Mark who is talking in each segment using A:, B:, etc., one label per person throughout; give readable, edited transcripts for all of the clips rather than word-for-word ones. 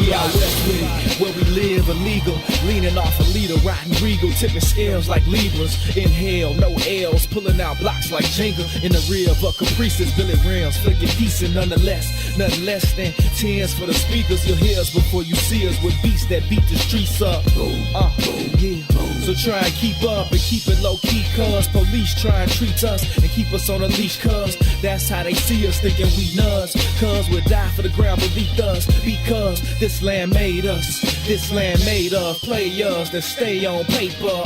A: We out west with it, where we live illegal, leaning off a leader, riding regal, tipping scales like Libras. Inhale, no L's, pulling out blocks like Jenga. In the rear of a Caprice's Billy Rims, flicking decent nonetheless. Nothing less than tens for the speakers. You'll hear us before you see us with beats that beat the streets up. Yeah. So try and keep up and keep it low key, cuz police try and treat us and keep us on a leash, cuz that's how they see us, thinking we nuts. Cuz we'll die for the ground beneath us, because this land made us. This land made of players that stay on paper.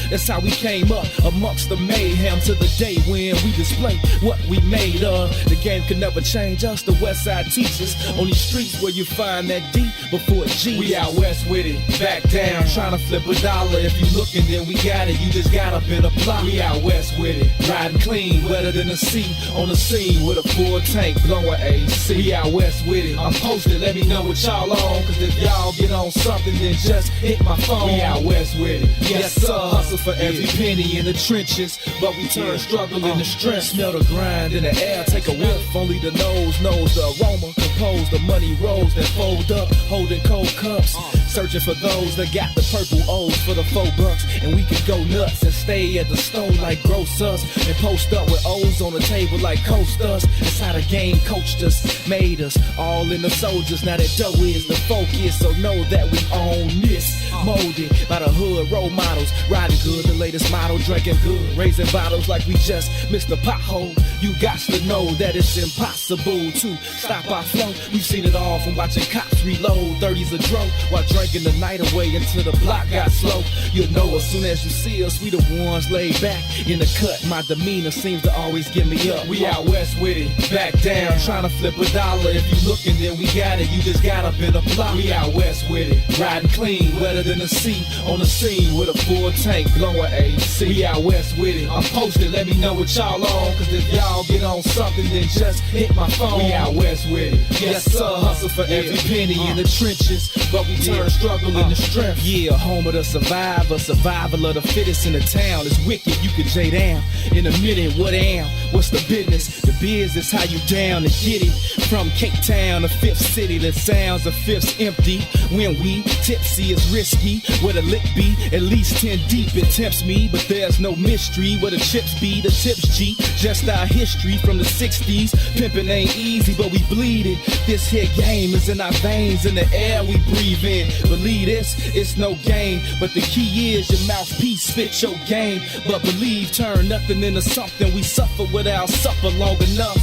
A: That's how we came up amongst the mayhem to the day when we display what we made of. The game can never change us, the west side teaches. On these streets where you find that D before G. We out west with it, back down, trying to flip a dollar. If you looking, then we got it, you just got up in a block. We out west with it, riding clean, wetter than the sea. On the scene with a full tank, blowing AC. We out west with it, I'm posted, let me know what y'all on. Cause if y'all get on something, then just hit my phone. We out west with it, yes sir. Hustle for every penny in the trenches, but we turn struggle into strength. Smell the grind in the air, take a whiff. Only the nose knows the aroma. Compose the money rolls that fold up, holding cold cups. Searching for those that got the purple O's for the $4. And we could go nuts and stay at the stone like gross us, and post up with O's on the table like coasters. It's how the game coached us, made us all in the soldiers. Now that dough is the focus, so know that we own this. Molded by the hood role models, riding good, the latest model, drinking good, raising bottles like we just missed a pothole. You got to know that it's impossible to stop our flow. We've seen it all from watching cops reload 30s a dro while drinking the night away until the block got slow. You'll know as soon as you see us, we the ones laid back in the cut. My demeanor seems to always get me up. We out west with it, back down, trying to flip a dollar. If you looking, then we got it, you just got up in a block. We out west with it, riding clean, wetter than the sea. On the scene with a full tank, blowing AC. We out west with it, I'm posted, let me know what y'all on. Cause if y'all get on something, then just hit my phone. We out west with it, yes sir. Hustle for every penny in the trenches, but we turn struggle into strength. Yeah, home of the survivor, survival of the fittest in the town. It's wicked, you can J down in a minute. What am? What's the business? The biz is how you down to get it. From Cape Town to Fifth City, the sounds of Fifth's empty. When we tipsy, it's risky. Where the lick be, at least 10 deep. It tempts me, but there's no mystery. Where the chips be, the tips G. Just our history from the 60s. Pimpin' ain't easy, but we bleed it. This here game is in our veins, in the air we breathe in. Believe this, it's no game, but the key is your mouthpiece, spit your game. But believe, turn nothing into something. We suffer without supper long enough.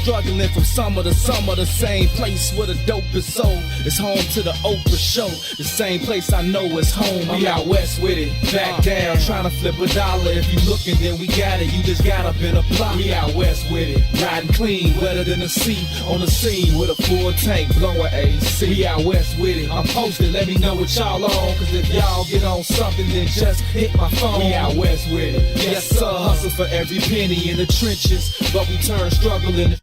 A: Struggling from summer to summer, the same place where the dope is sold. It's home to the Oprah show, the same place I know is home. We out west with it, back down, trying to flip a dollar. If you looking, then we got it, you just got up in a block. We out west with it, riding clean, wetter than the sea. On the scene with a full tank, blowing AC. We out west with it, I'm posted, let me know what y'all on. Cause if y'all get on something, then just hit my phone. We out west with it, yes sir. Hustle for every penny in the trenches, but we turn struggle into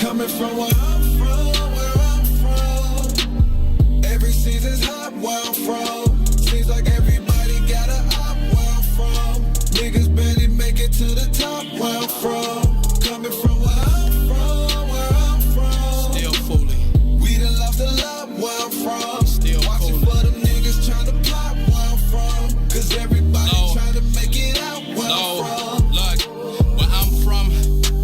B: coming from where I'm from, every season's hot where I'm from. Seems like everybody got a op where I'm from. Niggas barely make it to the top where I'm from. Coming from where I'm from, still fooling. We done lost a lot where I'm from. Still watching for them niggas trying to plot where I'm from. Cause everybody trying to make it out where I'm from.
C: Look, where I'm from,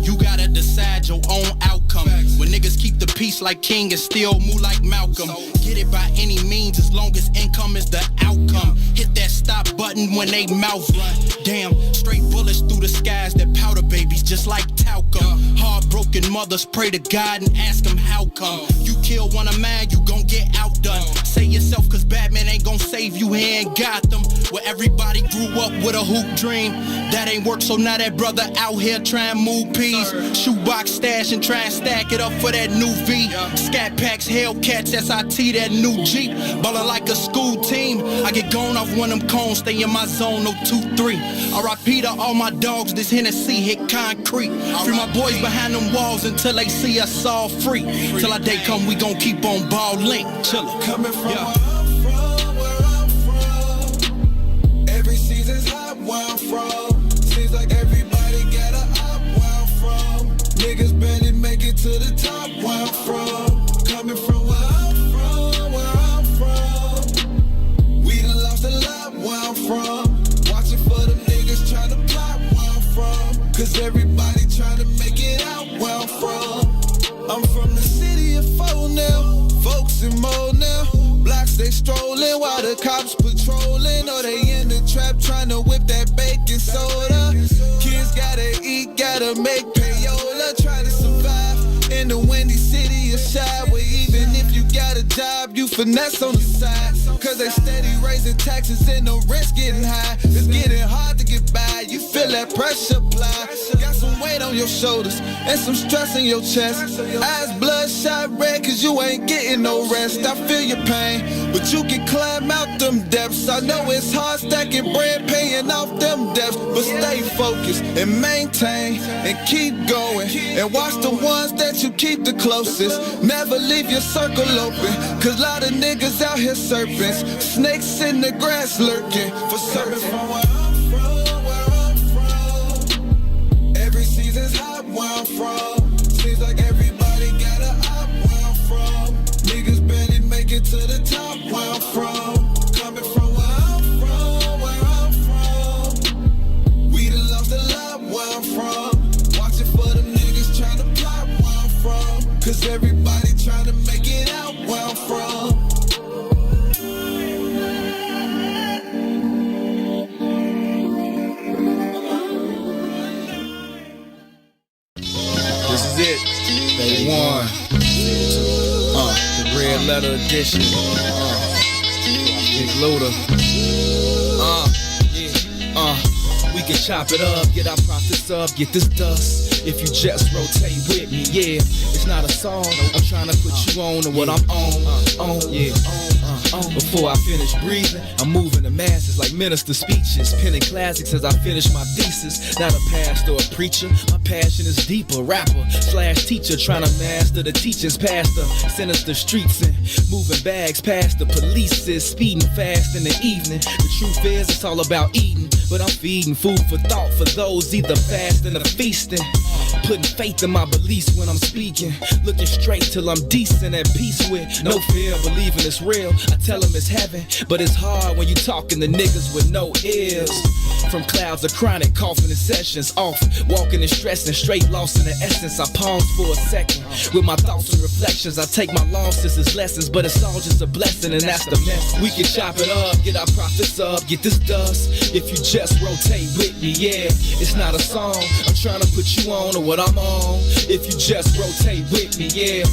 C: you gotta decide your own outcome. When niggas keep the peace like King and still move like Malcolm. Get it by any means as long as income is the outcome. Hit that stop button when they mouth run. Damn, straight bullets through the skies that powder babies just like talcum. Heartbroken mothers pray to God and ask them how come. You kill one of mine, you gon' get outdone. Say yourself cause Batman ain't gon' save you here in Gotham. Where everybody grew up with a hoop dream. That ain't work, so now that brother out here trying to move peas. Shoebox stash and try and stack it up for that new V. Scat packs, Hellcats, SIT, that new Jeep. Ballin' like a school team. I get gone off one of them cones, stay in my zone, no 2-3. R.I.P. to all my dogs, this Hennessy hit concrete. Free my boys behind them walls until they see us all free. Till our day come, we gon' keep on ballin', chillin'.
B: Coming from where I'm from, where I'm from. Seems like everybody got a op where I'm from. Niggas barely make it to the top where I'm from. Coming from where I'm from. We done lost a lot where I'm from. Watching for them niggas trying to plot where I'm from. Cause everybody trying to make it out where I'm from. I'm from the city of Faux now. Folks in mode now. Blocks they strolling while the cops patrolling. Or they in the trap trying to whip that baking soda. Kids gotta eat, gotta make payola. Try to survive in the windy city of Shy. Where even if you got a job, you finesse on the side. Cause they steady raising taxes and the rent's getting high. It's getting hard to get by, you feel that pressure apply. Got some weight on your shoulders and some stress in your chest. Eyes bloodshot red cause you ain't getting no rest. I feel your pain, but you can climb out them depths. I know it's hard stacking bread, paying off them debts. But stay focused and maintain and keep going. And watch the ones that you keep the closest. Never leave your circle open, cause a lot of niggas out here serpents. Snakes in the grass lurking for certain. From where I'm from. Every season's hot where I'm from. Seems like everybody got a op where I'm from. Niggas barely make it to the top where I'm from. Coming from where I'm from. We done lost a lot where I'm from. Watching for them niggas trying to plot where I'm from. Cause everybody trying to make it out where I'm from.
A: This is it, day one. The red letter edition. Big Luda. We can chop it up, get our profits up, get this dust. If you just rotate with me, yeah. It's not a song, I'm trying to put you on to what I'm on, yeah. Before I finish breathing, I'm moving the masses like minister speeches, penning classics as I finish my thesis. Not a pastor or a preacher, my passion is deeper. Rapper / teacher, trying to master the teachings past the sinister streets and moving bags past the police is speeding fast in the evening. The truth is it's all about eating, but I'm feeding food for thought for those either fasting or feasting. Putting faith in my beliefs when I'm speaking, looking straight till I'm decent, at peace with no fear, believing it's real. I tell them it's heaven, but it's hard when you talking to niggas with no ears. From clouds of chronic coughing and sessions off, walking and stressing, straight lost in the essence. I pause for a second with my thoughts and reflections. I take my losses as lessons, but it's all just a blessing, and that's the mess. We can chop it up, get our profits up, get this dust. If you just rotate with me, yeah. It's not a song, I'm trying to put you on to what I'm on. If you just rotate with me, yeah.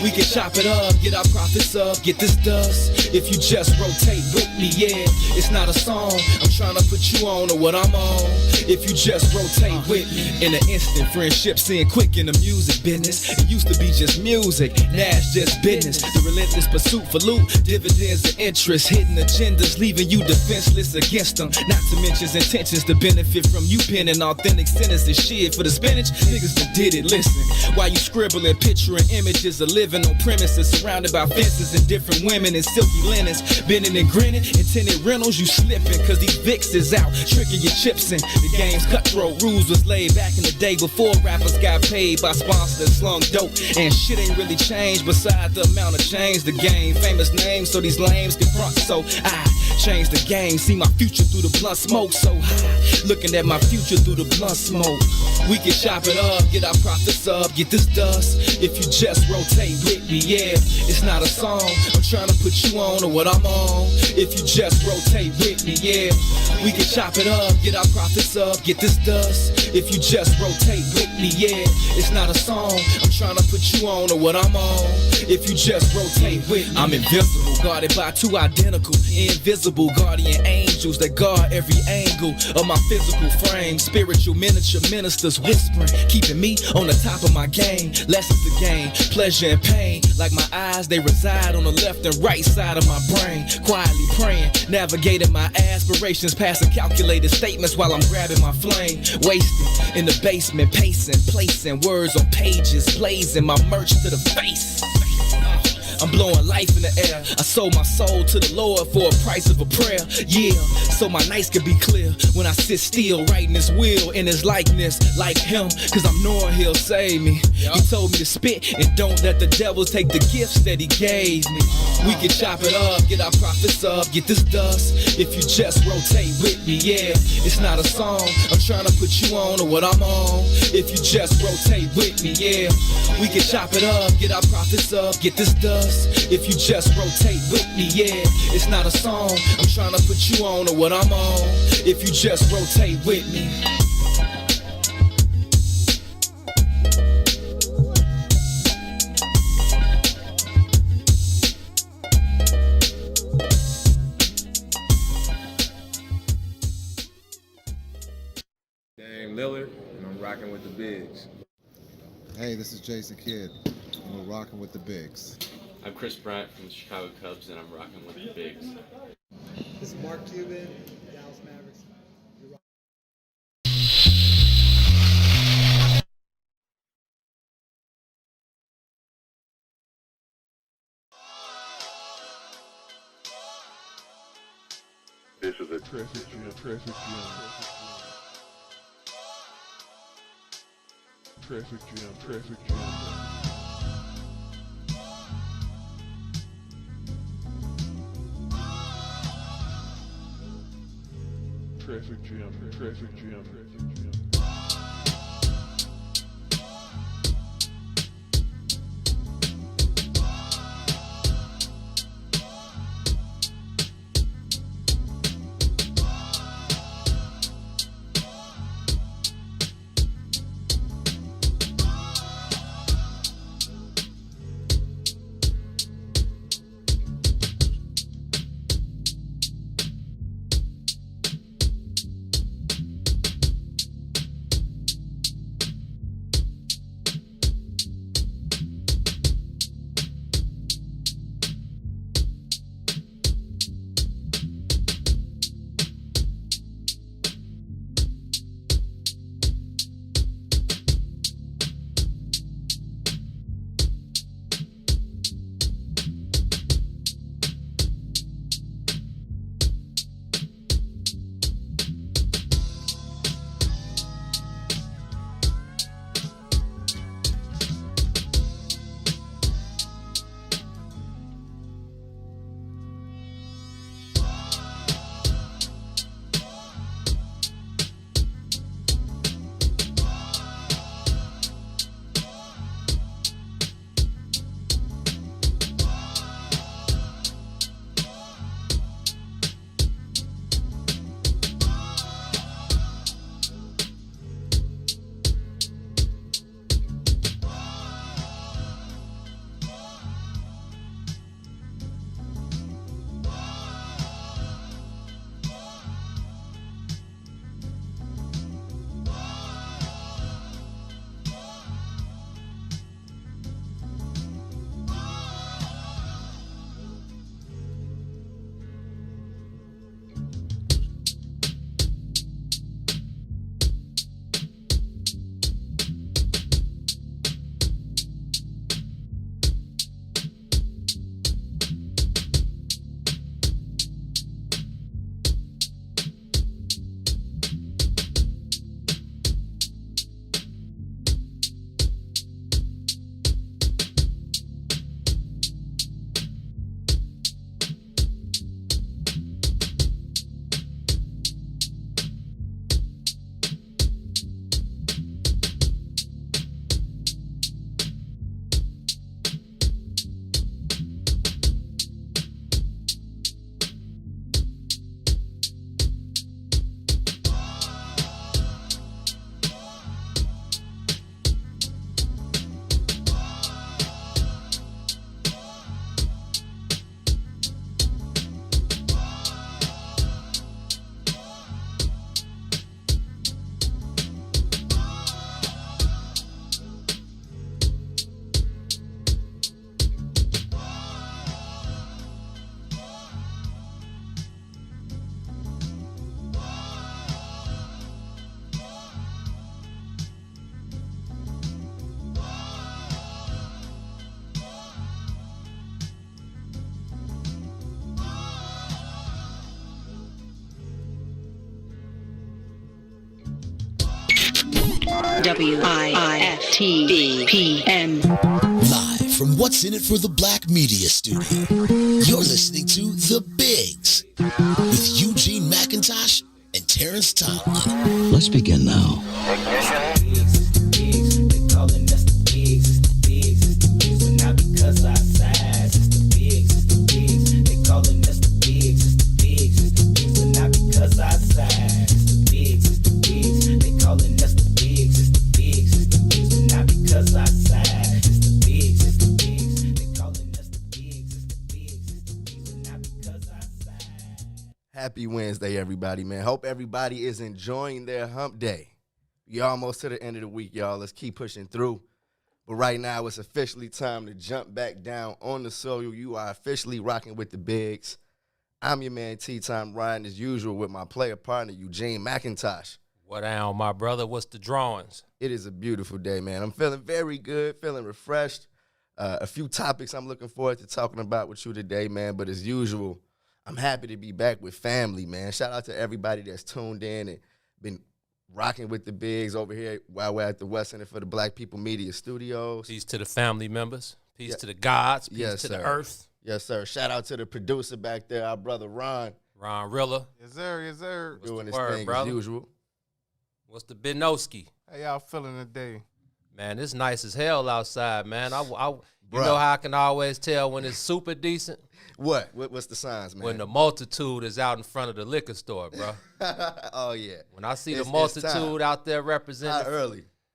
A: We can chop it up, get our profits up, get this dust. If you just rotate with me, yeah. It's not a song, I'm trying to put you on to what I'm on. If you just rotate with me. In an instant, friendship seeing quick in the music business. It used to be just music, now it's just business. The relentless pursuit for loot, dividends and interest, hidden agendas, leaving you defenseless against them. Not to mention intentions to benefit from you penning authentic sentences. Shit for the spinach, niggas that did it. Listen, while you scribbling, picturing images of living on premises surrounded by fences and different women in silky linens, bending and grinning, intended rentals, you slipping, cause these Vicks is out, tricking your chips in. The game's cutthroat, rules was laid back in the day before rappers got paid by sponsors that slung dope. And shit ain't really changed beside the amount of change the game. Famous names so these lames get front, so I change the game. See my future through the blunt smoke so high, looking at my future through the blunt smoke. We can chop it up, get our profits up, get this dust. If you just rotate with me, yeah. It's not a song, I'm trying to put you on to what I'm on. If you just rotate with me, yeah. We can chop it up, get our profits up, get this dust. If you just rotate with me, yeah. It's not a song, I'm trying to put you on to what I'm on. If you just rotate with me. I'm invincible, guarded by two identical, invisible guardian angels that guard every angle of my physical frame. Spiritual miniature ministers whispering, keeping me on the top of my game. Lessons to gain, pleasure and pain. Like my eyes, they reside on the left and right side of my brain. Quietly praying, navigating my aspirations, passing calculated statements while I'm grabbing my flame. Wasted in the basement, pacing, placing words on pages, blazing my merch to the face. I'm blowing life in the air. I sold my soul to the Lord for a price of a prayer. Yeah, so my nights can be clear when I sit still, writing his will in his likeness, like him, cause I'm knowing he'll save me. He told me to spit and don't let the devil take the gifts that he gave me. We can chop it up, get our profits up, get this dust. If you just rotate with me, yeah, it's not a song. I'm trying to put you on to what I'm on. If you just rotate with me, yeah, we can chop it up, get our profits up, get this dust. If you just rotate with me, yeah, it's not a song. I'm trying to put you on to what I'm on. If you just rotate with me.
D: Lillard, and I'm rocking with the Bigs.
E: Hey, this is Jason Kidd, and we're rocking with the Bigs.
F: I'm Chris Bryant from the Chicago Cubs, and I'm rocking with the Bigs.
G: This is Mark Cuban, Dallas Mavericks.
H: This is a traffic jam. Traffic jam. Traffic jam. Traffic jam. Traffic jam. Traffic jam.
I: WIFTV-PM.
J: Live from What's in It for the Black Media Studio, you're listening to The Bigs with Eugene McIntosh and Terrence Tomlin.
I: Let's begin now.
K: Happy Wednesday, everybody, man. Hope everybody is enjoying their hump day. You're almost to the end of the week, y'all. Let's keep pushing through. But right now, it's officially time to jump back down on the soil. You are officially rocking with the Bigs. I'm your man, T-Time, riding as usual with my player partner, Eugene McIntosh.
L: What down, my brother? What's the drawings?
K: It is a beautiful day, man. I'm feeling very good, feeling refreshed. A few topics I'm looking forward to talking about with you today, man. But as usual, I'm happy to be back with family, man. Shout out to everybody that's tuned in and been rocking with the Bigs over here while we're at the West Center for the Black People Media Studios.
L: Peace to the family members. Peace to the gods. Peace to the earth.
K: Yes, sir. Shout out to the producer back there, our brother Ron.
L: Ron Rilla.
M: Yes, sir. Yes, sir.
K: Doing his thing as usual.
L: What's the Benoski?
M: How y'all feeling today?
L: Man, it's nice as hell outside, man. You know how I can always tell when it's super decent?
K: What's the signs, man?
L: When the multitude is out in front of the liquor store, bro.
K: Oh, yeah.
L: When I see the multitude out there representing.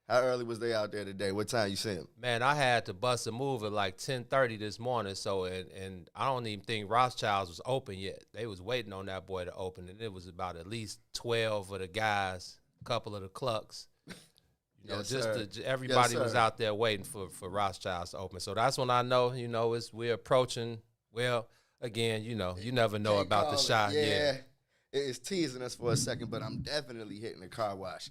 K: How early was they out there today? What time you see them?
L: Man, I had to bust a move at like 10:30 this morning, so and I don't even think Rothschild's was open yet. They was waiting on that boy to open, and it was about at least 12 of the guys, a couple of the clucks. You know, everybody was out there waiting for Rothschild's to open. So that's when I know, we're approaching. Well, again, you never know about the shot.
K: Yeah, it's teasing us for a second, but I'm definitely hitting the car wash.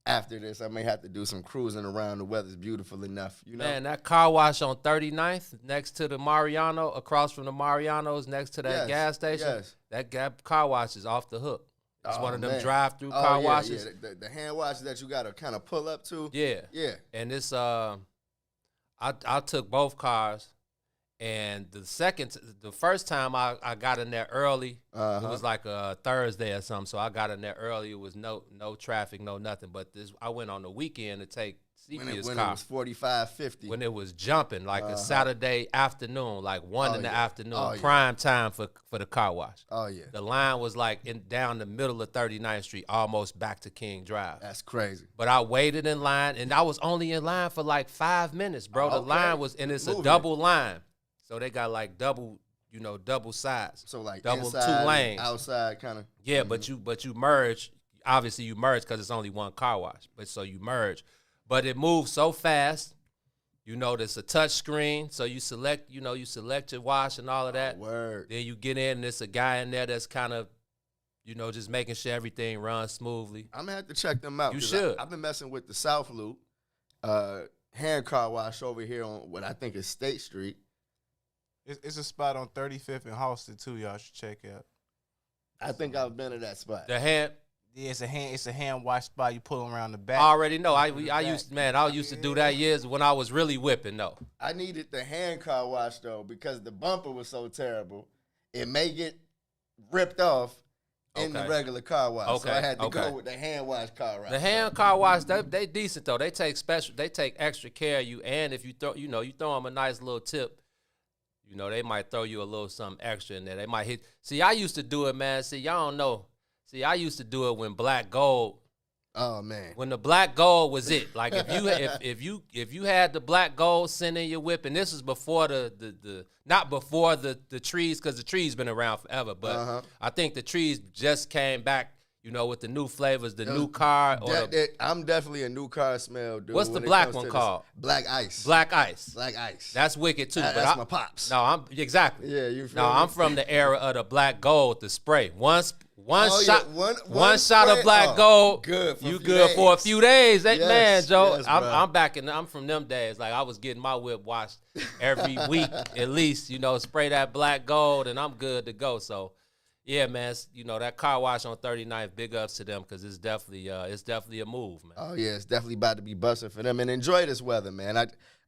K: After this, I may have to do some cruising around. The weather's beautiful enough,
L: Man, that car wash on 39th, next to the Mariano, across from the Marianos, next to that gas station.
K: Yes.
L: That car wash is off the hook. It's one of them drive-through car washes.
K: Yeah. The hand washes that you got to kind of pull up to.
L: Yeah. And it's I took both cars, and the first time I got in there early, it was like a Thursday or something, so I got in there early. It was no traffic, no nothing. But I went on the weekend to take Sepia's car.
K: When it was 45, 50.
L: When it was jumping, like a Saturday afternoon, like 1 in the afternoon, prime time for the car wash.
K: Oh, yeah.
L: The line was like down the middle of 39th Street, almost back to King Drive.
K: That's crazy.
L: But I waited in line, and I was only in line for like 5 minutes, bro. The line was, and it's a double line. So they got like double sides.
K: So like
L: double
K: inside,
L: 2 lanes.
K: Outside kind of.
L: Yeah, but you merge. Obviously you merge because it's only one car wash. But so you merge. But it moves so fast. There's a touch screen. So you select your wash and all of that.
K: Word.
L: Then you get in and there's a guy in there that's kind of, just making sure everything runs smoothly.
K: I'm gonna have to check them out.
L: You should.
K: I've been messing with the South Loop hand car wash over here on what I think is State Street.
M: It's a spot on 35th and Halsted too. Y'all should check out.
K: I think I've been to that spot.
L: The hand.
M: Yeah, it's a hand wash spot. You pull them around the back.
L: I already know. I used to do that years when I was really whipping though.
K: I needed the hand car wash though because the bumper was so terrible. It may get ripped off in the regular car wash.
L: Okay.
K: So I had to go with the hand wash car wash.
L: The hand car wash, they decent though. They take extra care of you, and if you throw them a nice little tip. They might throw you a little something extra in there. They might hit. See, I used to do it, man. See, y'all don't know. See, I used to do it when black gold.
K: Oh man.
L: When the black gold was it. Like if you had the black gold sent in your whip, and this is before not before the trees, because the trees been around forever. But I think the trees just came back. With the new flavors, the new car.
K: I'm definitely a new car smell dude.
L: What's the black one called?
K: Black Ice.
L: Black Ice.
K: Black Ice.
L: That's wicked too.
K: That's my pops.
L: No, exactly.
K: Yeah, you.
L: I'm from the era of the black gold, the spray. One shot of black gold.
K: Good.
L: For a few days. Man, Joe,
K: yes,
L: I'm back in. I'm from them days. Like I was getting my whip washed every week at least. Spray that black gold, and I'm good to go. So. Yeah, man. You know, that car wash on 39th, big ups to them because it's definitely a move, man.
K: Oh, yeah, it's definitely about to be busting for them. And enjoy this weather, man.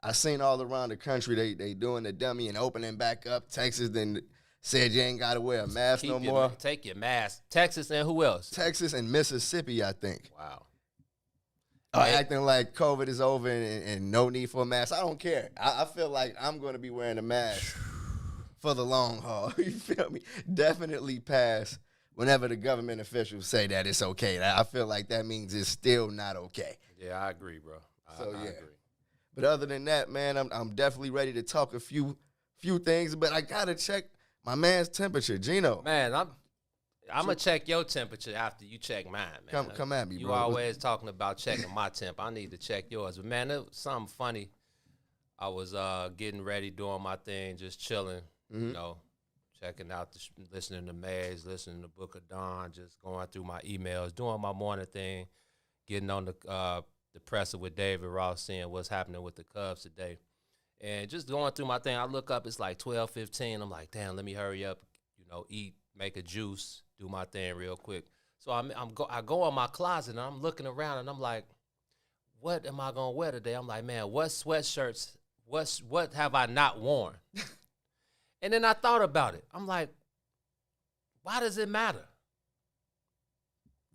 K: I seen all around the country they doing the dummy and opening back up. Texas then said you ain't got to wear a mask no more.
L: Take your mask. Texas and who else?
K: Texas and Mississippi, I think.
L: Wow.
K: Acting like COVID is over and no need for a mask. I don't care. I feel like I'm going to be wearing a mask for the long haul. You feel me? Definitely pass whenever the government officials say that it's okay. I feel like that means it's still not okay.
L: Yeah, I agree, bro. I agree.
K: But other than that, man, I'm definitely ready to talk a few things. But I got to check my man's temperature. Gino.
L: Man, I'm going to check your temperature after you check mine, man.
K: Come at me, bro.
L: You always talking about checking my temp. I need to check yours. But, man, it was something funny. I was getting ready, doing my thing, just chilling, you know, checking out, listening to Maze, listening to Book of Dawn, just going through my emails, doing my morning thing, getting on the presser with David Ross, seeing what's happening with the Cubs today. And just going through my thing, I look up, it's like 12:15. I'm like, damn, let me hurry up, you know, eat, make a juice, do my thing real quick. So I go in my closet, and I'm looking around, and I'm like, what am I going to wear today? I'm like, man, what sweatshirts, what have I not worn? And then I thought about it. I'm like, why does it matter?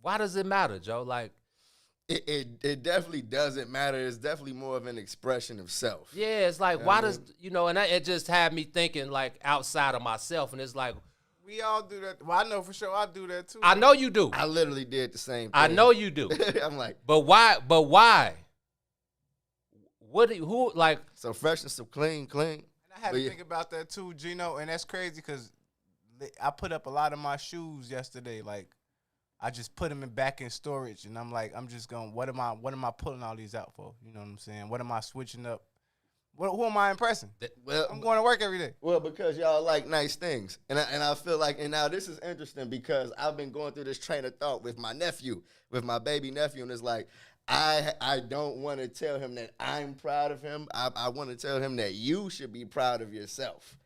L: Why does it matter, Joe? Like,
K: It definitely doesn't matter. It's definitely more of an expression of self.
L: Yeah, it's like, why does, you know, and it just had me thinking, like, outside of myself, and it's like,
M: we all do that. Well, I know for sure I do that, too.
L: I know you do.
K: I literally did the same thing.
L: I know you do.
K: I'm like.
L: But why? Who, like.
K: So fresh and so clean.
M: And I had to think about that, too, Gino, and that's crazy because I put up a lot of my shoes yesterday, like, I just put them back in storage, and I'm like, I'm just going, what am I pulling all these out for? You know what I'm saying? What am I switching up? Who am I impressing?
K: Well,
M: I'm going to work every day.
K: Well, because y'all like nice things. And I feel like, and now this is interesting because I've been going through this train of thought with my nephew, with my baby nephew, and it's like, I don't want to tell him that I'm proud of him. I want to tell him that you should be proud of yourself.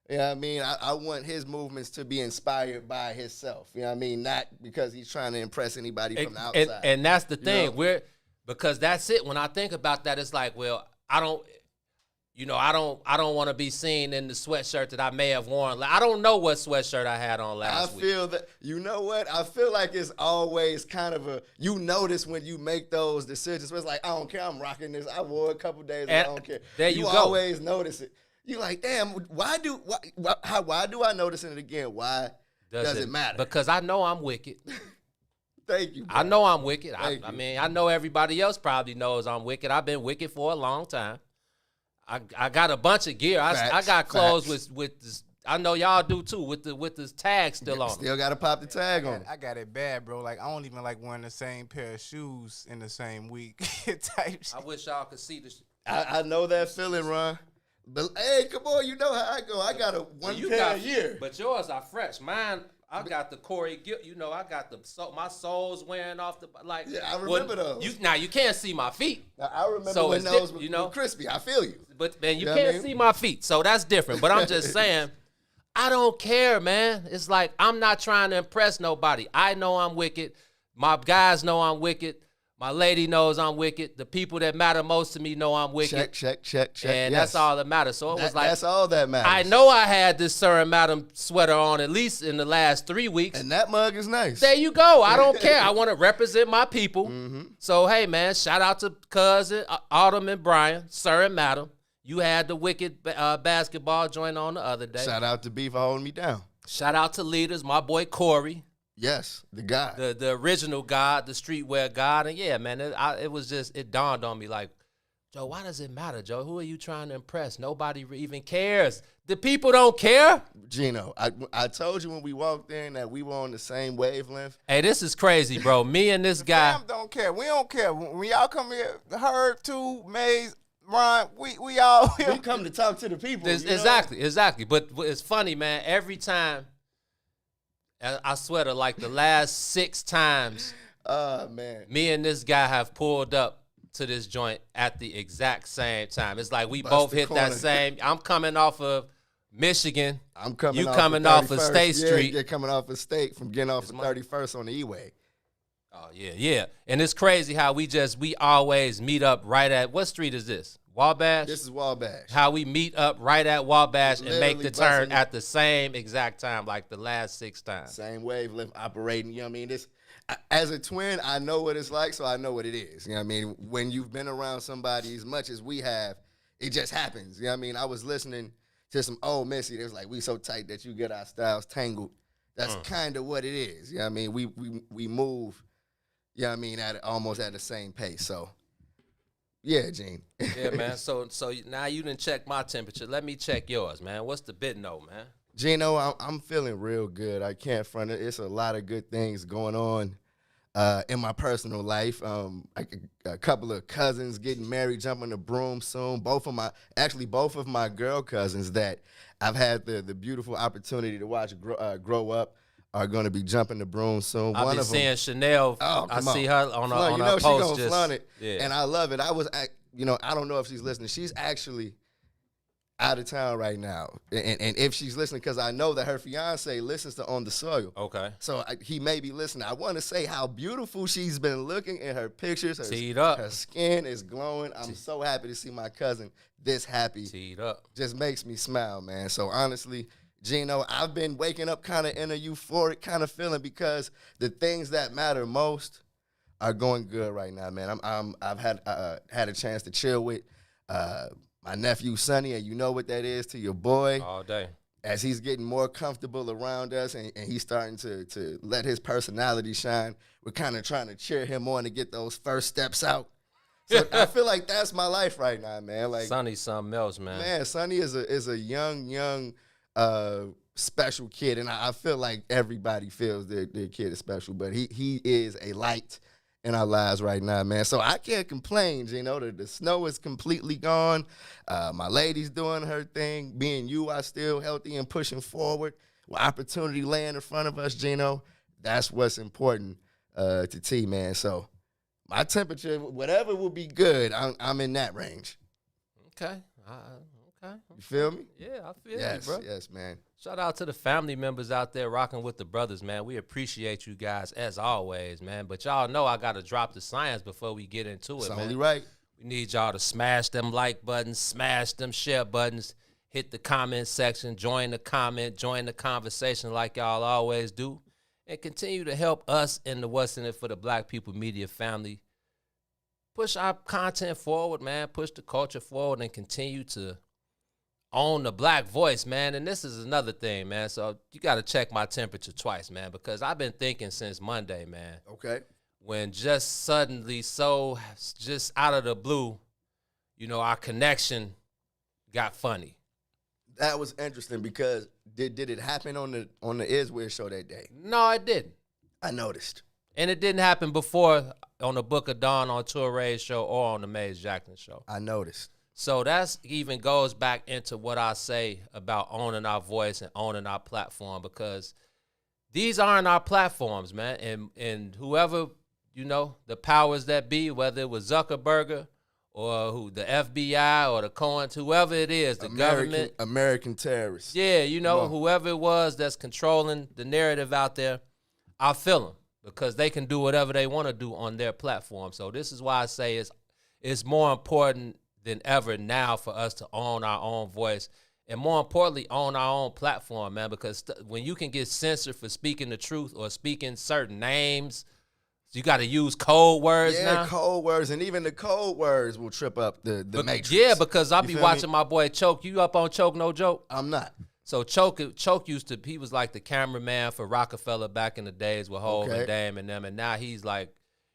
K: You know what I mean? I want his movements to be inspired by himself. You know what I mean? Not because he's trying to impress anybody from the outside.
L: And that's the thing.
K: You know?
L: Because that's it. When I think about that, it's like, well, I don't want to be seen in the sweatshirt that I may have worn. I don't know what sweatshirt I had on last week.
K: I feel that, you know what? I feel like it's always kind of you notice when you make those decisions. It's like, I don't care, I'm rocking this. I wore it a couple days, I don't care.
L: There you go.
K: Always notice it. You're like, damn, why do I notice it again? Why does it matter?
L: Because I know I'm wicked.
K: Thank you, bro.
L: I know I'm wicked. I mean, I know everybody else probably knows I'm wicked. I've been wicked for a long time. I got a bunch of gear. I got clothes with this. I know y'all do too with this tag still on.
K: Still got to pop the tag on.
M: I got it bad, bro. Like, I don't even like wearing the same pair of shoes in the same week. Type shit.
L: I wish y'all could see this.
K: I know that feeling, Ron. But hey, come on, you know how I go. I got a pair a year.
L: But yours are fresh. Mine, I got the Corey Gill. You know, I got my soles wearing off the like.
K: Yeah, I remember those.
L: You can't see my feet.
K: Now, I remember when those were crispy. I feel you.
L: But man, you can't see my feet, so that's different. But I'm just saying, I don't care, man. It's like I'm not trying to impress nobody. I know I'm wicked. My guys know I'm wicked. My lady knows I'm wicked. The people that matter most to me know I'm wicked.
K: Check.
L: And that's all that matters. So it was like,
K: that's all that matters.
L: I know I had this Sir and Madam sweater on at least in the last 3 weeks.
K: And that mug is nice.
L: There you go. I don't care. I want to represent my people.
K: Mm-hmm.
L: So, hey, man, shout out to Cousin, Autumn, and Brian, Sir and Madam. You had the wicked basketball joint on the other day.
K: Shout out to B for holding me down.
L: Shout out to leaders, my boy Corey.
K: Yes, the guy.
L: The original God, the streetwear God. And yeah, man, it dawned on me like, Joe, why does it matter, Joe? Who are you trying to impress? Nobody even cares. The people don't care.
K: Gino, I told you when we walked in that we were on the same wavelength.
L: Hey, this is crazy, bro. Me and this guy.
M: Fam don't care. We don't care. When y'all come here, Herb, too, Maze, Ron, we all here.
K: We come to talk to the people.
L: Exactly. But it's funny, man. Every time, I swear to like the last 6 times,
K: man,
L: me and this guy have pulled up to this joint at the exact same time. It's like we both hit that same. I'm coming off of Michigan.
K: I'm coming.
L: You
K: off
L: coming
K: of
L: off of
K: 31st.
L: State Street.
K: Yeah, coming off of State from getting off of 31st on the E-way.
L: Oh yeah. And it's crazy how we always meet up right at what street is this? Wabash?
K: This is Wabash.
L: How we meet up right at Wabash and make the
K: Literally
L: turn at the same exact time, like the last 6 times.
K: Same wavelength operating. You know what I mean? As a twin, I know what it's like, so I know what it is. You know what I mean? When you've been around somebody as much as we have, it just happens. You know what I mean? I was listening to some old Missy. It was like, we so tight that you get our styles tangled. That's kind of what it is. You know what I mean? We move, you know what I mean, almost at the same pace. So, yeah, Gene.
L: Yeah, man. So now you done check my temperature. Let me check yours, man. What's the bid note, man?
K: Gino, I'm feeling real good. I can't front it. It's a lot of good things going on in my personal life. A couple of cousins getting married, jumping the broom soon. Both of my girl cousins that I've had the beautiful opportunity to watch grow up are going to be jumping the broom soon.
L: I've been seeing Chanel. I see her on her post.
K: She gonna flaunt it, and I love it. I don't know if she's listening. She's actually out of town right now, and if she's listening, because I know that her fiance listens to On the Soil.
L: Okay.
K: So he may be listening. I want to say how beautiful she's been looking in her pictures.
L: Teed up.
K: Her skin is glowing. I'm so happy to see my cousin this happy.
L: Teed up.
K: Just makes me smile, man. So honestly, Gino, I've been waking up kind of in a euphoric kind of feeling because the things that matter most are going good right now, man. I've had a chance to chill with my nephew Sonny, and you know what that is to your boy.
L: All day.
K: As he's getting more comfortable around us and he's starting to let his personality shine, we're kind of trying to cheer him on to get those first steps out. So I feel like that's my life right now, man. Like
L: Sonny's something else, man.
K: Man, Sonny is a young special kid, and I feel like everybody feels their kid is special, but he is a light in our lives right now, man. So I can't complain, Gino. The snow is completely gone. My lady's doing her thing. Me and you are still healthy and pushing forward. With opportunity laying in front of us, Gino, that's what's important to T, man. So my temperature, whatever will be good, I'm in that range.
L: Okay. Okay.
K: You feel me?
L: Yeah, I feel you, bro.
K: Yes, man.
L: Shout out to the family members out there rocking with the brothers, man. We appreciate you guys as always, man. But y'all know I got to drop the science before we get into it,
K: It's
L: man.
K: only right.
L: We need y'all to smash them like buttons, smash them share buttons, hit the comment section, join the comment, join the conversation like y'all always do, and continue to help us in the What's in It for the Black People Media family. Push our content forward, man. Push the culture forward and continue to own the black voice, man. And this is another thing, man. So you got to check my temperature twice, man, because I've been thinking since Monday, man.
K: Okay.
L: When just suddenly, just out of the blue, our connection got funny.
K: That was interesting because did it happen on the Is Weird show that day?
L: No, it didn't.
K: I noticed.
L: And it didn't happen before on the Book of Dawn, on Touré's show, or on the Maze Jackson show.
K: I noticed.
L: So that's even goes back into what I say about owning our voice and owning our platform, because these aren't our platforms, man. And whoever, the powers that be, whether it was Zuckerberg or the FBI or the Coens, whoever it is, the government.
K: American terrorists.
L: Yeah, whoever it was that's controlling the narrative out there, I feel them because they can do whatever they want to do on their platform. So this is why I say it's more important than ever now for us to own our own voice and, more importantly, own our own platform, man, because when you can get censored for speaking the truth or speaking certain names, you got to use code words now.
K: Yeah, code words, and even the code words will trip up the matrix.
L: Yeah, because I'll be watching my boy Choke. You up on Choke, no joke?
K: I'm not.
L: So Choke he was like the cameraman for Rockefeller back in the days with Hov and Dame and them, and now he's like,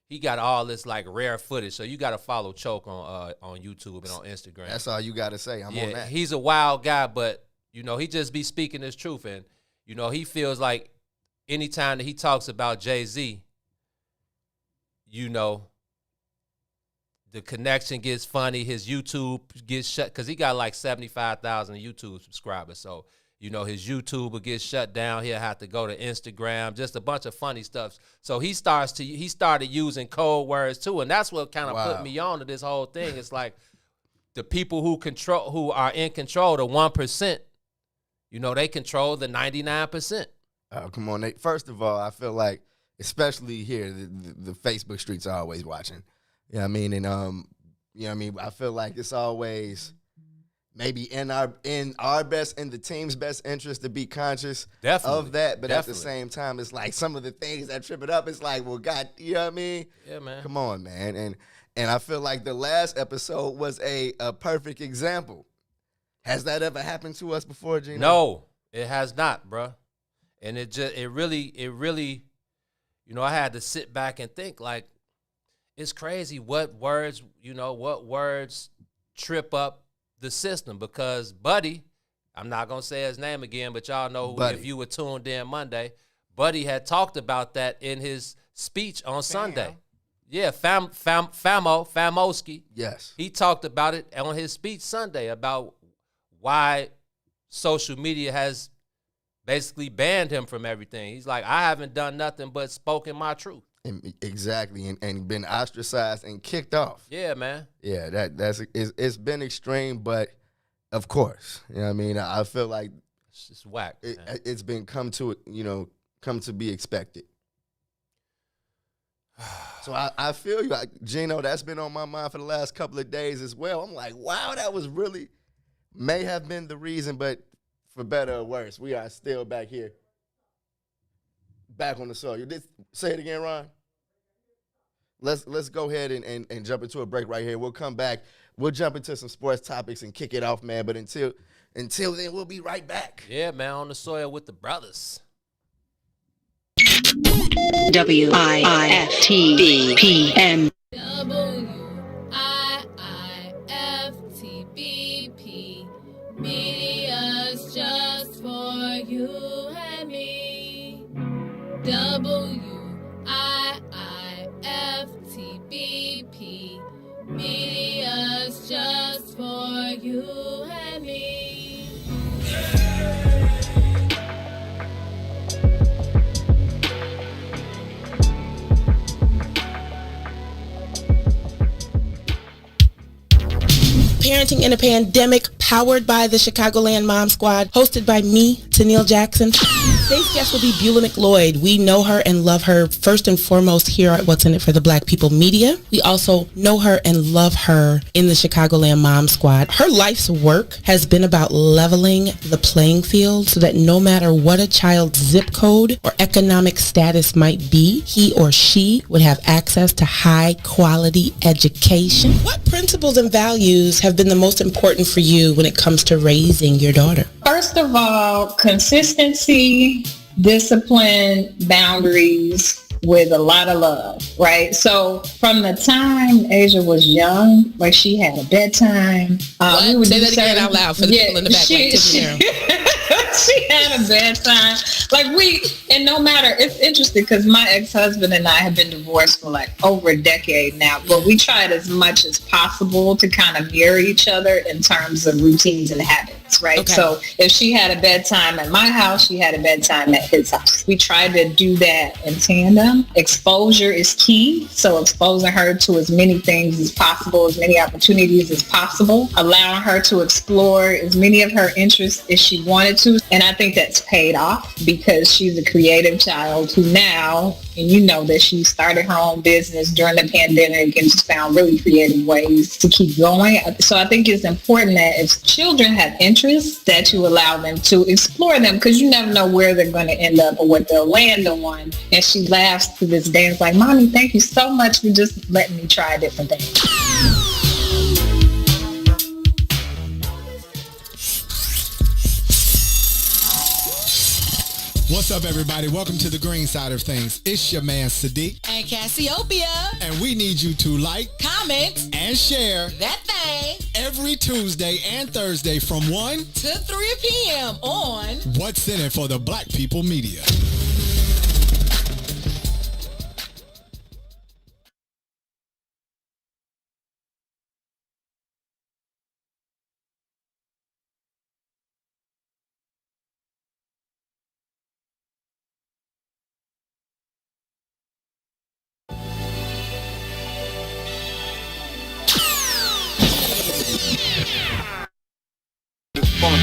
L: he got all this like rare footage, so you got to follow Choke on YouTube and on Instagram.
K: That's all you got to say. I'm on that.
L: He's a wild guy, but he just be speaking his truth, and he feels like anytime that he talks about Jay-Z, the connection gets funny. His YouTube gets shut because he got like 75,000 YouTube subscribers. So his YouTube will get shut down. He'll have to go to Instagram, just a bunch of funny stuff. So he started using code words too, and that's what kind of put me on to this whole thing. It's like the people who are in control, the 1%, you know, they control the 99%.
K: Oh, come on. First of all, I feel like, especially here, the Facebook streets are always watching. You know what I mean? And, you know what I mean? I feel like it's always maybe in our best, in the team's best interest to be conscious of that. But at the same time, it's like some of the things that trip it up, it's like, well, God, you know what I mean?
L: Yeah, man.
K: Come on, man. And I feel like the last episode was a perfect example. Has that ever happened to us before, Gino?
L: No, it has not, bro. And it really, you know, I had to sit back and think, like, it's crazy what words trip up the system, because Buddy, I'm not going to say his name again, but y'all know who, if you were tuned in Monday, Buddy had talked about that in his speech on Sunday. Yeah, Famoski.
K: Yes.
L: He talked about it on his speech Sunday about why social media has basically banned him from everything. He's like, I haven't done nothing but spoken my truth.
K: Exactly, and been ostracized and kicked off.
L: Yeah, man.
K: Yeah, it's been extreme, but of course, you know what I mean? I feel like
L: it's just whack.
K: It's been come to be expected. So I feel you, Gino. That's been on my mind for the last couple of days as well. I'm like, wow, that was really may have been the reason, but for better or worse, we are still back here, back on the soil. You did say it again, Ron. Let's go ahead and jump into a break right here. We'll come back. We'll jump into some sports topics and kick it off, man. But until then, we'll be right back.
L: Yeah, man, on the soil with the brothers.
I: WIIFTBPM.
N: WIIFTBP. Media's just for you and me. WIIFTBP. Media's just for you and me.
O: Parenting in a Pandemic, powered by the Chicagoland Mom Squad, hosted by me, Tennille Jackson. Today's guest will be Beulah McLeod. We know her and love her first and foremost here at What's in It for the Black People Media. We also know her and love her in the Chicagoland Mom Squad. Her life's work has been about leveling the playing field so that no matter what a child's zip code or economic status might be, he or she would have access to high quality education. What principles and values have been the most important for you when it comes to raising your daughter?
P: First of all, consistency, discipline, boundaries, with a lot of love, right? So from the time Asia was young, like she had a bedtime.
O: We would say that again out loud for the people in the back.
P: She had a bedtime. And no matter, it's interesting because my ex-husband and I have been divorced for like over a decade now, but we tried as much as possible to kind of mirror each other in terms of routines and habits, right? Okay. So if she had a bedtime at my house, she had a bedtime at his house. We tried to do that in tandem. Exposure is key. So exposing her to as many things as possible, as many opportunities as possible, allowing her to explore as many of her interests as she wanted to. And I think that's paid off because she's a creative child who now, and you know that she started her own business during the pandemic and just found really creative ways to keep going. So I think it's important that if children have interests, that you allow them to explore them because you never know where they're going to end up or what they'll land on. And she laughs to this day and is like, Mommy, thank you so much for just letting me try different things.
Q: What's up, everybody? Welcome to the green side of things. It's your man, Sadiq.
O: And Cassiopeia.
Q: And we need you to like,
O: comment,
Q: and share
O: that thing
Q: every Tuesday and Thursday from 1
O: to 3 p.m. on
Q: What's in It for the Black People Media.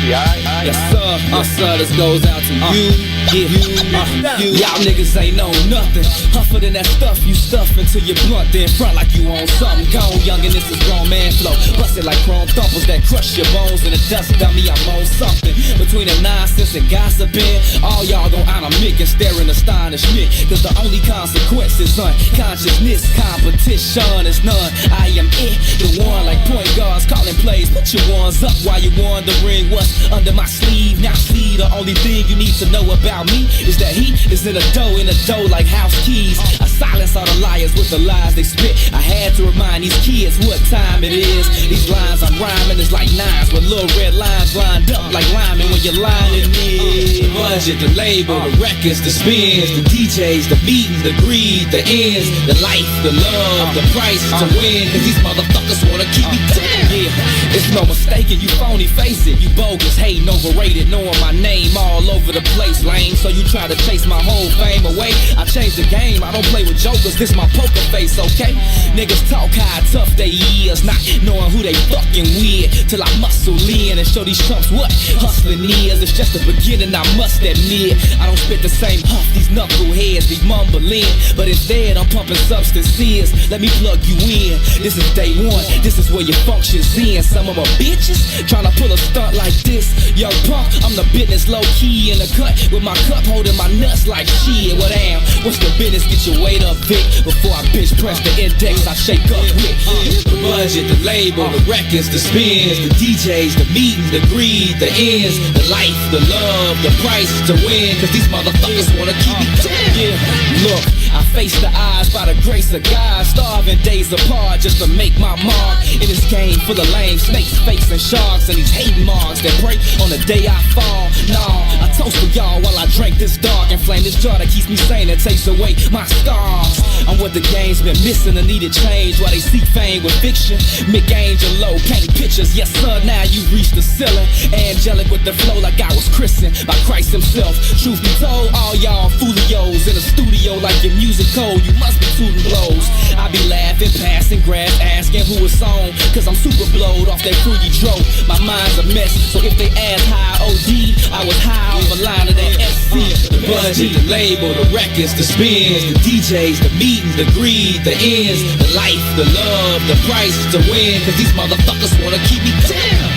A: Yes, sir. This goes out to you. Y'all niggas ain't know nothing. Huffer than that stuff you stuff into your blunt, then front like you on something. Gone young and this is grown man flow. Busted like chrome thumpers that crush your bones in the dust dummy. I'm on something between the nonsense and gossiping. All y'all gon' honor Mick and stare in astonishment, cause the only consequence is unconsciousness. Competition is none. I am it, the one like point guards calling plays. Put your ones up while you wondering what's under my sleeve. Now see, the only thing you need to know about me is that he is in a dough like house keys. I silence all the liars with the lies they spit. I had to remind these kids what time it is. These lines I'm rhyming is like nines with little red lines lined up like linemen when you're lining in. Budget, the label, the records, the spins, the DJs, the meetings, the greed, the ends, the life, the love, the price to win. Cause these motherfuckers wanna keep me down. Yeah, it's no mistaking, you phony face it. You bogus, hating, overrated, knowing my name all over the place, lame. So you try to chase my whole fame away. I changed the game, I don't play with jokers, this my poker face, okay? Niggas talk how tough they is, not knowing who they fucking with. Till I muscle in and show these chumps what hustling is. It's just the beginning, I must admit. I don't spit the same huff, these knuckleheads be mumbling, but instead I'm pumping substances. Let me plug you in, this is day one, this is where your functions in. Some of my bitches tryna pull a stunt like this. Young punk, I'm the business low key in the cut with my cup holding my nuts like shit. What damn, what's the business? Get your weight up, Vic. Before I bitch press the index, I shake up with the budget, the label, the records, the spins, the DJs, the meetings, the greed, the ends, the life, the love, the price to win. Cause these motherfuckers wanna keep me down. Yeah, look, I face the odds by the grace of God, starving days apart just to make my mark in this game full of lame snakes, fakes, and sharks, and these hate marks that break on the day I fall. Nah, I toast to y'all while I drink this dark and flame this jar that keeps me sane and takes away my scars. I'm what the game's been missing, a needed change while they seek fame with fiction. McAngelo paint pictures, yes sir, now you reach the ceiling. Angelic with the flow like I was christened by Christ himself. Truth be told, all y'all foolios in the studio like your music cold, you must be tooting blows. I be laughing, passing grass, asking who it's on, cause I'm super blowed off that fruity dro. My mind's a mess, so if they ask how I OD, I was high off a line of that SC. The budget, the label, the records, the spins, the DJs, the meetings, the greed, the ends, the life, the love, the price to win. Cause these motherfuckers wanna keep me down.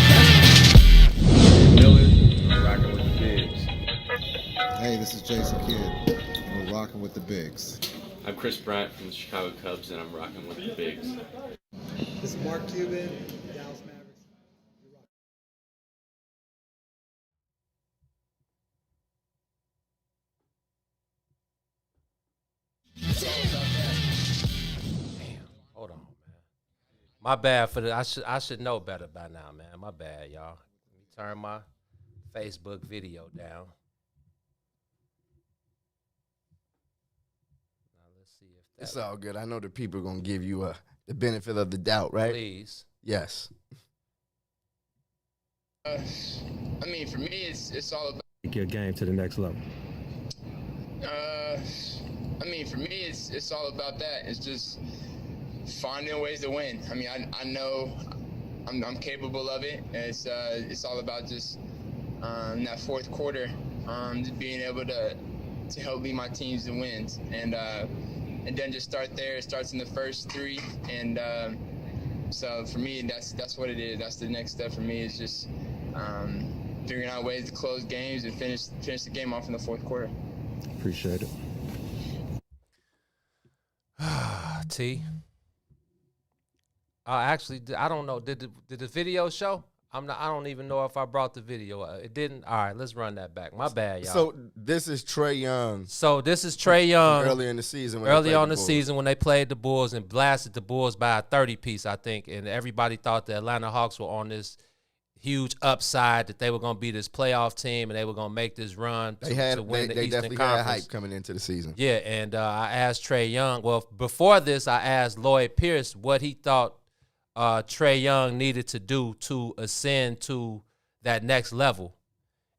D: I'm rocking with the bigs.
E: Hey, this is Jason Kidd, and we're rocking with the bigs.
F: I'm Chris Bryant from the Chicago Cubs, and I'm rocking with the bigs.
G: This is Mark Cuban, Dallas Mavericks.
L: Hold on, man. My bad for the. I should know better by now, man. My bad, y'all. Let me turn my Facebook video down. Now let's see if
K: it's all good. I know the people are gonna give you the benefit of the doubt, right?
L: Please.
K: Yes.
R: I mean, for me, it's all about
S: take your game to the next level.
R: I mean, for me, it's all about that. It's just finding ways to win. I mean, I know I'm capable of it. And it's all about just in that fourth quarter, just being able to help lead my teams to wins, and then just start there. It starts in the first three, and so for me, that's what it is. That's the next step for me, is just figuring out ways to close games and finish the game off in the fourth quarter.
S: Appreciate it.
L: T. Actually, I don't know. Did the video show? I don't even know if I brought the video. It didn't. All right, let's run that back. My bad, y'all.
K: So this is Trae Young.
L: Earlier
K: in the season.
L: When they played the Bulls and blasted the Bulls by a 30-piece, I think, and everybody thought the Atlanta Hawks were on this huge upside, that they were going to be this playoff team and they were going to make this run to win the Eastern
K: definitely
L: Conference.
K: Had hype coming into the season.
L: Yeah, and I asked Trae Young. Well, before this, I asked Lloyd Pierce what he thought Trae Young needed to do to ascend to that next level.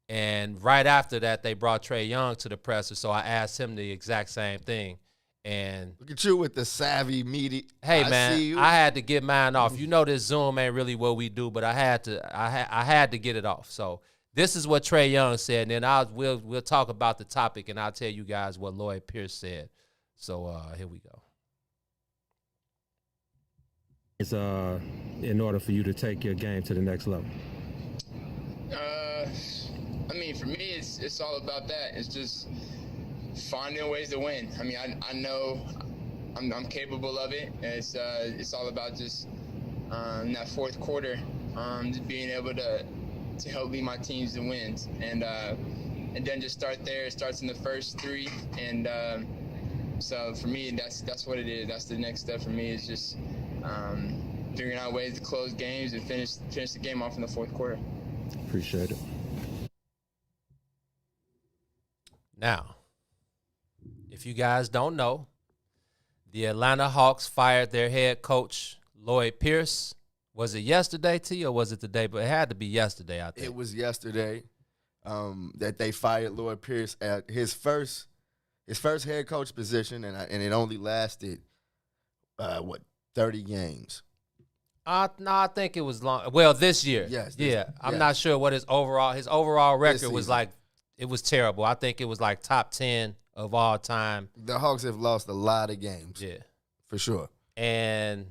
L: And right after that, they brought Trae Young to the presser, so I asked him the exact same thing. And
K: look at you with the savvy media.
L: Hey, man, I had to get mine off. You know this Zoom ain't really what we do, but I had to get it off. So This is what Trae Young said, and then we'll talk about the topic, and I'll tell you guys what Lloyd Pierce said. So here we go.
S: It's in order for you to take your game to the next level.
R: I mean, for me, it's all about that. It's just finding ways to win. I mean, I know I'm capable of it. And it's all about just in that fourth quarter, just being able to help lead my teams to wins, and then just start there. It starts in the first three, and so for me, that's what it is. That's the next step for me, is just figuring out ways to close games and finish the game off in the fourth quarter.
S: Appreciate it.
L: Now, if you guys don't know, the Atlanta Hawks fired their head coach, Lloyd Pierce. Was it yesterday, T, or was it today? But it had to be yesterday, I think.
K: It was yesterday that they fired Lloyd Pierce at his first head coach position, and it only lasted, 30 games.
L: No, I think it was long. Well, this year.
K: Yes.
L: I'm not sure what his overall record was like. It was terrible. I think it was like top 10 of all time.
K: The Hawks have lost a lot of games.
L: Yeah.
K: For sure.
L: And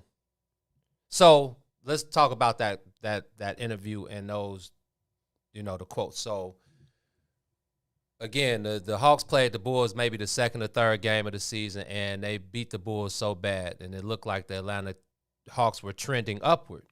L: so let's talk about that interview and those, the quotes. So again, the Hawks played the Bulls maybe the second or third game of the season, and they beat the Bulls so bad, and it looked like the Atlanta Hawks were trending upward.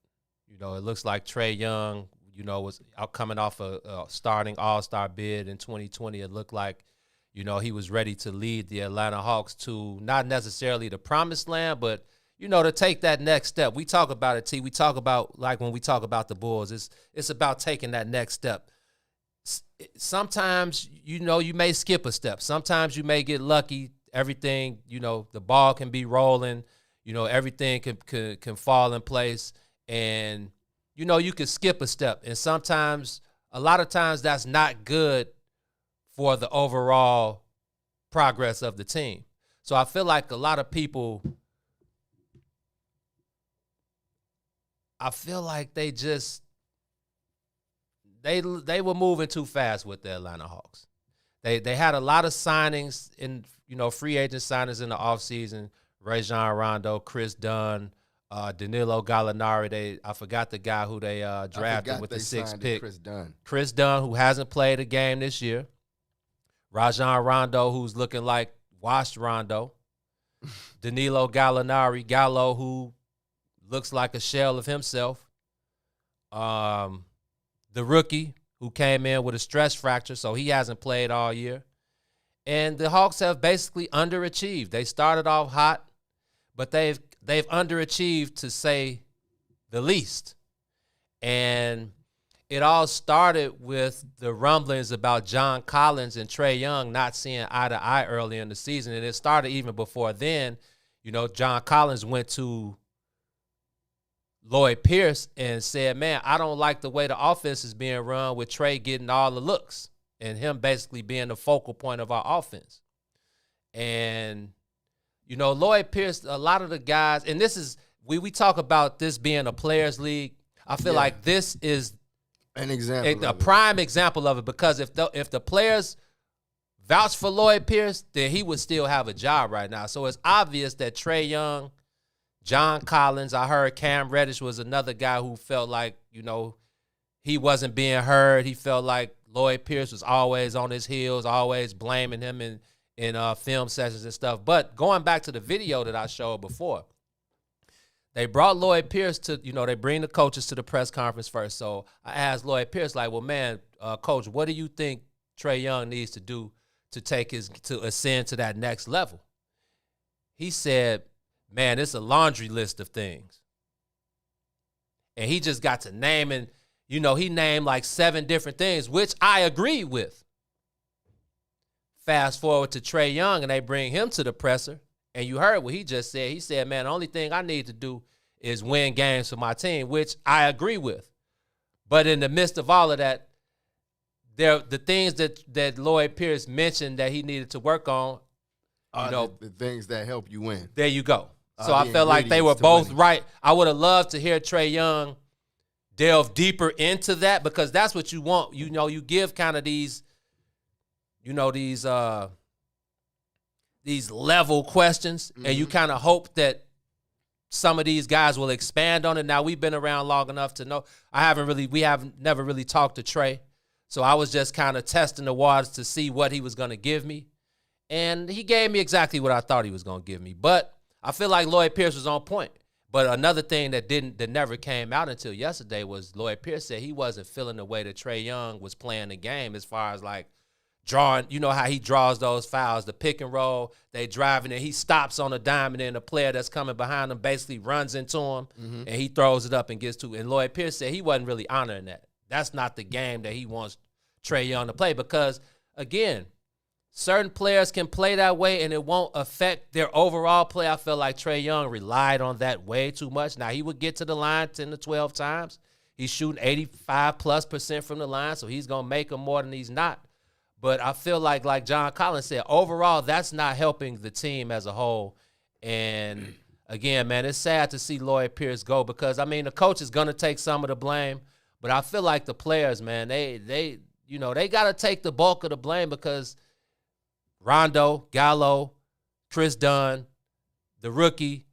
L: It looks like Trae Young, was coming off a starting all-star bid in 2020. It looked like, he was ready to lead the Atlanta Hawks to not necessarily the promised land, but, to take that next step. We talk about it, T. We talk about, like when we talk about the Bulls, it's about taking that next step. Sometimes, you may skip a step. Sometimes you may get lucky. Everything, the ball can be rolling. Everything can fall in place. And, you can skip a step. And sometimes, a lot of times, that's not good for the overall progress of the team. So I feel like a lot of people, they were moving too fast with the Atlanta Hawks. They had a lot of signings in, free agent signings in the offseason. Rajon Rondo, Chris Dunn, Danilo Gallinari. I forgot the guy who they drafted with the 6th pick. Chris Dunn, who hasn't played a game this year. Rajon Rondo, who's looking like washed Rondo. Danilo Gallinari, Gallo, who looks like a shell of himself. The rookie who came in with a stress fracture, so he hasn't played all year. And the Hawks have basically underachieved. They started off hot, but they've underachieved, to say the least. And it all started with the rumblings about John Collins and Trae Young not seeing eye to eye early in the season. And it started even before then. John Collins went to Lloyd Pierce and said, man, I don't like the way the offense is being run with Trae getting all the looks and him basically being the focal point of our offense. And, Lloyd Pierce, a lot of the guys, and this is, we talk about this being a players league. I feel like this is
K: an example,
L: a prime example of it, because if the players vouch for Lloyd Pierce, then he would still have a job right now. So it's obvious that Trae Young, John Collins, I heard Cam Reddish was another guy who felt like, he wasn't being heard. He felt like Lloyd Pierce was always on his heels, always blaming him in film sessions and stuff. But going back to the video that I showed before, they brought Lloyd Pierce to, they bring the coaches to the press conference first. So I asked Lloyd Pierce, like, well, man, coach, what do you think Trae Young needs to do to ascend to that next level? He said, man, it's a laundry list of things. And he just got to naming, he named like 7 different things, which I agree with. Fast forward to Trae Young, and they bring him to the presser, and you heard what he just said. He said, man, the only thing I need to do is win games for my team, which I agree with. But in the midst of all of that, the things that Lloyd Pierce mentioned that he needed to work on,
K: the things that help you win.
L: There you go. So I felt like they were both right. I would have loved to hear Trae Young delve deeper into that because that's what you want. You know, you give kind of these level questions, and you kind of hope that some of these guys will expand on it. Now, we've been around long enough to know. We have never really talked to Trey, so I was just kind of testing the waters to see what he was going to give me, and he gave me exactly what I thought he was going to give me. But I feel like Lloyd Pierce was on point. But another thing that never came out until yesterday was Lloyd Pierce said he wasn't feeling the way that Trae Young was playing the game as far as like drawing, you know how he draws those fouls, the pick and roll, they driving and he stops on a dime and then the player that's coming behind him basically runs into him and he throws it up and gets to it. And Lloyd Pierce said he wasn't really honoring that. That's not the game that he wants Trae Young to play because, again, certain players can play that way and it won't affect their overall play. I feel like Trae Young relied on that way too much. Now, he would get to the line 10 to 12 times. He's shooting 85+% from the line, so he's going to make them more than he's not. But I feel like John Collins said, overall, that's not helping the team as a whole. And, again, man, it's sad to see Lloyd Pierce go because, I mean, the coach is going to take some of the blame. But I feel like the players, man, they got to take the bulk of the blame because – Rondo, Gallo, Chris Dunn, the rookie.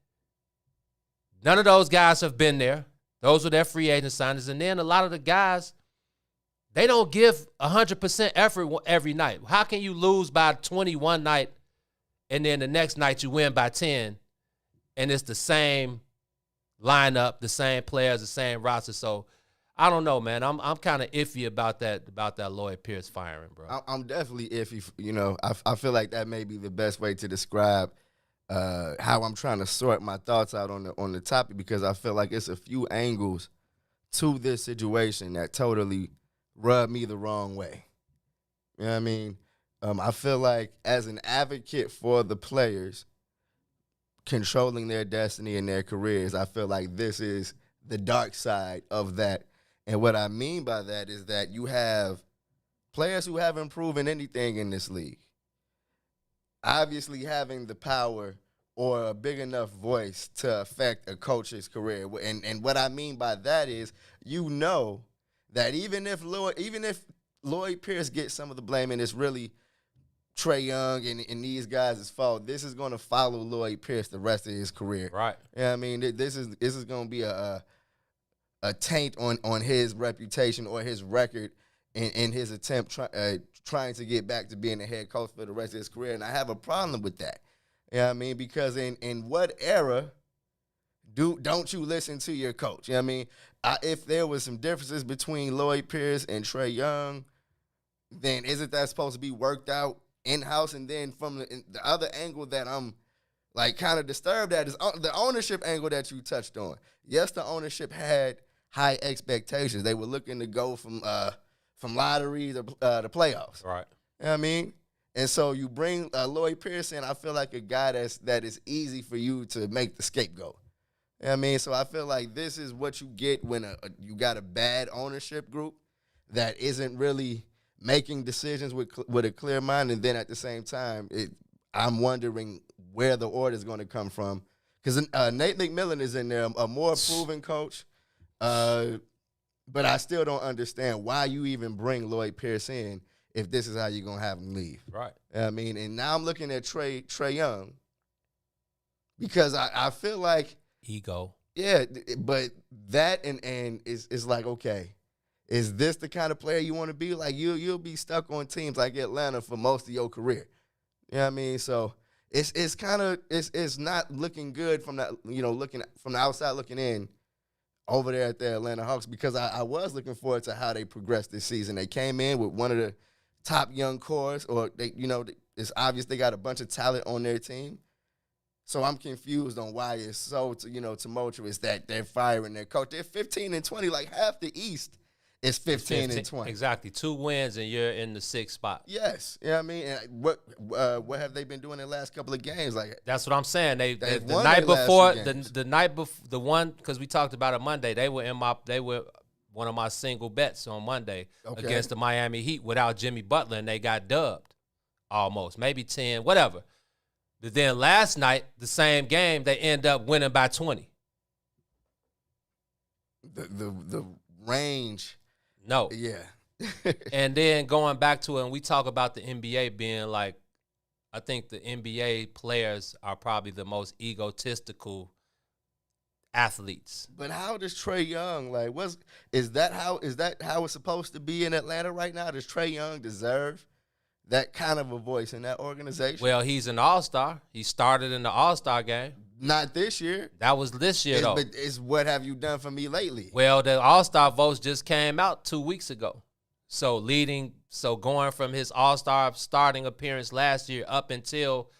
L: None of those guys have been there. Those were their free agent signings. And then a lot of the guys, they don't give 100% effort every night. How can you lose by 21 night and then the next night you win by 10 and it's the same lineup, the same players, the same roster? So I don't know, man. I'm kind of iffy about that Lloyd Pierce firing, bro.
K: I'm definitely iffy. You know, I feel like that may be the best way to describe how I'm trying to sort my thoughts out on the topic because I feel like it's a few angles to this situation that totally rub me the wrong way. You know what I mean? I feel like as an advocate for the players controlling their destiny and their careers, I feel like this is the dark side of that. And what I mean by that is that you have players who haven't proven anything in this league, obviously having the power or a big enough voice to affect a coach's career. And what I mean by that is, you know, that even if Lloyd Pierce gets some of the blame and it's really Trae Young and these guys' fault, this is going to follow Lloyd Pierce the rest of his career.
L: Right.
K: Yeah, I mean, this is going to be a taint on his reputation or his record in his attempt trying to get back to being a head coach for the rest of his career. And I have a problem with that. You know what I mean? Because in what era don't you listen to your coach? You know what I mean? If there was some differences between Lloyd Pierce and Trae Young, then isn't that supposed to be worked out in-house? And then from the other angle that I'm like kind of disturbed at is the ownership angle that you touched on. Yes, the ownership had high expectations. They were looking to go from lottery to the playoffs.
L: Right.
K: You know what I mean? And so you bring Lloyd Pierce in, I feel like a guy that is easy for you to make the scapegoat. You know what I mean? So I feel like this is what you get when you got a bad ownership group that isn't really making decisions with a clear mind. And then at the same time, I'm wondering where the order is going to come from. Because Nate McMillan is in there, a more proven coach. But I still don't understand why you even bring Lloyd Pierce in if this is how you're going to have him leave.
L: Right.
K: You know what I mean? And now I'm looking at Trae Young because I feel like
L: ego.
K: Yeah, but that and is like, okay, is this the kind of player you want to be? Like you'll be stuck on teams like Atlanta for most of your career. You know what I mean? So it's kind of it's not looking good from that, you know, looking from the outside looking in over there at the Atlanta Hawks, because I was looking forward to how they progressed this season. They came in with one of the top young cores, or they, you know, it's obvious they got a bunch of talent on their team. So I'm confused on why it's so, tumultuous that they're firing their coach. They're 15-20, like half the East is 15-20.
L: Exactly, 2 wins and you're in the 6th spot.
K: Yes, you know what I mean. And what have they been doing in the last couple of games? Like
L: that's what I'm saying.
K: The
L: night before the one, because we talked about it Monday. They were one of my single bets on Monday against the Miami Heat without Jimmy Butler, and they got dubbed almost, maybe 10, whatever. But then last night, the same game, they end up winning by 20.
K: The range.
L: No.
K: Yeah.
L: And then going back to it, and we talk about the NBA being like, I think the NBA players are probably the most egotistical athletes.
K: But how does Trae Young, like, is that how it's supposed to be in Atlanta right now? Does Trae Young deserve that kind of a voice in that organization?
L: Well, he's an all-star. He started in the all-star game.
K: Not this year.
L: That was this year, though.
K: But it's what have you done for me lately?
L: Well, the all-star votes just came out 2 weeks ago. So going from his all-star starting appearance last year up until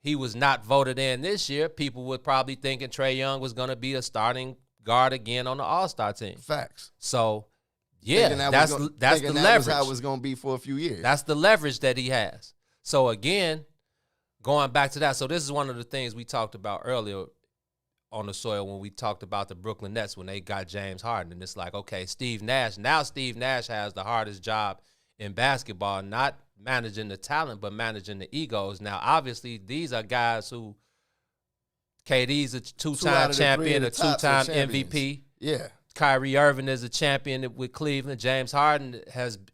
L: he was not voted in this year, people would probably thinking Trae Young was going to be a starting guard again on the all-star team.
K: Facts.
L: So, yeah, that's the leverage.
K: That was how it was going to be for a few years.
L: That's the leverage that he has. So, again, going back to that, so this is one of the things we talked about earlier on the soil when we talked about the Brooklyn Nets when they got James Harden. And it's like, okay, Steve Nash has the hardest job in basketball, not managing the talent, but managing the egos. Now, obviously, these are guys who KD's a two-time champion, a two-time MVP.
K: Yeah.
L: Kyrie Irving is a champion with Cleveland. James Harden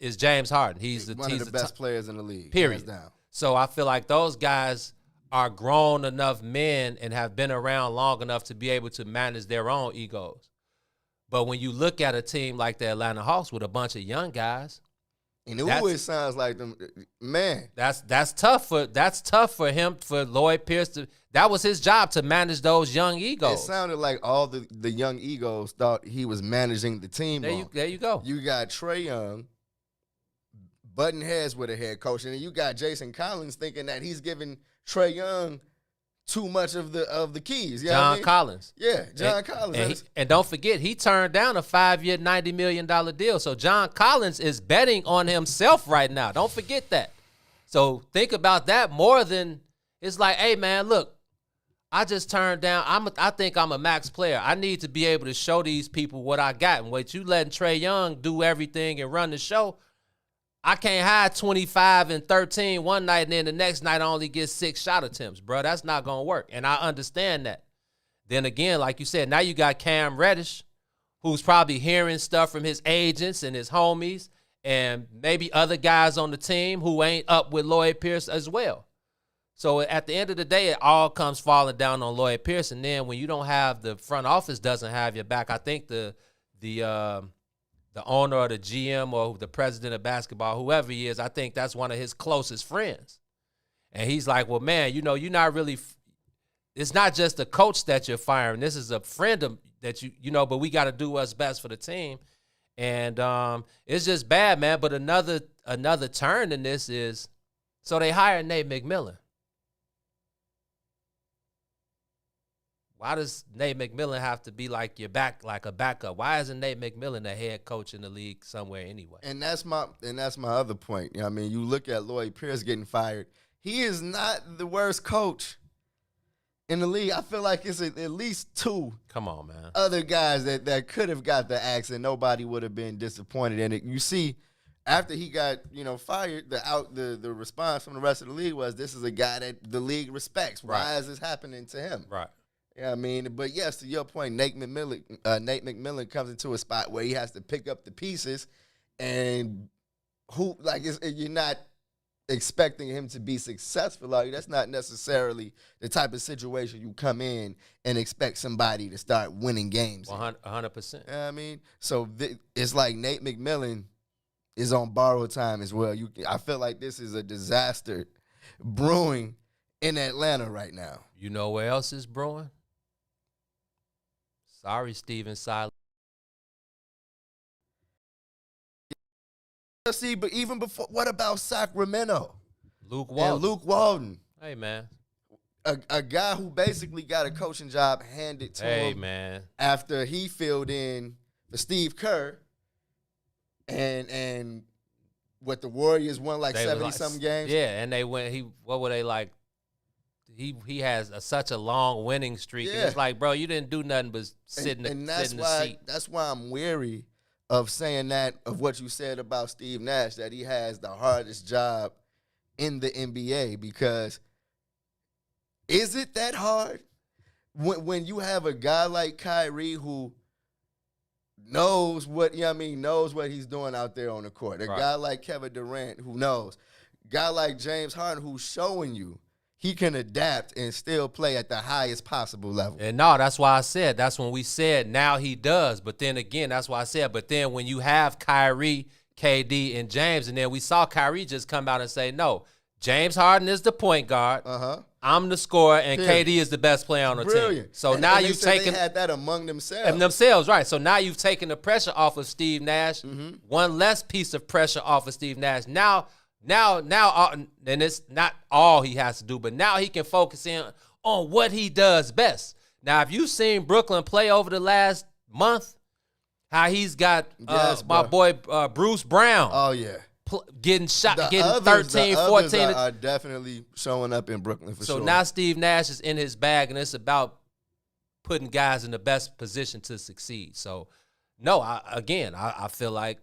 L: is James Harden. He's
K: one of the best players in the league.
L: Period.
K: Hands down.
L: So I feel like those guys are grown enough men and have been around long enough to be able to manage their own egos. But when you look at a team like the Atlanta Hawks with a bunch of young guys,
K: and it sounds like them, man.
L: That's tough for him, for Lloyd Pierce to. That was his job, to manage those young egos.
K: It sounded like all the young egos thought he was managing the team.
L: There you go.
K: You got Trae Young butting heads with a head coach, and then you got Jason Collins thinking that he's giving Trae Young too much of the keys. You know what I mean?
L: Collins.
K: Yeah, John Collins.
L: And don't forget, he turned down a 5-year, $90 million deal. So John Collins is betting on himself right now. Don't forget that. So think about that more than, it's like, hey, man, look, I just turned down, I think I'm a max player. I need to be able to show these people what I got. And what you letting Trae Young do everything and run the show, I can't hide 25 and 13 one night and then the next night I only get 6 shot attempts, bro. That's not going to work. And I understand that. Then again, like you said, now you got Cam Reddish, who's probably hearing stuff from his agents and his homies and maybe other guys on the team who ain't up with Lloyd Pierce as well. So at the end of the day, it all comes falling down on Lloyd Pierce. And then when you don't have, the front office doesn't have your back, I think the owner or the GM or the president of basketball, whoever he is, I think that's one of his closest friends. And he's like, well, man, you're not really, it's not just a coach that you're firing. This is a friend of that but we got to do what's best for the team. And it's just bad, man. But another turn in this is, so they hired Nate McMillan. Why does Nate McMillan have to be like a backup? Why isn't Nate McMillan the head coach in the league somewhere anyway?
K: And that's my other point. You know what I mean, you look at Lloyd Pierce getting fired. He is not the worst coach in the league. I feel like it's at least 2.
L: Come on, man.
K: Other guys that could have got the axe and nobody would have been disappointed in it. You see, after he got fired, the response from the rest of the league was, this is a guy that the league respects.
L: Right.
K: Why is this happening to him?
L: Right.
K: Yeah, I mean, but yes, to your point, Nate McMillan comes into a spot where he has to pick up the pieces, and you're not expecting him to be successful. Like, that's not necessarily the type of situation you come in and expect somebody to start winning games.
L: 100%.
K: You know what I mean? So it's like Nate McMillan is on borrowed time as well. I feel like this is a disaster brewing in Atlanta right now.
L: You know where else is brewing? Sorry, Steven Silas.
K: See, but even before, what about Sacramento?
L: Luke Walton.
K: And Luke Walton.
L: Hey, man.
K: A guy who basically got a coaching job handed to him
L: man.
K: After he filled in for Steve Kerr. And what, the Warriors won like 70-something games?
L: Yeah, and they went, what were they like? He has such a long winning streak.
K: Yeah.
L: And it's like, bro, you didn't do nothing but sit in the seat.
K: That's why I'm weary of saying that, of what you said about Steve Nash, that he has the hardest job in the NBA, because is it that hard? When you have a guy like Kyrie who knows what knows what he's doing out there on the court. A
L: Right.
K: guy like Kevin Durant who knows. Guy like James Harden who's showing you he can adapt and still play at the highest possible level.
L: And no, that's why I said, that's when we said now he does. But then again, that's why I said, but then when you have Kyrie, KD, and James, and then we saw Kyrie just come out and say, no, James Harden is the point guard. I'm the scorer, and KD is the best player on the team. So now
K: and
L: you've
K: they
L: taken
K: had that among themselves.
L: right. So now you've taken the pressure off of Steve Nash. One less piece of pressure off of Steve Nash. Now, and it's not all he has to do, but now he can focus in on what he does best. Now, if you've seen Brooklyn play over the last month, how he's got my boy Bruce Brown.
K: Oh, yeah.
L: Getting shot, getting
K: others,
L: 13,
K: the
L: 14.
K: others are definitely showing up in Brooklyn for sure.
L: So now Steve Nash is in his bag, and it's about putting guys in the best position to succeed. So, no, I feel like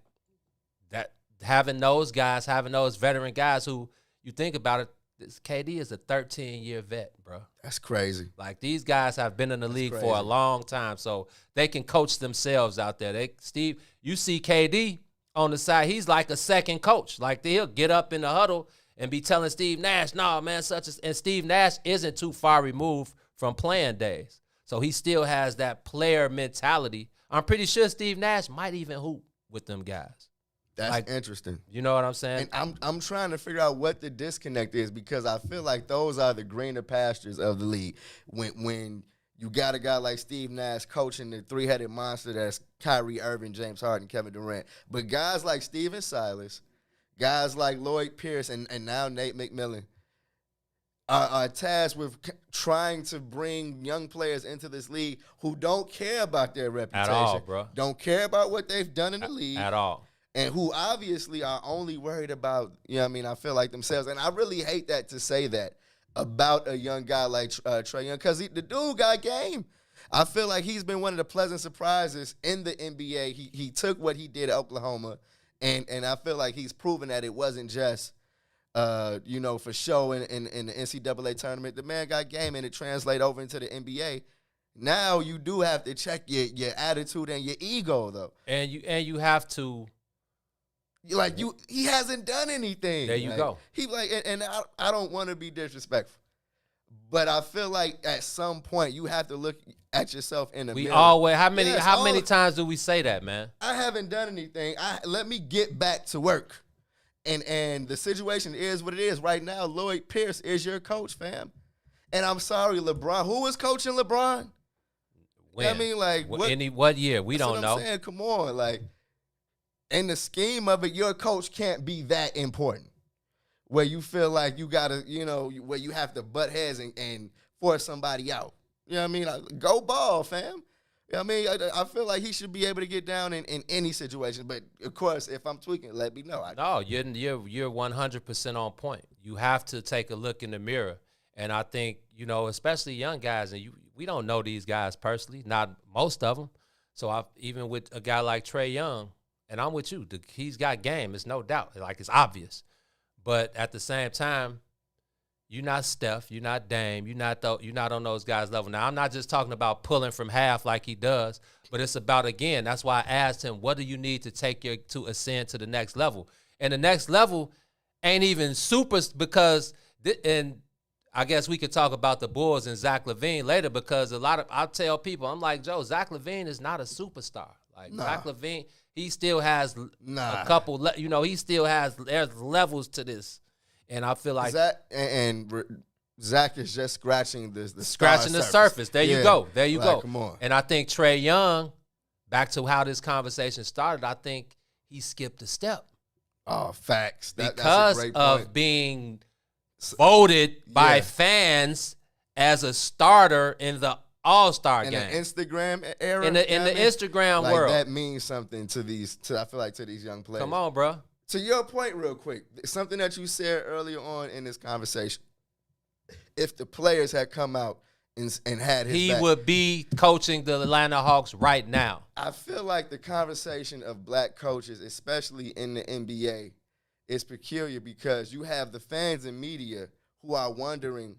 L: that having those veteran guys who you think about it, this KD is a 13-year vet, bro.
K: That's crazy.
L: Like, these guys have been in the league for a long time, so they can coach themselves out there. Steve, you see KD on the side, he's like a second coach. Like, he'll get up in the huddle and be telling Steve Nash, "No, man, and Steve Nash isn't too far removed from playing days. So he still has that player mentality. I'm pretty sure Steve Nash might even hoop with them guys.
K: That's interesting.
L: You know what I'm saying?
K: And I'm trying to figure out what the disconnect is, because I feel like those are the greener pastures of the league. When you got a guy like Steve Nash coaching the three-headed monster that's Kyrie Irving, James Harden, Kevin Durant. But guys like Steven Silas, guys like Lloyd Pierce, and now Nate McMillan are tasked with trying to bring young players into this league who don't care about their reputation.
L: At all, bro.
K: Don't care about what they've done in the league.
L: At all.
K: And who obviously are only worried about, I feel like themselves. And I really hate that to say that about a young guy like Trae Young, because the dude got game. I feel like he's been one of the pleasant surprises in the NBA. He took what he did at Oklahoma, and I feel like he's proven that it wasn't just, for show in the NCAA tournament. The man got game, and it translated over into the NBA. Now you do have to check your attitude and your ego, though.
L: And you have to.
K: He hasn't done anything.
L: There you go.
K: I don't want to be disrespectful, but I feel like at some point you have to look at yourself in the mirror.
L: How many times do we say that, man?
K: I haven't done anything. Let me get back to work, and the situation is what it is right now. Lloyd Pierce is your coach, fam, and I'm sorry, LeBron. Who was coaching LeBron?
L: When? What year? We don't know.
K: I'm saying, come on, in the scheme of it, your coach can't be that important where you feel like you got to, where you have to butt heads and force somebody out. You know what I mean? Go ball, fam. You know what I mean? I feel like he should be able to get down in any situation. But, of course, if I'm tweaking, let me know.
L: No, you're 100% on point. You have to take a look in the mirror. And I think, especially young guys, and we don't know these guys personally, not most of them. So even with a guy like Trae Young, and I'm with you. He's got game. It's no doubt. It's obvious. But at the same time, you're not Steph. You're not Dame. You're not on those guys' level. Now, I'm not just talking about pulling from half like he does, but it's about, again, that's why I asked him, what do you need to ascend to the next level? And the next level ain't even super, because, and I guess we could talk about the Bulls and Zach LaVine later, because I tell people, I'm like, Joe, Zach LaVine is not a superstar. Zach LaVine, he still has a couple, there's levels to this. And I feel like
K: Zach is just scratching the
L: surface. There you go. There you go.
K: Come on.
L: And I think Trae Young, back to how this conversation started, I think he skipped a step.
K: Oh, facts.
L: Because of being voted by fans as a starter in the All-Star game.
K: In the Instagram era?
L: In the Instagram world.
K: That means something to these young players.
L: Come on, bro.
K: To your point real quick, something that you said earlier on in this conversation, if the players had come out and had his back,
L: he would be coaching the Atlanta Hawks right now.
K: I feel like the conversation of black coaches, especially in the NBA, is peculiar because you have the fans and media who are wondering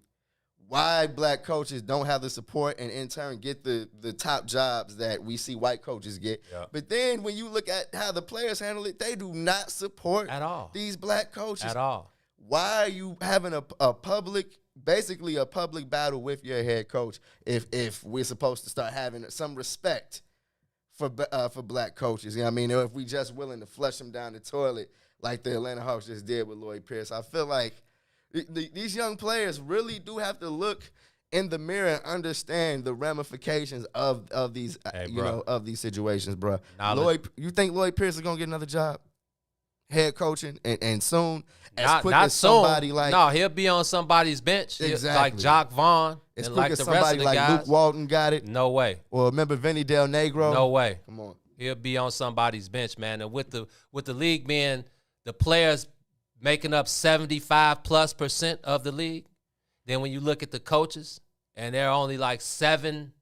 K: why black coaches don't have the support and in turn get the top jobs that we see white coaches get.
L: Yep.
K: But then when you look at how the players handle it, they do not support
L: at all
K: these black coaches.
L: At all.
K: Why are you having a public battle with your head coach if we're supposed to start having some respect for black coaches? You know what I mean? Or if we just willing to flush them down the toilet like the Atlanta Hawks just did with Lloyd Pierce. I feel like these young players really do have to look in the mirror and understand the ramifications of these of these situations, bro. You think Lloyd Pierce is gonna get another job, head coaching, and soon? As quick as somebody like
L: he'll be on somebody's bench,
K: exactly,
L: like Jock Vaughn,
K: as
L: and
K: quick
L: like
K: as
L: the
K: somebody
L: rest of the
K: like
L: guys.
K: Luke Walton got it.
L: No way.
K: Or remember Vinny Del Negro?
L: No way.
K: Come on.
L: He'll be on somebody's bench, man. And with the league being the players making up 75+% of the league, then when you look at the coaches, and there are only like 7,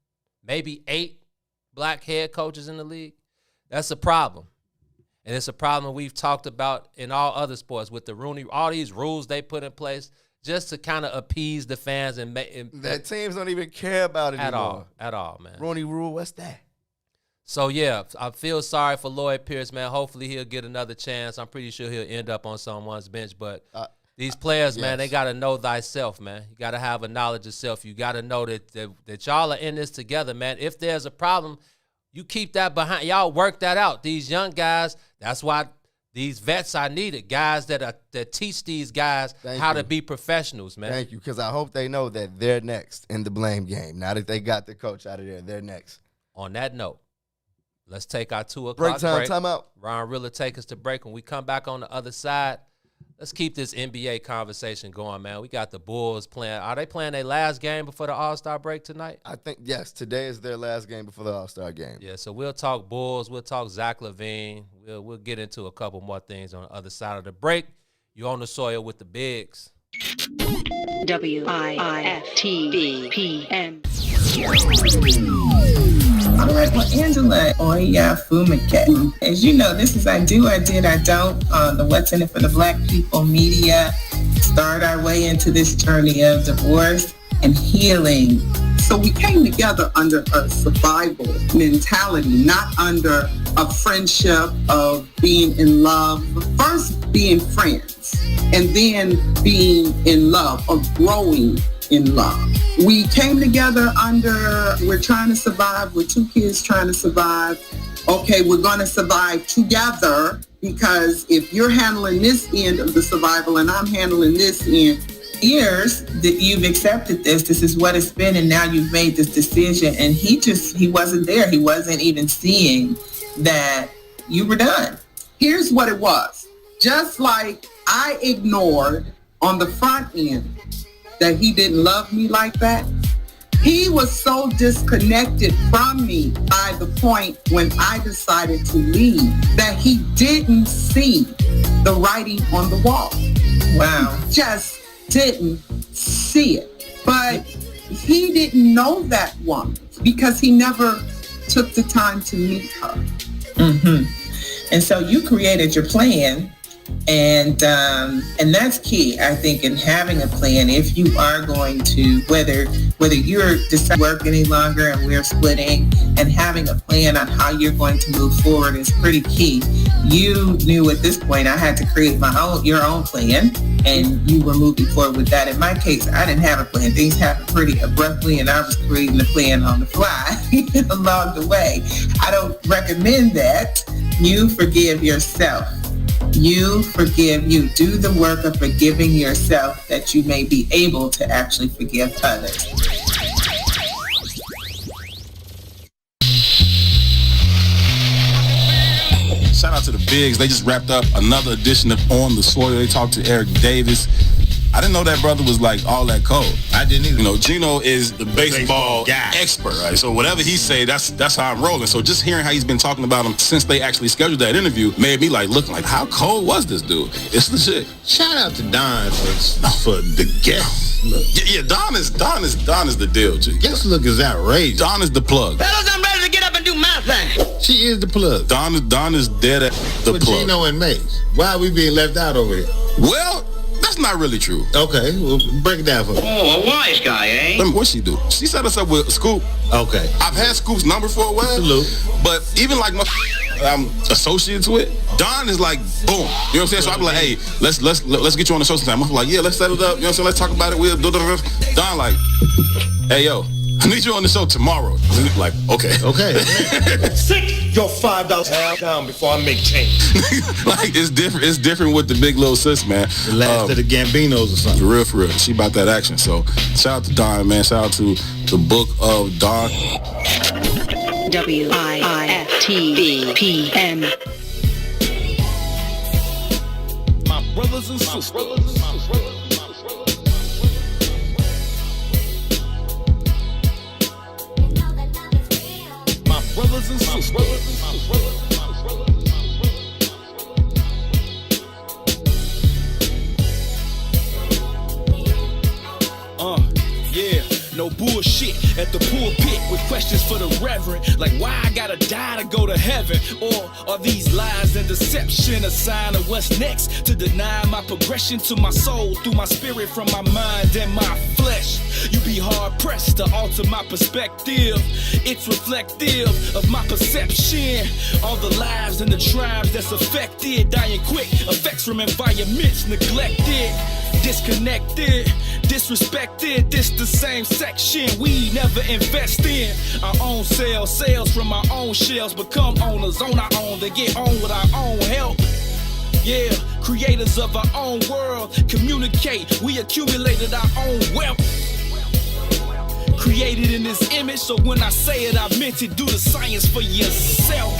L: maybe 8 black head coaches in the league, that's a problem. And it's a problem we've talked about in all other sports with the Rooney, all these rules they put in place just to kind of appease the fans and make
K: that teams don't even care about it anymore.
L: At all, man.
K: Rooney Rule, what's that?
L: So, yeah, I feel sorry for Lloyd Pierce, man. Hopefully he'll get another chance. I'm pretty sure he'll end up on someone's bench. But these players, man, they got to know thyself, man. You got to have a knowledge of self. You got to know that y'all are in this together, man. If there's a problem, you keep that behind. Y'all work that out. These young guys, that's why these vets are needed, guys that teach these guys how to be professionals, man.
K: Thank you, because I hope they know that they're next in the blame game. Now that they got the coach out of there, they're next.
L: On that note, let's take our 2 o'clock
K: break.
L: Break.
K: Time out.
L: Ron Rilla take us to break. When we come back on the other side, let's keep this NBA conversation going, man. We got the Bulls playing. Are they playing their last game before the All-Star break tonight?
K: I think, yes. Today is their last game before the All-Star game.
L: Yeah, so we'll talk Bulls. We'll talk Zach LaVine. We'll get into a couple more things on the other side of the break. You're on the soil with the Bigs.
I: WIFTBPM.
T: All right, well, Angela Oya Fumike. As you know, this is I Do, I Did, I Don't on the What's In It for the Black People media. Start our way into this journey of divorce and healing.
U: So we came together under a survival mentality, not under a friendship of being in love. First being friends and then being in love, or growing in love. We came together under, we're trying to survive, we're 2 kids trying to survive. Okay, we're going to survive together, because if you're handling this end of the survival and I'm handling this end,
T: years that you've accepted this is what it's been, and now you've made this decision, and he wasn't there. He wasn't even seeing that you were done.
U: Here's what it was. Just like I ignored on the front end that he didn't love me like that, he was so disconnected from me by the point when I decided to leave that he didn't see the writing on the wall.
T: Wow.
U: Just didn't see it. But he didn't know that woman because he never took the time to meet her.
T: Mm-hmm. And so you created your plan, and that's key, I think, in having a plan. If you are going to, whether you're deciding to work any longer and we're splitting, and having a plan on how you're going to move forward is pretty key. You knew at this point I had to create your own plan, and you were moving forward with that. In my case, I didn't have a plan. Things happened pretty abruptly, and I was creating a plan on the fly along the way. I don't recommend that. You forgive yourself. You forgive you. Do the work of forgiving yourself that you may be able to actually forgive others.
V: Shout out to the Bigs. They just wrapped up another edition of On the Soil. They talked to Eric Davis. I didn't know that brother was like all that cold.
W: I didn't either.
V: You know, Gino is the baseball
W: guy,
V: expert, right? So whatever he say, that's how I'm rolling. So just hearing how he's been talking about him since they actually scheduled that interview made me like look like, how cold was this dude? It's legit.
W: Shout out to Don for the guest look.
V: Yeah, Don is the deal, G.
W: Guest look is outrageous.
V: Don is the plug.
W: Fellas, I'm ready to get up and do my thing. She is the plug.
V: Don is dead at the plug.
W: Gino and Mace. Why are we being left out over here?
V: Well, That's not really true.
W: Okay, well, break it down for me.
I: Oh, a wise guy, eh?
V: What she do? She set us up with Scoop.
W: Okay.
V: I've had Scoop's number for a while.
W: Salute.
V: But even like my associates with, Don is like, boom. You know what I'm saying? So I be like, hey, let's get you on the show sometime. I'm like, yeah, let's set it up. You know what I'm saying? Let's talk about it. We'll do. Don like, hey, yo, I need you on the show tomorrow. Like, okay.
A: Sit your $5 down before I make change.
V: Like, it's different. It's different with the big little sis, man.
W: The last of the Gambinos or something.
V: For real. She about that action. So shout out to Don, man. Shout out to the book of Don.
I: WIIFTBPM.
A: My brothers and sisters. My brothers and sisters. Yeah, no bullshit at the pulpit with questions for the reverend, like why I gotta die to go to heaven, or are these lies and deception a sign of what's next? To deny my progression to my soul through my spirit from my mind and my flesh. You be hard pressed to alter my perspective. It's reflective of my perception. All the lives and the tribes that's affected, dying quick, effects from environments neglected, disconnected, disrespected. This the same section we never invest in. Our own sales from our own shells, become owners on our own, then get on with our own help. Yeah, creators of our own world, communicate, we accumulated our own wealth. Created in this image, so when I say it, I meant it. Do the science for yourself.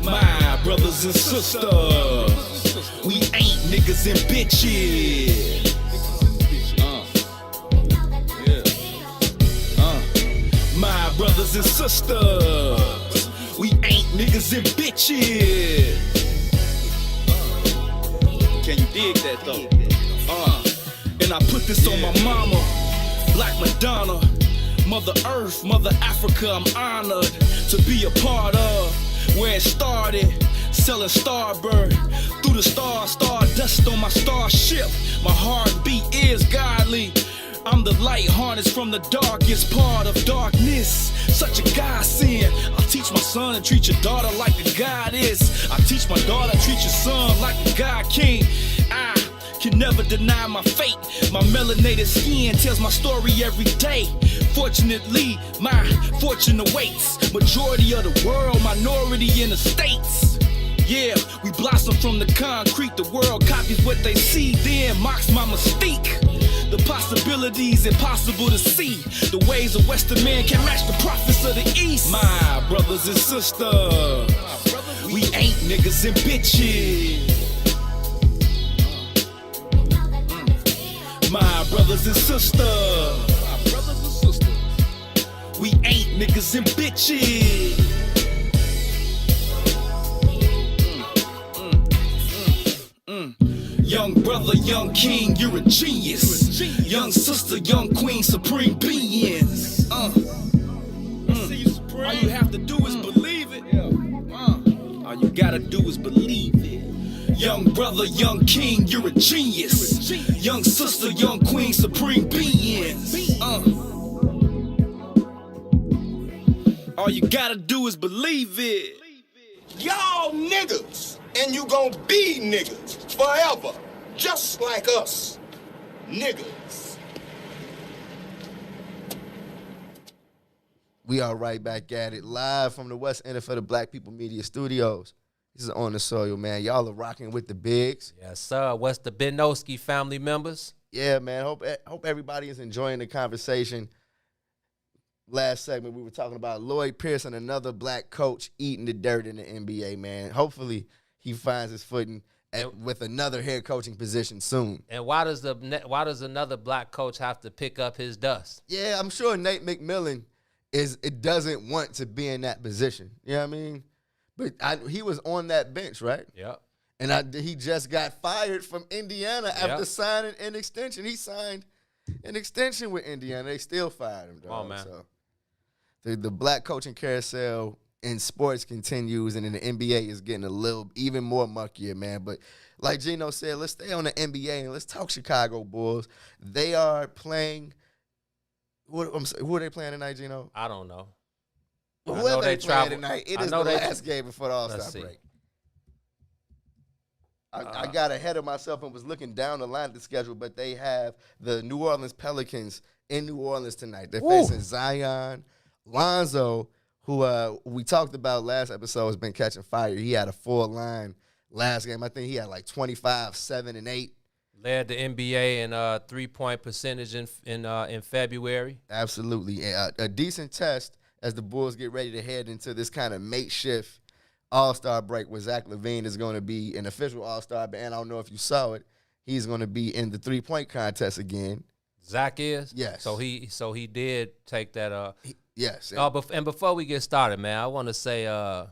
A: My brothers and sisters, we ain't niggas and bitches. My brothers and sisters, we ain't niggas and bitches. Can you dig that though? And I put this on my mama, Black Madonna, Mother Earth, Mother Africa. I'm honored to be a part of where it started, selling Starbird through the stardust on my starship. My heartbeat is godly. I'm the light harness from the darkest part of darkness. Such a godsend. I'll teach my son to treat your daughter like a goddess. I teach my daughter to treat your son like a god king. I can never deny my fate. My melanated skin tells my story every day. Fortunately, my fortune awaits. Majority of the world, minority in the States. Yeah, we blossom from the concrete. The world copies what they see, then mocks my mystique. The possibilities impossible to see. The ways of Western man can match the prophets of the East. My brothers and sisters, we ain't niggas and bitches. My brothers and sisters, we ain't niggas and bitches. Young brother, young king, you're a genius. Young sister, young queen, supreme beings. All you have to do is believe it. All you gotta do is believe it. Young brother, young king, you're a genius. Young sister, young queen, supreme beings. All you gotta do is believe it.
B: Y'all niggas, and you gon' be niggas forever, just like us, niggas.
K: We are right back at it, live from the West End for the Black People Media Studios. This is On the Soil, man. Y'all are rocking with the bigs.
L: Yes, sir. What's the Benowski family members?
K: Yeah, man. Hope everybody is enjoying the conversation. Last segment, we were talking about Lloyd Pearson, another black coach eating the dirt in the NBA, man. Hopefully, he finds his footing with another head coaching position soon.
L: And why does another black coach have to pick up his dust?
K: Yeah, I'm sure Nate McMillan doesn't want to be in that position. You know what I mean? But he was on that bench, right?
L: Yeah.
K: And he just got fired from Indiana after signing an extension. He signed an extension with Indiana. They still fired him, dog.
L: Come on, man.
K: So the black coaching carousel in sports continues, and then the NBA is getting a little even more muckier, man. But like Gino said, let's stay on the NBA and let's talk Chicago Bulls. They are playing. Who are they playing tonight, Gino?
L: I don't know.
K: Who are they playing tonight? It is the last game before the All-Star break. I got ahead of myself and was looking down the line of the schedule, but they have the New Orleans Pelicans in New Orleans tonight. They're facing Zion. Lonzo, who we talked about last episode, has been catching fire. He had a full line last game. I think he had like 25, 7, and 8.
L: Led the NBA in 3-point percentage in February.
K: Absolutely. A decent test as the Bulls get ready to head into this kind of makeshift All-Star break where Zach LaVine is going to be an official All-Star, and I don't know if you saw it, he's going to be in the 3-point contest again.
L: Zach is?
K: Yes.
L: So he did take that
K: yes.
L: And before we get started, man, I want to say I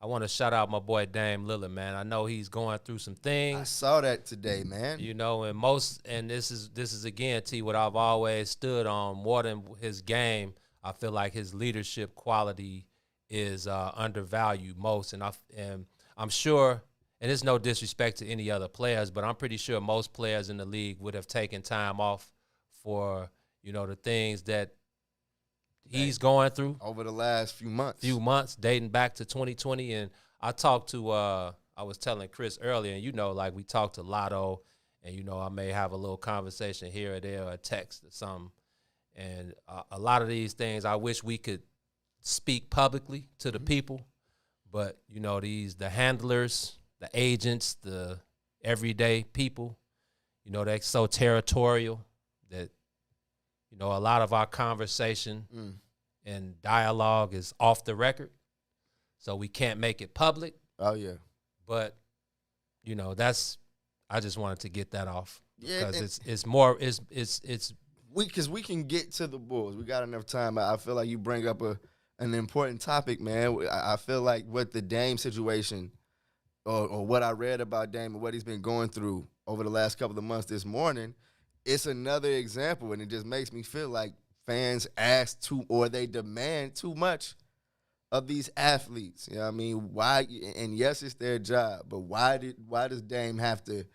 L: want to shout out my boy Dame Lillard, man. I know he's going through some things.
K: I saw that today, man.
L: You know, and this is again, T, what I've always stood on more than his game. I feel like his leadership quality is undervalued most, and I'm sure, and it's no disrespect to any other players, but I'm pretty sure most players in the league would have taken time off for, you know, the things that he's going through
K: over the last few months
L: dating back to 2020. And I talked to I was telling Chris earlier, and you know, like we talked to Lotto, and you know, I may have a little conversation here or there, or a text or something, and a lot of these things I wish we could speak publicly to the people, but you know, the handlers, the agents, the everyday people, you know, they're so territorial that, you know, a lot of our conversation and dialogue is off the record, so we can't make it public.
K: Oh yeah.
L: But you know, I just wanted to get that off, because it's
K: because we can get to the Bulls. We got enough time. I feel like you bring up an important topic, man. I feel like with the Dame situation, or what I read about Dame and what he's been going through over the last couple of months this morning, it's another example, and it just makes me feel like fans ask too, or they demand too much of these athletes. You know what I mean? Why? And yes, it's their job, but why does Dame have to,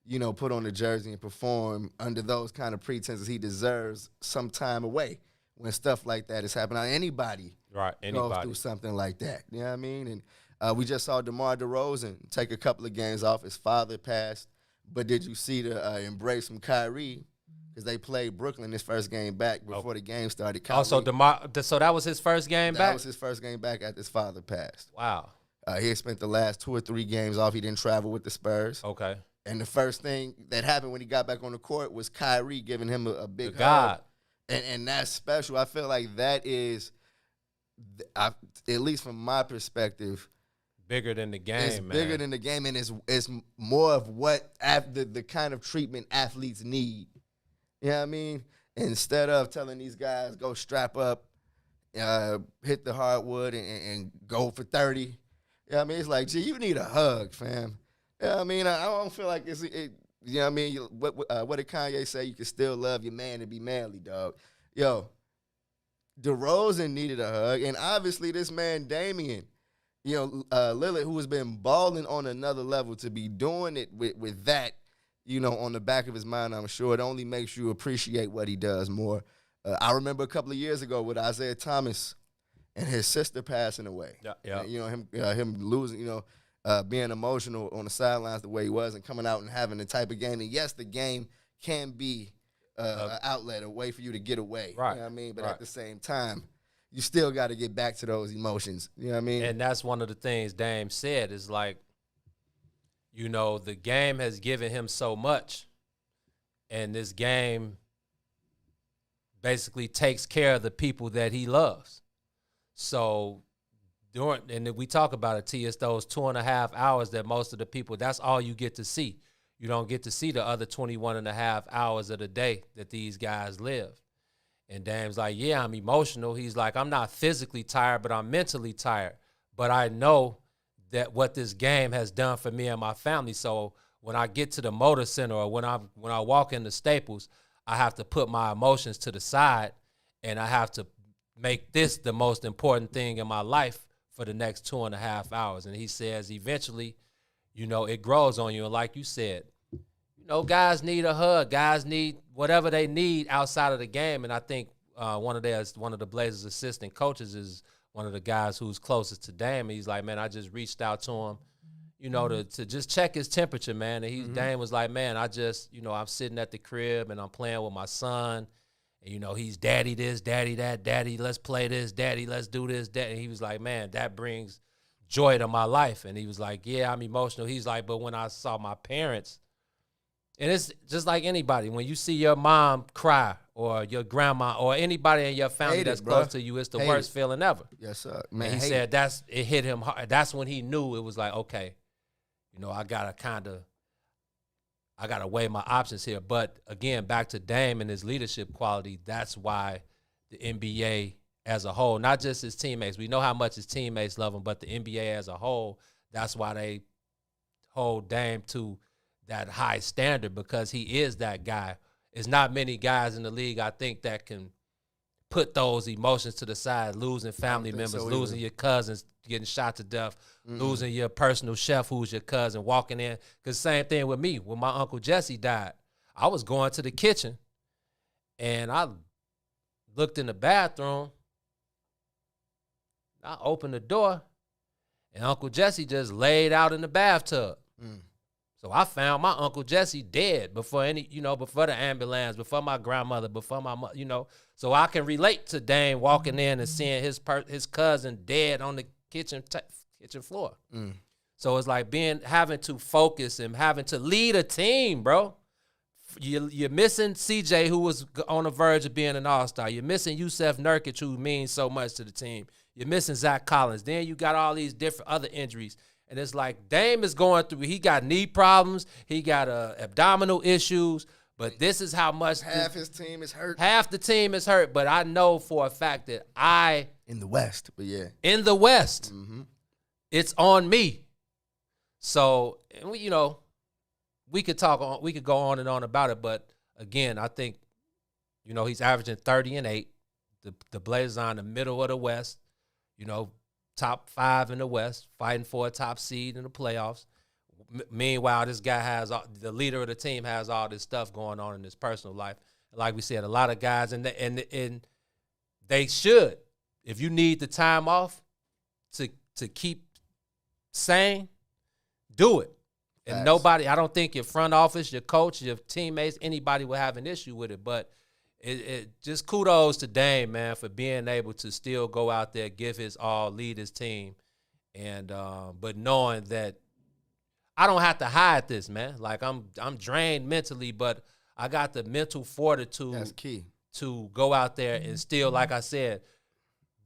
K: you know, put on the jersey and perform under those kind of pretenses? He deserves some time away when stuff like that is happening. Now, anybody goes through something like that. You know what I mean? And we just saw DeMar DeRozan take a couple of games off. His father passed. But did you see the embrace from Kyrie? Because they played Brooklyn his first game back before the game started. Kyrie,
L: so that was his first game back?
K: That was his first game back after his father passed.
L: Wow.
K: He had spent the last 2 or 3 games off. He didn't travel with the Spurs.
L: Okay.
K: And the first thing that happened when he got back on the court was Kyrie giving him a big hug. And that's special. I feel like that is, at least from my perspective,
L: bigger than the game,
K: it's bigger than the game, and it's more of what the kind of treatment athletes need. You know what I mean? Instead of telling these guys, go strap up, hit the hardwood, and go for 30. You know what I mean? It's like, gee, you need a hug, fam. You know what I mean? I don't feel like you know what I mean? What did Kanye say? You can still love your man and be manly, dog. Yo, DeRozan needed a hug, and obviously this man, Damian, you know, Lillard, who has been balling on another level, to be doing it with that, you know, on the back of his mind, I'm sure it only makes you appreciate what he does more. I remember a couple of years ago with Isaiah Thomas and his sister passing away.
L: Yeah.
K: You know, him losing, you know, being emotional on the sidelines the way he was and coming out and having the type of game. And yes, the game can be an outlet, a way for you to get away.
L: Right.
K: You know what I mean? But at the same time, you still got to get back to those emotions. You know what I mean?
L: And that's one of the things Dame said is like, you know, the game has given him so much, and this game basically takes care of the people that he loves. So and we talk about it, T, it's those 2.5 hours that most of the people, that's all you get to see. You don't get to see the other 21.5 hours of the day that these guys live. And Dame's like, yeah, I'm emotional. He's like, I'm not physically tired, but I'm mentally tired. But I know that what this game has done for me and my family. So when I get to the Motor Center or when I walk into Staples, I have to put my emotions to the side, and I have to make this the most important thing in my life for the next 2.5 hours. And he says eventually, you know, it grows on you. And like you said, you know, guys need a hug. Guys need whatever they need outside of the game. And I think one of the Blazers' assistant coaches is one of the guys who's closest to Dame. And he's like, man, I just reached out to him, you know, to just check his temperature, man. And Dame was like, man, I just, you know, I'm sitting at the crib and I'm playing with my son. And, you know, he's daddy this, daddy that, daddy, let's play this, daddy, let's do this, daddy. And he was like, man, that brings joy to my life. And he was like, yeah, I'm emotional. He's like, but when I saw my parents, and it's just like anybody, when you see your mom cry or your grandma or anybody in your family that's close to you, it's the worst feeling ever.
K: Yes, sir. Man,
L: and he said it hit him hard. That's when he knew it was like, okay, you know, I gotta weigh my options here. But again, back to Dame and his leadership quality, that's why the NBA as a whole, not just his teammates, we know how much his teammates love him, but the NBA as a whole, that's why they hold Dame to that high standard, because he is that guy. There's not many guys in the league, I think, that can put those emotions to the side, losing family members, losing your cousins, getting shot to death, losing your personal chef who's your cousin, walking in. Because same thing with me. When my Uncle Jesse died, I was going to the kitchen, and I looked in the bathroom. I opened the door, and Uncle Jesse just laid out in the bathtub. So I found my Uncle Jesse dead before before the ambulance, before my grandmother, before my mother, you know. So I can relate to Dame walking in and seeing his cousin dead on the kitchen floor. So it's like having to focus and having to lead a team, bro. You're missing CJ, who was on the verge of being an all-star. You're missing Yusef Nurkic, who means so much to the team. You're missing Zach Collins. Then you got all these different other injuries. And it's like Dame is going through, he got knee problems, he got abdominal issues, but this is how much.
K: Half his team is hurt.
L: Half the team is hurt, but I know for a fact that
K: in the West, but yeah.
L: In the West, it's on me. So, we could go on and on about it, but again, I think, he's averaging 30 and 8. The Blazers are in the middle of the West, top 5 in the West, fighting for a top seed in the playoffs. Meanwhile, this guy the leader of the team has all this stuff going on in his personal life. Like we said, a lot of guys, and they should. If you need the time off to keep sane, do it. And nobody, I don't think your front office, your coach, your teammates, anybody will have an issue with it. But it just kudos to Dame, man, for being able to still go out there, give his all, lead his team, and but knowing that I don't have to hide this, man. Like I'm drained mentally, but I got the mental fortitude.
K: That's key.
L: To go out there and still, like I said,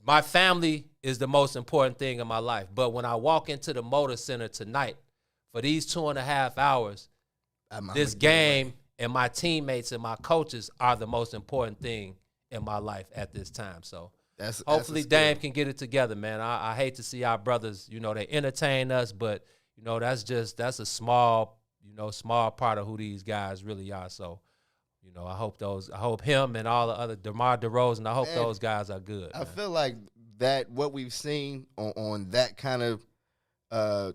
L: my family is the most important thing in my life. But when I walk into the Motor Center tonight for these 2.5 hours, this game and my teammates and my coaches are the most important thing in my life at this time. So hopefully Dame can get it together, man. I hate to see our brothers, they entertain us, but that's a small part of who these guys really are. So, I hope him and all the other DeMar DeRozan, I hope those guys are good.
K: I feel like that what we've seen on that kind of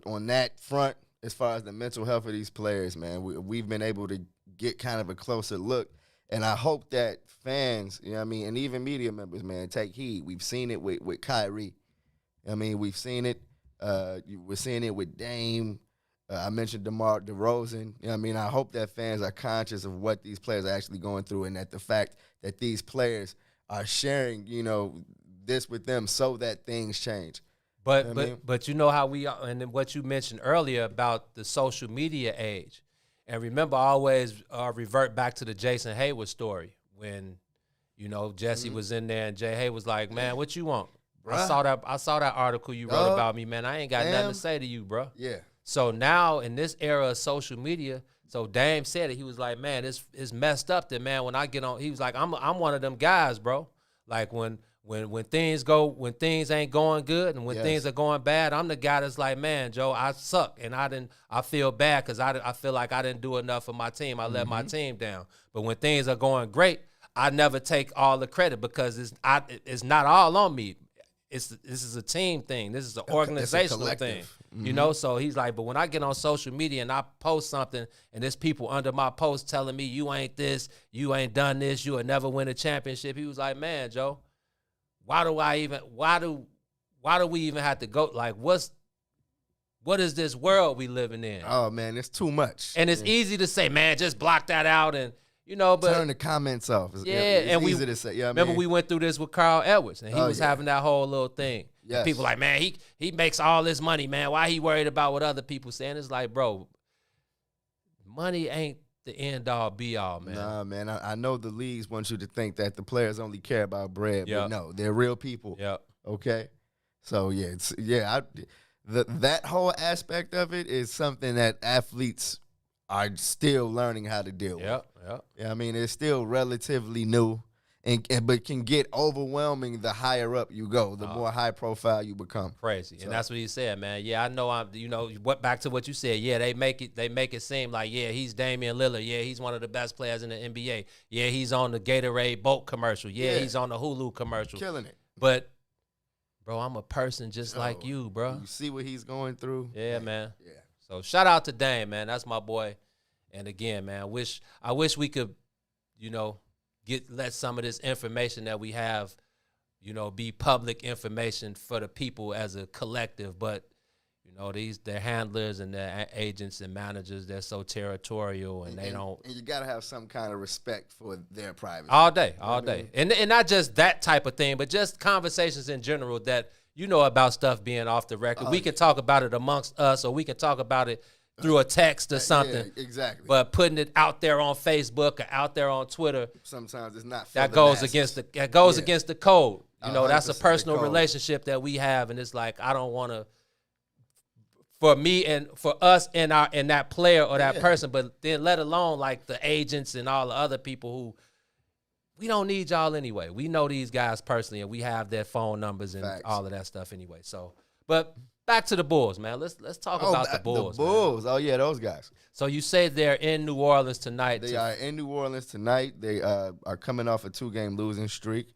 K: on that front, as far as the mental health of these players, man, we've been able to get kind of a closer look. And I hope that fans, and even media members, man, take heed. We've seen it with Kyrie. We've seen it. We're seeing it with Dame. I mentioned DeMar DeRozan. I hope that fans are conscious of what these players are actually going through, and that the fact that these players are sharing, this with them so that things change.
L: But you know how we are, and what you mentioned earlier about the social media age. And remember, I always revert back to the Jason Hayward story when, Jesse was in there and Jay Hay was like, man, what you want? Bruh. I saw that article you wrote about me, man. I ain't got nothing to say to you, bro.
K: Yeah.
L: So now in this era of social media, so Dame said it. He was like, man, it's messed up that, man, when I get on, he was like, I'm one of them guys, bro. Like when things ain't going good and when things are going bad, I'm the guy that's like, man, Joe, I suck and I feel bad because I feel like I didn't do enough for my team. I let my team down. But when things are going great, I never take all the credit because it's not all on me. This is a team thing. This is an organizational thing.
K: Mm-hmm.
L: You know, so he's like, but when I get on social media and I post something and there's people under my post telling me you ain't this, you ain't done this, you will never win a championship. He was like, man, Joe, why do we even have to go? Like, what is this world we living in?
K: Oh man, it's too much.
L: And it's easy to say, man, just block that out and but
K: turn the comments off.
L: Yeah,
K: it's
L: and
K: easy to say. Yeah,
L: remember we went through this with Carl Edwards, and he was having that whole little thing.
K: Yes.
L: People like, man, he makes all this money, man. Why he worried about what other people saying? It's like, bro, money ain't the end all be all, man.
K: Nah, man. I know the leagues want you to think that the players only care about bread, but no, they're real people.
L: Yep.
K: Okay. So that whole aspect of it is something that athletes are still learning how to deal with. Yeah, I mean, it's still relatively new, but can get overwhelming the higher up you go, the more high profile you become.
L: Crazy, and that's what he said, man. Yeah, I know. Back to what you said. Yeah, they make it seem like he's Damian Lillard. Yeah, he's one of the best players in the NBA. Yeah, he's on the Gatorade boat commercial. Yeah, he's on the Hulu commercial,
K: killing it.
L: But bro, I'm a person just like you, bro.
K: You see what he's going through?
L: Yeah, man. Yeah. So shout out to Dame, man. That's my boy. And again, man, I wish we could, let some of this information that we have, be public information for the people as a collective. But their handlers and their agents and managers, they're so territorial and they don't.
K: And you gotta have some kind of respect for their privacy.
L: All day. And not just that type of thing, but just conversations in general that about stuff being off the record. We can talk about it amongst us, or we can talk about it through a text or something.
K: Yeah, exactly.
L: But putting it out there on Facebook or out there on Twitter,
K: sometimes it's not.
L: That goes against the code. That's a personal relationship that we have, and it's like I don't want to. For me and for us and that player or that person, but then let alone like the agents and all the other people who we don't need y'all anyway. We know these guys personally, and we have their phone numbers and all of that stuff anyway. So, but back to the Bulls, man. Let's talk about the Bulls.
K: The Bulls.
L: Man.
K: Oh yeah, those guys.
L: So you say they're in New Orleans tonight.
K: They are in New Orleans tonight. They are coming off a 2-game losing streak.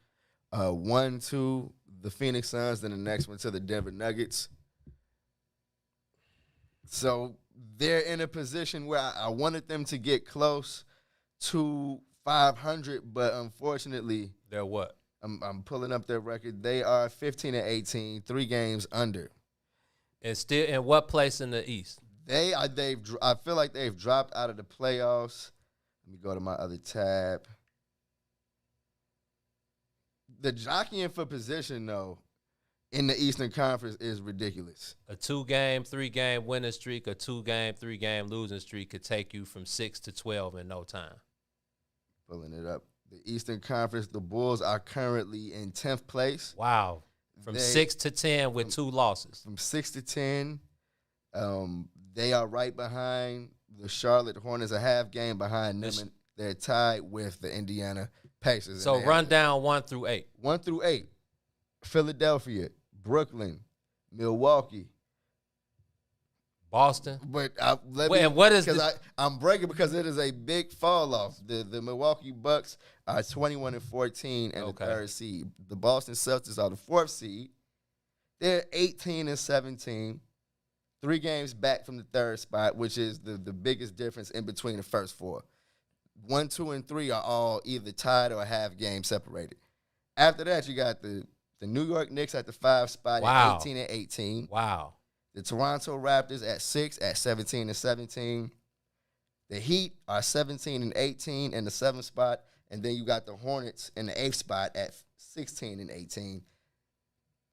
K: One to the Phoenix Suns, then the next one to the Denver Nuggets. So they're in a position where I wanted them to get close to 500, but unfortunately,
L: they're what?
K: I'm pulling up their record. They are 15-18, 3 games under.
L: And still in what place in the East?
K: I feel like they've dropped out of the playoffs. Let me go to my other tab. The jockeying for position, though, in the Eastern Conference is ridiculous.
L: A 2-game, 3-game winning streak, a 2-game, 3-game losing streak could take you from 6 to 12 in no time.
K: Pulling it up. The Eastern Conference, the Bulls are currently in 10th place.
L: Wow. From 6 to 10 with 2 losses.
K: From 6 to 10. They are right behind the Charlotte Hornets, a half game behind them, and they're tied with the Indiana Pacers.
L: So run down 1 through 8.
K: 1 through 8. Philadelphia, Brooklyn, Milwaukee,
L: Boston.
K: But I'm breaking because it is a big fall off. The Milwaukee Bucks are 21-14 and the 3rd seed. The Boston Celtics are the 4th seed. They're 18-17, 3 games back from the 3rd spot, which is the biggest difference in between the first 4. 1, 2, and 3 are all either tied or a half game separated. After that, you got the New York Knicks at the 5 spot at 18-18.
L: Wow.
K: The Toronto Raptors at 6 at 17-17. The Heat are 17-18 in the 7th spot. And then you got the Hornets in the 8th spot at 16-18.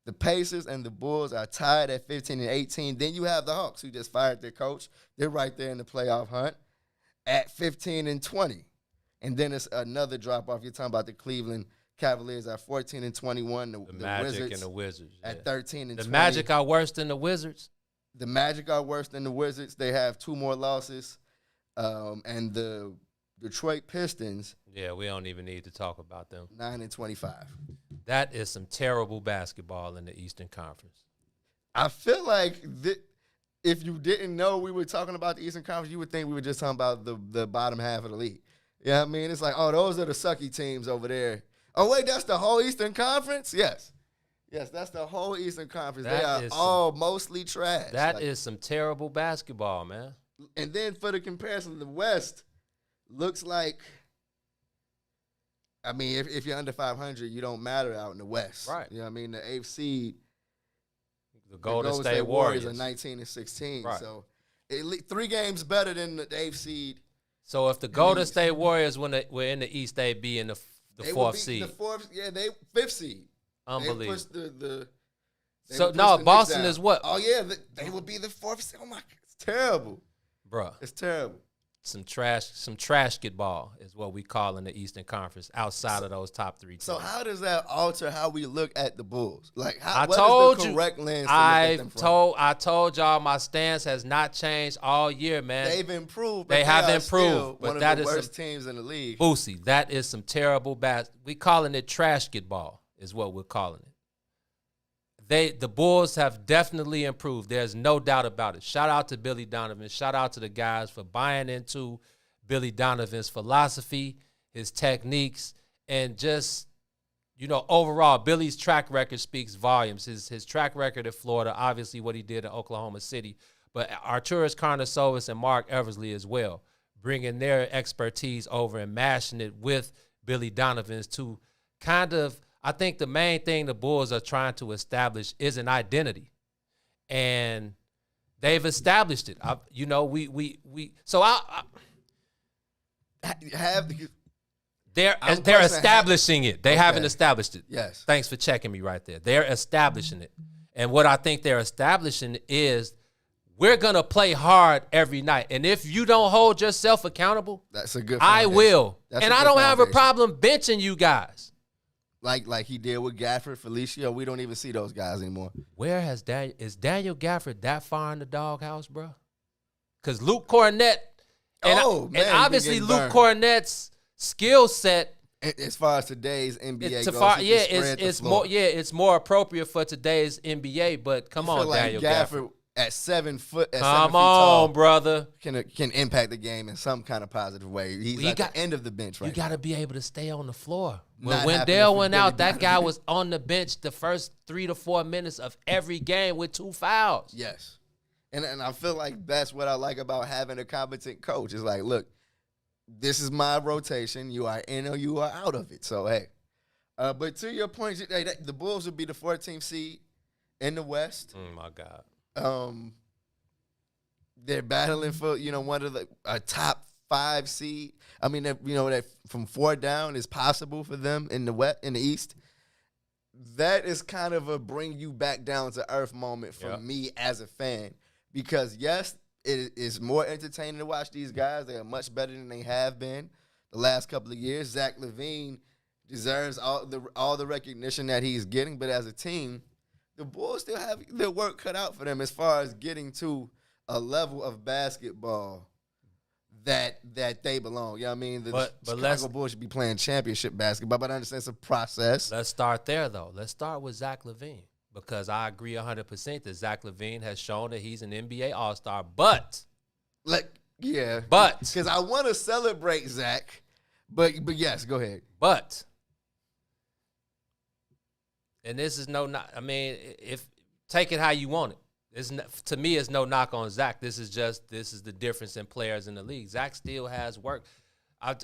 K: The Pacers and the Bulls are tied at 15-18. Then you have the Hawks, who just fired their coach. They're right there in the playoff hunt at 15-20. And then it's another drop-off. You're talking about the Cleveland Cavaliers are 14-21.
L: The Magic and the Wizards
K: at 13-20.
L: The Magic are worse than the Wizards?
K: The Magic are worse than the Wizards. They have 2 more losses. And the Detroit Pistons.
L: Yeah, we don't even need to talk about them.
K: 9-25.
L: That is some terrible basketball in the Eastern Conference.
K: I feel like if you didn't know we were talking about the Eastern Conference, you would think we were just talking about the bottom half of the league. Yeah, I mean, it's like, oh, those are the sucky teams over there. Oh, wait, that's the whole Eastern Conference? Yes. Yes, that's the whole Eastern Conference. They are all mostly trash.
L: That is some terrible basketball, man.
K: And then for the comparison, the West looks like, I mean, if you're under 500, you don't matter out in the West.
L: Right.
K: You know what I mean? The 8th seed,
L: the Golden State Warriors
K: are 19 and 16.
L: Right.
K: So 3 games better than the 8th seed.
L: So if the Golden State Warriors were in the East, they'd be in the 4th seed.
K: The 4th, yeah, they 5th seed.
L: Unbelievable.
K: So
L: Boston is what?
K: Oh yeah, they would be the 4th seed. Oh my God, it's terrible,
L: bruh.
K: It's terrible.
L: Some trash get ball is what we call in the Eastern Conference outside of those top 3 teams.
K: So how does that alter how we look at the Bulls? Like, what is the correct lens to look at them from?
L: I told y'all my stance has not changed all year, man.
K: They've improved.
L: They have improved,
K: but that is one of the worst teams in the league.
L: Boosie, that is some terrible we calling it trash get ball is what we're calling it. The Bulls have definitely improved. There's no doubt about it. Shout out to Billy Donovan. Shout out to the guys for buying into Billy Donovan's philosophy, his techniques, and just, overall, Billy's track record speaks volumes. His track record at Florida, obviously what he did in Oklahoma City, but Arturas Karnisovas and Mark Eversley as well, bringing their expertise over and mashing it with Billy Donovan's to kind of, I think the main thing the Bulls are trying to establish is an identity, and they've established it. They're establishing it. They haven't established it.
K: Yes.
L: Thanks for checking me right there. They're establishing it, and what I think they're establishing is we're gonna play hard every night, and if you don't hold yourself accountable,
K: that's a good.
L: I will, and I don't have a problem benching you guys.
K: Like he did with Gafford, Felicio. We don't even see those guys anymore.
L: Where is Daniel Gafford that far in the doghouse, bro? Because Luke Cornett, and obviously Luke Cornett's skill set,
K: as far as today's NBA goes,
L: it's more appropriate for today's NBA. But come on, Daniel Gafford.
K: At 7 foot,
L: come on, brother,
K: can impact the game in some kind of positive way. He's at the end of the bench, right?
L: You got to be able to stay on the floor. When Wendell went out, that guy was on the bench the first 3 to 4 minutes of every game with 2 fouls.
K: Yes, and I feel like that's what I like about having a competent coach. It's like, look, this is my rotation. You are in or you are out of it. So hey, but to your point, the Bulls would be the 14th seed in the West.
L: Oh my God.
K: They're battling for one of a top 5 seed. I mean, that from 4 down is possible for them in the East. That is kind of a bring you back down to earth moment for me as a fan, because yes, it is more entertaining to watch these guys. They are much better than they have been the last couple of years. Zach LaVine deserves all the recognition that he's getting, but as a team, the Bulls still have their work cut out for them as far as getting to a level of basketball that they belong. You know what I mean? The Chicago Bulls should be playing championship basketball, but I understand it's a process.
L: Let's start there, though. Let's start with Zach LaVine, because I agree 100% that Zach LaVine has shown that he's an NBA All-Star, but
K: because I want to celebrate Zach, but yes, go ahead.
L: But and this is if take it how you want it. To me, it's no knock on Zach. This is the difference in players in the league. Zach still has work. I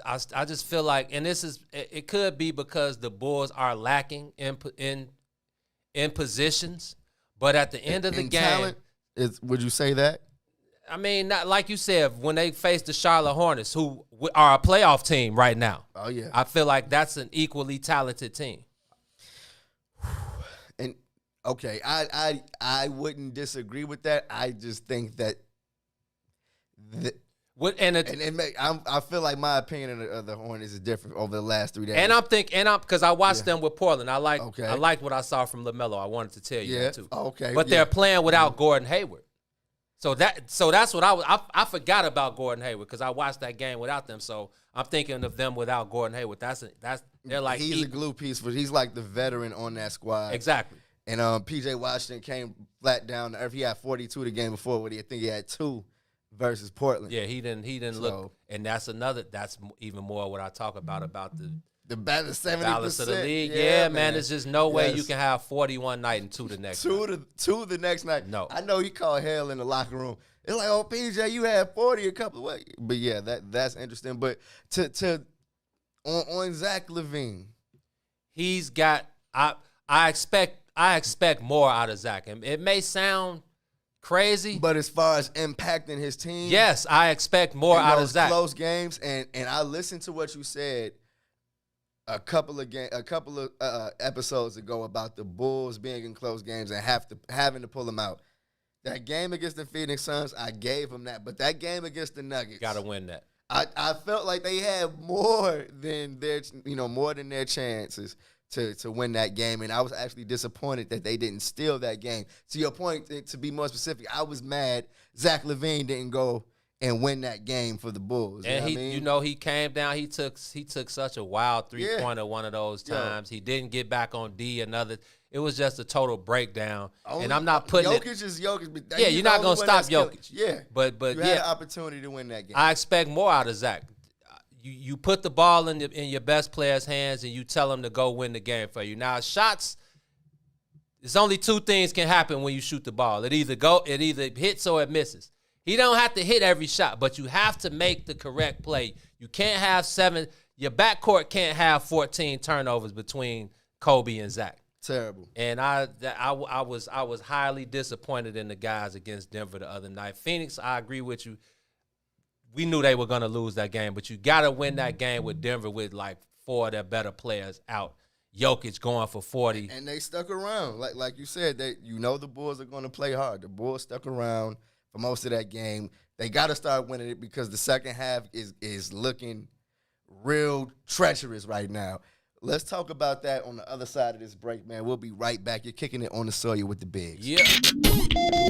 L: just feel like, and it could be because the Bulls are lacking in positions, but at the end of the game,
K: talent, would you say that?
L: I mean, not like you said, when they face the Charlotte Hornets, who are a playoff team right now.
K: Oh yeah,
L: I feel like that's an equally talented team.
K: And okay, I wouldn't disagree with that. I just think that I feel like my opinion of the Hornets is different over the last 3 days.
L: And because I watched them with Portland, I liked what I saw from LaMelo. I wanted to tell you that too.
K: Okay,
L: but they're playing without Gordon Hayward. So that's what I forgot about Gordon Hayward, because I watched that game without them. So I'm thinking of them without Gordon Hayward. They're like,
K: he's a glue piece, he's like the veteran on that squad.
L: Exactly.
K: And PJ Washington came flat down to earth. He had 42 the game before, I think he had 2 versus Portland.
L: Yeah, he didn't look, and that's even more what I talk about
K: the balance 70%.
L: Balance of the league. Yeah, man. There's just no way you can have 40 one night and 2 the next night.
K: Two the next night.
L: No.
K: I know he called hell in the locker room. It's like, oh, PJ, you had 40 a couple of weeks. But yeah, that's interesting. But on Zach LaVine,
L: he's got. I expect more out of Zach. And it may sound crazy,
K: but as far as impacting his team,
L: yes, I expect more out of Zach.
K: Close games, and I listened to what you said a couple of episodes ago about the Bulls being in close games and having to pull them out. That game against the Phoenix Suns, I gave them that. But that game against the Nuggets,
L: gotta win that.
K: I felt like they had more than their chances to win that game, and I was actually disappointed that they didn't steal that game. To your point, to be more specific, I was mad Zach LaVine didn't go and win that game for the Bulls.
L: And he came down. He took such a wild 3-pointer one of those times. He didn't get back on D another. It was just a total breakdown. And I'm not putting
K: Jokic is Jokic. But
L: you're not going to stop Jokic.
K: Yeah.
L: But
K: you had an opportunity to win that game.
L: I expect more out of Zach. You put the ball in your best player's hands and you tell him to go win the game for you. Now, shots, there's only 2 things can happen when you shoot the ball. It either hits or it misses. He don't have to hit every shot, but you have to make the correct play. You can't have 7. Your backcourt can't have 14 turnovers between Kobe and Zach.
K: Terrible.
L: And I was highly disappointed in the guys against Denver the other night. Phoenix, I agree with you. We knew they were going to lose that game, but you got to win that game with Denver with like 4 of their better players out. Jokic going for 40.
K: And they stuck around. Like you said, the Bulls are going to play hard. The Bulls stuck around for most of that game. They got to start winning it because the second half is looking real treacherous right now. Let's talk about that on the other side of this break, man. We'll be right back. You're kicking it on the Sawyer with the Bigs.
L: Yeah.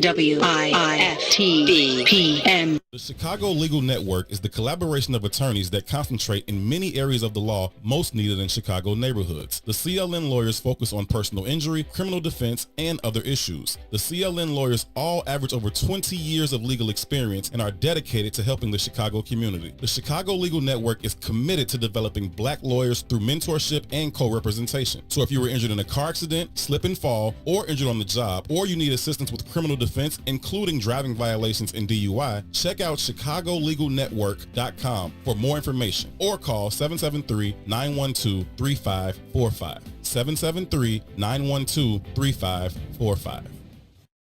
I: WIFTDPM.
V: The Chicago Legal Network is the collaboration of attorneys that concentrate in many areas of the law most needed in Chicago neighborhoods. The CLN lawyers focus on personal injury, criminal defense, and other issues. The CLN lawyers all average over 20 years of legal experience and are dedicated to helping the Chicago community. The Chicago Legal Network is committed to developing black lawyers through mentorship and co-representation. So if you were injured in a car accident, slip and fall, or injured on the job, or you need assistance with criminal defense, including driving violations and DUI, check out ChicagoLegalNetwork.com for more information or call 773-912-3545. 773-912-3545.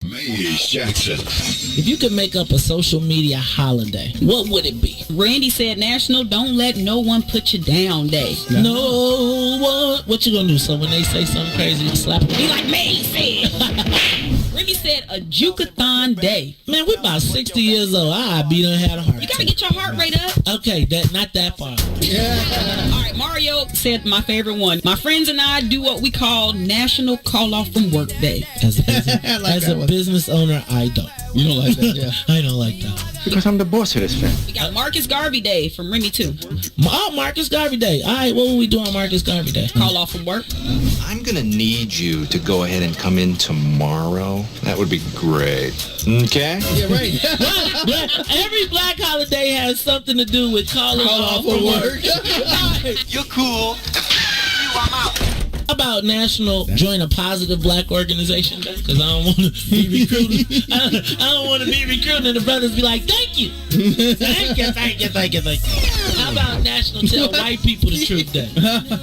C: Maze Jackson.
H: If you could make up a social media holiday, what would it be?
J: Randy said National Don't Let No One Put You Down Day.
H: No one. What you gonna do? So when they say something crazy, you slap them?
J: Be like Maze said. Randy said a Jukathon Day.
H: Man, we about 60 years old. I be done had a heart.
J: You gotta get your heart rate up.
H: Okay, not that far.
J: Yeah. All right, Mario said my favorite one. My friends and I do what we call National Call Off from Work Day.
H: As a business owner, I don't.
J: You don't like that? Yeah.
H: I don't like that.
C: Because I'm the boss of this thing.
J: We got Marcus Garvey Day from Remy too.
H: Oh, Marcus Garvey Day. All right, what will we do on Marcus Garvey Day?
J: Call off from work.
C: I'm going to need you to go ahead and come in tomorrow. That would be great. Okay?
H: Yeah, right. Every black holiday has something to do with calling off from work.
C: You're cool. I'm out.
H: How about National Join a Positive Black Organization Day? Because I don't want to be recruiting. I don't want to be recruiting and the brothers be like, thank you. Thank you. How about National Tell White People the Truth Day?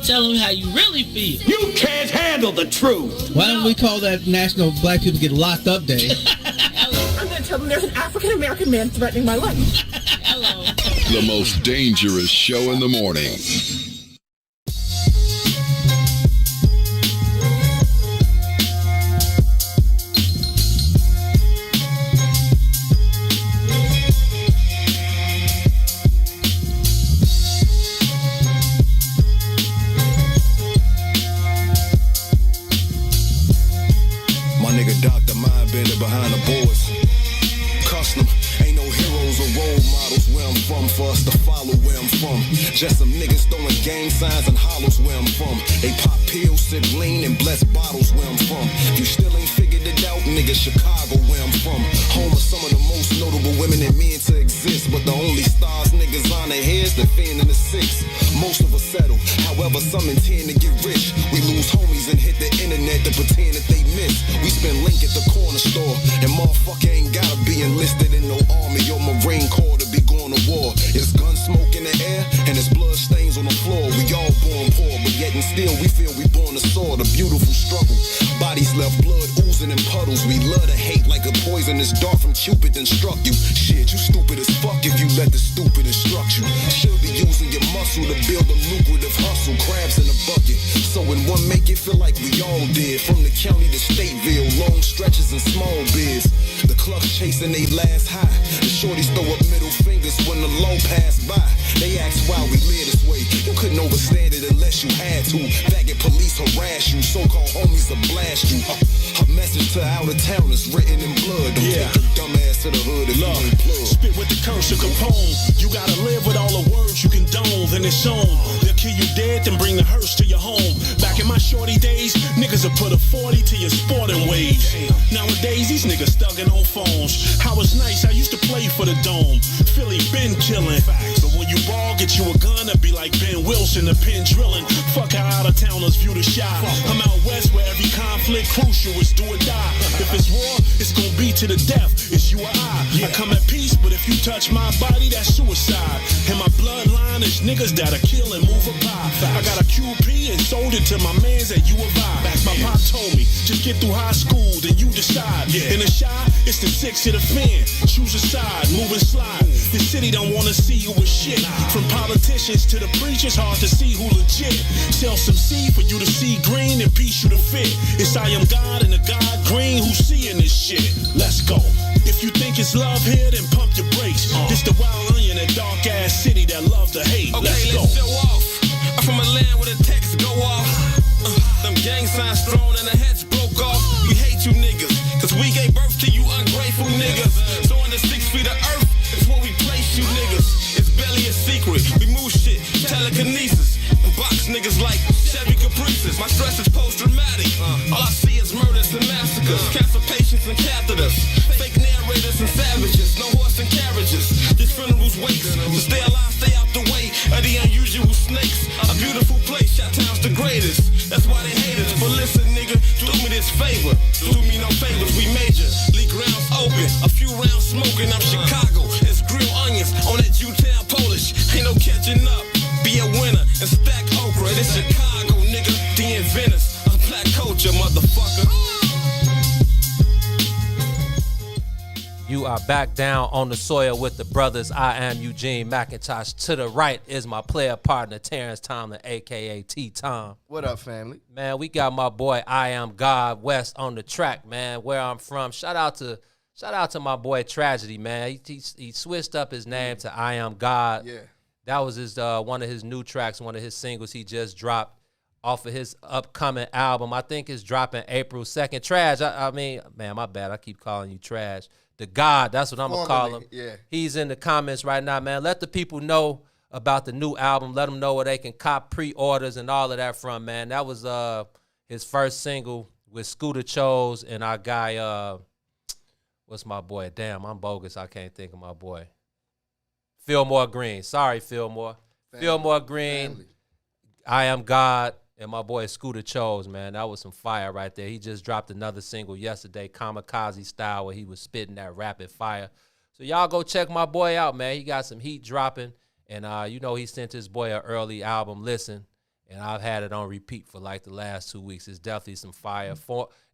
H: Tell them how you really feel.
C: You can't handle the truth.
G: Why don't we call that National Black People Get Locked Up Day?
X: I'm going to tell them there's an African-American man threatening my life.
J: Hello.
C: The most dangerous show in the morning.
B: Behind the boards, custom, ain't no heroes or role models where I'm from for us to follow where I'm from.
M: Just some niggas throwing gang signs and hollows where I'm from. They pop pills, sip lean, and bless bottles where I'm from. You still ain't figured it out, nigga, Chicago where I'm from. Home of some of the most notable women and men to exist. But the only stars niggas on their heads, the fan and the six. Most of us settle, however some intend to get rich. We lose homies and hit the internet to pretend that they miss. We spend link at the corner store, and motherfucker ain't gotta be enlisted in no army or Marine Corps to be going to war. It's gun smoke in the air, and it's blood stains on the floor. We all born poor, but yet and still we feel we born to soar. The beautiful struggle, bodies left blood oozing in puddles. We love to hate like a poisonous dart from Cupid that struck you. Shit, you stupid as fuck if you let the stupid instruct you. Should be using your muscle to build a lucrative hustle. Crabs in a bucket, so in one make it feel like we all did. From the county to Stateville, long stretches and small bids. The clucks chasing they last high. The shorties throw up middle fingers when the low pass by. They ask why we live this way. You couldn't overstand it unless you had to. Faggot police harass you, so-called homies will blast you. A message to out of towners written in blood. Don't take your dumb ass to the hood if you ain't plugged.
N: Spit with the curse of Capone. You gotta live with all the words you condone. Then it's on. They'll kill you dead, then bring the hearse to your home. Back in my shorty days, niggas will put a 40 to your sporting wage. Nowadays, these niggas thugging on phones. How was nice, I used to play for the Dome. Philly been killing. But when you ball, get you a gun, it'd be like Ben Wilson, the pin drilling. Fuck how out of towners view the shot. I'm out west where every conflict crucial is do or die. If it's war, it's gonna be to the death. It's you or I. I come at peace, but if you touch my body, that's suicide. And my bloodline is niggas that'll kill and move a pie. I got a QP and sold it to my mans at U of I. My pop told me, just get through high school, then you decide. In the shy, it's the six of the fan. Choose a side, move and slide. The city don't wanna see you with shit. From politicians to the preachers, hard to see who legit. Sell some seed for you to see green and piece you to fit. It's I am God and the God green who's seeing this shit. Let's go. If you think it's love here, then pump your brakes. This the wild onion, that dark ass city that love to hate.
M: Okay,
N: let's go.
M: show off. I'm from a land where the texts go off. Them gang signs thrown and the heads broke off. We hate you niggas, cause we gave birth to you ungrateful niggas. So in the 6 feet of earth, it's where we place you niggas. It's barely a secret, we move shit, telekinesis. And box niggas like Chevy Caprices. My stress is post-traumatic. All I see is murders and massacres. Cancer patients and catheters. Fake narrators and savages. No horse and carriages. Just funerals, wakes. To stay alive, stay out the way of the unusual snakes. A beautiful place, Chi-Town's the greatest. That's why they hate us. But listen, nigga, do me this favor. Do me no favors, we major. League grounds open, a few rounds smoking. I'm Chicago, it's grilled onions on that U-Town Polish. Ain't no catching up. Be a winner and stack okra. This Chicago, nigga. The inventors of black culture, motherfucker.
L: You are back down on the soil with the brothers. I am Eugene McIntosh. To the right is my player partner, Terrence Tomlin, a.k.a. T-Tom.
K: What up, family?
L: Man, we got my boy, I Am God, West on the track, man, where I'm from. Shout out to my boy, Tragedy, man. He switched up his name to I Am God.
K: Yeah.
L: That was his one of his new tracks, one of his singles he just dropped off of his upcoming album. I think it's dropping April 2nd. Trash, I mean, man, my bad. I keep calling you Trash. The God, that's what I'm going to call him.
K: Yeah.
L: He's in the comments right now, man. Let the people know about the new album. Let them know where they can cop pre-orders and all of that from, man. That was his first single with Scooter Chose and our guy, what's my boy? Damn, I'm bogus. I can't think of my boy. Fillmore Green. Sorry, Fillmore. Fillmore Green.
K: Family.
L: I Am God. And my boy Scooter Chose, man. That was some fire right there. He just dropped another single yesterday, Kamikaze Style, where he was spitting that rapid fire. So y'all go check my boy out, man. He got some heat dropping. And, you know, he sent his boy an early album, Listen. And I've had it on repeat for like the last 2 weeks. It's definitely some fire.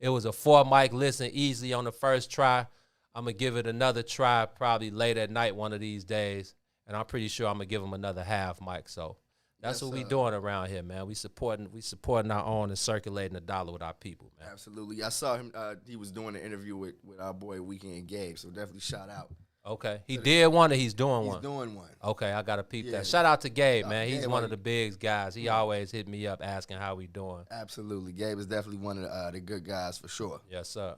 L: It was a 4-mic listen easily on the first try. I'm going to give it another try probably late at night one of these days. And I'm pretty sure I'm going to give him another half mic. So that's what we doing around here, man. We supporting our own and circulating the dollar with our people, man.
K: Absolutely. I saw him. He was doing an interview with our boy Weekend Gabe, so definitely shout out.
L: Okay. He did one or he's doing one?
K: He's doing one.
L: Okay, I got to peep that. Shout out to Gabe, man. He's
K: Gabe,
L: one of the bigs guys. He always hit me up asking how we doing.
K: Absolutely. Gabe is definitely one of the good guys for sure.
L: Yes, sir.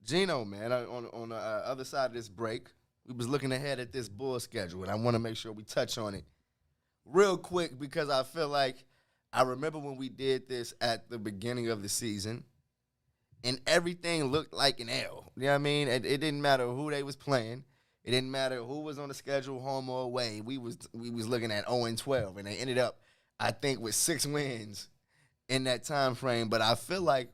K: Gino, man, on the other side of this break, we was looking ahead at this bull schedule, and I want to make sure we touch on it. real quick, because I feel like I remember when we did this at the beginning of the season, and everything looked like an L. You know what I mean? It didn't matter who they was playing. It didn't matter who was on the schedule, home or away. We was looking at 0-12, and they ended up, I think, with 6 wins in that time frame. But I feel like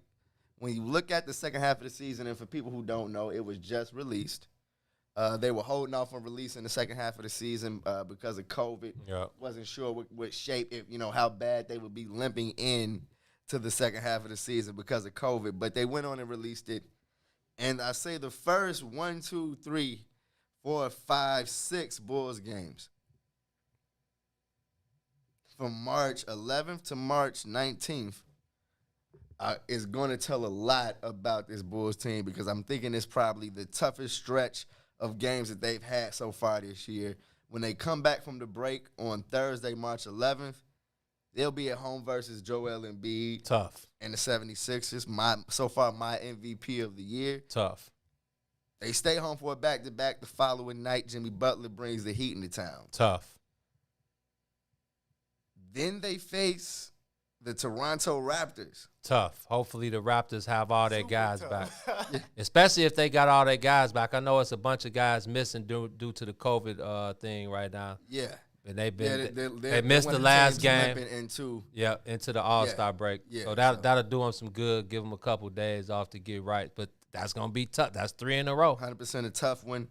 K: when you look at the second half of the season, and for people who don't know, it was just released. They were holding off on releasing the second half of the season because of COVID.
L: Yeah.
K: Wasn't sure what shape, how bad they would be limping in to the second half of the season because of COVID. But they went on and released it. And I say the first 1, 2, 3, 4, 5, 6 Bulls games from March 11th to March 19th is going to tell a lot about this Bulls team, because I'm thinking it's probably the toughest stretch of games that they've had so far this year. When they come back from the break on Thursday, March 11th, they'll be at home versus Joel Embiid.
L: Tough.
K: And the 76ers, so far my MVP of the year.
L: Tough.
K: They stay home for a back-to-back the following night. Jimmy Butler brings the heat into town.
L: Tough.
K: Then they face the Toronto Raptors.
L: Tough. Hopefully the Raptors have all their guys back. Especially if they got all their guys back. I know it's a bunch of guys missing due to the COVID thing right now.
K: Yeah.
L: And they've been
K: they
L: missed the last game.
K: Into
L: the All-Star break.
K: Yeah,
L: so that'll do them some good. Give them a couple days off to get right. But that's gonna be tough. That's 3 in a row.
K: 100% a tough one.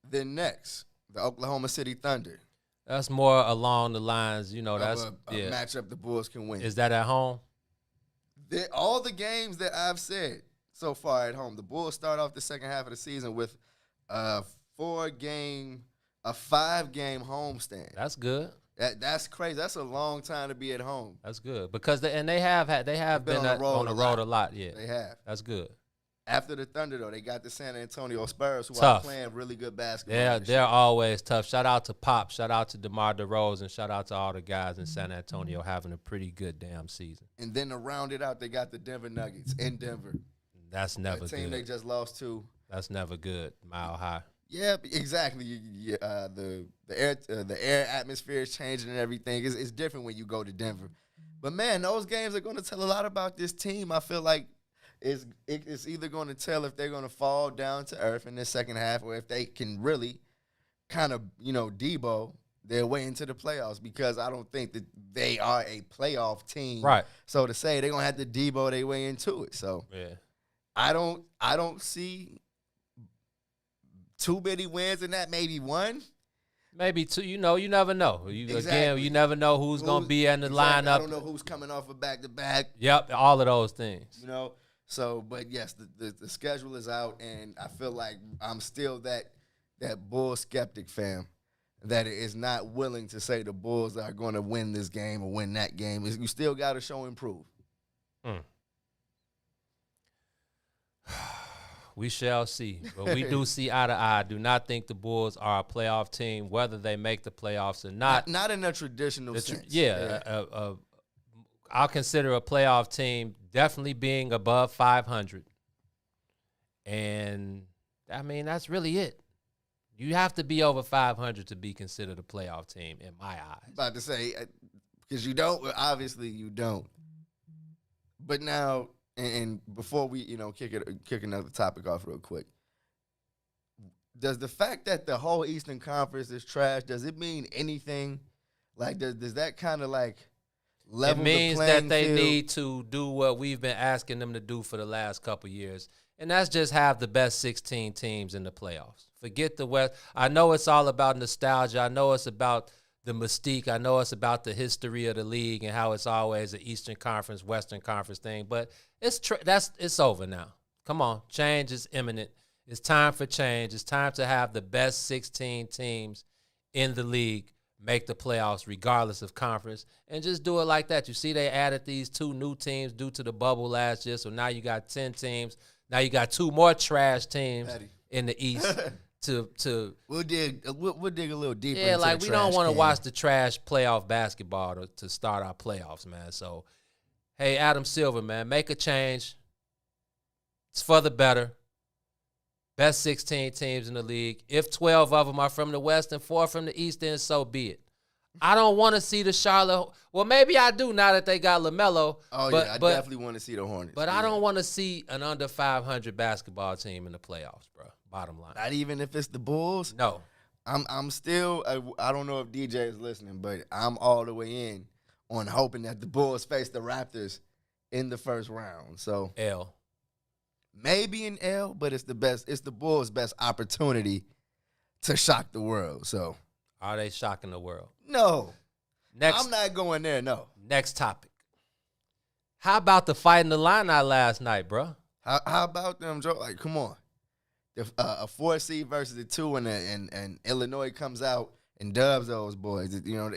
K: Then next, the Oklahoma City Thunder.
L: That's more along the lines, that's
K: a matchup the Bulls can win.
L: Is that at home?
K: All the games that I've said so far at home, the Bulls start off the second half of the season with a 5-game homestand.
L: That's good.
K: That's crazy. That's a long time to be at home.
L: That's good, because they have been on the road a lot. Yeah,
K: they have.
L: That's good.
K: After the Thunder, though, they got the San Antonio Spurs, who
L: tough.
K: are playing really good basketball.
L: Yeah, they're always tough. Shout out to Pop. Shout out to DeMar DeRozan. Shout out to all the guys in San Antonio having a pretty good damn season.
K: And then to round it out, they got the Denver Nuggets in Denver.
L: That's never good.
K: The team they just lost to.
L: That's never good. Mile high.
K: Yeah, exactly. The air atmosphere is changing and everything. It's different when you go to Denver. But, man, those games are going to tell a lot about this team. I feel like it's either going to tell if they're going to fall down to earth in the second half, or if they can really kind of, Debo their way into the playoffs, because I don't think that they are a playoff team.
L: Right.
K: So to say they're going to have to Debo their way into it. So
L: yeah.
K: I don't see too many wins in that, maybe one.
L: Maybe two. You never know. Again, you never know who's going to be in the lineup.
K: I don't know who's coming off a back-to-back.
L: Yep, all of those things.
K: So, but yes, the schedule is out, and I feel like I'm still that Bull skeptic, fam, that is not willing to say the Bulls are going to win this game or win that game. You still got to show and prove.
L: We shall see. But we do see eye to eye. I do not think the Bulls are a playoff team, whether they make the playoffs or not.
K: Not in a traditional sense.
L: I'll consider a playoff team definitely being above 500. And, I mean, that's really it. You have to be over 500 to be considered a playoff team, in my eyes.
K: About to say, because you don't, obviously you don't. But now, and before we, kick another topic off real quick, does the fact that the whole Eastern Conference is trash, does it mean anything? Like, does that kind of like level the playing field?
L: It means that they need to do what we've been asking them to do for the last couple years, and that's just have the best 16 teams in the playoffs. Forget the West. I know it's all about nostalgia. I know it's about the mystique. I know it's about the history of the league and how it's always an Eastern Conference, Western Conference thing, but it's over now. Come on, change is imminent. It's time for change. It's time to have the best 16 teams in the league make the playoffs regardless of conference, and just do it like that. You see they added these 2 new teams due to the bubble last year, so now you got 10 teams. Now you got 2 more trash teams in the East.
K: We'll dig a little deeper.
L: Yeah,
K: into
L: like
K: the
L: we don't
K: trash
L: want to
K: can.
L: watch the trash playoff basketball to start our playoffs, man. So, hey, Adam Silver, man, make a change. It's for the better. Best 16 teams in the league. If 12 of them are from the West and 4 from the East, then so be it. I don't want to see the Charlotte. Well, maybe I do now that they got LaMelo.
K: Oh,
L: but,
K: yeah, I
L: but,
K: definitely want to see the Hornets.
L: But I don't want to see an under 500 basketball team in the playoffs, bro. Bottom line.
K: Not even if it's the Bulls?
L: No.
K: I'm still, I don't know if DJ is listening, but I'm all the way in on hoping that the Bulls face the Raptors in the first round. So
L: L.
K: Maybe an L, but it's the Bulls' best opportunity to shock the world. So
L: are they shocking the world?
K: No.
L: Next,
K: I'm not going there, no.
L: Next topic. How about the fight in the Illini last night, bro?
K: How about them, Joe? Like, come on. A 4 seed versus a 2 and Illinois comes out and dubs those boys. You know,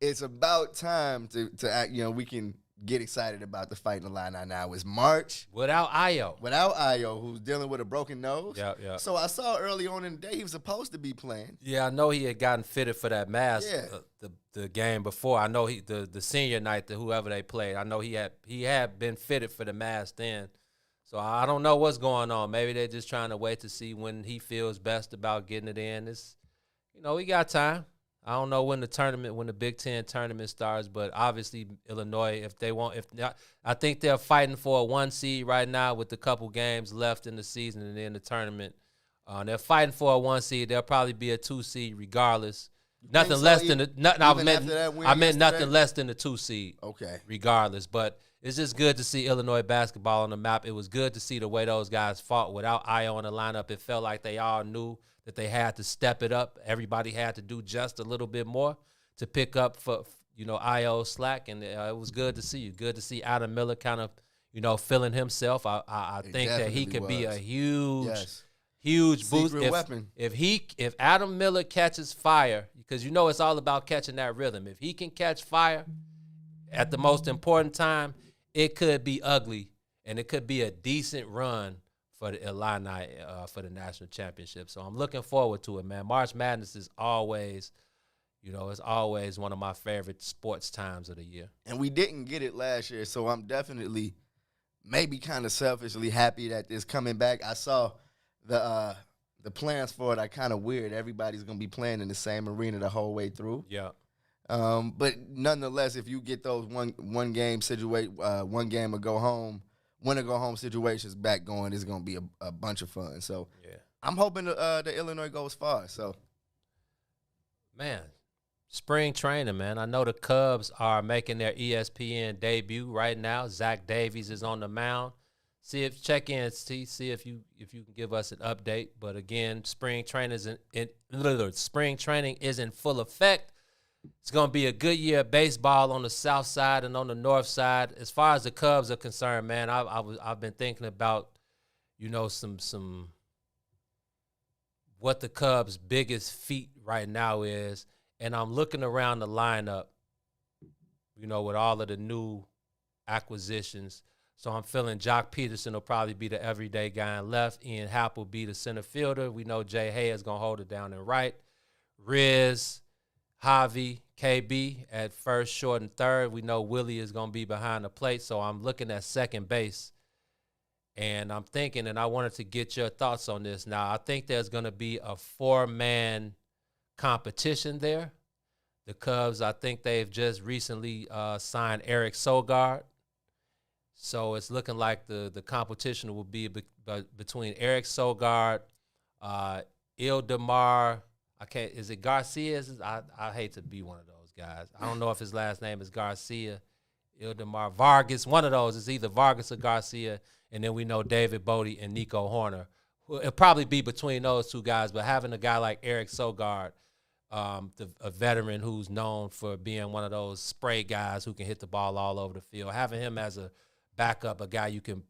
K: it's about time to act, you know, we can get excited about the fight in the Illini now. It's March.
L: Without Ayo,
K: who's dealing with a broken nose.
L: Yeah.
K: So I saw early on in the day he was supposed to be playing.
L: Yeah, I know he had gotten fitted for that mask
K: Yeah.
L: the game before. I know the senior night, whoever they played, I know he had been fitted for the mask then. So I don't know what's going on. Maybe they're just trying to wait to see when he feels best about getting it in. We got time. I don't know when the Big Ten tournament starts, but obviously Illinois, I think they're fighting for a 1 seed right now with a couple games left in the season and in the tournament. They're fighting for a 1 seed. They'll probably be a 2 seed regardless. Nothing less than I meant nothing less than the 2 seed.
K: Okay.
L: Regardless, but it's just good to see Illinois basketball on the map. It was good to see the way those guys fought without Ayo in the lineup. It felt like they all knew that they had to step it up. Everybody had to do just a little bit more to pick up for Ayo's slack, and it was good to see you. Good to see Adam Miller kind of feeling himself. I think that he could be a huge boost
K: weapon.
L: If Adam Miller catches fire, because it's all about catching that rhythm. If he can catch fire at the most important time, it could be ugly, and it could be a decent run for the Illini for the national championship. So I'm looking forward to it, man. March Madness is always, it's always one of my favorite sports times of the year.
K: And we didn't get it last year, so I'm definitely maybe kind of selfishly happy that it's coming back. I saw the plans for it are kind of weird. Everybody's going to be playing in the same arena the whole way through.
L: Yeah.
K: But nonetheless, if you get those one game or go home, win or go home situations back going, it's going to be a bunch of fun. So
L: yeah,
K: I'm hoping the Illinois goes far. So,
L: man, spring training, man. I know the Cubs are making their ESPN debut right now. Zach Davies is on the mound. See if you can give us an update. But again, spring training is in full effect. It's going to be a good year of baseball on the south side and on the north side. As far as the Cubs are concerned, man, I've been thinking about, some what the Cubs' biggest feat right now is, and I'm looking around the lineup, with all of the new acquisitions. So I'm feeling Jock Peterson will probably be the everyday guy in left. Ian Happ will be the center fielder. We know Jay Hay is going to hold it down in right. Riz, Javi, KB at first, short, and third. We know Willie is going to be behind the plate, so I'm looking at second base. And I'm thinking, and I wanted to get your thoughts on this. Now, I think there's going to be a 4-man competition there. The Cubs, I think they've just recently signed Eric Sogard. So it's looking like the competition will be between Eric Sogard, Ildemar. Is it Garcia? I hate to be one of those guys. I don't know if his last name is Garcia, Ildemar Vargas. One of those is either Vargas or Garcia. And then we know David Bodie and Nico Horner. It'll probably be between those two guys, but having a guy like Eric Sogard, a veteran who's known for being one of those spray guys who can hit the ball all over the field, having him as a backup, a guy you can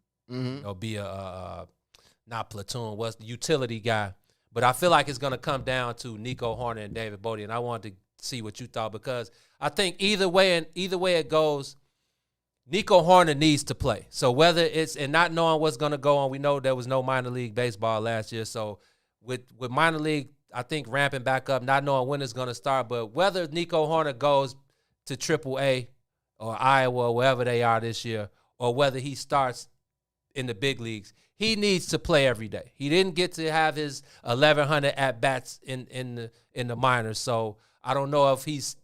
L: be not platoon, what's the utility guy. But I feel like it's going to come down to Nico Horner and David Bodie, and I wanted to see what you thought, because I think either way it goes, Nico Horner needs to play. So whether it's, and not knowing what's going to go on, we know there was no minor league baseball last year. So with minor league, I think ramping back up, not knowing when it's going to start, but whether Nico Horner goes to AAA or Iowa or wherever they are this year, or whether he starts in the big leagues, he needs to play every day. He didn't get to have his 1,100 at-bats in the minors. So I don't know if he's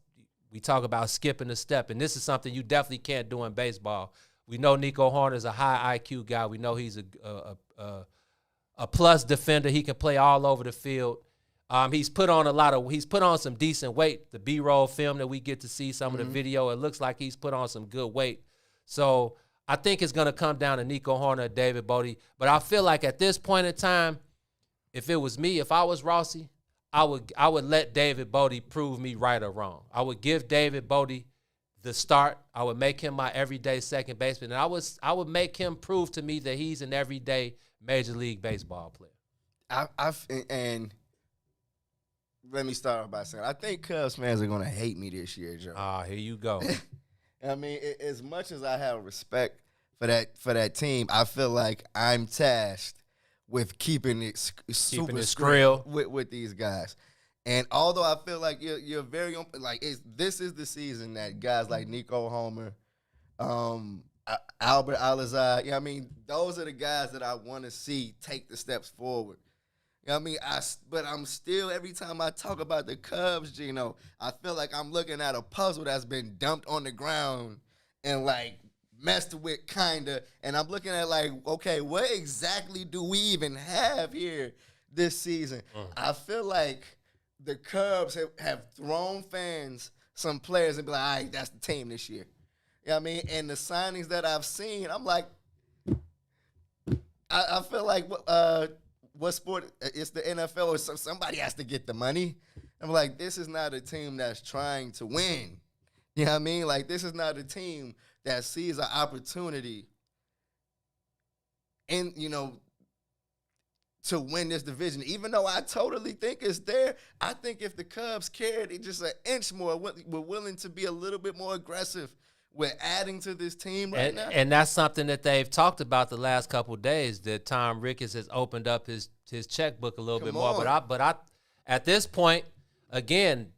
L: We talk about skipping a step, and this is something you definitely can't do in baseball. We know Nico Horner's a high IQ guy. We know he's a plus defender. He can play all over the field. He's put on some decent weight. The B-roll film that we get to see, some of the video, it looks like he's put on some good weight. So I think it's going to come down to Nico Horner, David Bodie. But I feel like at this point in time, if it was me, if I was Rossi, I would let David Bodie prove me right or wrong. I would give David Bodie the start. I would make him my everyday second baseman, and I would make him prove to me that he's an everyday Major League Baseball player.
K: And let me start off by saying I think Cubs fans are going to hate me this year, Joe.
L: Here you go.
K: I mean, as much as I have respect for that team, I feel like I'm tasked with keeping it super skrill with these guys. And although I feel like you're very like this is the season that guys like Nico Homer, Albert Alazar, you know what I mean, those are the guys that I want to see take the steps forward. You know what I mean? But I'm still, every time I talk about the Cubs, Gino, I feel like I'm looking at a puzzle that's been dumped on the ground and like messed with kinda, and I'm looking at like, okay, what exactly do we even have here this season? I feel like the Cubs have thrown fans some players and be like, all right, that's the team this year. You know what I mean? And the signings that I've seen, I'm like, I feel like what sport? It's the NFL, or somebody has to get the money. I'm like, this is not a team that's trying to win. You know what I mean? Like, this is not a team that sees an opportunity and, to win this division. Even though I totally think it's there, I think if the Cubs cared just an inch more, we're willing to be a little bit more aggressive with adding to this team right now.
L: And that's something that they've talked about the last couple of days, that Tom Ricketts has opened up his checkbook a little bit more. But I at this point, again,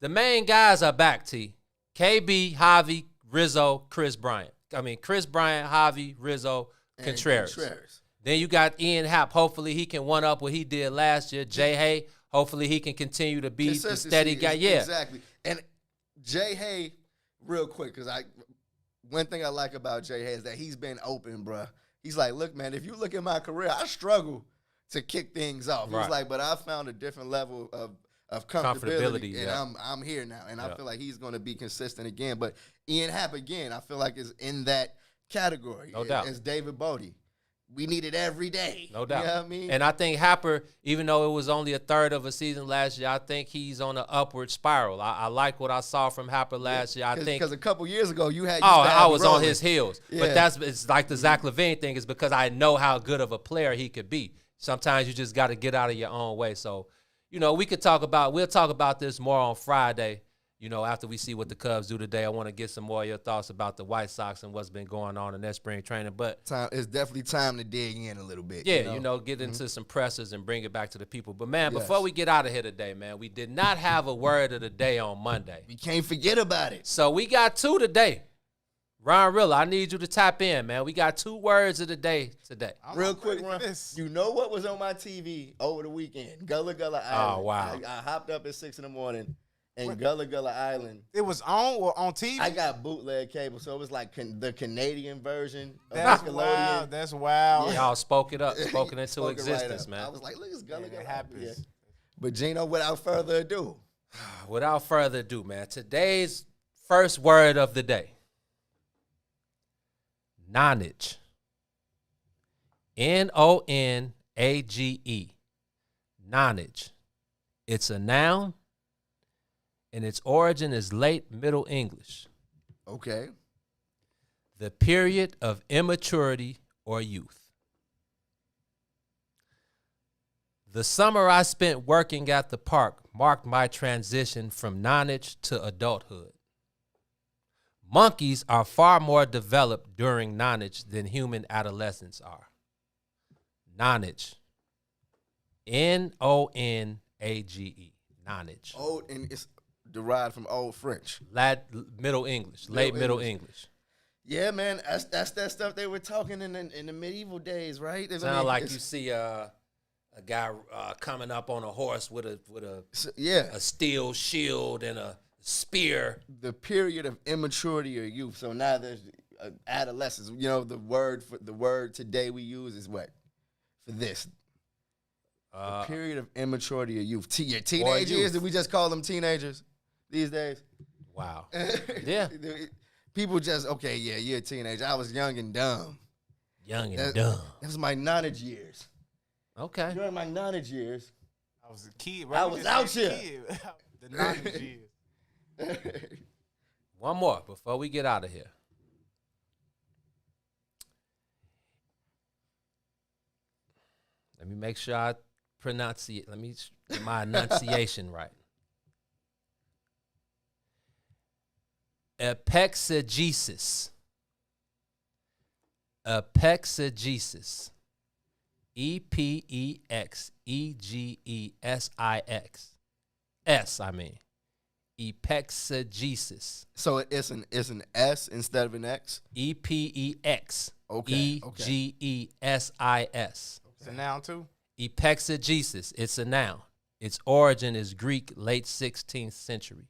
L: the main guys are back, T. KB, Javi, Rizzo, Chris Bryant. I mean, Chris Bryant, Javi, Rizzo, Contreras. Then you got Ian Happ. Hopefully he can one-up what he did last year. Jay Hay, hopefully he can continue to be the steady guy. Yeah,
K: exactly. And Jay Hay, real quick, because one thing I like about Jay Hay is that he's been open, bruh. He's like, look, man, if you look at my career, I struggle to kick things off. Right. He's like, but I found a different level of comfortability, and I'm here now. And I feel like he's going to be consistent again. But Ian Happ, again, I feel like is in that category.
L: No doubt.
K: As David Bodie. We need it every day.
L: No doubt.
K: You know what I mean?
L: And I think Happer, even though it was only a third of a season last year, I think he's on an upward spiral. I like what I saw from Happer last year. I think
K: because a couple years ago you had.
L: I was on his heels. Yeah. But it's like the Zach LaVine thing is because I know how good of a player he could be. Sometimes you just got to get out of your own way. So, we'll talk about this more on Friday. After we see what the Cubs do today. I want to get some more of your thoughts about the White Sox and what's been going on in their spring training. But
K: it's definitely time to dig in a little bit.
L: Yeah, get into some pressers and bring it back to the people. But, man, before we get out of here today, man, we did not have a word of the day on Monday.
K: We can't forget about it.
L: So we got two today. Ron Rilla, I need you to tap in, man. We got 2 words of the day today.
K: Real quick, Ron. You know what was on my TV over the weekend? Gullah Gullah Island.
L: Oh, wow.
K: I hopped up at 6 in the morning. And Gullah Gullah Island.
D: It was on TV?
K: I got bootleg cable, so it was like the Canadian version of
D: That's
K: Nickelodeon.
D: wild. That's wild.
L: Y'all spoke it into existence, man.
K: I was like, look, it's Gullah Gullah. It happens. Yeah. But, Gino, without further ado.
L: Man, today's first word of the day. Nonage. Nonage. Nonage. It's a noun. And its origin is late Middle English.
K: Okay.
L: The period of immaturity or youth. The summer I spent working at the park marked my transition from nonage to adulthood. Monkeys are far more developed during nonage than human adolescents are. Nonage. Nonage. Nonage.
K: Oh, and it's derived from Old French.
L: Middle English. Late Middle English.
K: Yeah, man. That's that stuff they were talking in the medieval days, right?
L: Sound like you see a guy coming up on a horse with a steel shield and a spear.
K: The period of immaturity or youth. So now there's adolescence. You know, the word today we use is what? For this. The period of immaturity or youth. Your teenage years, did we just call them teenagers these days?
L: Wow. Yeah.
K: People just, okay, yeah, you're a teenager. I was young and dumb.
L: Young and dumb.
K: That was my nonage years.
L: Okay.
K: During my nonage years.
D: I was a kid, bro.
K: I was out here.
D: The 90s years.
L: One more before we get out of here. Let me make sure I pronounce it. Let me get my enunciation right. Epexegesis. Epexegesis. EPEXEGESIX. Epexegesis.
K: So it's an S instead of an X?
L: EPEX.
K: Okay.
L: EGESIS.
D: It's a noun too?
L: Epexegesis. It's a noun. Its origin is Greek, late 16th century.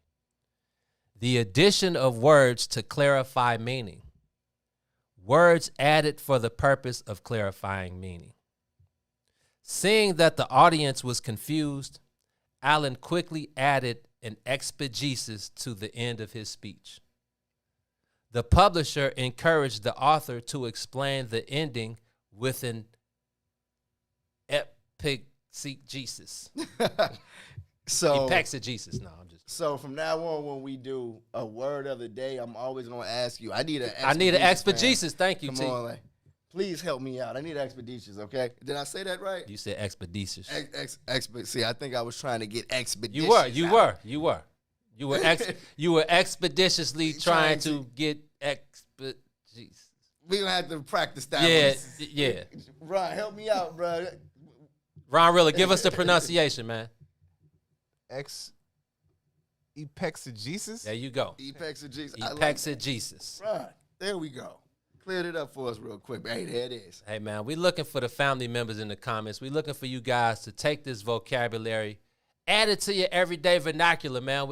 L: The addition of words to clarify meaning. Words added for the purpose of clarifying meaning. Seeing that the audience was confused, Allen quickly added an exegesis to the end of his speech. The publisher encouraged the author to explain the ending with an epexegesis. Epexegesis. No, I'm just.
K: So from now on, when we do a word of the day, I'm always gonna ask you. I need an
L: exegesis. Thank you,
K: Come
L: T.
K: on, like, please help me out. I need expeditious. Okay, did I say that right?
L: You said expeditious.
K: See, I think I was trying to get expeditious.
L: You were expeditiously trying to get expeditious.
K: We gonna have to practice that.
L: Yeah.
K: Ron, help me out, bro.
L: Ron Rilla, give us the pronunciation, man.
D: Epexegesis?
L: There you go.
K: Epexegesis.
L: Epexegesis.
K: Right. There we go. Cleared it up for us real quick. Hey, there it is.
L: Hey, man, we looking for the family members in the comments. We looking for you guys to take this vocabulary, add it to your everyday vernacular, man.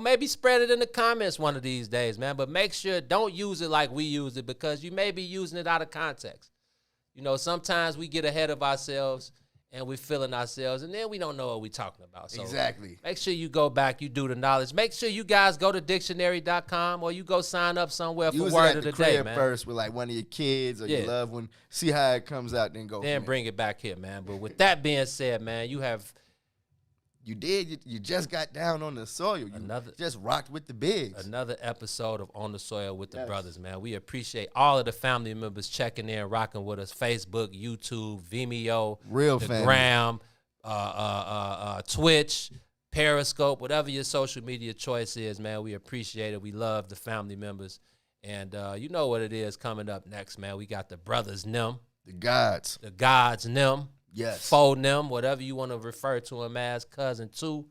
L: Maybe spread it in the comments one of these days, man. But make sure, don't use it like we use it, because you may be using it out of context. Sometimes we get ahead of ourselves and we're feeling ourselves, and then we don't know what we're talking about. So
K: exactly.
L: Make sure you go back, you do the knowledge. Make sure you guys go to dictionary.com or you go sign up somewhere for word of the day, man.
K: First with like one of your kids or your loved one. See how it comes out, then go.
L: Then bring it back here, man. But with that being said, man, you
K: just got down on the soil. You just rocked with the bigs.
L: Another episode of On the Soil with the Brothers, man. We appreciate all of the family members checking in, rocking with us. Facebook, YouTube, Vimeo, Gram, Twitch, Periscope, whatever your social media choice is, man. We appreciate it. We love the family members. And you know what it is coming up next, man. We got the Brothers Nim.
K: The Gods.
L: The Gods Nim.
K: Yes.
L: Faux Nim, whatever you want to refer to him as, Cousin 2.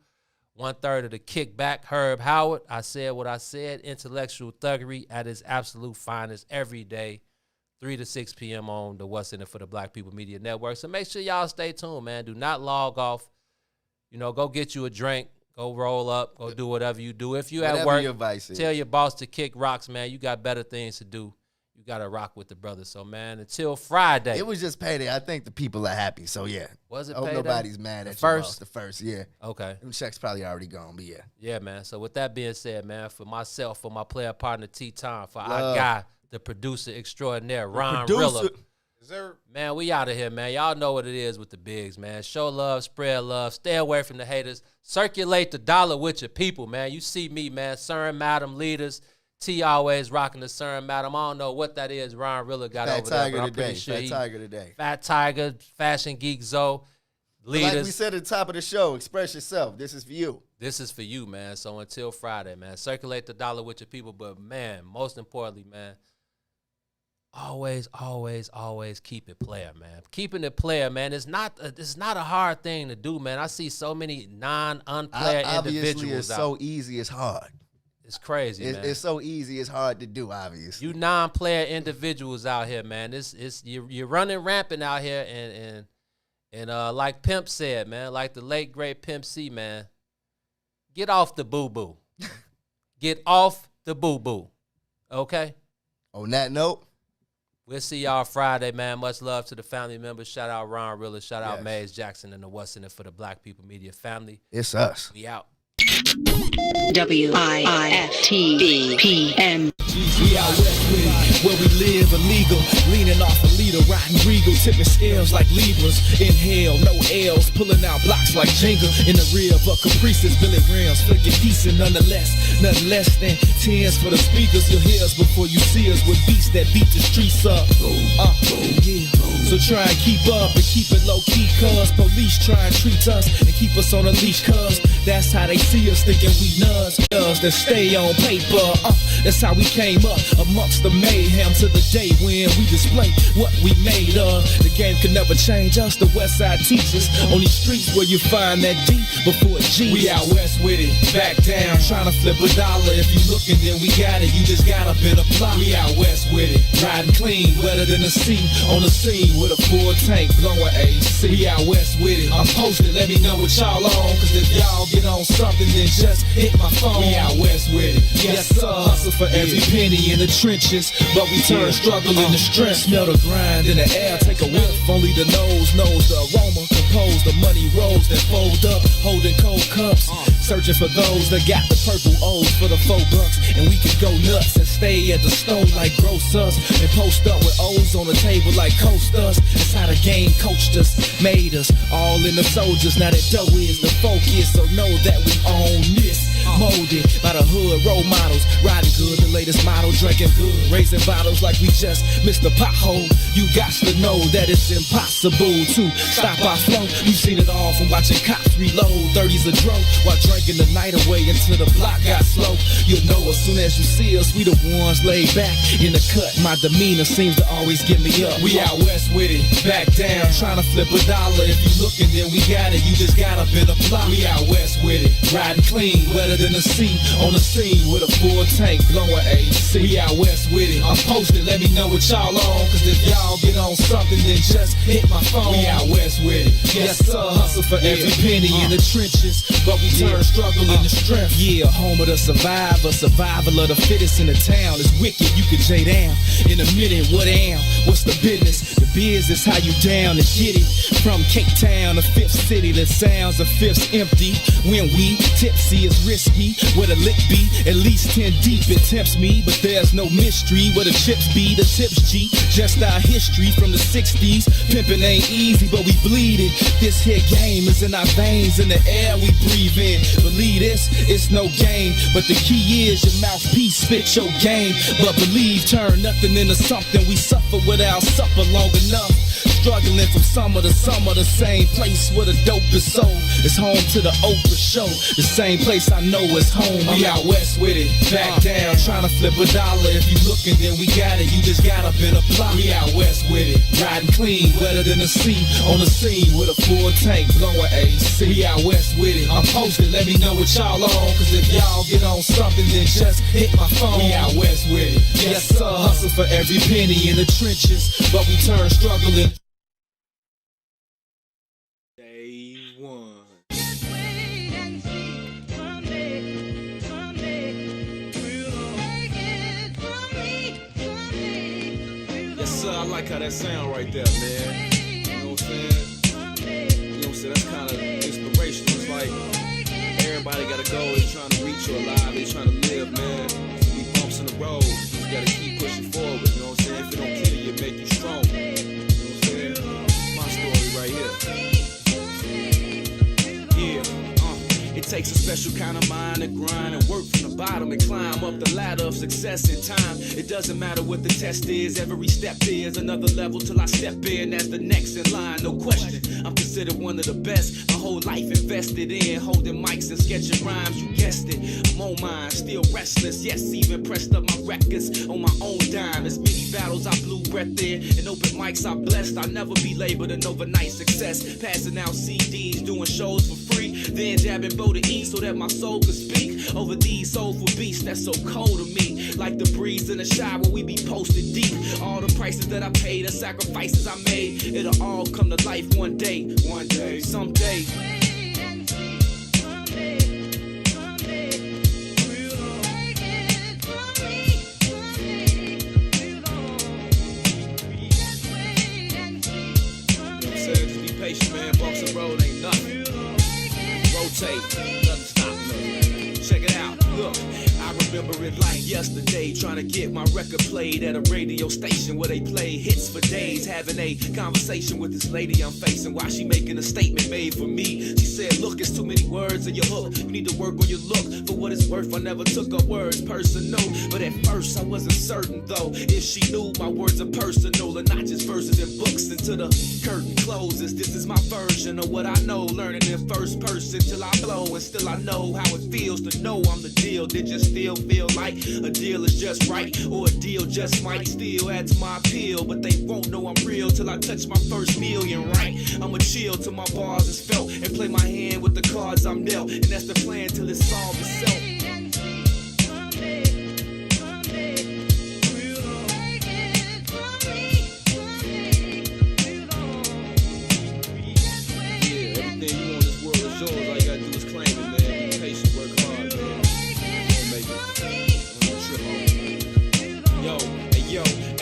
L: 1/3 of the Kickback, Herb Howard. I said what I said. Intellectual thuggery at its absolute finest every day, 3 to 6 p.m. on the What's In It for the Black People Media Network. So make sure y'all stay tuned, man. Do not log off. Go get you a drink. Go roll up. Go do whatever you do. If you at work,
K: your vice is.
L: Tell your boss to kick rocks, man. You got better things to do. You got to rock with the brothers. So, man, until Friday.
K: It was just payday. I think the people are happy. So, yeah.
L: Was it
K: payday?
L: Nobody's
K: mad at
L: first?
K: The first, yeah.
L: Okay.
K: Them checks probably already gone, but yeah.
L: Yeah, man. So, with that being said, man, for myself, for my player partner, T-Tom, for our guy, the producer extraordinaire, Ron Rilla. Man, we out of here, man. Y'all know what it is with the bigs, man. Show love, spread love, stay away from the haters. Circulate the dollar with your people, man. You see me, man. Sir and Madam leaders. T always rocking the Sir and Madam. I don't know what that is Ron Rilla got over there, but I'm pretty sure
K: Fat Tiger today.
L: Fat Tiger, Fashion Geek Zoe, leaders.
K: Like we said at the top of the show, express yourself. This is for you.
L: This is for you, man. So until Friday, man, circulate the dollar with your people. But, man, most importantly, man, always, always, always keep it player, man. Keeping it player, man, it's not a hard thing to do, man. I see so many non-unplayer individuals
K: Obviously, it's so easy, it's hard.
L: It's crazy, man.
K: It's so easy, it's hard to do, obviously.
L: You non-player individuals out here, man. You're running rampant out here, and like Pimp said, man, like the late great Pimp C, man, get off the boo-boo. Get off the boo-boo. Okay?
K: On that note,
L: we'll see y'all Friday, man. Much love to the family members. Shout out Ron Rilla. Shout out Maze Jackson and the What's in It for the Black People Media family.
K: It's us.
L: We out.
I: WIFTBPM.
A: We out west with it, where we live illegal, leaning off a leader, riding regal, tipping scales like Libras. Inhale, no L's, pulling out blocks like Jenga. In the rear of a Caprice's Billy Rims, flicking decent nonetheless. Nothing less than tens for the speakers. You'll hear us before you see us with beats that beat the streets up. Yeah. So try and keep up and keep it low key, cuz police try and treat us and keep us on a leash, cuz that's how they see us, thinking we nuts that stay on paper. That's how we came up amongst the mayhem to the day when we display what we made of. The game can never change us, the West Side teaches. On these streets where you find that D before G. We out west with it, back down, trying to flip a dollar. If you looking, then we got it, you just got a bit of plot. We out west with it, riding clean, wetter than the sea, on the scene with a full tank, blowing AC. We out west with it, I'm posted, let me know what y'all on, cause if y'all get on something, then just hit my phone. We out west with it, yes sir, hustle for every penny in the trenches, but we turn struggle into strength. Smell the grind in the air, take a whiff, only the nose knows the aroma. Compose the money rolls that fold up, holding cold cups, searching for those that got the purple O's for the $4, and we can go nuts and stay at the stove like grocers, and post up with O's on the table like coasters. That's how the game coached us, made us all in the soldiers. Now that dough is the focus, so know that we own this. Molded by the hood role models, riding good, the latest model, drinking good, raising bottles like we just missed a pothole. You got to know that it's impossible to stop our flow. We've seen it all from watching cops reload, 30s a dro, while drinking the night away until the block got slow. You'll know as soon as you see us, we the ones laid back in the cut. My demeanor seems to always get me up. We out west with it, back down, trying to flip a dollar. If you looking, then we got it, you just got a bit of plot. We out west with it, riding clean, wetter than the sea, on the scene with a full tank, blowing AC. We out west with it, I'm posted, let me know what y'all on, cause if y'all get on something, then just hit my phone. We out west with it, yes sir, hustle for every penny in the trenches, but we turn struggle into strength. Yeah, home of the survivor, survival of the fittest in the town. It's wicked, you can J down in a minute. What am? What's the business? The biz is how you down and get it. From Cape Town, the fifth city that sounds a fifth empty. When we tipsy, it's risky. Where the lick be, at least 10 deep. It tempts me, but there's no mystery. Where the chips be, the tips G. Just our history from the 60s. Pimpin' ain't easy, but we bleed it. This here game is in our veins, in the air we breathe in. Believe this, it's no game, but the key is your mouthpiece, spit your game. But believe, turn nothing into something. We suffer without supper long enough. Struggling from summer to summer, the same place where the dope is sold. It's home to the Oprah show, the same place I know is home. We out west with it, back down, trying to flip a dollar. If you looking, then we got it, you just got a bit of plot. We out west with it, riding clean, wetter than the sea, on the scene with a full tank, blowing AC. We out west with it, I'm posted, let me know what y'all on, cause if y'all get on something, then just hit my phone. We out west with it, yes sir, hustle for every penny in the trenches, but we turn struggling. I like how that sound right there, man. You know what I'm saying? You know what I'm saying? That's kind of inspirational. It's like everybody got a goal. They're trying to reach or alive. They're trying to live, man. We bumps in the road. You just got to keep pushing forward. You know what I'm saying? If it don't kill you, it make you strong. You know what I'm saying? My story right here. Yeah. It takes a special kind of mind to grind and work from the bottom and climb up the ladder of success in time. It doesn't matter what the test is, every step is another level till I step in at the next in line, no question. I'm considered one of the best, my whole life invested in, holding mics and sketching rhymes, you guessed it. I'm on mine, still restless, yes, even pressed up my records on my own dime. As many battles I blew breath in, and open mics I blessed. I'll never be labeled an overnight success, passing out CDs, doing shows for free, then jabbing to eat so that my soul could speak over these soulful beats that's so cold to me. Like the breeze in the shower, we be posted deep. All the prices that I paid, the sacrifices I made, it'll all come to life one day, someday. patient, man. Bumps and road ain't nothing. Rotate, nothing stopping us. Check it out, look. I remember it like yesterday, trying to get my record played at a radio station where they play hits for days. Having a conversation with this lady I'm facing while she making a statement made for me. She said, look, it's too many words in your hook. You need to work on your look. For what it's worth, I never took her words personal. But at first I wasn't certain though if she knew my words are personal and not just verses and books until the curtain closes. This is my version of what I know, learning in first person till I blow. And still I know how it feels to know I'm the deal. Did you still feel like a deal is just right, or a deal just might still add to my appeal? But they won't know I'm real till I touch my first million, right? I'ma chill till my bars is felt and play my hand with the cards I'm dealt, and that's the plan till it solves itself.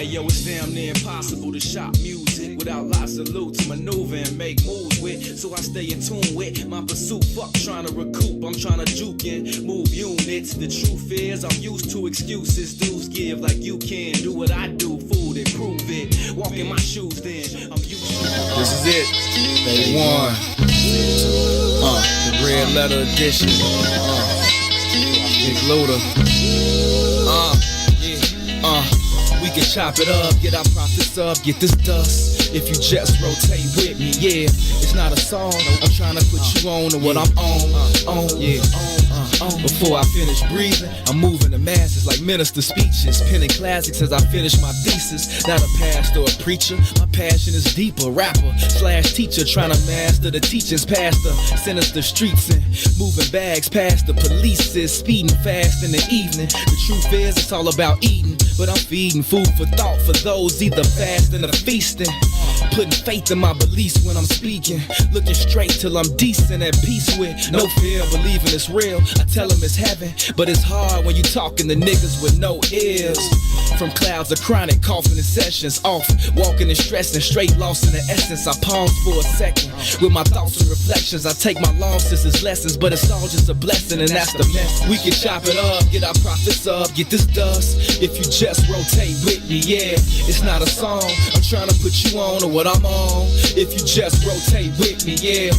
A: Yo, it's damn near impossible to shop music without lots of loot to maneuver and make moves with. So I stay in tune with my pursuit. Fuck trying to recoup, I'm trying to juke and move units. The truth is, I'm used to excuses. Dudes give like you can. Do what I do, food and prove it. Walk in my shoes, then I'm used to it.
E: This is it, day one. The red letter edition. Big Luda.
A: We can chop it up, get our profits up, get this dust. If you just rotate with me, yeah. It's not a song, I'm trying to put you on to what I'm on. Before I finish breathing, I'm moving the masses like minister speeches, penning classics as I finish my thesis. Not a pastor or a preacher, my passion is deeper. Rapper / teacher, trying to master the teachings past the sinister streets and moving bags past the police is speeding fast in the evening. The truth is, it's all about eating, but I'm feeding food for thought for those either fasting or feasting. Putting faith in my beliefs when I'm speaking, looking straight till I'm decent, at peace with no fear, believing it's real. I tell them it's heaven, but it's hard when you talking to niggas with no ears. From clouds of chronic coughing and sessions off, walking and stressing, straight lost in the essence. I pause for a second with my thoughts and reflections. I take my losses as lessons, but it's all just a blessing, and that's the mess. We can chop it up, get our profits up, get this dust. If you just rotate with me, yeah. It's not a song, I'm trying to put you on to what I'm on. If you just rotate with me, yeah.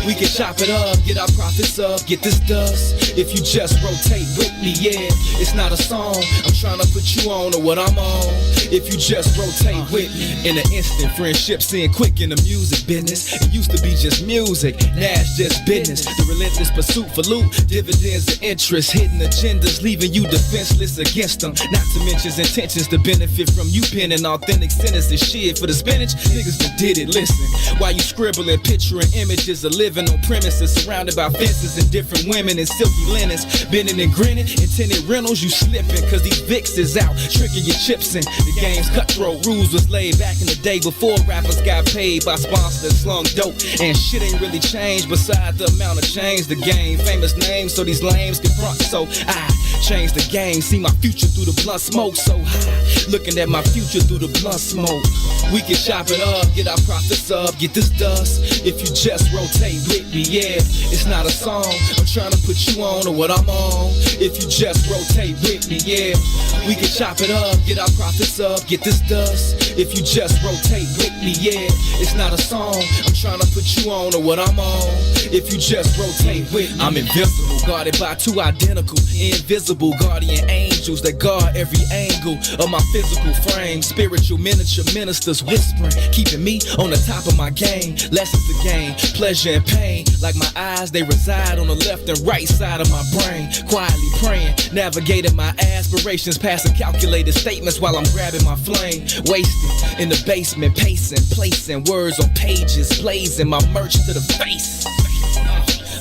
A: We can chop it up, get our profits up, get this dust. If you just rotate with me, yeah. It's not a song, I'm trying to put you on to what I'm on. If you just rotate with me. In an instant, friendships in quick in the music business. It used to be just music, now it's just business. The relentless pursuit for loot, dividends and interest, hidden agendas, leaving you defenseless against them. Not to mention intentions to benefit from you penning authentic sentences. Shit for the spinach, niggas that did it, listen. While you scribbling, picturing images of living on premises, surrounded by fences and different women in silky linens, bending and grinning, intended rentals, you slipping, cause these Vicks is out, tricking your chips in. The game's cutthroat, rules was laid back in the day before rappers got paid by sponsors that slung dope. And shit ain't really changed beside the amount of change the game. Famous names so these lames can front, so I change the game. See my future through the blunt smoke so high, looking at my future through the blunt smoke. We can chop it up, get our profits up, get this dust. If you just rotate with me, yeah. It's not a song, I'm trying to put you on to what I'm on. If you just rotate with me, yeah. We can chop it up, get our profits up, get this dust. If you just rotate with me, yeah. It's not a song, I'm trying to put you on to what I'm on. If you just rotate with me. I'm invincible, guarded by two identical, invisible guardian angels that guard every angle of my physical frame. Spiritual miniature ministers whispering, keeping me on the top of my game. Lessons to gain, pleasure and pain. Like my eyes, they reside on the left and right side of my brain. Quietly praying, navigating my aspirations, passing calculated statements while I'm grabbing my flame. Wasted in the basement, pacing, placing words on pages, blazing my merch to the face.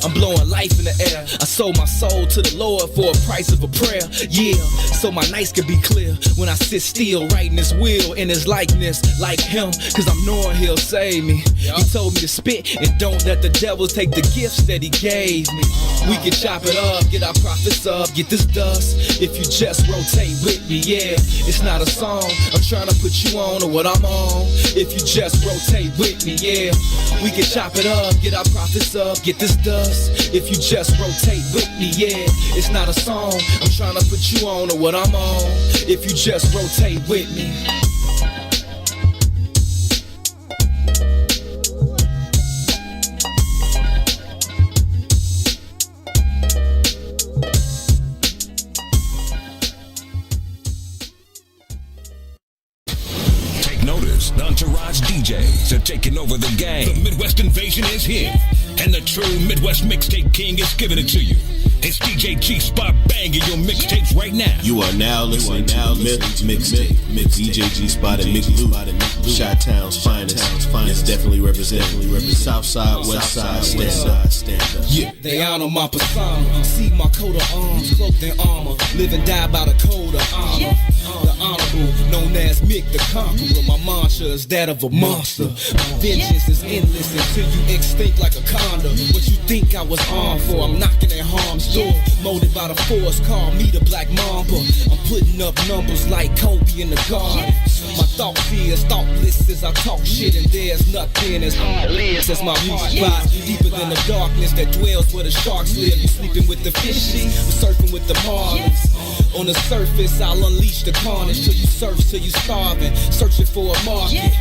A: I'm blowing life in the air. I sold my soul to the Lord for a price of a prayer. Yeah, so my nights can be clear when I sit still, writing his will in his likeness, like him, cause I'm knowing he'll save me. He told me to spit and don't let the devil take the gifts that he gave me. We can chop it up, get our profits up, get this dust. If you just rotate with me, yeah. It's not a song, I'm trying to put you on or what I'm on. If you just rotate with me, yeah. We can chop it up, get our profits up, get this dust. If you just rotate with me, yeah. It's not a song, I'm trying to put you on or what I'm on. If you just rotate with me.
F: Notice, the Entourage DJs are taking over the game. The Midwest invasion is here, and the true Midwest mixtape king is giving it to you. It's DJ G-Spot banging your mixtapes right now.
O: You are now listening to Myth Mixtape. DJ G-Spot and Mick Luke, Chi-Town's finest. It's definitely representing Southside, Westside, stand up.
A: Yeah, they honor my persona. See my coat of arms, cloaked in armor. Live and die by the code of honor. The honorable, known as Mick the Conqueror. My mantra is that of a monster. Vengeance is endless until you extinct like a condor. What you think I was armed for? I'm knocking at harm's door. Molded by the force, call me the Black Mamba. I'm putting up numbers like Kobe in the garden. My thought is thoughtless as I talk shit, and there's nothing as heartless as my weak spot. Deeper than the darkness that dwells where the sharks live. You sleeping with the fishies, surfing with the marlins. On the surface, I'll unleash the carnage till you surf, till you starving, searching for a market.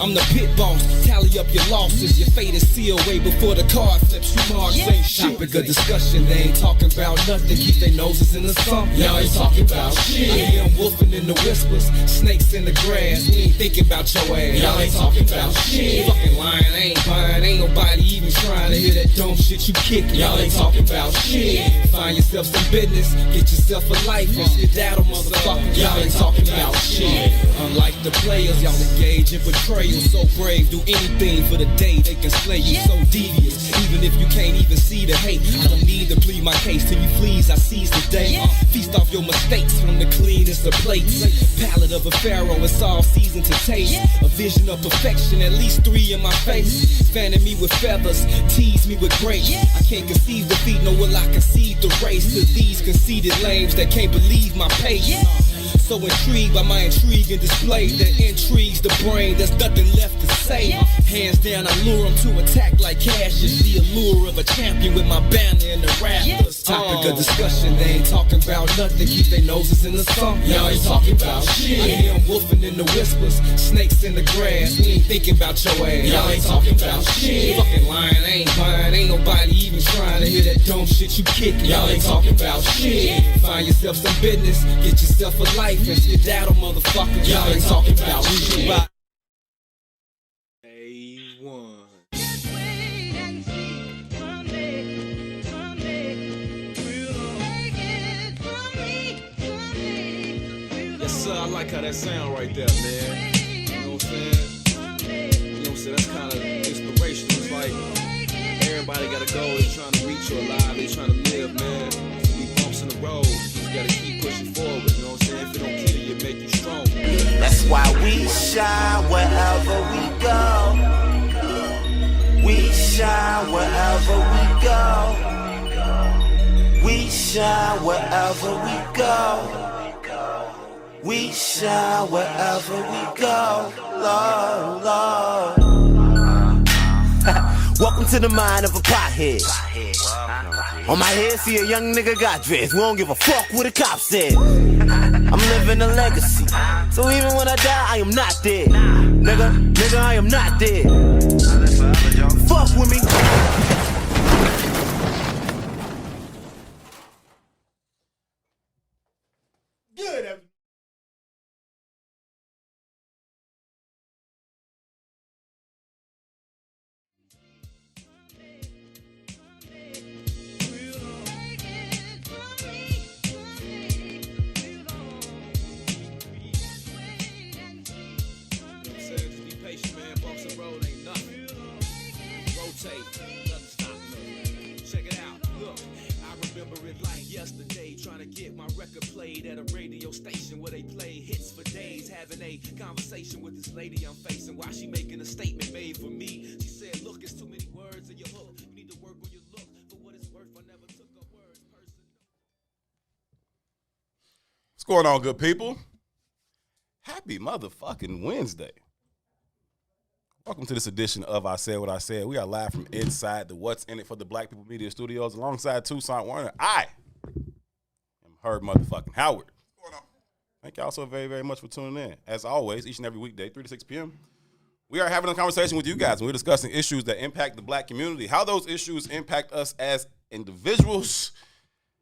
A: I'm the pit boss, tally up your losses. Your fate is sealed way before the card flips. You marks ain't shit. Topic of discussion, they ain't talking about nothing. Keep their noses in the sump. Y'all ain't talking about shit. I hear them wolfing in the whispers, snakes in the grass. We ain't thinking about your ass. Y'all ain't talking about shit. Fucking lying, I ain't buying. Ain't nobody even trying to hear that dumb shit you kickin'. Y'all ain't talking about shit. Find yourself some business, get yourself a life, and skedaddle, motherfucker. Y'all ain't talking about shit. Unlike the players, y'all engage in betrayal. So brave, do anything for the day they can slay you. So devious, even if you can't even see the hate. I don't need to plead my case till you please. I seize the day. Feast off your mistakes from the cleanest of plates. Palate of a pharaoh, it's all seasoned to taste. A vision of perfection, at least 3 in my face. Fanning me with feathers, tease me with grace. I can't conceive defeat, nor will I concede the race to these conceited lames that can't believe my pace. So intrigued by my intrigue and display that intrigues the brain, there's nothing left to say. Hands down, I lure them to attack like cash is the allure of a champion with my banner in the rafters. Topic of discussion, they ain't talking about nothing. Keep their noses in the sump. Y'all ain't talking about shit. I hear them wolfing in the whispers, snakes in the grass. We ain't thinking about your ass. Y'all ain't talking about shit. Fucking lying, I ain't buying. Ain't nobody even trying to hear that dumb shit you kickin'. Y'all ain't talking about shit. Find yourself some business, get yourself a life, and skedaddle, motherfucker. Y'all ain't talking about shit. I like how that sound right there, man. You know what I'm saying? You know what I'm saying? That's kind of inspirational. It's like everybody got a goal. They're trying to reach or alive. They're trying to live, man. Be bumps in the road. You just got to keep pushing forward. You know what I'm saying? If it don't kill you, it make you strong.
P: That's why we shine wherever we go. We shine wherever we go. We shine wherever we go. We shine wherever we go, Lord, Lord. Welcome to the mind of a pothead. On my head, see a young nigga got dressed. We don't give a fuck what the cop said. I'm living a legacy, so even when I die, I am not dead. Nigga, I am not dead. Fuck with me.
A: Good. Yesterday, trying to get my record played at a radio station where they play hits for days. Having a conversation with this lady I'm facing while she making a statement made for me. She said, look, it's too many words in your hook. You need to work on your look. For what it's worth, I never took
V: going on, good people? Happy motherfucking Wednesday. Welcome to this edition of I Said What I Said. We are live from inside the What's In It for the Black People Media Studios alongside Toussaint Werner. I am Herb motherfucking Howard. What's going on? Thank y'all so very, very much for tuning in. As always, each and every weekday, 3 to 6 p.m., we are having a conversation with you guys, and we're discussing issues that impact the black community, how those issues impact us as individuals,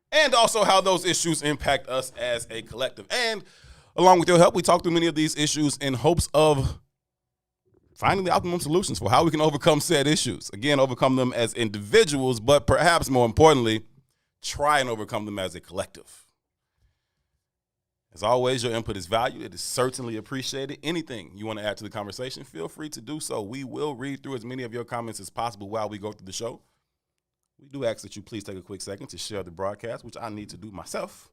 V: and also how those issues impact us as a collective. And along with your help, we talk through many of these issues in hopes of finding the optimum solutions for how we can overcome said issues. Again, overcome them as individuals, but perhaps more importantly, try and overcome them as a collective. As always, your input is valued. It is certainly appreciated. Anything you want to add to the conversation, feel free to do so. We will read through as many of your comments as possible while we go through the show. We do ask that you please take a quick second to share the broadcast, which I need to do myself.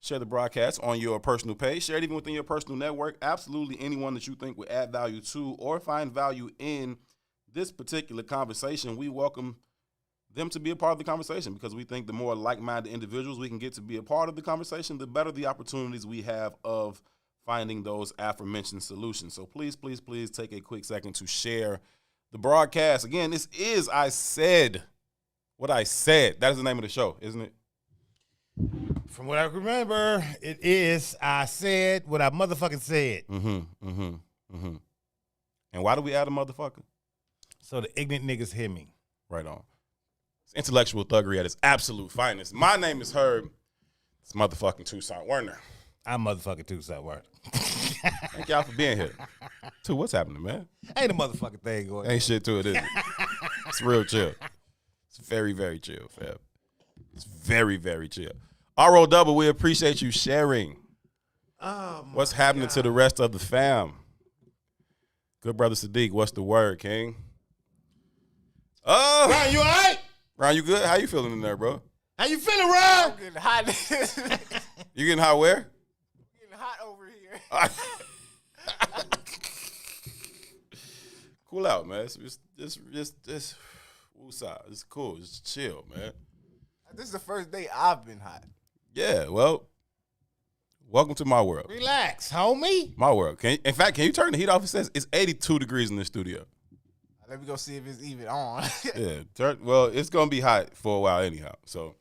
V: Share the broadcast on your personal page. Share it even within your personal network. Absolutely anyone that you think would add value to or find value in this particular conversation, we welcome them to be a part of the conversation, because we think the more like-minded individuals we can get to be a part of the conversation, the better the opportunities we have of finding those aforementioned solutions. So please, please, please take a quick second to share the broadcast. Again, this is I Said What I Said. That is the name of the show, isn't it?
Q: From what I remember, it is I Said What I Motherfucking Said.
V: And why do we add a motherfucker?
Q: So the ignorant niggas hear me.
V: Right on. It's intellectual thuggery at its absolute finest. My name is Herb. It's motherfucking Toussaint Werner.
Q: I'm motherfucking Toussaint Werner.
V: Thank y'all for being here. Two, what's happening, man?
Q: Ain't a motherfucking thing going on.
V: Ain't shit to it, is it? It's real chill. It's very, very chill, fam. It's very, very chill. RO Double, we appreciate you sharing. What's happening to the rest of the fam? Good brother Sadiq, what's the word, King?
Q: Ryan, you all right?
V: Ryan, you good? How you feeling in there, bro?
Q: How you feeling, Ryan?
D: I'm getting hot.
V: You getting hot where?
D: Getting hot over here.
V: Cool out, man. It's just woosah. It's cool. Just chill, man.
D: This is the first day I've been hot.
V: Yeah, well, welcome to my world.
Q: Relax, homie.
V: My world. In fact, can you turn the heat off? It says it's 82 degrees in the studio.
D: Let me go see if it's even on.
V: Yeah. Well, it's going to be hot for a while anyhow. So,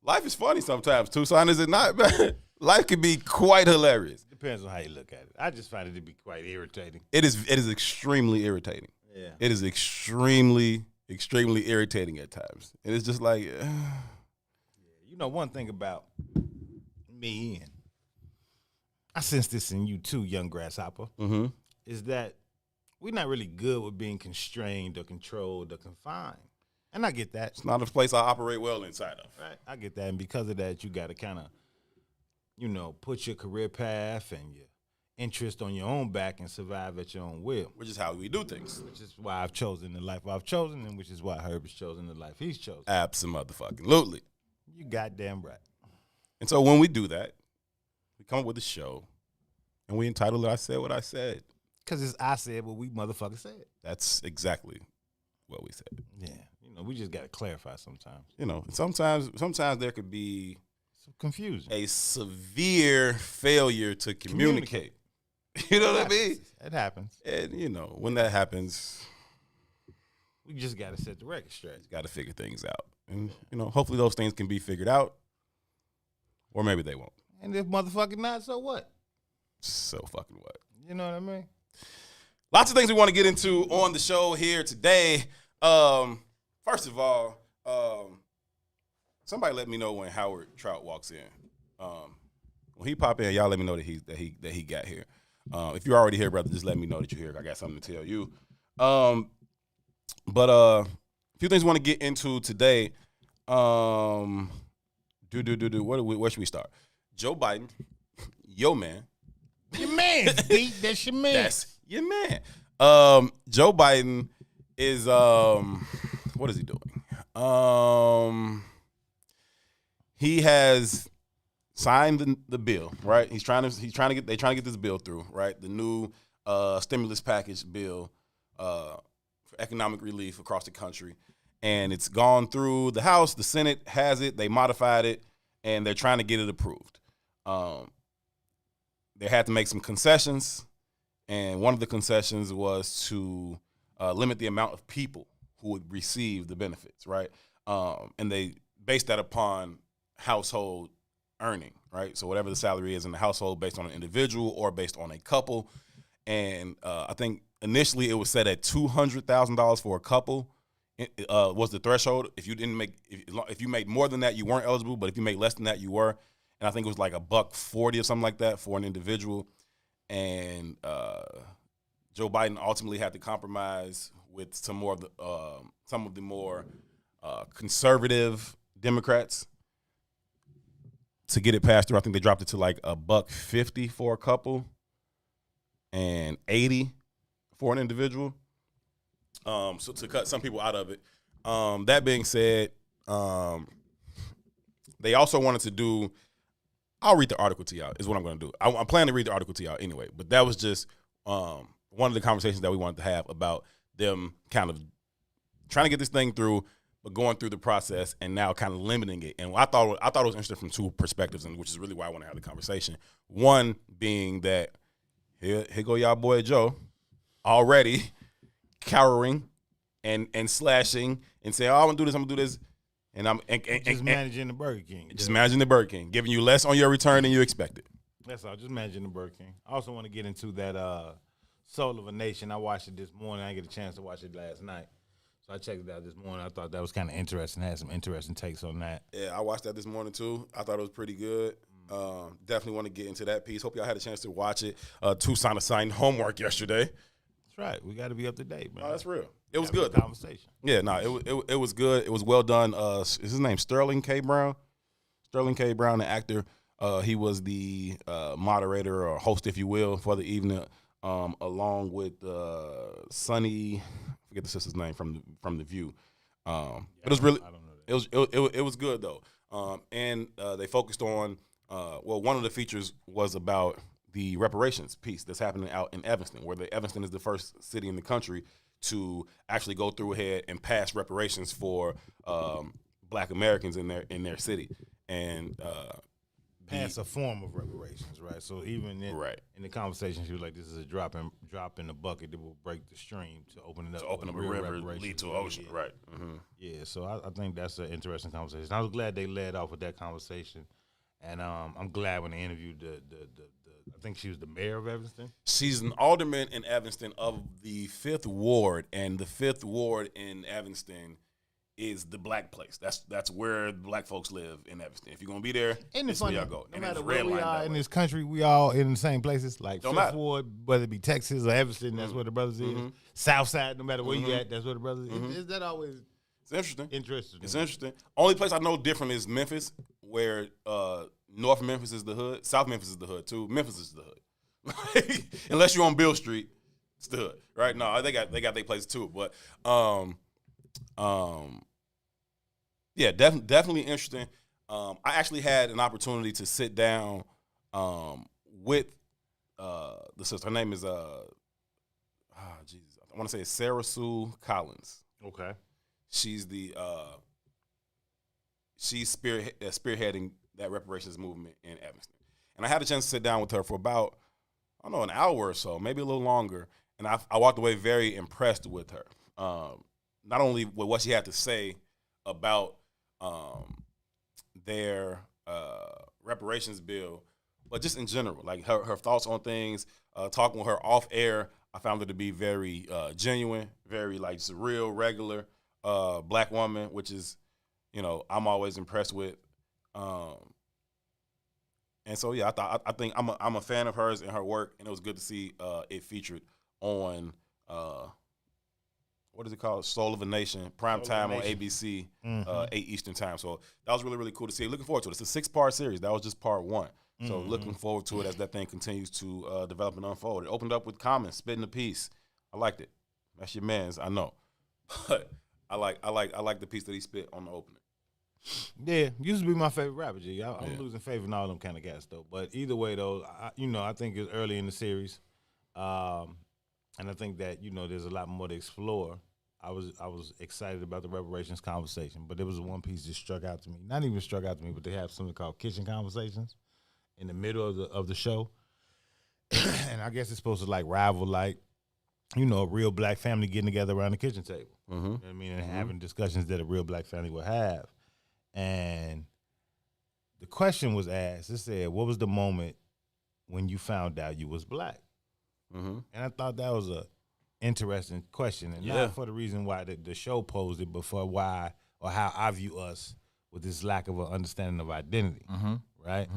V: life is funny sometimes, Toussaint, is it not, man? Life can be quite hilarious.
Q: Depends on how you look at it. I just find it to be quite irritating.
V: It is extremely irritating.
Q: Yeah.
V: It is extremely irritating at times. And it's just like,
Q: you know, one thing about me, and I sense this in you too, young grasshopper, is that we're not really good with being constrained or controlled or confined. And I get that.
V: It's not a place I operate well inside of.
Q: Right. I get that. And because of that, you got to kind of, you know, put your career path and your interest on your own back and survive at your own will.
V: Which is how we do things.
Q: Which is why I've chosen the life I've chosen, and which is why Herb has chosen the life he's chosen.
V: Absolutely.
Q: You goddamn right.
V: And so when we do that, we come up with a show, and we entitle it I Said What I Said.
Q: Because it's I said what we motherfucker said.
V: That's exactly what we said.
Q: Yeah. You know, we just got to clarify sometimes.
V: You know, sometimes there could be
Q: some confusion.
V: A severe failure to communicate. You know what I mean?
Q: It happens.
V: And, you know, when that happens,
Q: we just got to set the record straight.
V: Got to figure things out. And, you know, hopefully those things can be figured out. Or maybe they won't.
Q: And if motherfucking not, so what?
V: So fucking what?
Q: You know what I mean?
V: Lots of things we want to get into on the show here today. First of all, somebody let me know when Howard Trout walks in. When he pop in, y'all let me know that he got here. If you're already here, brother, just let me know that you're here. I got something to tell you. But a few things we want to get into today. Where should we start? Joe Biden, yo man.
Q: Your man, B. That's your man.
V: That's your man. Joe Biden is what is he doing? He has signed the bill, right? They're trying to get this bill through, right? The new stimulus package bill for economic relief across the country. And it's gone through the House, the Senate has it, they modified it, and they're trying to get it approved. They had to make some concessions, and one of the concessions was to limit the amount of people who would receive the benefits, right? And they based that upon household earning, right? So whatever the salary is in the household based on an individual or based on a couple. And I think initially it was set at $200,000 for a couple. Was the threshold. If you didn't make, if you made more than that, you weren't eligible. But if you made less than that, you were. And I think it was like $140 or something like that for an individual. And Joe Biden ultimately had to compromise with some of the more conservative Democrats to get it passed through. I think they dropped it to like $150 for a couple and $80 for an individual. So to cut some people out of it. That being said, they also wanted to do. I'll read the article to y'all. Is what I'm going to do. I'm planning to read the article to y'all anyway. But that was just one of the conversations that we wanted to have about them kind of trying to get this thing through, but going through the process and now kind of limiting it. And I thought it was interesting from two perspectives, and which is really why I want to have the conversation. One being that here go y'all boy Joe already cowering and slashing and saying, "Oh, I'm gonna do this. I'm gonna do this." And I'm
Q: just managing the Burger King.
V: Just managing the Burger King, giving you less on your return than you expected.
Q: That's all. Just managing the Burger King. I also want to get into that Soul of a Nation. I watched it this morning. I didn't get a chance to watch it last night, so I checked it out this morning. I thought that was kind of interesting. Had some interesting takes on that.
V: Yeah, I watched that this morning too. I thought it was pretty good. Definitely want to get into that piece. Hope y'all had a chance to watch it. Tucson assigned homework yesterday.
Q: That's right. We got to be up to date, man.
V: Oh, that's real. It was good.
Q: Conversation.
V: Yeah, no, it was good. It was well done. Is his name Sterling K. Brown? Sterling K. Brown, the actor. He was the moderator or host, if you will, for the evening, along with Sonny. I forget the sister's name from the View. But it was really. I don't know that. It was good though. And they focused on. One of the features was about the reparations piece that's happening out in Evanston, where Evanston is the first city in the country to actually go through ahead and pass reparations for Black Americans in their city, and
Q: pass a form of reparations, right? So even in the conversation, she was like, "This is a drop in the bucket that will break the stream to open it up,
V: to open up a river, lead to an ocean." Right. Mm-hmm.
Q: Yeah. So I think that's an interesting conversation. I was glad they led off with that conversation, and I'm glad when they interviewed the I think she was the mayor of Evanston.
V: She's an alderman in Evanston of the 5th Ward, and the 5th Ward in Evanston is the black place. That's where Black folks live in Evanston. If you're gonna be there, that's where y'all go.
Q: No matter where we are in this country, we all in the same places. Like 5th Ward, whether it be Texas or Evanston, that's where the brothers is. South Side, no matter where you at, that's where the brothers is. Is that always?
V: It's interesting.
Q: It's
V: interesting. Only place I know different is Memphis, where North Memphis is the hood. South Memphis is the hood too. Memphis is the hood. Unless you're on Bill Street, it's the hood, right? No, they got their place too. But yeah, definitely interesting. I actually had an opportunity to sit down with the sister. Her name is I want to say it's Sarah Sue Collins.
Q: Okay.
V: She's she's spearheading that reparations movement in Evanston. And I had a chance to sit down with her for about, I don't know, an hour or so, maybe a little longer. And I walked away very impressed with her. Not only with what she had to say about their reparations bill, but just in general, like her thoughts on things. Talking with her off air, I found her to be very genuine, very like just a real regular Black woman, which is, I'm always impressed with. And so yeah, I think I'm a fan of hers and her work, and it was good to see it featured on what is it called? Soul of a Nation, prime time on ABC, 8 Eastern time. So that was really, really cool to see. Looking forward to it. It's a 6-part series. That was just part 1. So looking forward to it as that thing continues to develop and unfold. It opened up with Common spitting the piece. I liked it. That's your man's, I know. But I like the piece that he spit on the opening.
Q: Yeah, used to be my favorite rapper, G. I'm losing faith in all them kind of guys, though. But either way, though, I think it's early in the series. And I think that, there's a lot more to explore I was excited about the reparations conversation, but there was one piece that struck out to me. Not even struck out to me, but they have something called kitchen conversations in the middle of the show. And I guess it's supposed to like rival like, you know, a real black family getting together around the kitchen table. You know what I mean? And having discussions that a real black family would have. And the question was asked, it said, what was the moment when you found out you was black? And I thought that was a interesting question. And not for the reason why the show posed it, but for why or how I view us with this lack of an understanding of identity. Right?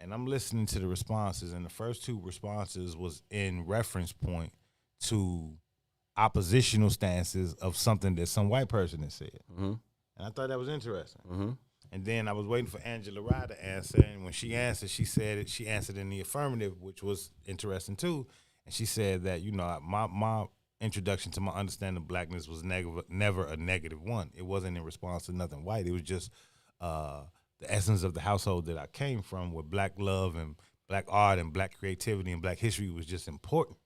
Q: And I'm listening to the responses, and the first two responses was in reference point to oppositional stances of something that some white person had said. And I thought that was interesting. And then I was waiting for Angela Rye to answer, and when she answered, she answered in the affirmative, which was interesting too. And she said that, you know, my introduction to my understanding of blackness was never a negative one. It wasn't in response to nothing white. It was just the essence of the household that I came from, where black love and black art and black creativity and black history was just important.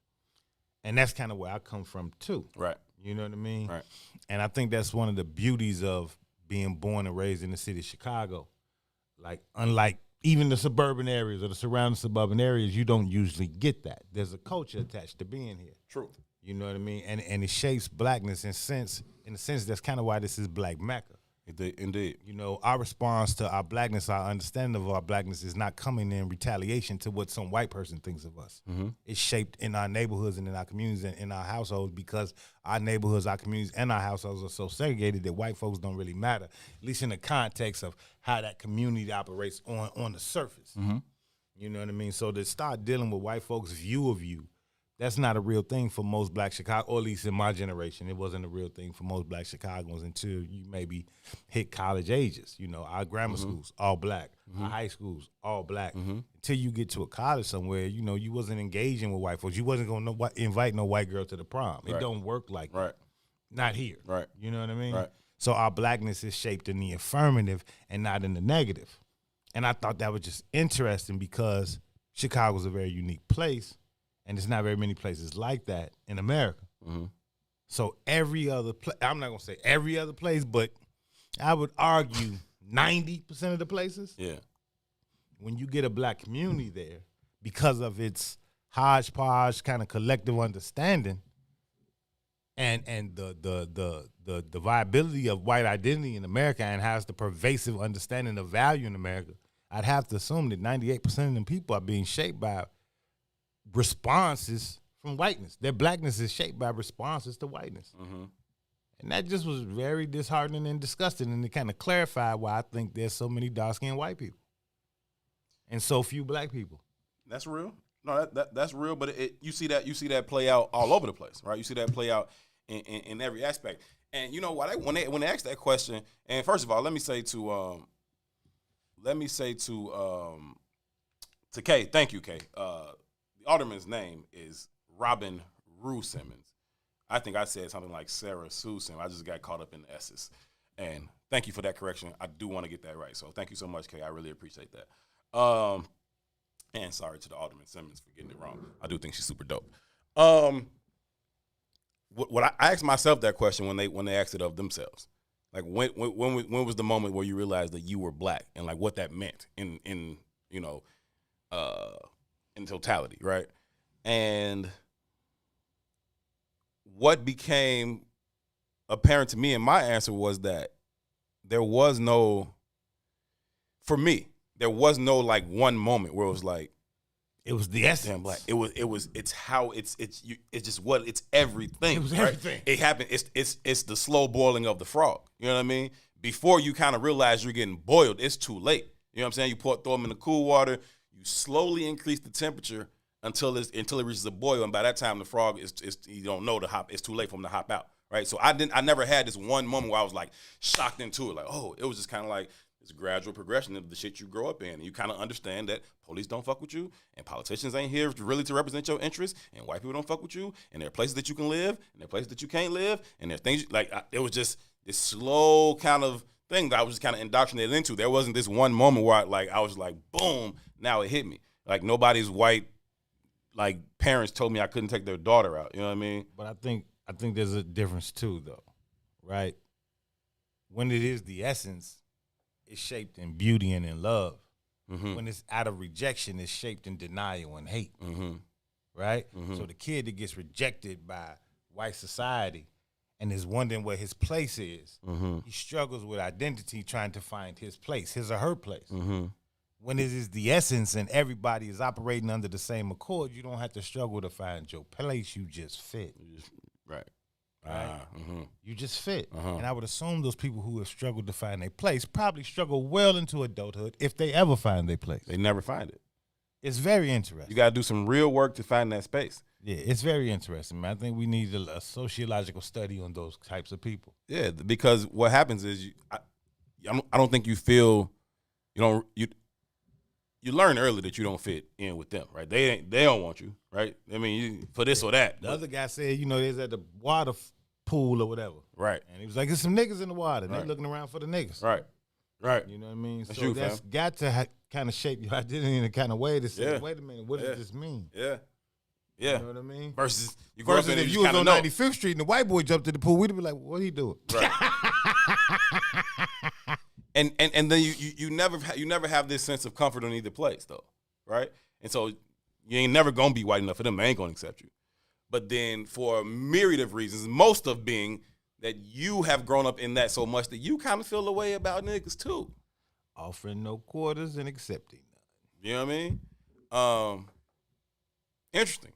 Q: And that's kind of where I come from too.
V: Right.
Q: You know what I mean?
V: Right.
Q: And I think that's one of the beauties of being born and raised in the city of Chicago. Like, unlike even the suburban areas or the surrounding suburban areas, you don't usually get that. There's a culture attached to being here.
V: True.
Q: You know what I mean? And it shapes blackness in a sense, that's kind of why this is Black Mecca.
V: Indeed.
Q: You know, our response to our blackness, our understanding of our blackness is not coming in retaliation to what some white person thinks of us. It's shaped in our neighborhoods and in our communities and in our households, because our neighborhoods, our communities, and our households are so segregated that white folks don't really matter, at least in the context of how that community operates on the surface. You know what I mean? So to start dealing with white folks' view of you, that's not a real thing for most black Chicago, or at least in my generation. It wasn't a real thing for most black Chicagoans until you maybe hit college ages. You know, our grammar schools, all black. Our high schools, all black. Until you get to a college somewhere, you know, you wasn't engaging with white folks. You wasn't going to invite no white girl to the prom. It don't work like that. Not here.
V: Right.
Q: You know what I mean?
V: Right.
Q: So our blackness is shaped in the affirmative and not in the negative. And I thought that was just interesting, because Chicago's a very unique place. And there's not very many places like that in America. So every other place, I'm not going to say every other place, but I would argue 90% of the places, when you get a black community there, because of its hodgepodge kind of collective understanding and the viability of white identity in America, and has the pervasive understanding of value in America, I'd have to assume that 98% of them people are being shaped by responses from whiteness. Their blackness is shaped by responses to whiteness. And that just was very disheartening and disgusting, and it kind of clarified why I think there's so many dark-skinned white people and so few black people.
V: That's real. No, that's real, but you see that play out all over the place, right? You see that play out in every aspect. And you know what? When they ask that question, and first of all, let me say to Kay, thank you, Kay. The alderman's name is Robin Rue Simmons. I think I said something like Sarah Sue Simmons. I just got caught up in the S's. And thank you for that correction. I do want to get that right. So thank you so much, Kay. I really appreciate that. And sorry to the Alderman Simmons for getting it wrong. I do think she's super dope. What I asked myself that question when they asked it of themselves. Like when was the moment where you realized that you were black, and like what that meant in totality, right? And what became apparent to me, and my answer was that there was no like one moment where it was like,
Q: it was the essence.
V: Damn black. It's everything.
Q: It was
V: right?
Q: everything.
V: It happened. It's the slow boiling of the frog. You know what I mean? Before you kind of realize you're getting boiled, it's too late. You know what I'm saying? You throw them in the cool water. You slowly increase the temperature until it reaches a boil, and by that time the frog is you don't know to hop. It's too late for him to hop out, right? So I never had this one moment where I was like shocked into it, like, oh, it was just kind of like this gradual progression of the shit you grow up in, and you kind of understand that police don't fuck with you, and politicians ain't here really to represent your interests, and white people don't fuck with you, and there are places that you can live, and there are places that you can't live, and there are things it was just this slow kind of thing that I was just kind of indoctrinated into. There wasn't this one moment where I was like, boom, now it hit me. Like nobody's white parents told me I couldn't take their daughter out. You know what I mean?
Q: But I think I think there's a difference too, though, right? When it is the essence, it's shaped in beauty and in love.
R: Mm-hmm.
Q: When it's out of rejection, it's shaped in denial and hate, right? So the kid that gets rejected by white society and is wondering where his place is, he struggles with identity trying to find his place, his or her place. When it is the essence and everybody is operating under the same accord, you don't have to struggle to find your place. You just fit.
R: Right.
Q: You just fit. And I would assume those people who have struggled to find their place probably struggle well into adulthood if they ever find their place.
R: They never find it.
Q: It's very interesting.
R: You got to do some real work to find that space.
Q: Yeah, it's very interesting, man. I think we need a sociological study on those types of people.
R: Yeah, because what happens is I don't think you feel you learn early that you don't fit in with them, right? They don't want you, right? I mean, for this or that.
Q: The other guy said, there's at the water pool or whatever.
R: Right.
Q: And he was like, there's some niggas in the water. And they're looking around for the niggas.
R: Right.
Q: You know what I mean?
R: That's
Q: so
R: you,
Q: that's
R: fam.
Q: got to kind of shape your identity in a kind of way to say, wait a minute, what does this mean?
R: Yeah.
Q: You know what I mean?
R: Versus you grow up in it,
Q: if
R: you
Q: you was
R: kinda
Q: on
R: know.
Q: 95th Street and the white boy jumped in the pool, we'd be like, what he doing?
R: Right. and then you never have this sense of comfort on either place though, right? And so you ain't never gonna be white enough for them. They ain't gonna accept you. But then for a myriad of reasons, most of being that you have grown up in that so much that you kind of feel the way about niggas too.
Q: Offering no quarters and accepting none.
R: You know what I mean? Interesting.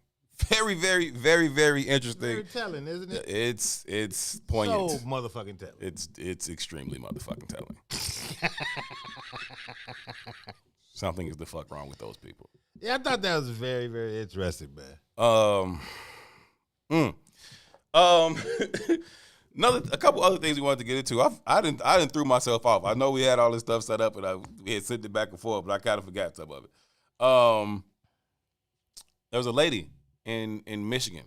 R: Very, very, very, very interesting.
Q: Very telling, isn't it?
R: It's poignant.
Q: So motherfucking telling.
R: It's extremely motherfucking telling. Something is the fuck wrong with those people.
Q: Yeah, I thought that was very, very interesting, man.
R: A couple other things we wanted to get into. I didn't threw myself off. I know we had all this stuff set up and we had sent it back and forth, but I kind of forgot some of it. There was a lady in Michigan,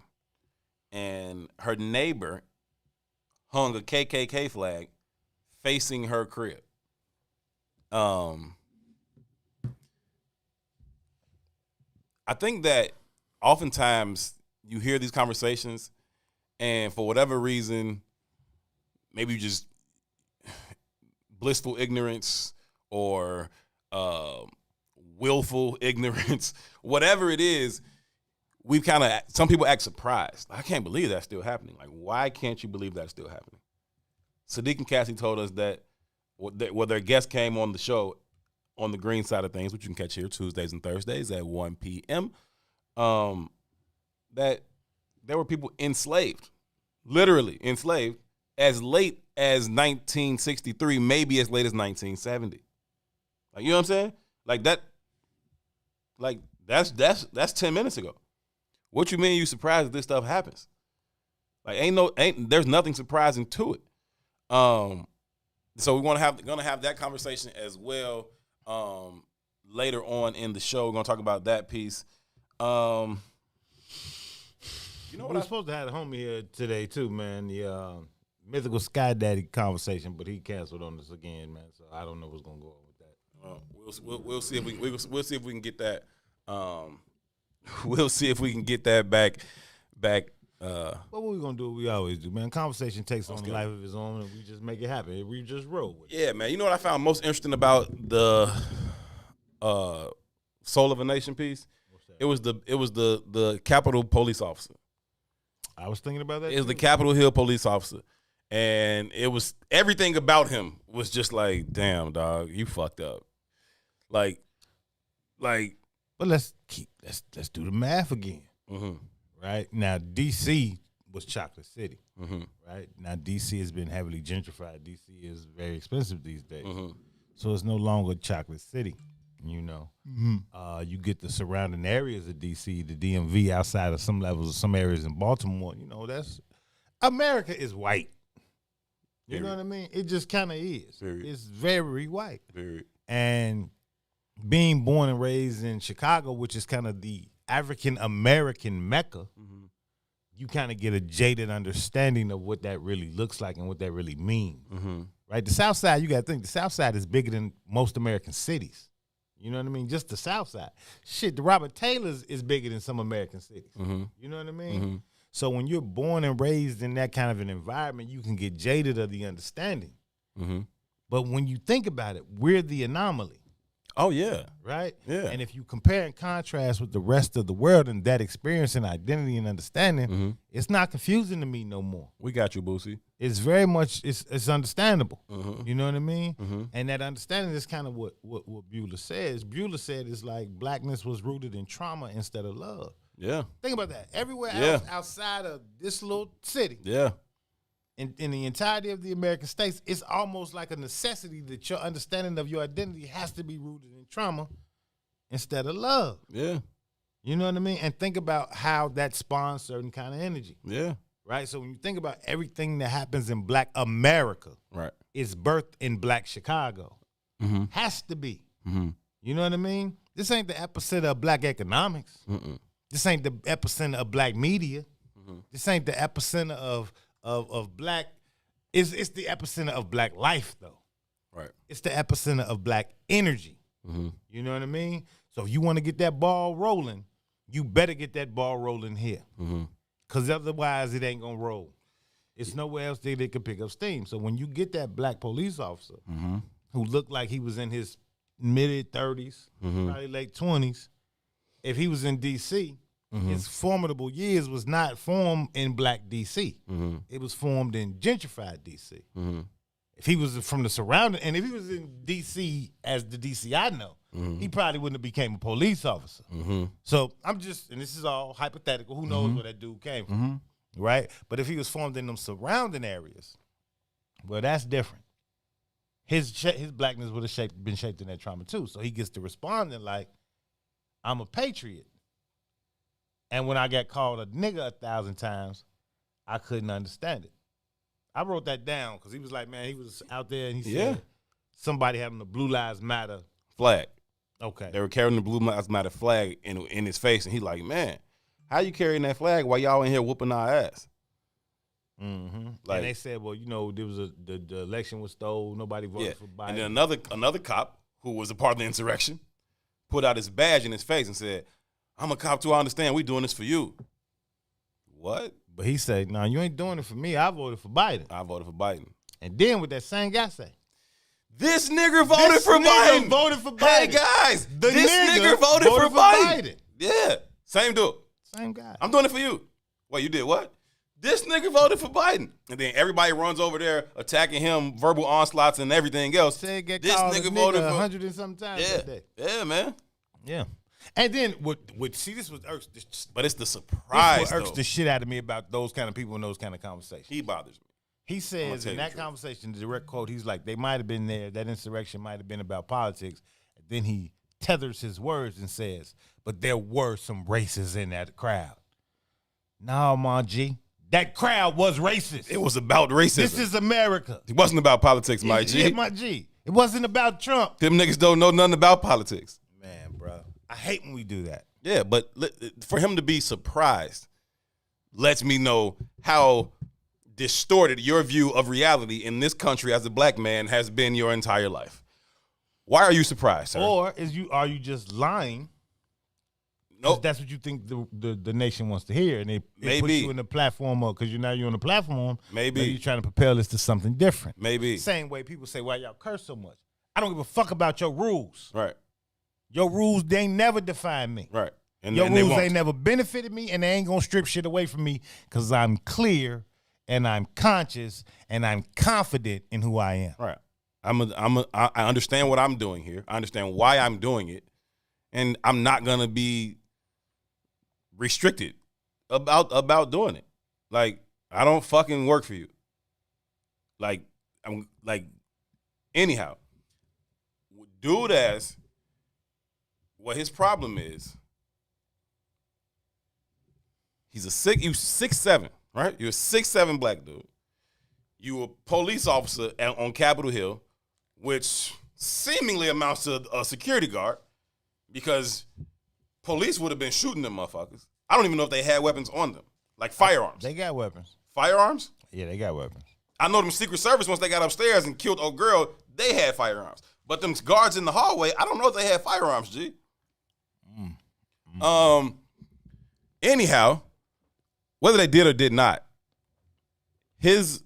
R: and her neighbor hung a KKK flag facing her crib. I think that oftentimes you hear these conversations, and for whatever reason, maybe just blissful ignorance or willful ignorance, whatever it is, some people act surprised. I can't believe that's still happening. Like, why can't you believe that's still happening? Sadiq and Cassie told us that their guest came on the show on the green side of things, which you can catch here Tuesdays and Thursdays at 1 p.m., that there were people enslaved, literally enslaved, as late as 1963, maybe as late as 1970. Like, you know what I'm saying? Like that. Like that's 10 minutes ago. What you mean you surprised that this stuff happens? Like there's nothing surprising to it. So we're gonna have that conversation as well. Later on in the show, we're gonna talk about that piece.
Q: You know what? We're supposed to have a homie here today too, man. The mythical Sky Daddy conversation, but he canceled on us again, man. So I don't know what's gonna go on with that.
R: We'll see if we'll see if we can get that. We'll see if we can get that back.
Q: What we gonna do? What we always do, man. Conversation takes on a life of its own, and we just make it happen. We just roll with it.
R: Yeah, man. You know what I found most interesting about the Soul of a Nation piece? It was the Capitol police officer.
Q: I was thinking about that.
R: It was the Capitol Hill police officer, and it was everything about him was just like, damn, dog, you fucked up. Like.
Q: But let's do the math again.
R: Mm-hmm.
Q: Right now, DC was Chocolate City.
R: Mm-hmm.
Q: Right now, DC has been heavily gentrified. DC is very expensive these days,
R: Mm-hmm.
Q: so it's no longer Chocolate City. You know, you get the surrounding areas of DC, the DMV, outside of some levels of some areas in Baltimore. You know, that's America is white. You know what I mean? It just kind of is. It's very white. And being born and raised in Chicago, which is kind of the African American Mecca, you kind of get a jaded understanding of what that really looks like and what that really means. Right? The South Side, you got to think, the South Side is bigger than most American cities. You know what I mean? Just the South Side. Shit, the Robert Taylor's is bigger than some American cities. You know what I mean? So when you're born and raised in that kind of an environment, you can get jaded of the understanding.
R: Mm-hmm.
Q: But when you think about it, we're the anomaly.
R: Oh, yeah.
Q: Right?
R: Yeah.
Q: And if you compare and contrast with the rest of the world and that experience and identity and understanding, it's not confusing to me no more.
R: We got you, Boosie.
Q: It's very much, it's understandable.
R: Mm-hmm.
Q: You know what I mean?
R: Mm-hmm.
Q: And that understanding is kind of what Bueller says. Bueller said it's like blackness was rooted in trauma instead of love.
R: Yeah.
Q: Think about that. Everywhere else outside of this little city.
R: Yeah.
Q: In the entirety of the American states, it's almost like a necessity that your understanding of your identity has to be rooted in trauma instead of love.
R: Yeah.
Q: You know what I mean? And think about how that spawns certain kind of energy.
R: Yeah.
Q: Right? So when you think about everything that happens in Black America,
R: right,
Q: it's birthed in Black Chicago.
R: Mm-hmm.
Q: Has to be.
R: Mm-hmm.
Q: You know what I mean? This ain't the epicenter of Black economics.
R: Mm-mm.
Q: This ain't the epicenter of Black media.
R: Mm-hmm.
Q: This ain't the epicenter of Black. It's the epicenter of Black life, though.
R: Right.
Q: It's the epicenter of Black energy.
R: Mm-hmm.
Q: You know what I mean? So if you want to get that ball rolling, you better get that ball rolling here.
R: Mm-hmm.
Q: Because otherwise it ain't going to roll. It's nowhere else they can pick up steam. So when you get that Black police officer who looked like he was in his mid-30s, probably late 20s, if he was in D.C., his formidable years was not formed in Black D.C. It was formed in gentrified D.C. If he was from the surrounding, and if he was in D.C. as the D.C. I know, he probably wouldn't have became a police officer. So I'm just, and this is all hypothetical, who knows where that dude came from, right? But if he was formed in them surrounding areas, well, that's different. His blackness would have been shaped in that trauma too. So he gets to responding like, I'm a patriot. And when I got called a nigga 1,000 times, I couldn't understand it. I wrote that down because he was like, man, he was out there and he said somebody having the Blue Lives Matter
R: flag.
Q: Okay.
R: They were carrying the Blue Lives Matter flag in his face, and he like, man, how you carrying that flag while y'all in here whooping our ass? Like,
Q: and they said, well, you know, there was the election was stolen, nobody voted for Biden.
R: And then another cop who was a part of the insurrection put out his badge in his face and said, I'm a cop too, I understand, we doing this for you. What?
Q: But he said, no, you ain't doing it for me. I voted for Biden.
R: I voted for Biden.
Q: And then what that same guy say?
R: This nigga voted for Biden.
Q: Voted for Biden.
R: Hey, guys, this nigga voted for Biden. Yeah, same dude.
Q: Same guy.
R: I'm doing it for you. Wait, you did what? This nigga voted for Biden. And then everybody runs over there attacking him, verbal onslaughts and everything else.
Q: This
R: nigga voted for
Q: 100 and something times that day.
R: Yeah, man.
Q: Yeah. And then see, this was irks.
R: But it's the surprise,
Q: this irks the shit out of me about those kind of people and those kind of conversations.
R: He bothers me.
Q: He says in that conversation, the direct quote, he's like, they might have been there, that insurrection might have been about politics. And then he tethers his words and says, but there were some racists in that crowd. No, my G. That crowd was racist.
R: It was about racism.
Q: This is America.
R: It wasn't about politics, my G.
Q: Yeah, my G. It wasn't about Trump.
R: Them niggas don't know nothing about politics.
Q: Man, bro. I hate when we do that.
R: Yeah, but for him to be surprised lets me know how distorted your view of reality in this country as a black man has been your entire life. Why are you surprised, sir?
Q: Or are you just lying?
R: No,
Q: that's what you think the nation wants to hear, and they put you in the platform of because you're on the platform.
R: Maybe
Q: you're trying to propel us to something different.
R: Maybe
Q: same way people say, "Why y'all curse so much?" I don't give a fuck about your rules.
R: Right.
Q: Your rules, they ain't never define me.
R: Right. And
Q: your rules
R: they
Q: ain't never benefited me, and they ain't gonna strip shit away from me because I'm clear and I'm conscious and I'm confident in who I am.
R: Right. I understand what I'm doing here. I understand why I'm doing it, and I'm not gonna be restricted about doing it. Like, I don't fucking work for you. Like, I'm like, anyhow, dude ass. What his problem is, you 6'7", right? You're a 6'7" black dude. You a police officer on Capitol Hill, which seemingly amounts to a security guard because police would have been shooting them motherfuckers. I don't even know if they had weapons on them, like firearms.
Q: They got weapons.
R: Firearms?
Q: Yeah, they got weapons.
R: I know them Secret Service, once they got upstairs and killed old girl, they had firearms. But them guards in the hallway, I don't know if they had firearms, G. Anyhow, whether they did or did not, his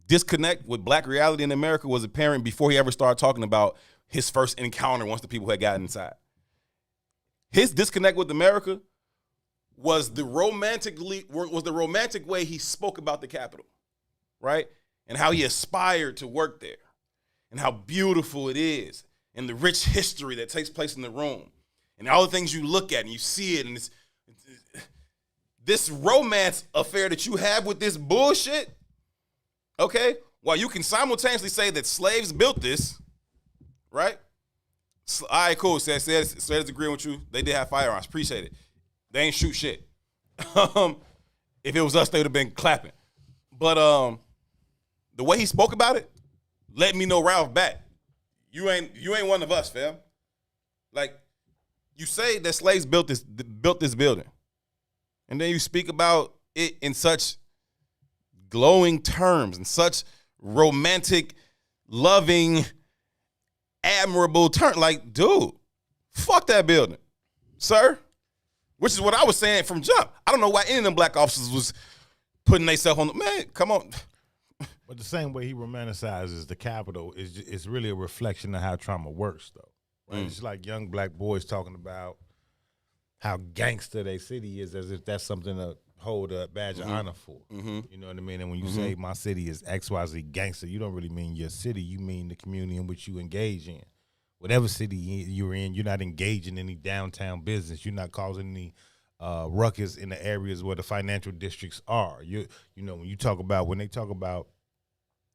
R: disconnect with black reality in America was apparent before he ever started talking about his first encounter once the people had gotten inside. His disconnect with America was the romantic way he spoke about the Capitol, right? And how he aspired to work there and how beautiful it is and the rich history that takes place in the room and all the things you look at and you see it and it's this romance affair that you have with this bullshit, okay? While you can simultaneously say that slaves built this, right? All right, cool. Says agreeing with you. They did have firearms. Appreciate it. They ain't shoot shit. If it was us, they would have been clapping. But the way he spoke about it, let me know right off bat. You ain't one of us, fam. Like, you say that slaves built this building. And then you speak about it in such glowing terms, in such romantic, loving, admirable terms. Like, dude, fuck that building, sir. Which is what I was saying from jump. I don't know why any of them black officers was putting themselves on the, man, come on.
Q: But the same way he romanticizes the Capitol is really a reflection of how trauma works, though. Right? It's like young black boys talking about how gangster their city is, as if that's something to hold a badge of honor for. You know what I mean? And when you say my city is XYZ gangster, you don't really mean your city. You mean the community in which you engage in. Whatever city you're in, you're not engaging in any downtown business. You're not causing any ruckus in the areas where the financial districts are. You know, when they talk about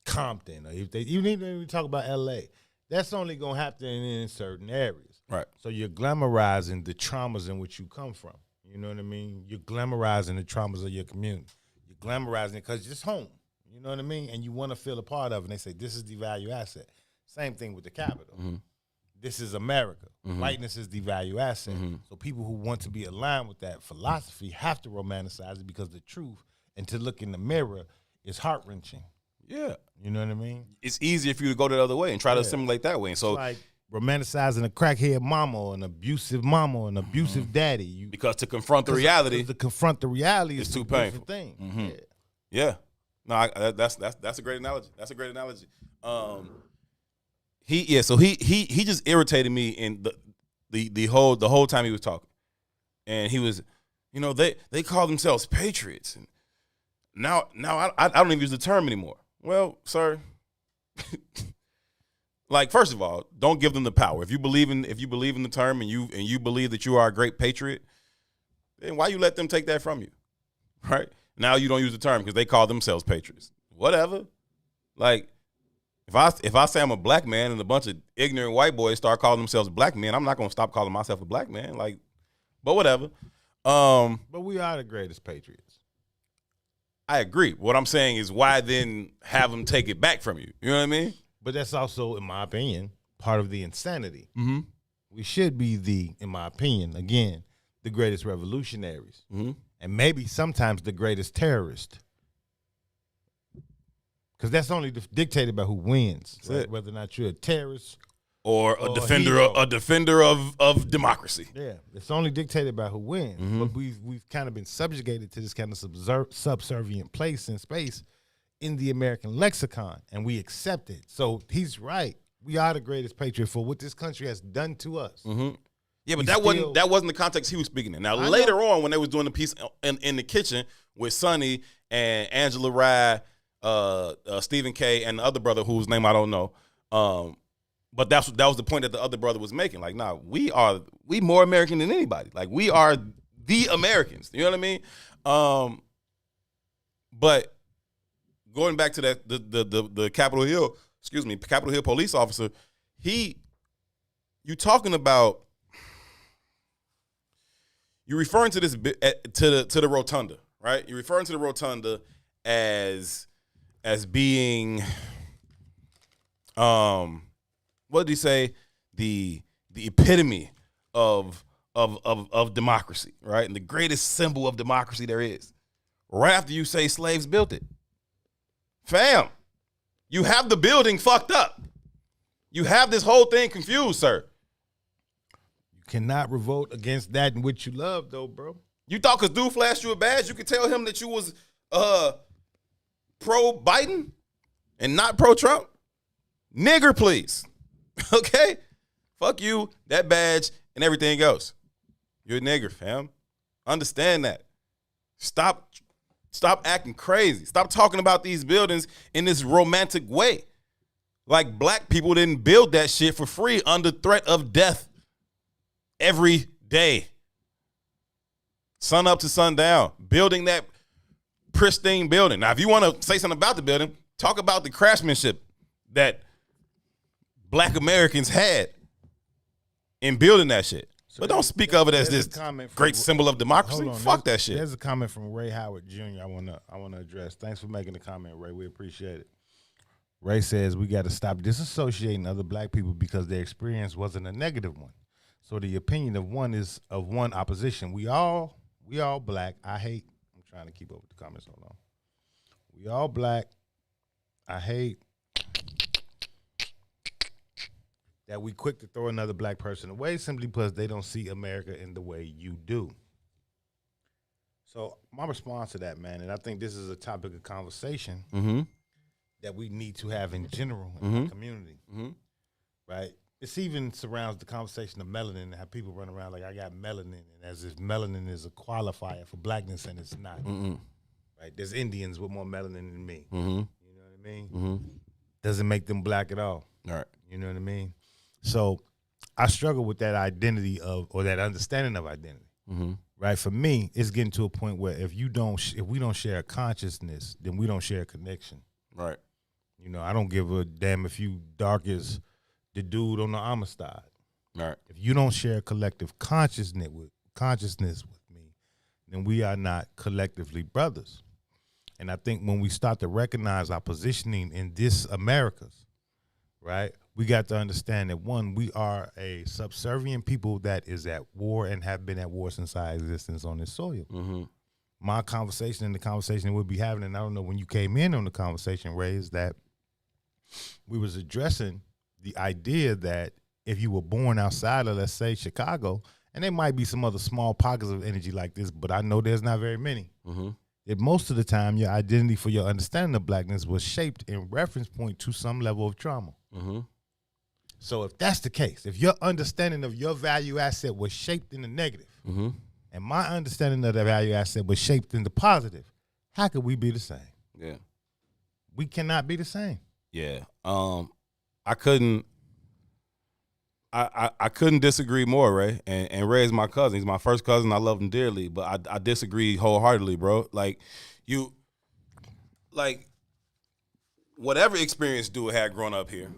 Q: Compton, or if they even talk about LA, that's only gonna happen in certain areas.
R: Right.
Q: So you're glamorizing the traumas in which you come from. You know what I mean? You're glamorizing the traumas of your community. You're glamorizing it because it's home. You know what I mean? And you want to feel a part of it. And they say, this is the value asset. Same thing with the Capitol. This is America. Whiteness is the value asset. So people who want to be aligned with that philosophy have to romanticize it, because the truth and to look in the mirror is heart-wrenching.
R: Yeah.
Q: You know what I mean?
R: It's easier for you to go the other way and try to assimilate that way. And so,
Q: it's like romanticizing a crackhead mama or an abusive daddy.
R: Because to confront the reality.
Q: To confront the reality is
R: too painful.
Q: Thing.
R: Yeah. No, that's a great analogy. That's a great analogy. So he just irritated me in the whole time he was talking. And he was, they call themselves patriots. And now I don't even use the term anymore. Well, sir, like, first of all, don't give them the power. If you believe in the term and you believe that you are a great patriot, then why you let them take that from you? Right? Now you don't use the term because they call themselves patriots. Whatever. Like, if I say I'm a black man and a bunch of ignorant white boys start calling themselves black men, I'm not gonna stop calling myself a black man. Like, but whatever.
Q: But we are the greatest patriots.
R: I agree. What I'm saying is, why then have them take it back from you? You know what I mean?
Q: But that's also, in my opinion, part of the insanity. We should be in my opinion, again, the greatest revolutionaries. And maybe sometimes the greatest terrorists. Because that's only dictated by who wins. Right? Whether or not you're a terrorist
R: or a defender of democracy.
Q: Yeah, it's only dictated by who wins. But we've kind of been subjugated to this kind of subservient place in space in the American lexicon, and we accept it. So he's right. We are the greatest patriot for what this country has done to us.
R: Yeah, but that wasn't the context he was speaking in. Now, later on, when they was doing the piece in the kitchen with Sonny and Angela Rye, Stephen K. and the other brother whose name I don't know, but that was the point that the other brother was making. Like, nah, we more American than anybody. Like, we are the Americans. You know what I mean? But going back to that, the Capitol Hill police officer, you talking about, you're referring to this to the rotunda, right? You're referring to the rotunda as being, what did he say? The epitome of democracy, right? And the greatest symbol of democracy there is. Right after you say slaves built it. Fam, you have the building fucked up. You have this whole thing confused, sir.
Q: You cannot revolt against that in which you love, though, bro.
V: You thought because dude flashed you a badge, you could tell him that you was pro-Biden and not pro-Trump? Nigger, please. Okay? Fuck you, that badge, and everything else. You're a nigger, fam. Understand that. Stop acting crazy. Stop talking about these buildings in this romantic way. Like black people didn't build that shit for free under threat of death every day. Sun up to sundown. Building that pristine building. Now, if you want to say something about the building, talk about the craftsmanship that black Americans had in building that shit. But don't speak of it as this great symbol of democracy. Fuck that shit.
Q: There's a comment from Ray Howard Jr. I wanna address. Thanks for making the comment, Ray. We appreciate it. Ray says we got to stop disassociating other black people because their experience wasn't a negative one. So the opinion of one is of one opposition. We all black. I'm trying to keep up with the comments. Hold on. We all black. I hate that we quick to throw another black person away simply because they don't see America in the way you do. So my response to that, man, and I think this is a topic of conversation that we need to have in general in the community, right? This even surrounds the conversation of melanin and how people run around like I got melanin, and as if melanin is a qualifier for blackness, and it's not. Right? There's Indians with more melanin than me. You know what I mean? Doesn't make them black at all.
V: All right.
Q: You know what I mean? So I struggle with that identity or that understanding of identity. Right? For me, it's getting to a point where if we don't share a consciousness, then we don't share a connection.
V: Right.
Q: You know, I don't give a damn if you dark as the dude on the Amistad.
V: Right.
Q: If you don't share a collective consciousness with me, then we are not collectively brothers. And I think when we start to recognize our positioning in this Americas, right, we got to understand that, one, we are a subservient people that is at war and have been at war since our existence on this soil. My conversation and the conversation we'll be having, and I don't know when you came in on the conversation, Ray, is that we was addressing the idea that if you were born outside of, let's say, Chicago, and there might be some other small pockets of energy like this, but I know there's not very many. That most of the time your identity for your understanding of blackness was shaped in reference point to some level of trauma. So if that's the case, if your understanding of your value asset was shaped in the negative, and my understanding of the value asset was shaped in the positive, how could we be the same?
V: Yeah.
Q: We cannot be the same.
V: Yeah. I couldn't disagree more, Ray. And Ray is my cousin. He's my first cousin. I love him dearly, but I disagree wholeheartedly, bro. Whatever experience dude had growing up here,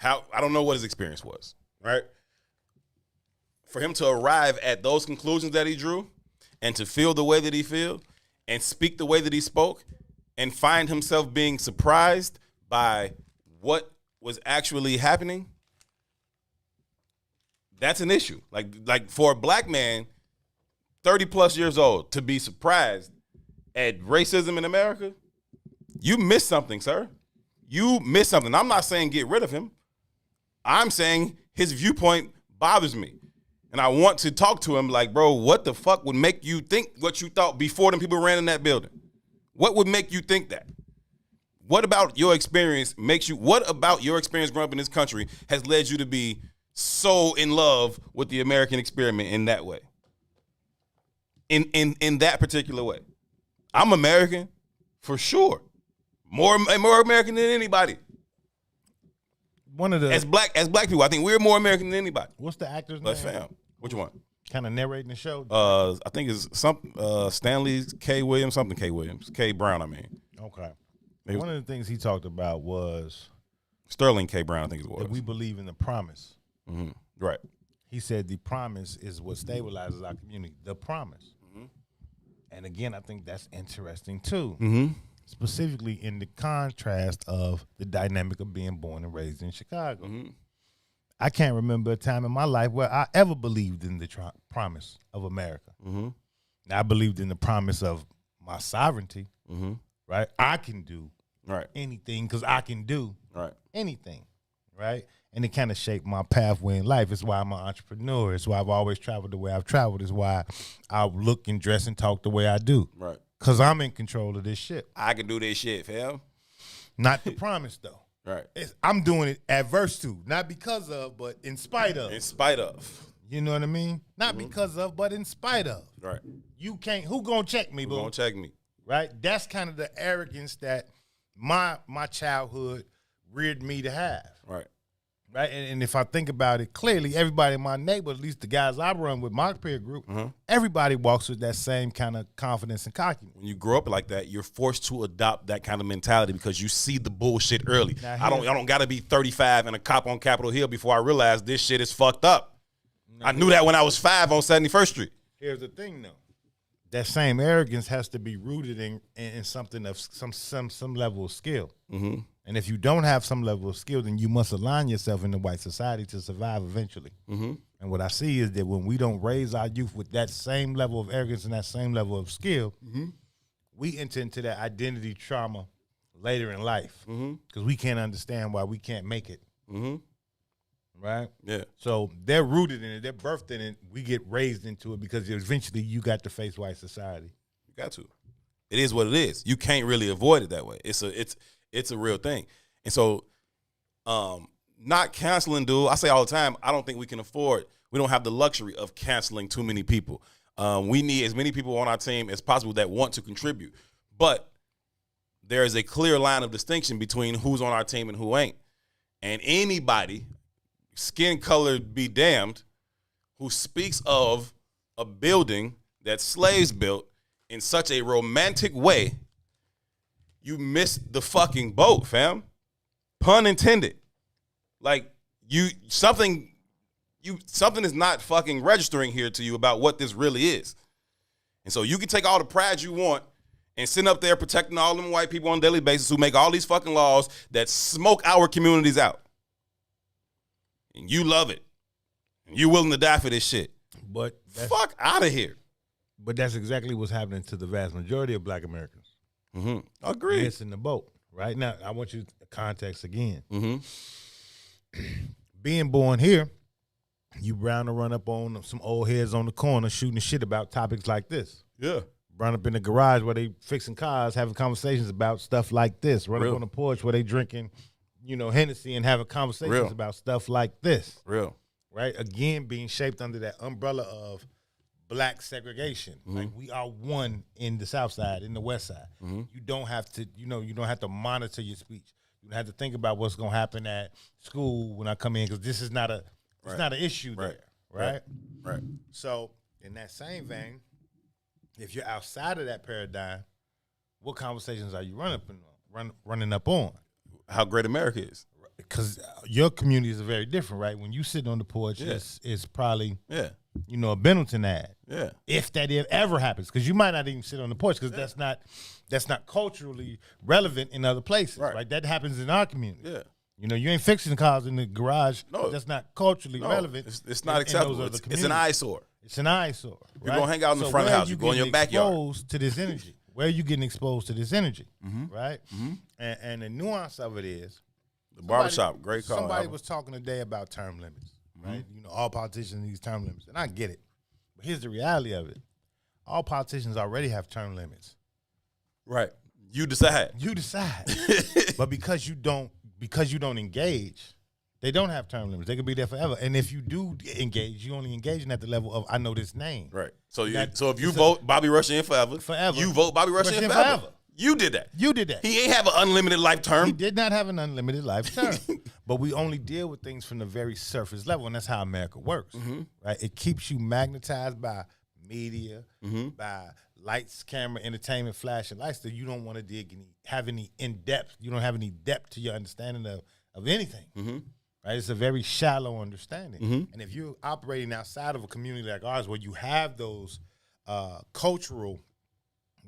V: I don't know what his experience was, right? For him to arrive at those conclusions that he drew and to feel the way that he feel and speak the way that he spoke and find himself being surprised by what was actually happening, that's an issue. Like for a black man, 30 plus years old, to be surprised at racism in America, you missed something, sir. You missed something. I'm not saying get rid of him. I'm saying his viewpoint bothers me. And I want to talk to him like, bro, what the fuck would make you think what you thought before them people ran in that building? What would make you think that? What about your experience growing up in this country has led you to be so in love with the American experiment in that way? In that particular way. I'm American, for sure. More American than anybody. As black people, I think we're more American than anybody.
Q: What's the actor's
V: name?
Q: name?
V: Which one?
Q: Kind of narrating the show.
V: I think it's Stanley K. Williams, something K. Williams, K. Brown. I mean.
Q: Okay. One of the things he talked about was
V: Sterling K. Brown. I think it was.
Q: That we believe in the promise.
V: Right.
Q: He said the promise is what stabilizes our community. The promise. And again, I think that's interesting too. Specifically in the contrast of the dynamic of being born and raised in Chicago. I can't remember a time in my life where I ever believed in the promise of America. I believed in the promise of my sovereignty, right? I can do anything because I can do anything, right?
S: And it kind of shaped my pathway in life. It's why I'm an entrepreneur. It's why I've always traveled the way I've traveled. It's why I look and dress and talk the way I do.
R: Right.
S: Because I'm in control of this shit.
R: I can do this shit, fam.
S: Not the promise, though.
R: Right.
S: I'm doing it adverse to. Not because of, but in spite of.
R: In spite of.
S: You know what I mean? Not because of, but in spite of.
R: Right.
S: You can't. Who gonna check me, boo?
R: Who gonna check me?
S: Right. That's kind of the arrogance that my childhood reared me to have.
R: Right.
S: Right. And if I think about it clearly, everybody in my neighborhood, at least the guys I run with, my peer group, everybody walks with that same kind of confidence and cockiness.
R: When you grow up like that, you're forced to adopt that kind of mentality because you see the bullshit early. I don't got to be 35 and a cop on Capitol Hill before I realize this shit is fucked up. I knew that when I was 5 on 71st Street.
S: Here's the thing, though. That same arrogance has to be rooted in something of some level of skill.
R: Mm-hmm.
S: And if you don't have some level of skill, then you must align yourself in the white society to survive eventually.
R: Mm-hmm.
S: And what I see is that when we don't raise our youth with that same level of arrogance and that same level of skill, we enter into that identity trauma later in life because we can't understand why we can't make it. Right?
R: Yeah.
S: So they're rooted in it. They're birthed in it. We get raised into it because eventually you got to face white society.
R: You got to. It is what it is. You can't really avoid it that way. It's a real thing. And so not canceling, dude, I say all the time, I don't think we don't have the luxury of canceling too many people. We need as many people on our team as possible that want to contribute. But there is a clear line of distinction between who's on our team and who ain't. And anybody, skin color be damned, who speaks of a building that slaves built in such a romantic way, you missed the fucking boat, fam. Pun intended. Like something is not fucking registering here to you about what this really is. And so you can take all the pride you want and sit up there protecting all them white people on a daily basis who make all these fucking laws that smoke our communities out. And you love it. And you're willing to die for this shit.
S: But
R: fuck out of here.
S: But that's exactly what's happening to the vast majority of black Americans.
R: Agreed.
S: Missing the boat. Right now, I want you to context again. Being born here, you bound to run up on some old heads on the corner shooting shit about topics like this.
R: Yeah.
S: Run up in the garage where they fixing cars, having conversations about stuff like this. Run up on the porch where they drinking, Hennessy and having conversations about stuff like this.
R: Real.
S: Right? Again, being shaped under that umbrella of black segregation. Like we are one in the South Side, in the West Side. You don't have to, you don't have to monitor your speech. You don't have to think about what's going to happen at school when I come in because this is not it's not an issue there. Right? So in that same vein, if you're outside of that paradigm, what conversations are you running up on?
R: How great America is.
S: Because your communities are very different, right? When you sit on the porch, it's probably a Bennington ad.
R: Yeah.
S: If that ever happens, because you might not even sit on the porch because that's not culturally relevant in other places, right? That happens in our community.
R: Yeah.
S: You ain't fixing cars in the garage. No, that's not culturally relevant.
R: It's not acceptable. It's an eyesore.
S: It's an eyesore.
R: You're gonna hang out in the front of the house. You go in your backyard.
S: Exposed to this energy. Where are you getting exposed to this energy? Right. And the nuance of it is
R: the barbershop. Great call.
S: Somebody was talking today about term limits. Right. All politicians need term limits, and I get it. But here's the reality of it: all politicians already have term limits.
R: Right. You decide. But because you don't engage, they don't have term limits. They could be there forever. And if you do engage, you only engaging at the level of I know this name. Right. So if you vote Bobby Rush in forever, you vote Bobby Rush in forever. You did that. He ain't have an unlimited life term.
S: He did not have an unlimited life term. But we only deal with things from the very surface level, and that's how America works. Right? It keeps you magnetized by media, by lights, camera, entertainment, flashing lights that you don't want to have any in-depth. You don't have any depth to your understanding of anything. Right? It's a very shallow understanding. And if you're operating outside of a community like ours where you have those cultural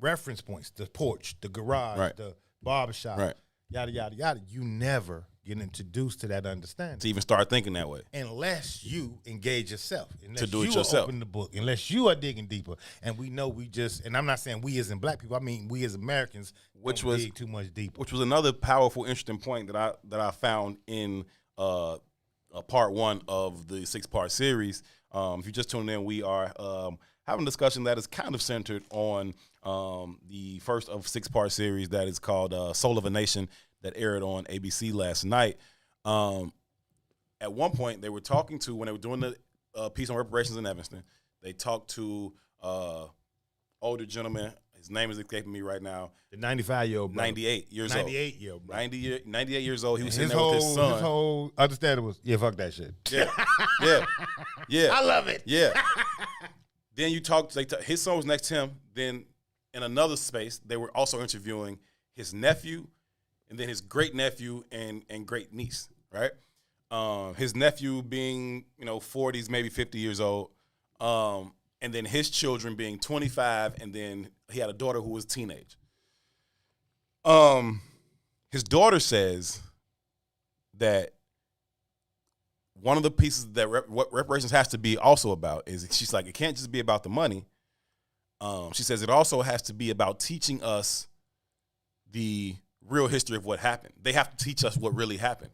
S: reference points, the porch, the garage, the barbershop, yada, yada, yada, you never get introduced to that understanding.
R: To even start thinking that way.
S: Unless you engage yourself. Unless
R: to do it
S: you
R: yourself.
S: Open the book. Unless you are digging deeper. And we know and I'm not saying we as in black people, I mean we as Americans dig too much deeper.
R: Which was another powerful, interesting point that I found in part 1 of the 6-part series. If you just tuned in, we are having a discussion that is kind of centered on the first of 6-part series that is called Soul of a Nation that aired on ABC last night. At one point, they were talking to, when they were doing the piece on reparations in Evanston, they talked to older gentleman. His name is escaping me right now.
S: The 95-year-old,
R: 98 years old.
S: 98-year-old,
R: 98 years old. He was sitting
S: his
R: there
S: whole,
R: with his son.
S: His whole understanding was, yeah, fuck that shit.
R: Yeah.
S: I love it.
R: Yeah. Then you talked, his son was next to him. Then in another space, they were also interviewing his nephew and then his great-nephew and great-niece, right? His nephew being, 40s, maybe 50 years old. And then his children being 25, and then he had a daughter who was teenage. His daughter says that one of the pieces that what reparations has to be also about is, she's like, it can't just be about the money. She says it also has to be about teaching us the real history of what happened. They have to teach us what really happened.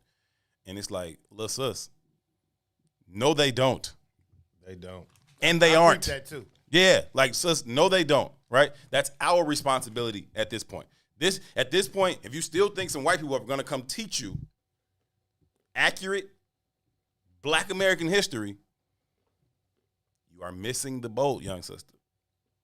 R: And it's like, little sis, no, they don't.
S: They don't.
R: And they
S: I
R: aren't.
S: think that too.
R: Yeah, like, sis, no, they don't, right? That's our responsibility at this point. At this point, if you still think some white people are going to come teach you accurate Black American history, you are missing the boat, young sister.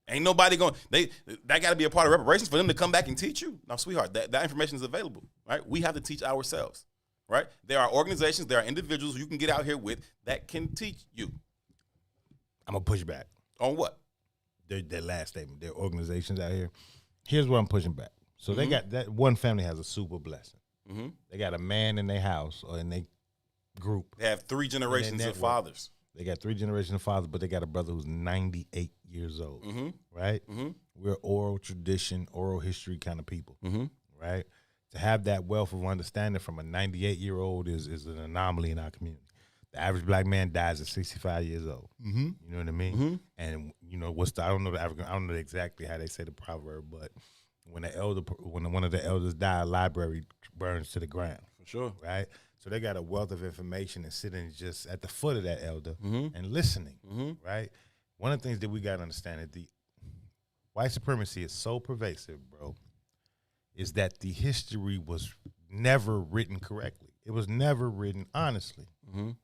R: Ain't nobody going, that got to be a part of reparations for them to come back and teach you. Now, sweetheart, that information is available, right? We have to teach ourselves, right? There are organizations, there are individuals you can get out here with that can teach you.
S: I'm going to push back.
R: On what?
S: Their last statement. Their organizations out here. Here's where I'm pushing back. So they got that one family has a super blessing.
R: Mm-hmm.
S: They got a man in their house or in their group.
R: They have 3 generations of fathers.
S: They got 3 generations of fathers, but they got a brother who's 98 years old, right?
R: Mm-hmm.
S: We're oral tradition, oral history kind of people,
R: Mm-hmm.
S: right? To have that wealth of understanding from a 98-year-old is an anomaly in our community. The average Black man dies at 65 years old.
R: Mm-hmm.
S: You know what I mean?
R: Mm-hmm.
S: And I don't know exactly how they say the proverb, but when one of the elders die, a library burns to the ground.
R: For sure.
S: Right? So they got a wealth of information and sitting just at the foot of that elder
R: Mm-hmm.
S: and listening.
R: Mm-hmm.
S: Right? One of the things that we got to understand is the white supremacy is so pervasive, bro, is that the history was never written correctly. It was never written honestly,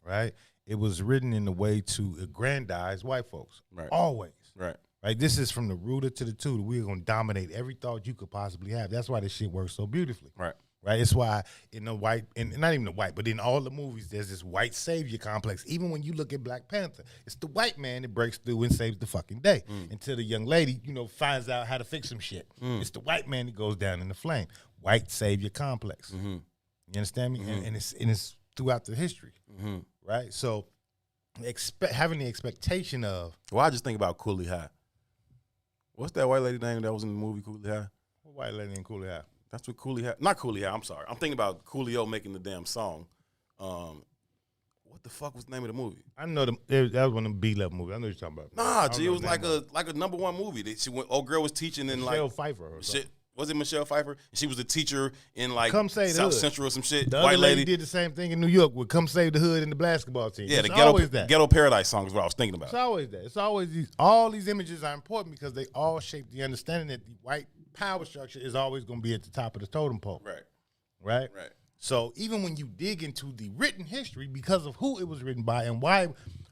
S: right? It was written in a way to aggrandize white folks,
R: right?
S: Always,
R: right?
S: Right. This is from the rooter to the tutor. We're gonna dominate every thought you could possibly have. That's why this shit works so beautifully,
R: right?
S: Right. It's why in the white, and not even the white, but in all the movies, there's this white savior complex. Even when you look at Black Panther, it's the white man that breaks through and saves the fucking day until the young lady, finds out how to fix some shit. It's the white man that goes down in the flame. White savior complex. You understand me? And it's throughout the history, right? So, having the expectation of.
R: Well, I just think about Cooley High. What's that white lady name that was in the movie Cooley High?
S: What white lady in Cooley High?
R: That's what Cooley High. Not Cooley High. I'm sorry. I'm thinking about Coolio making the damn song. What the fuck was the name of the movie?
S: I know that was one of them B-level movies. I know what you're talking about.
R: Nah, G, it was like a #1 movie. Old girl was teaching in
S: Michelle Pfeiffer or something.
R: Shit. Was it Michelle Pfeiffer? She was a teacher in
S: Come Save the
R: South
S: Hood.
R: Central or some shit.
S: The
R: white
S: other lady did the same thing in New York with Come Save the Hood and the basketball team.
R: Yeah,
S: it's
R: the
S: always that.
R: Ghetto Paradise song is what I was thinking about.
S: It's always that. It's always all these images are important because they all shape the understanding that the white power structure is always going to be at the top of the totem pole. Right. So even when you dig into the written history, because of who it was written by and why,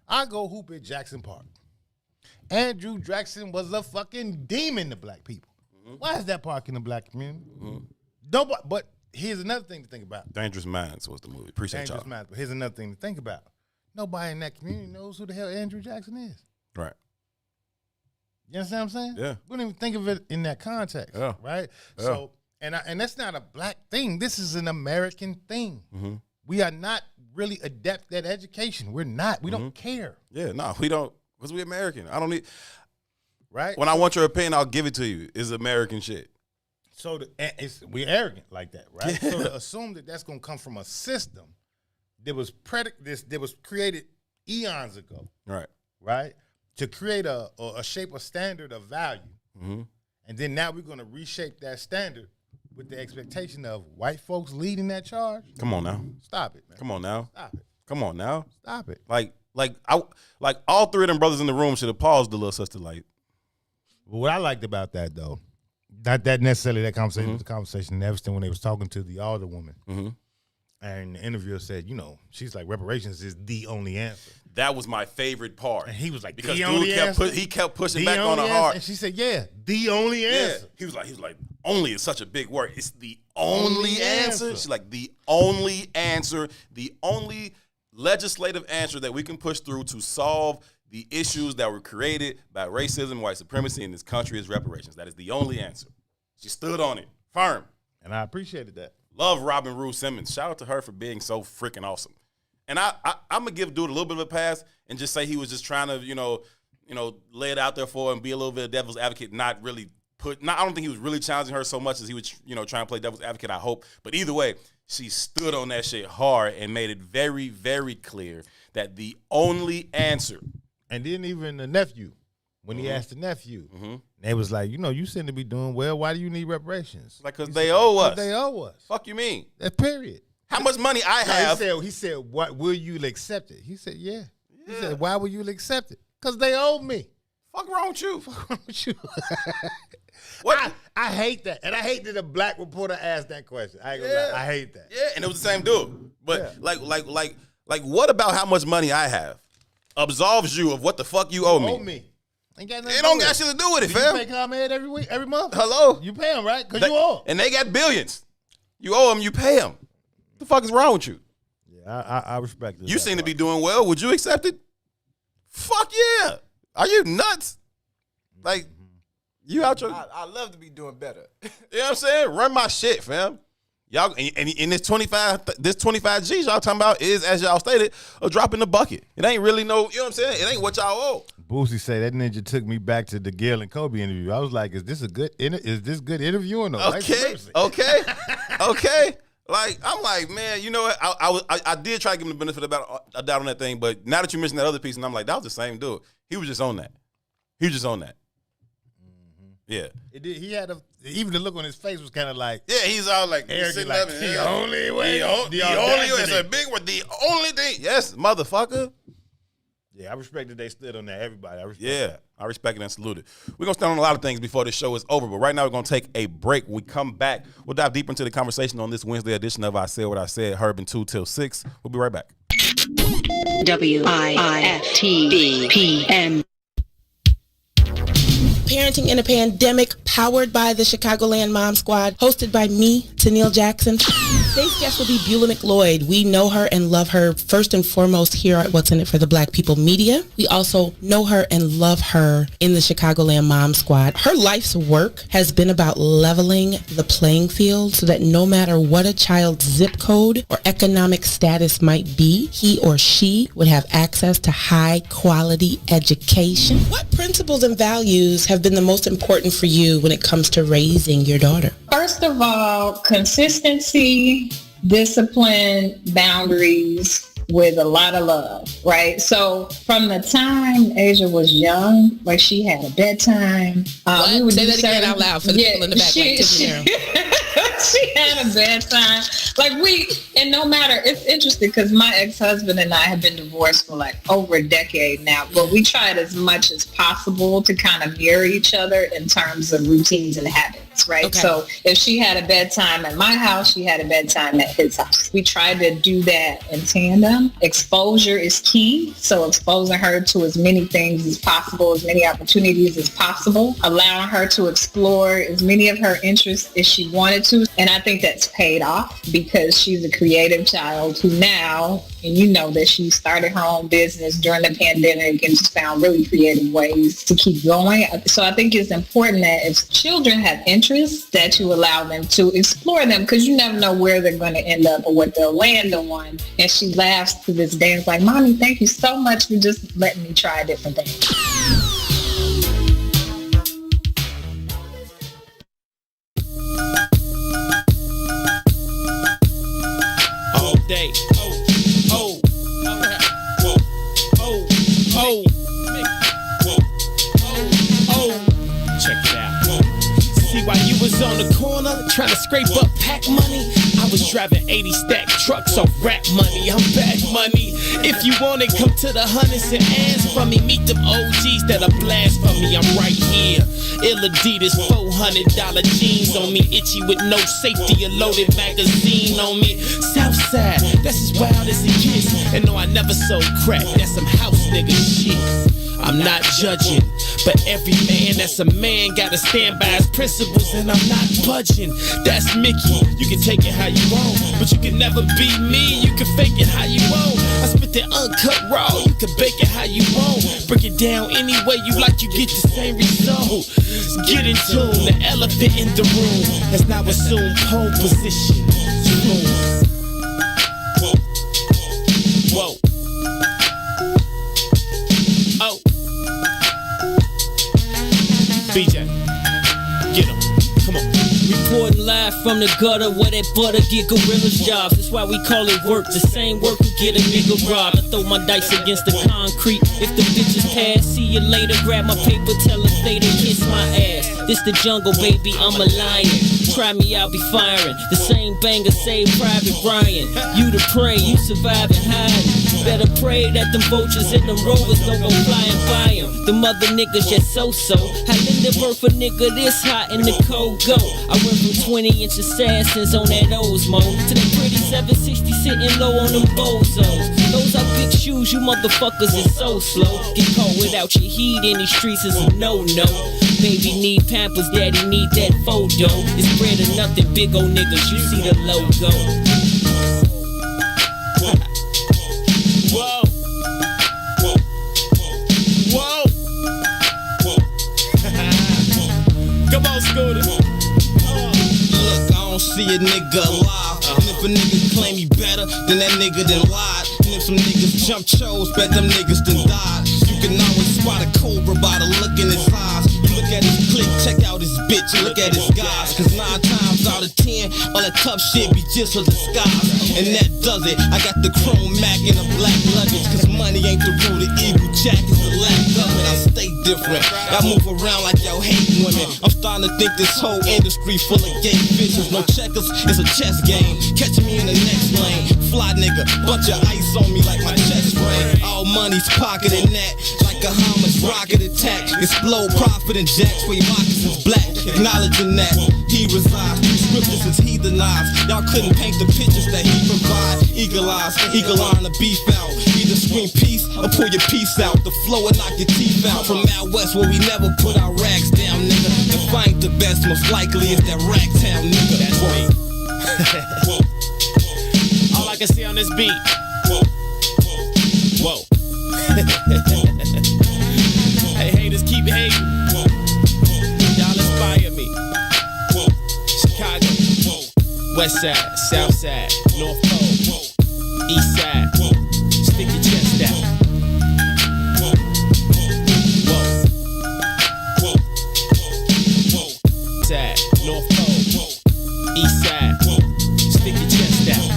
S: I go hoop at Jackson Park. Andrew Jackson was a fucking demon to Black people. Why is that park in the Black community? Nobody, but here's another thing to think about.
R: Dangerous Minds was the movie. Appreciate
S: Dangerous
R: y'all.
S: Minds. But here's another thing to think about. Nobody in that community knows who the hell Andrew Jackson is.
R: Right.
S: You understand what I'm saying?
R: Yeah.
S: We don't even think of it in that context.
R: Yeah.
S: Right?
R: Yeah.
S: So, and that's not a Black thing. This is an American thing. We are not really adept at education. We're not. We don't care.
R: Yeah, no, we don't. Because we American. I don't need.
S: Right?
R: When I want your opinion, I'll give it to you. It's American shit.
S: So we're arrogant like that, right? So to assume that that's going to come from a system that was created eons ago, right? To create a shape, a standard of value, and then now we're going to reshape that standard with the expectation of white folks leading that charge.
R: Come on now.
S: Stop it, man.
R: Come on now.
S: Stop it.
R: Come on now.
S: Stop it.
R: Like all three of them brothers in the room should have paused the little sister. Like,
S: what I liked about that though, not that necessarily that conversation, but the conversation and everything when they was talking to the older woman. And the interviewer said, she's like, reparations is the only answer.
R: That was my favorite part.
S: And he was like,
R: because
S: the only answer?
R: he kept pushing back on her hard.
S: And she said, yeah, the only answer.
R: He was like, only is such a big word. It's the only answer. She's like, the only answer, the only legislative answer that we can push through to solve the issues that were created by racism, white supremacy in this country is reparations. That is the only answer. She stood on it, firm.
S: And I appreciated that.
R: Love Robin Rue Simmons. Shout out to her for being so freaking awesome. And I'm gonna give dude a little bit of a pass and just say he was just trying to, lay it out there for her and be a little bit of devil's advocate. I don't think he was really challenging her so much as he was, trying to play devil's advocate. I hope. But either way, she stood on that shit hard and made it very, very clear that the only answer.
S: And then even the nephew, when he asked the nephew, they was like, you seem to be doing well. Why do you need reparations?
R: Like, because they owe us.
S: They owe us.
R: Fuck you mean?
S: That period.
R: How much money I have?
S: He said, what will you accept it? He said, yeah. He said, why will you accept it? Because they owe me.
R: Fuck wrong with you?
S: Fuck wrong with you?
R: What?
S: I hate that. And I hate that a black reporter asked that question. I ain't gonna lie. I hate that.
R: Yeah, and it was the same dude. But like what about how much money I have absolves you of what the fuck you owe me?
S: Owe me. Ain't got nothing
R: it don't got shit to do with it, fam.
S: You pay ComEd every week, every month?
R: Hello?
S: You pay them, right? Because you owe them.
R: And they got billions. You owe them, you pay them. What the fuck is wrong with you?
S: Yeah, I respect this.
R: You seem to be doing well. Would you accept it? Fuck yeah. Are you nuts? Like, you out your...
D: I love to be doing better.
R: You know what I'm saying? Run my shit, fam. Y'all, and in this 25 G's y'all talking about is, as y'all stated, a drop in the bucket. It ain't really you know what I'm saying? It ain't what y'all owe.
S: Boosie say that ninja took me back to the Gail and Kobe interview. I was like, is this good interviewing?
R: Okay. Like, I'm like, man, you know what? I did try to give him the benefit of a doubt on that thing, but now that you mentioned that other piece, and I'm like, that was the same dude. He was just on that. Yeah.
S: He had even the look on his face was kind of like,
R: yeah, he's all like,
S: arrogant, like the only way.
R: The only way. It's a big word. The only thing. Yes, motherfucker.
S: Yeah, I respect that they stood on that. Everybody.
R: I respect it and salute it. We're going to stand on a lot of things before this show is over, but right now we're going to take a break. When we come back, we'll dive deeper into the conversation on this Wednesday edition of I Said What I Said, Herb and 2 till 6. We'll be right back.
I: WIFTV-PM.
X: Parenting in a Pandemic, powered by the Chicagoland Mom Squad, hosted by me, Tennille Jackson. Today's guest will be Beulah McLeod. We know her and love her first and foremost here at What's in It for the Black People Media. We also know her and love her in the Chicagoland Mom Squad. Her life's work has been about leveling the playing field so that no matter what a child's zip code or economic status might be, he or she would have access to high quality education. What principles and values have been the most important for you when it comes to raising your daughter?
H: First of all, consistency, discipline, boundaries, with a lot of love, right? So from the time Asia was young, like she had a bedtime.
J: We would say that again out loud for the people in the back.
H: She had a bedtime. And no matter, it's interesting because my ex-husband and I have been divorced for like over a decade now, but we tried as much as possible to kind of mirror each other in terms of routines and habits, right? Okay. So if she had a bedtime at my house, she had a bedtime at his house. We tried to do that in tandem. Exposure is key. So exposing her to as many things as possible, as many opportunities as possible, allowing her to explore as many of her interests as she wanted to. And I think that's paid off because she's a creative child who now, and you know that she started her own business during the pandemic and just found really creative ways to keep going. So I think it's important that if children have interests, that you allow them to explore them because you never know where they're going to end up or what they'll land on. And she laughs to this day. It's like, Mommy, thank you so much for just letting me try different things.
E: Day. Check it out. See, while you was on the corner trying to scrape up pack money, I was Driving 80 stack trucks off rap money. I'm back money. If you want it, come to the hundreds and ask for me. Meet them OGs that'll blast for me. I'm right here. Ill Adidas, $400 jeans on me. Itchy with no safety, a loaded magazine on me. Southside, that's as wild as it gets. And no, I never sold crack. That's some house nigga shit. I'm not judging, but every man that's a man gotta stand by his principles, and I'm not budging. That's Mickey. You can take it how you want, but you can never be me. You can fake it how you want. I spit that uncut raw. You can bake it how you want. Break it down any way you like. You get the same result. Get in tune. The elephant in the room has now assumed pole position. Whoa. Oh. BJ, get him. Come on.
G: Reporting live from the gutter where that butter get gorillas jobs. That's why we call it work. The same work who get a nigga robbed. I throw my dice against the concrete. If the bitches pass, see you later. Grab my paper, tell her stay there, kiss my ass. This the jungle, baby, I'm a lion. Try me, I'll be firing. The same banger saved Private Brian. You the prey, you survive and hide. Better pray that them vultures and them rovers don't go flying by them. Them other niggas just so-so. How Linda birth a nigga this hot in the cold go? I went from 20-inch assassins on that Osmo to the pretty 760 sitting low on them bozos. Those are big shoes, you motherfuckers is so slow. Get caught without your heat in these streets is a no-no. Baby need Pampers, daddy need that photo. It's bread or nothing, big old niggas, you see the logo.
E: Whoa. Whoa. Come on, Scooter.
T: Look, I don't see a nigga alive. And if a nigga claim he better, then that nigga done lied. And if some niggas jump chose, bet them niggas done died. You can always spot a cobra by the look in his eyes. You look at his clique, check out his bitch, and look at his guys. Cause 9 times out of 10, all that tough shit be just a disguise. And that does it. I got the chrome Mac in a black luggage. Cause money ain't the root of evil, Jack is the lack of it. I stay different. I move around like y'all hate women. I'm starting to think this whole industry full of gay bitches. No checkers, it's a chess game. Catch me in the next lane. Fly nigga, bunch of ice on me like my chest brain. All money's pocketing that. Like a homage rocket attack. Explode profit and jacks where your moccasins black. Acknowledging that he resides. These scriptures is heathenized. Y'all couldn't paint the pictures that he provide. Eagle eyes, eagle eye on the beef out. Either scream peace or pull your piece out. The flow will knock your teeth out. From out west where we never put our rags down, nigga. If I ain't the best, most likely it's that rag town, nigga.
E: That's me. All I can see on this beat. Whoa. Hey, haters, keep hating. Y'all inspire me. Chicago, West Side, South Side, North Pole, East Side. Stick your chest out. Whoa. Side, North Pole, East Side. Stick your chest out.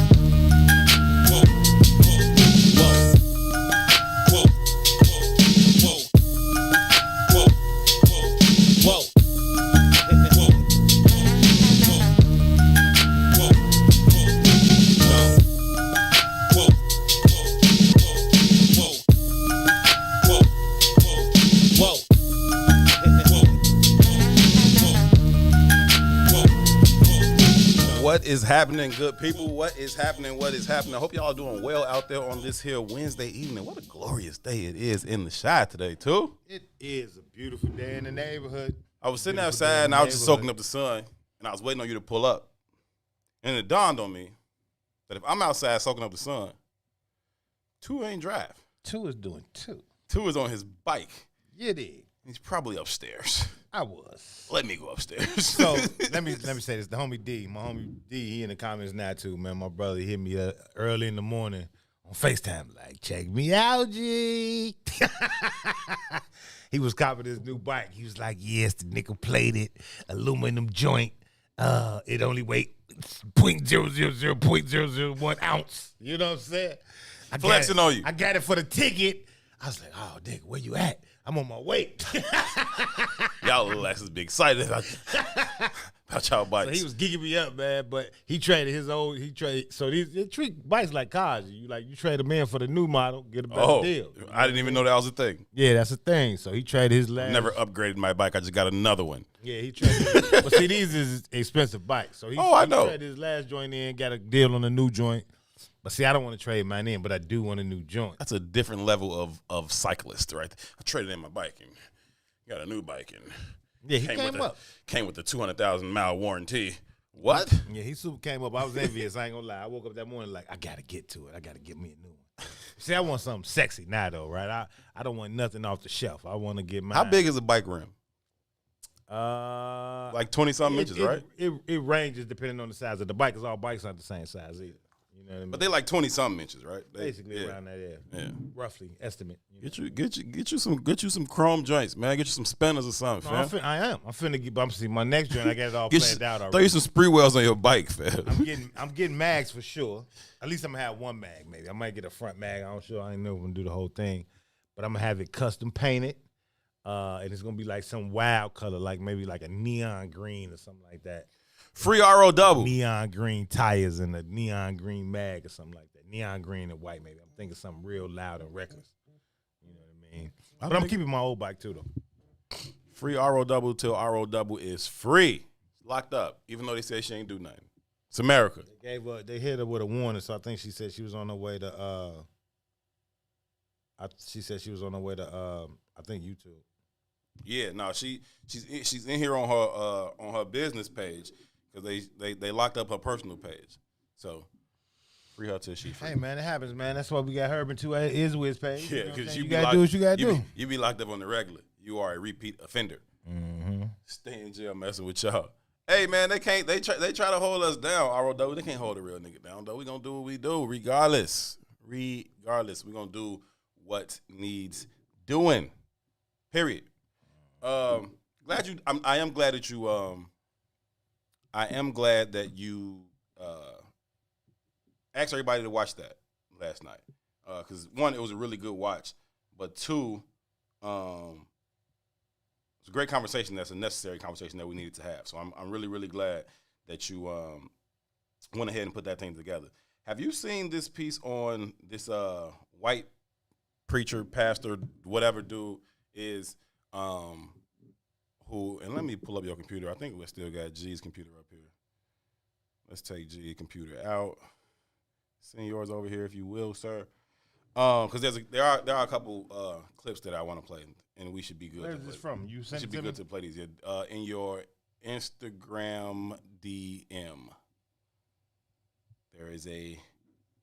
R: What is happening, good people? What is happening? What is happening? I hope y'all are doing well out there on this here Wednesday evening. What a glorious day it is in the Chi today, too.
S: It is a beautiful day in the neighborhood.
R: I was sitting outside and I was just soaking up the sun, and I was waiting on you to pull up. And it dawned on me that if I'm outside soaking up the sun, 2 ain't drive.
S: 2 is doing 2.
R: 2 is on his bike.
S: You did.
R: He's probably upstairs.
S: I was.
R: Let me go upstairs.
S: So let me say this. The homie D, my homie D, he in the comments now too, man. My brother hit me early in the morning on FaceTime, like, check me out, G. He was copping his new bike. He was like, yes, the nickel plated aluminum joint. It only weighs 0.000.001 ounce. You know what I'm saying?
R: Flexing on you.
S: I got it for the ticket. I was like, oh, nigga, where you at? I'm on my way.
R: Y'all Alexis be excited. About y'all bikes.
S: So he was geeking me up, man. But he traded his old. So they treat bikes like cars. You trade them in for the new model, get a better deal.
R: I didn't even know that was a thing.
S: Yeah, that's a thing. So he traded his last.
R: I never upgraded my bike. I just got another one.
S: Yeah, he traded. But see, these is expensive bikes. So he
R: I know.
S: traded his last joint in, got a deal on a new joint. But see, I don't want to trade mine in, but I do want a new joint.
R: That's a different level of cyclist, right? I traded in my bike and got a new bike and.
S: Yeah, he came
R: with the 200,000 mile warranty. What?
S: Yeah, he super came up. I was envious. I ain't gonna lie. I woke up that morning like, I gotta get to it. I gotta get me a new one. See, I want something sexy now though, right? I don't want nothing off the shelf. I want to get mine.
R: How big is a bike rim? Like 20-something inches, right?
S: It ranges depending on the size of the bike, because all bikes aren't the same size either. You know what I mean?
R: But they like 20-something inches, right?
S: Basically around that area. Yeah. Roughly estimate.
R: Get you some chrome joints, man. Get you some spinners or something,
S: no,
R: fam.
S: I'm finna get. I'm see my next joint. I got it all planned out already.
R: Throw you some spree wells on your bike, fam.
S: I'm getting mags for sure. At least I'm gonna have one mag, maybe. I might get a front mag. I ain't know if I'm gonna do the whole thing, but I'm gonna have it custom painted, and it's gonna be like some wild color, like maybe like a neon green or something like that.
R: Free RO double.
S: Neon green tires and a neon green mag or something like that. Neon green and white, maybe. I'm thinking something real loud and reckless. You know what I mean? But I'm keeping my old bike too, though.
R: Free RO double till RO double is free. Locked up, even though they said she ain't do nothing. It's America.
S: They hit her with a warning, so I think she said she was on her way to. She said she was on her way to. I think YouTube.
R: Yeah, no, she's in here on her business page. Because they locked up her personal page. So, free her till she free.
S: Hey, man, it happens, man. That's why we got Herb and 2 Iswiz page.
R: Yeah, because
S: you got to do what you got to do.
R: You be locked up on the regular. You are a repeat offender.
S: Mm-hmm.
R: Stay in jail messing with y'all. Hey, man, they can't. They try to hold us down, ROW. They can't hold a real nigga down, though. We going to do what we do regardless. We going to do what needs doing. Period. I am glad that you asked everybody to watch that last night. Because, one, it was a really good watch. But, two, it's a great conversation. That's a necessary conversation that we needed to have. So I'm really, really glad that you went ahead and put that thing together. Have you seen this piece on this white preacher, pastor, whatever dude is who, and let me pull up your computer. I think we still got G's computer up here. Let's take G's computer out. Send yours over here if you will, sir. Because there are a couple clips that I want to play, and we should be good.
S: Where is this from? You sent it to me?
R: Should be good to play these. In your Instagram DM, there is a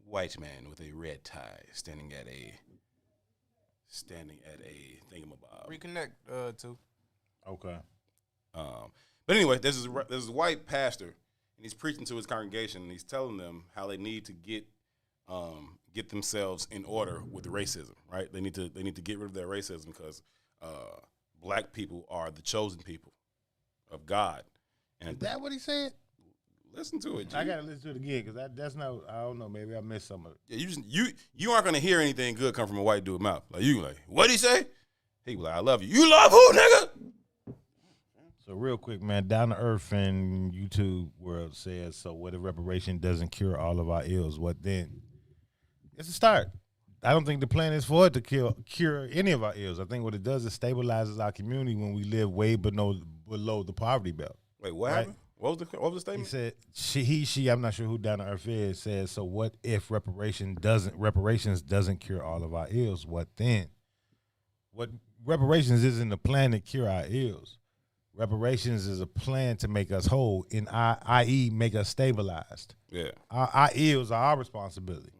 R: white man with a red tie standing at a thingamabob.
D: Reconnect too.
S: Okay.
R: But anyway, there's a white pastor, and he's preaching to his congregation, and he's telling them how they need to get themselves in order with racism. Right? They need to get rid of their racism because black people are the chosen people of God. And
S: is that what he said?
R: Listen to it, G.
S: I gotta listen to it again because that's not. I don't know. Maybe I missed some of it.
R: Yeah, you aren't gonna hear anything good come from a white dude's mouth. Like you like, what'd he say? He be like, I love you. You love who, nigga?
S: So real quick, man, Down to Earth and YouTube World says, so what if reparation doesn't cure all of our ills? What then? It's a start. I don't think the plan is for it to cure any of our ills. I think what it does is stabilizes our community when we live way below the poverty belt.
R: Wait, what happened? What was the statement?
S: He said, she, I'm not sure who Down to Earth is, says, so what if reparations doesn't cure all of our ills? What then? What reparations isn't a plan to cure our ills. Reparations is a plan to make us whole, i.e., make us stabilized.
R: Yeah,
S: our ills are our responsibility.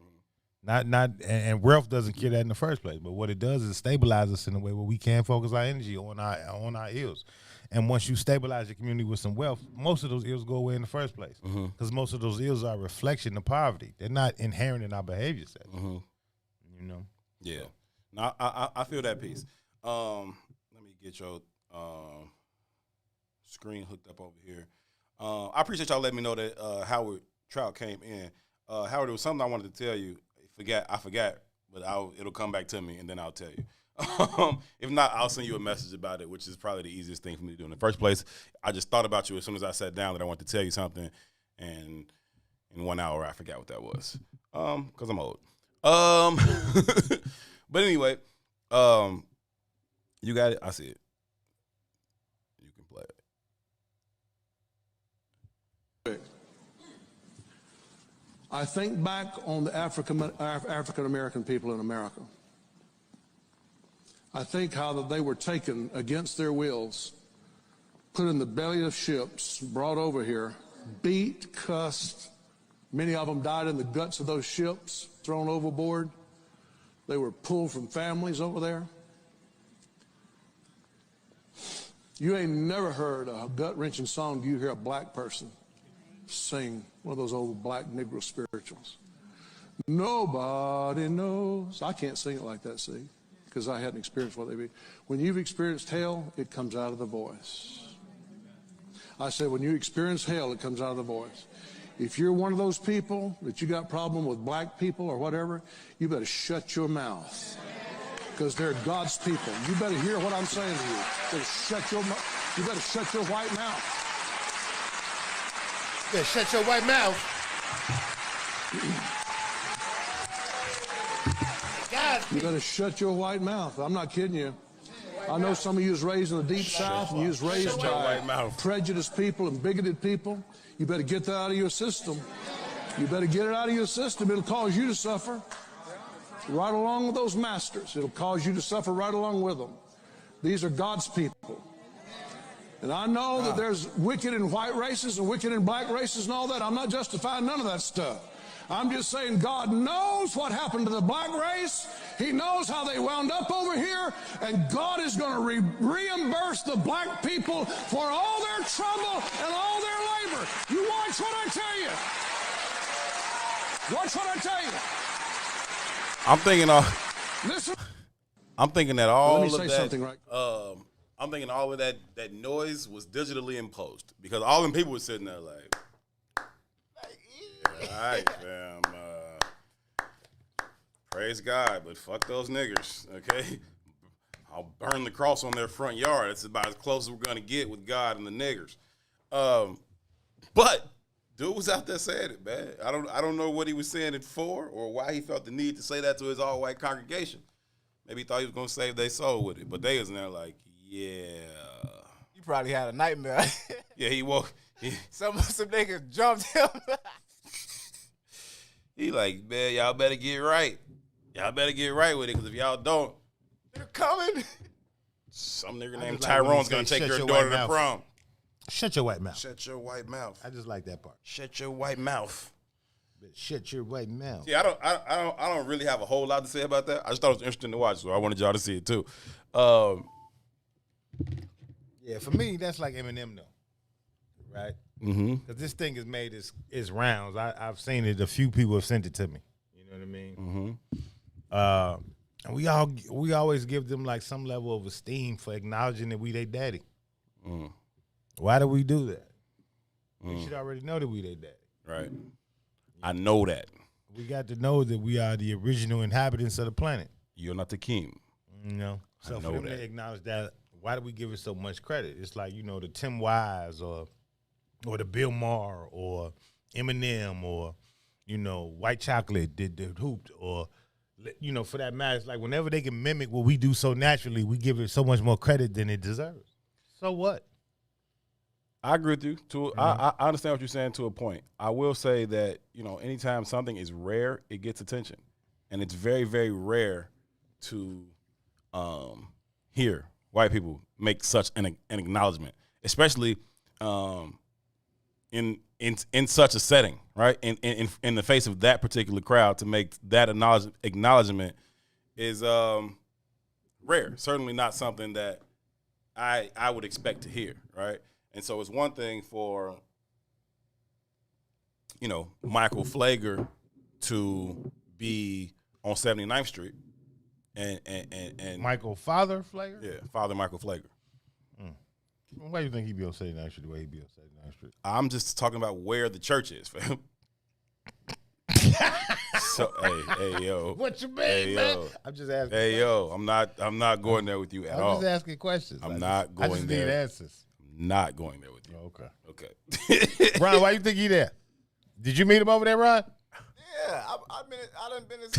S: And wealth doesn't cure that in the first place. But what it does is stabilize us in a way where we can focus our energy on our ills. And once you stabilize your community with some wealth, most of those ills go away in the first place. Because most of those ills are a reflection of poverty. They're not inherent in our behavior set. You know.
R: Yeah. No, I feel that piece. Let me get your screen hooked up over here. I appreciate y'all letting me know that Howard Trout came in. Howard, there was something I wanted to tell you. I forgot, but it'll come back to me, and then I'll tell you. If not, I'll send you a message about it, which is probably the easiest thing for me to do in the first place. I just thought about you as soon as I sat down that I wanted to tell you something, and in 1 hour I forgot what that was, because I'm old. But anyway, you got it. I see it. You can play it.
B: I think back on the African American people in America. I think how that they were taken against their wills, put in the belly of ships, brought over here, beat, cussed. Many of them died in the guts of those ships, thrown overboard. They were pulled from families over there. You ain't never heard a gut-wrenching song. Do you hear a black person sing one of those old black Negro spirituals? Nobody knows. I can't sing it like that, see, because I hadn't experienced what they be. When you've experienced hell, it comes out of the voice. I said, when you experience hell, it comes out of the voice. If you're one of those people that you got problem with black people or whatever, you better shut your mouth, because they're God's people. You better hear what I'm saying to you. You better shut your white mouth.
S: You better shut your white mouth.
B: You better shut your white mouth. I'm not kidding you. I know some of you was raised in the deep south, and you was raised by prejudiced people and bigoted people. You better get that out of your system. You better get it out of your system. It'll cause you to suffer right along with those masters. It'll cause you to suffer right along with them. These are God's people. And I know that there's wicked in white races and wicked in black races and all that. I'm not justifying none of that stuff. I'm just saying God knows what happened to the black race. He knows how they wound up over here, and God is going to reimburse the black people for all their trouble and all their labor. You watch what I tell you. Watch what I tell you.
R: I'm thinking
B: Listen.
R: I'm thinking that all
B: Let me
R: of
B: say
R: that.
B: something right.
R: I'm thinking all of that noise was digitally imposed, because all them people were sitting there like, yeah, all right, fam. Praise God, but fuck those niggers, okay? I'll burn the cross on their front yard. That's about as close as we're gonna get with God and the niggers. But dude was out there saying it, man. I don't know what he was saying it for, or why he felt the need to say that to his all-white congregation. Maybe he thought he was gonna save their soul with it, but they was in there like, yeah.
D: You probably had a nightmare.
R: Yeah, he woke.
D: Some niggas jumped him.
R: He like, man, y'all better get right. Y'all better get right with it, because if y'all don't,
D: they're coming.
R: Some nigga named Tyrone's gonna take your daughter to prom.
S: Shut your white mouth.
R: Shut your white mouth.
S: I just like that part.
R: Shut your white mouth.
S: Shut your white mouth.
R: Yeah, I don't really have a whole lot to say about that. I just thought it was interesting to watch, so I wanted y'all to see it too.
S: Yeah, for me, that's like Eminem, though, right?
R: Mm-hmm.
S: Because this thing is made its rounds. I've seen it. A few people have sent it to me. You know what I mean?
R: Mm-hmm.
S: And we always give them like some level of esteem for acknowledging that we they daddy.
R: Mm.
S: Why do we do that? We should already know that we they daddy.
R: Right. I know that.
S: We got to know that we are the original inhabitants of the planet.
R: You're not the king.
S: You know? So
R: I
S: for
R: know
S: them
R: that.
S: to acknowledge that, why do we give it so much credit? It's like, you know, the Tim Wise or the Bill Maher or Eminem or, you know, White Chocolate did the hooped, or, you know, for that matter, it's like whenever they can mimic what we do so naturally, we give it so much more credit than it deserves. So what?
R: I agree with you. I understand what you're saying to a point. I will say that, you know, anytime something is rare, it gets attention. And it's very, very rare to hear white people make such an acknowledgement, especially in such a setting, right? In the face of that particular crowd, to make that acknowledgement is rare. Certainly not something that I would expect to hear, right? And so it's one thing for, you know, Michael Flager to be on 79th Street and
S: Michael Father Flager?
R: Yeah, Father Michael Flager.
S: Why do you think he'd be on 79th Street the way he'd be on 79th Street?
R: I'm just talking about where the church is, fam. Hey, yo.
S: What you mean,
R: Hey,
S: man?
R: yo.
S: I'm just asking.
R: Hey, yo. I'm not going there with you at all.
S: I'm just asking questions.
R: I'm not going
S: I just
R: there.
S: need answers.
R: I'm not going there with you.
S: Okay. Ron, why you think he there? Did you meet him over there, Ron?
D: Yeah, I done been to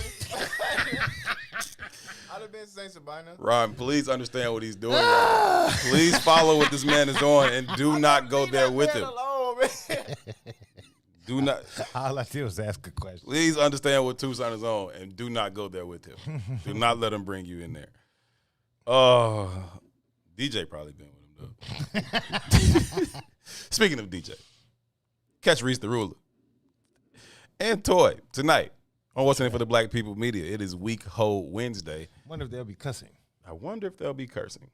D: St. Sabina.
R: Ron, please understand what he's doing right now. Please follow what this man is on and do not go there with him.
D: Alone, man.
R: Do not.
S: All I did was ask a question.
R: Please understand what Tucson is on and do not go there with him. Do not let him bring you in there. Oh, DJ probably been with him, though. Speaking of DJ, catch Reese the Ruler and Toy tonight on What's in It for the Black People Media. It is Week Ho Wednesday.
S: Wonder if they'll be cussing.
R: I wonder if they'll be cursing.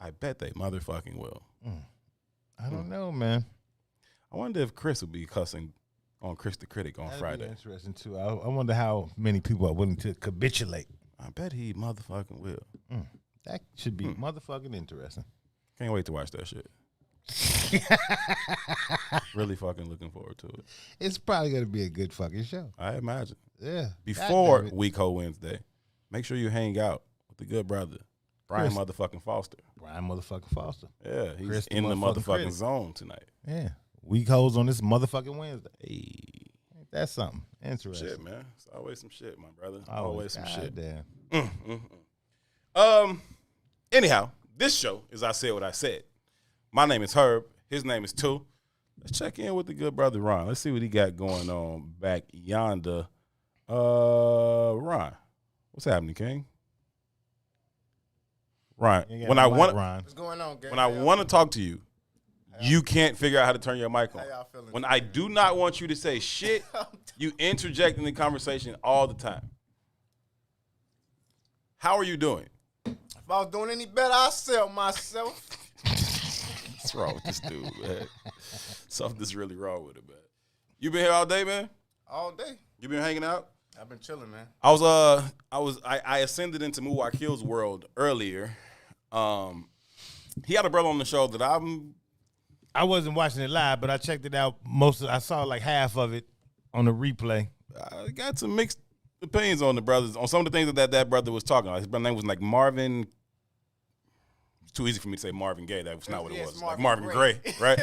R: I bet they motherfucking will.
S: I don't know, man.
R: I wonder if Chris will be cussing on Chris the Critic on
S: That'd
R: Friday.
S: be interesting, too. I wonder how many people are willing to capitulate.
R: I bet he motherfucking will.
S: That should be motherfucking interesting.
R: Can't wait to watch that shit. Really fucking looking forward to it.
S: It's probably going to be a good fucking show.
R: I imagine.
S: Yeah.
R: Before Week Ho Wednesday, make sure you hang out with the good brother, Brian
S: Chris.
R: motherfucking Foster.
S: Brian motherfucking Foster.
R: Yeah, he's
S: Chris
R: in the motherfucking
S: critic.
R: zone tonight.
S: Yeah. Week hoes on this motherfucking Wednesday.
R: Hey.
S: That's something interesting.
R: Shit, man. It's always some shit, my brother. Always some shit.
S: Damn.
R: Anyhow, this show is I Said What I Said. My name is Herb. His name is Tu. Let's check in with the good brother Ron. Let's see what he got going on back yonder. Ron, what's happening, King? Ron, when I want
D: What's going on, gang?
R: when I want to talk to you, you can't figure out how to turn your mic on. When I do not want you to say shit, you interject in the conversation all the time. How are you doing?
D: If I was doing any better, I'd sell myself.
R: What's wrong with this dude, man? Something's really wrong with it, man. You been here all day, man?
D: All day.
R: You been hanging out?
D: I've been chilling, man.
R: I ascended into Muwakil's world earlier. He had a brother on the show that
S: I wasn't watching it live, but I checked it out. I saw like half of it on the replay.
R: I got some mixed opinions on the brothers, on some of the things that brother was talking about. His brother name was like Marvin. It's too easy for me to say Marvin Gaye. That was not what it was. Like Marvin Gray, right?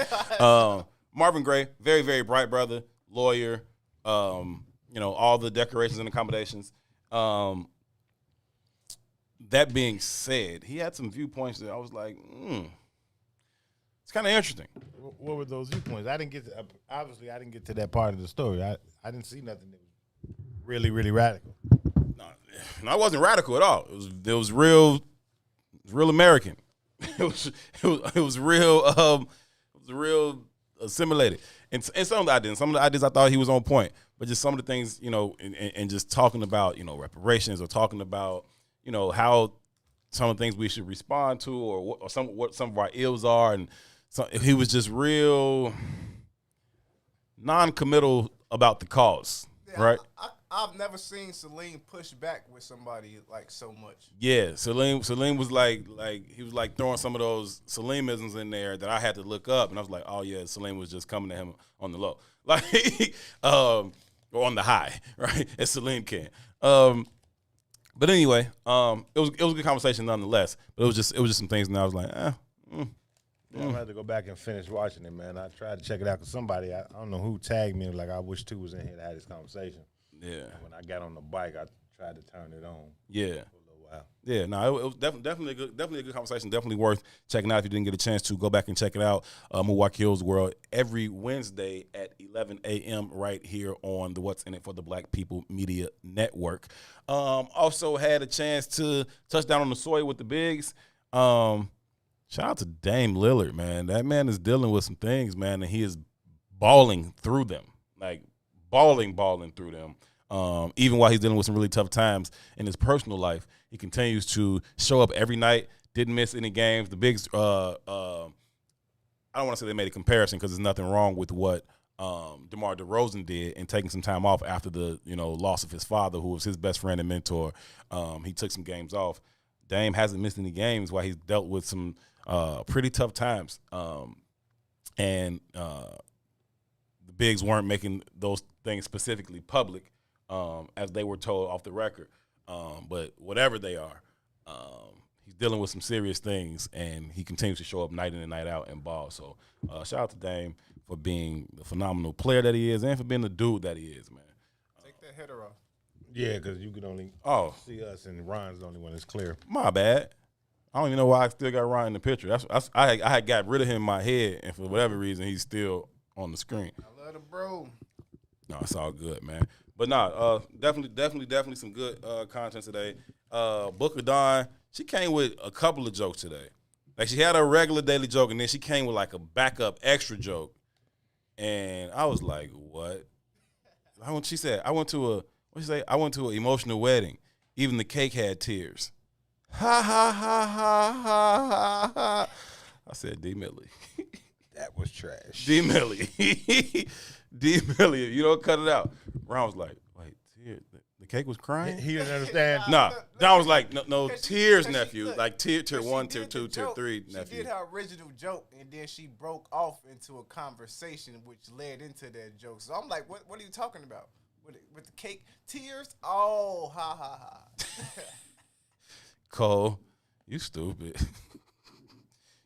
R: Marvin Gray, very, very bright brother, lawyer, all the decorations and accommodations. That being said, he had some viewpoints that I was like, it's kind of interesting.
S: What were those viewpoints? I didn't get to that part of the story. I didn't see nothing that was really, really radical.
R: No, it wasn't radical at all. It was real American. It was real assimilated. And some of the ideas I thought he was on point, but just some of the things, and just talking about, reparations or talking about, how some of the things we should respond to or what some of our ills are. And so he was just real non-committal about the cause, right?
D: I've never seen Salim push back with somebody like so much.
R: Yeah, Salim was like he was like throwing some of those Salimisms in there that I had to look up, and I was like, oh yeah, Salim was just coming to him on the low, like or on the high, right? As Salim can. But anyway, it was a good conversation nonetheless. But it was just some things, and I was like,
S: I had to go back and finish watching it, man. I tried to check it out because somebody, I don't know who tagged me, like, I wish Tu was in here to have this conversation.
R: Yeah.
S: When I got on the bike, I tried to turn it on.
R: Yeah.
S: For a little while.
R: Yeah, no, it was definitely a good conversation. Definitely worth checking out if you didn't get a chance to. Go back and check it out. Muwakil's World every Wednesday at 11 a.m. right here on the What's in It for the Black People Media Network. Also had a chance to touch down on the soil with the bigs. Shout out to Dame Lillard, man. That man is dealing with some things, man, and he is balling through them, like balling through them. Even while he's dealing with some really tough times in his personal life, he continues to show up every night. Didn't miss any games. The bigs, I don't want to say they made a comparison because there's nothing wrong with what DeMar DeRozan did in taking some time off after the loss of his father, who was his best friend and mentor. He took some games off. Dame hasn't missed any games while he's dealt with some pretty tough times. And the bigs weren't making those things specifically public. as they were told off the record. But whatever they are, he's dealing with some serious things, and he continues to show up night in and night out and ball. So shout out to Dame for being the phenomenal player that he is and for being the dude that he is, man.
D: Take that header off.
S: Yeah, because you can only see us, and Ron's the only one that's clear.
R: My bad. I don't even know why I still got Ron in the picture. I had got rid of him in my head, and for whatever reason, he's still on the screen.
D: I love the bro.
R: No, it's all good, man. But nah, definitely some good content today. Booker Dawn, she came with a couple of jokes today. Like, she had a regular daily joke, and then she came with like a backup extra joke. And I was like, what? She said, I went to an emotional wedding. Even the cake had tears. Ha, ha, ha, ha, ha, ha, ha. I said, D. Millie.
S: That was trash.
R: D. Millie. D. Millie, if you don't cut it out. Ron was like, wait, tears? The cake was crying?
S: He didn't understand.
R: Nah. Don was like, no tears, nephew. Like tier 1, tier 2, tier 3, nephew.
D: She did her original joke, and then she broke off into a conversation which led into that joke. So I'm like, what are you talking about? With the cake? Tears? Oh, ha, ha, ha.
R: Cole, you stupid.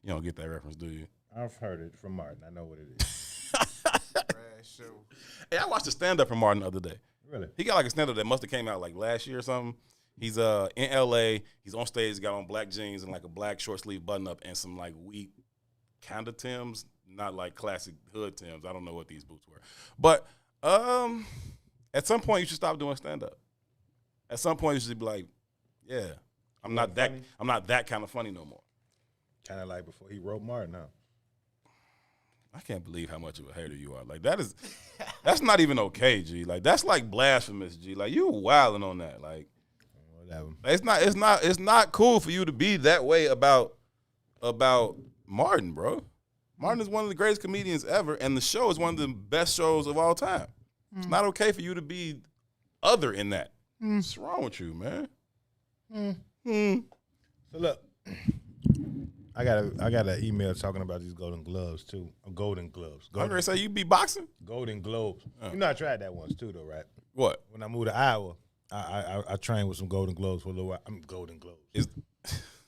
R: You don't get that reference, do you?
S: I've heard it from Martin. I know what it is.
D: Trash show.
R: Hey, I watched a stand-up from Martin the other day.
S: Really?
R: He got like a stand-up that must have came out like last year or something. He's in L.A. He's on stage. He's got on black jeans and like a black short-sleeve button-up and some like weak kind of Timbs, not like classic hood Timbs. I don't know what these boots were. But at some point, you should stop doing stand-up. At some point, you should be like, yeah, I'm not that kind of funny no more.
S: Kind of like before he wrote Martin, huh?
R: I can't believe how much of a hater you are. Like, that's not even okay, G. Like, that's like blasphemous, G. Like, you wilding on that. Like,
S: whatever.
R: It's not cool for you to be that way about Martin, bro. Martin is one of the greatest comedians ever, and the show is one of the best shows of all time. It's not okay for you to be other in that. What's wrong with you, man?
S: So look, I got an email talking about these Golden Gloves too. Golden Gloves.
R: I'm gonna say you be boxing.
S: Golden Globes. You know I tried that once too, though, right?
R: What?
S: When I moved to Iowa, I trained with some Golden Gloves for a little while. Golden Gloves.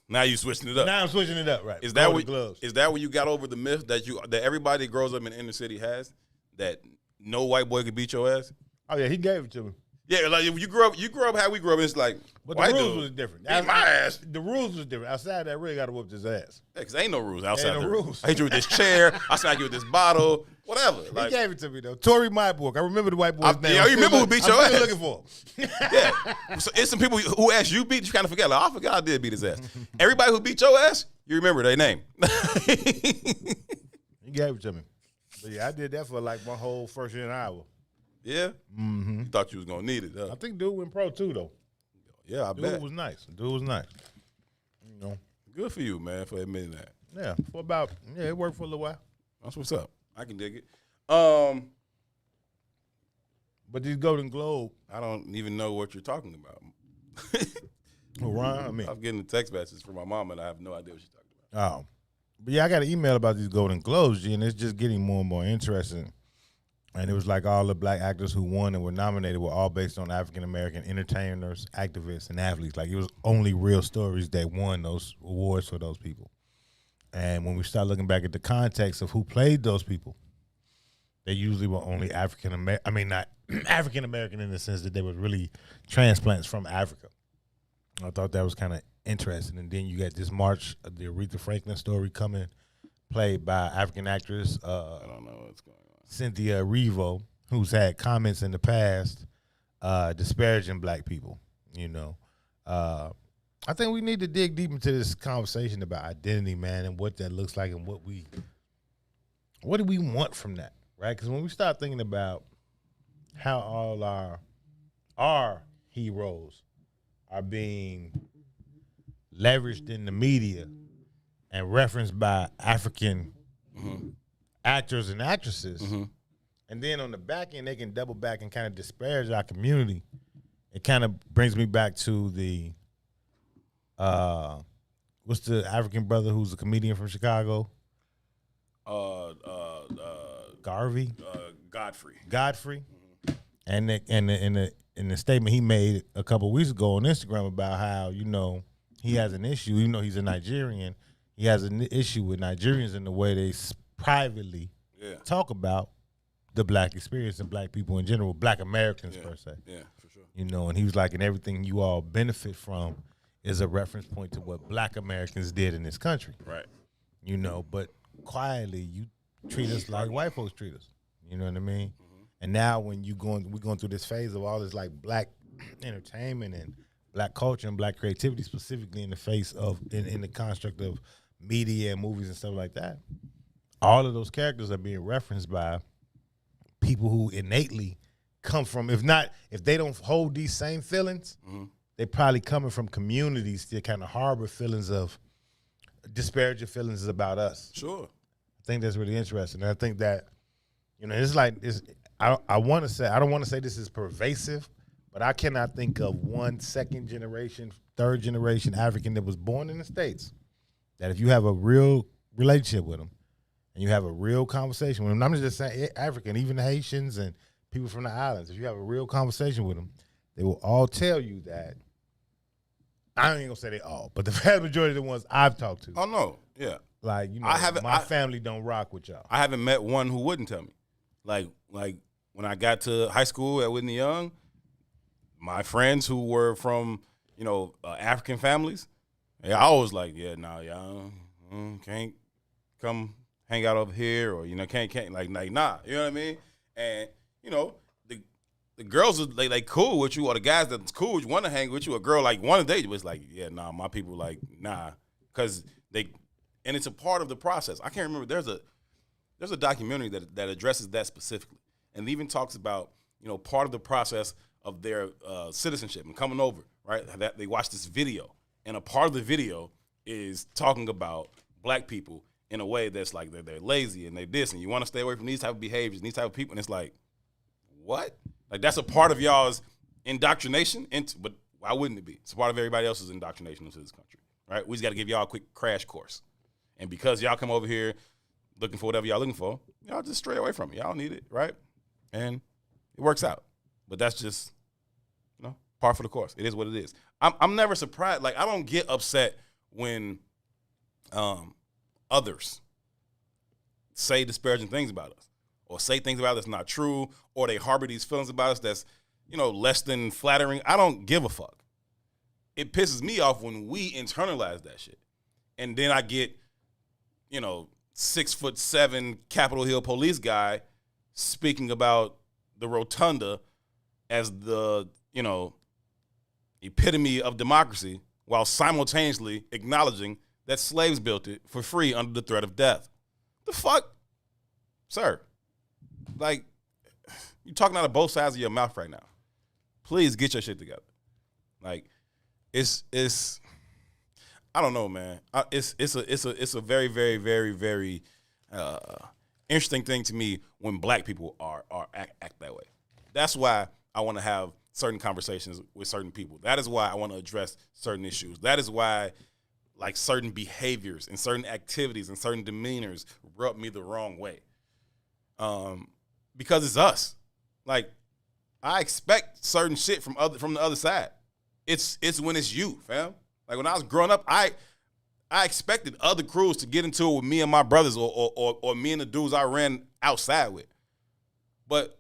R: Now you switching it up.
S: Now I'm switching it up, right?
R: Is that where you got over the myth that everybody that grows up in the inner city has, that no white boy could beat your ass?
S: Oh yeah, he gave it to me.
R: Yeah, like if you grew up how we grew up, it's like,
S: but the rules was different.
R: Beat my ass.
S: The rules was different. Outside that, really got to whoop his ass.
R: Yeah, because ain't no rules outside.
S: Ain't no rules.
R: I hit you with this chair. I smack you with this bottle. Whatever.
S: He gave it to me though. Tory Mybook. I remember the white boy's name.
R: Yeah, you remember who beat your ass?
S: I'm still looking for him.
R: Yeah. So it's some people who asked you beat. You kind of forget. Like, I forgot I did beat his ass. Everybody who beat your ass, you remember their name.
S: He gave it to me. But yeah, I did that for like my whole first year in Iowa.
R: Yeah?
S: Mm-hmm.
R: You thought you was going to need it, huh?
S: I think dude went pro too, though.
R: Yeah, I bet.
S: Dude was nice. You know.
R: Good for you, man, for admitting that.
S: Yeah, it worked for a little while.
R: That's what's up. I can dig it.
S: But these Golden Globe,
R: I don't even know what you're talking about.
S: Well, Ron, I mean,
R: I'm getting a text message from my mom, and I have no idea what she's talking about.
S: Oh. But yeah, I got an email about these Golden Globes, G, and it's just getting more and more interesting. And it was like all the black actors who won and were nominated were all based on African-American entertainers, activists, and athletes. Like, it was only real stories that won those awards for those people. And when we start looking back at the context of who played those people, they usually were only African-American. I mean, not African-American in the sense that they were really transplants from Africa. I thought that was kind of interesting. And then you got this March, the Aretha Franklin story coming, played by African actress.
R: I don't know what's going on.
S: Cynthia Erivo, who's had comments in the past disparaging black people, you know. I think we need to dig deep into this conversation about identity, man, and what that looks like and what do we want from that, right? Because when we start thinking about how all our heroes are being leveraged in the media and referenced by African actors and actresses, and then on the back end they can double back and kind of disparage our community. It kind of brings me back to the what's the African brother who's a comedian from Chicago?
R: Godfrey.
S: And the in the statement he made a couple weeks ago on Instagram about how, you know, he has an issue, even though he's a Nigerian, he has an issue with Nigerians in the way they privately talk about the black experience and black people in general, black Americans per se.
V: Yeah, for sure.
S: You know, and he was like, and everything you all benefit from is a reference point to what black Americans did in this country.
V: Right.
S: You know, but quietly you treat us like white folks treat us. You know what I mean? And now when we're going through this phase of all this like black entertainment and black culture and black creativity, specifically in the face of in the construct of media and movies and stuff like that, all of those characters are being referenced by people who innately come from, if they don't hold these same feelings, they probably coming from communities that kind of harbor feelings of disparaging feelings about us.
V: Sure.
S: I think that's really interesting. And I think that, you know, I don't want to say this is pervasive, but I cannot think of one second generation, third generation African that was born in the States that if you have a real relationship with them and you have a real conversation with them, I'm just saying African, even the Haitians and people from the islands, if you have a real conversation with them, they will all tell you that, I ain't gonna say they all, but the vast majority of the ones I've talked to.
V: Oh no, yeah.
S: Like, you know, my family don't rock with y'all.
V: I haven't met one who wouldn't tell me. Like when I got to high school at Whitney Young, my friends who were from, you know, African families, I always like, yeah, nah, y'all can't come hang out over here, or, you know, can't like nah, you know what I mean? And, you know, the girls are like cool with you, or the guys that's cool with you want to hang with you. A girl like one day was like, yeah, nah, my people like nah, because and it's a part of the process. I can't remember. There's a documentary that addresses that specifically, and even talks about, you know, part of the process of their citizenship and coming over, right? That they watch this video, and a part of the video is talking about black people in a way that's like they're lazy and they're this, and you want to stay away from these type of behaviors, and these type of people, and it's like, what? Like, that's a part of y'all's indoctrination but why wouldn't it be? It's a part of everybody else's indoctrination into this country, right? We just got to give y'all a quick crash course. And because y'all come over here looking for whatever y'all looking for, y'all just stray away from it. Y'all need it, right? And it works out. But that's just, you know, par for the course. It is what it is. I'm never surprised. Like, I don't get upset when others say disparaging things about us, or say things about us that's not true, or they harbor these feelings about us that's, you know, less than flattering. I don't give a fuck. It pisses me off when we internalize that shit. And then I get, you know, 6'7" Capitol Hill police guy speaking about the rotunda as the, you know, epitome of democracy, while simultaneously acknowledging that slaves built it for free under the threat of death. The fuck? Sir, like, you're talking out of both sides of your mouth right now. Please get your shit together. Like, it's I don't know, man. It's a very, very, very, very interesting thing to me when black people act that way. That's why I want to have certain conversations with certain people. That is why I want to address certain issues. That is why, like, certain behaviors and certain activities and certain demeanors rub me the wrong way. Because it's us. Like, I expect certain shit from the other side. It's when it's you, fam. Like, when I was growing up, I expected other crews to get into it with me and my brothers, or me and the dudes I ran outside with. But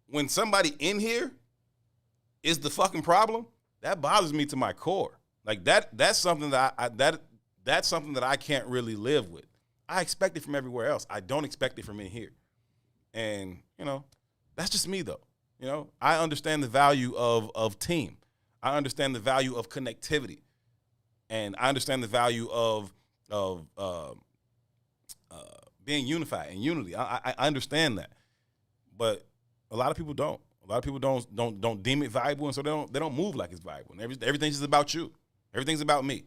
V: when somebody in here is the fucking problem, that bothers me to my core. Like, that's something that's something that I can't really live with. I expect it from everywhere else. I don't expect it from in here. And, you know, that's just me, though. You know, I understand the value of team. I understand the value of connectivity. And I understand the value of being unified and unity. I understand that. But a lot of people don't. A lot of people don't deem it valuable, and so they don't move like it's valuable. And everything's just about you. Everything's about me.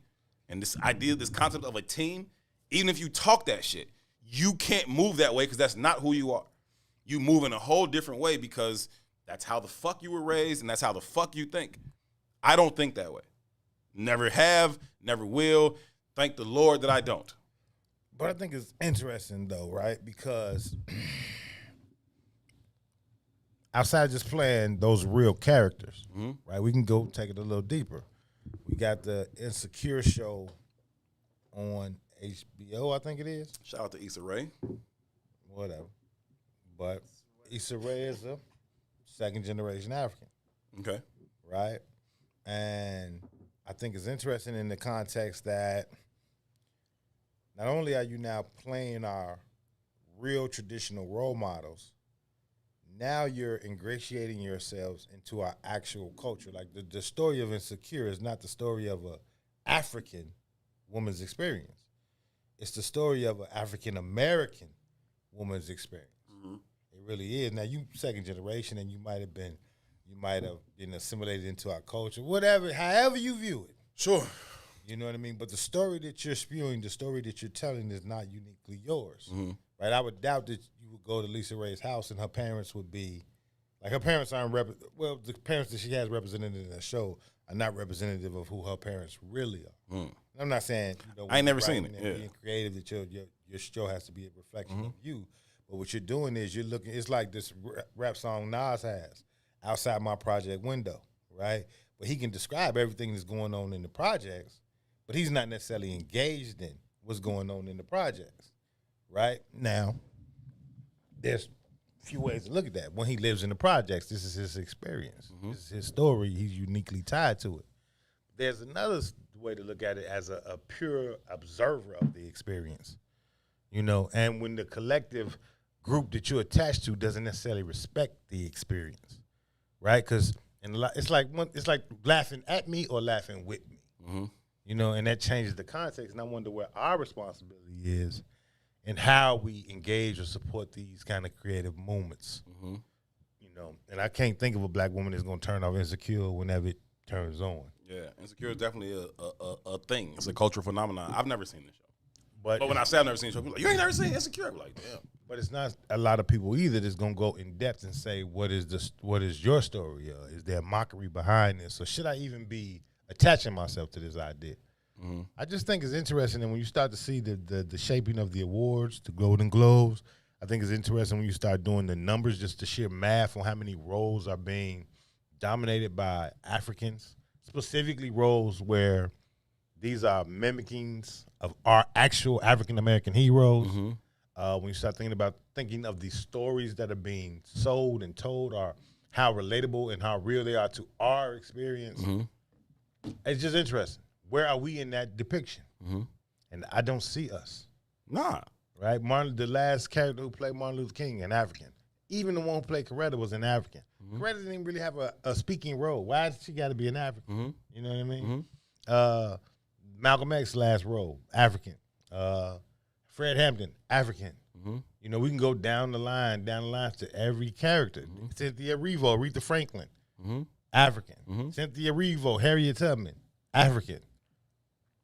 V: And this idea, this concept of a team, even if you talk that shit, you can't move that way because that's not who you are. You move in a whole different way because that's how the fuck you were raised and that's how the fuck you think. I don't think that way. Never have, never will. Thank the Lord that I don't.
S: But I think it's interesting, though, right? Because outside of just playing those real characters, right? We can go take it a little deeper. We got the Insecure show on HBO, I think it is.
R: Shout out to Issa Rae.
S: Whatever. But Issa Rae is a second-generation African.
R: Okay.
S: Right? And I think it's interesting in the context that not only are you now playing our real traditional role models, now you're ingratiating yourselves into our actual culture. Like the story of Insecure is not the story of a African woman's experience. It's the story of an African-American woman's experience. It really is. Now, you second generation, and you might have been assimilated into our culture, whatever, however you view it.
R: Sure.
S: You know what I mean? But the story that you're spewing, the story that you're telling is not uniquely yours. Right? I would doubt that you would go to Lisa Ray's house and her parents would be, like her parents aren't, the parents that she has represented in the show are not representative of who her parents really are. I'm not saying,
R: I ain't never seen it. Yeah.
S: Being creative, that your show has to be a reflection of you. But what you're doing is you're looking, it's like this rap song Nas has, Outside My Project Window, right? But he can describe everything that's going on in the projects, but he's not necessarily engaged in what's going on in the projects, right? Now, there's a few ways to look at that. When he lives in the projects, this is his experience. This is his story. He's uniquely tied to it. There's another way to look at it as a pure observer of the experience, and when the collective group that you're attached to doesn't necessarily respect the experience, right? Because it's like laughing at me or laughing with me, and that changes the context. And I wonder where our responsibility is and how we engage or support these kind of creative moments, And I can't think of a black woman that's going to turn off Insecure whenever it turns on.
R: Yeah, Insecure is definitely a thing. It's a cultural phenomenon. I've never seen the show. But when I say I've never seen the show, people are like, you ain't never seen Insecure? I'm like, damn.
S: But it's not a lot of people either that's going to go in depth and say, what is your story? Is there mockery behind this? Or should I even be attaching myself to this idea? I just think it's interesting, and when you start to see the shaping of the awards, the Golden Globes, I think it's interesting when you start doing the numbers, just the sheer math on how many roles are being dominated by Africans, specifically roles where these are mimickings of our actual African-American heroes. When you start thinking of the stories that are being sold and told, or how relatable and how real they are to our experience, it's just interesting. Where are we in that depiction? And I don't see us.
R: Nah.
S: Right? The last character who played Martin Luther King, an African. Even the one who played Coretta was an African. Coretta didn't even really have a speaking role. Why did she got to be an African? You know what I mean? Malcolm X's last role, African. Fred Hampton, African. We can go down the line to every character. Cynthia Erivo, Aretha Franklin, African. Cynthia Erivo, Harriet Tubman, African.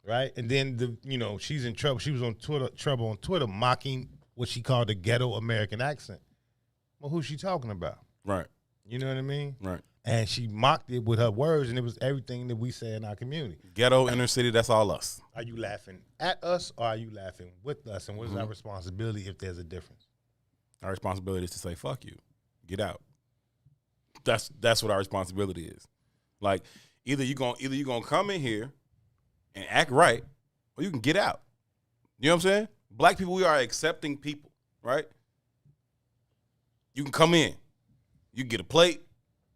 S: Right? And then she's in trouble. She was on trouble on Twitter mocking what she called the ghetto American accent. Well, who's she talking about?
R: Right.
S: You know what I mean?
R: Right.
S: And she mocked it with her words, and it was everything that we say in our community.
R: Ghetto, inner city, that's all us.
S: Are you laughing at us, or are you laughing with us? And what is our responsibility if there's a difference?
R: Our responsibility is to say, fuck you. Get out. That's what our responsibility is. Like, either you're gonna come in here and act right, or you can get out. You know what I'm saying? Black people, we are accepting people, right? You can come in. You can get a plate.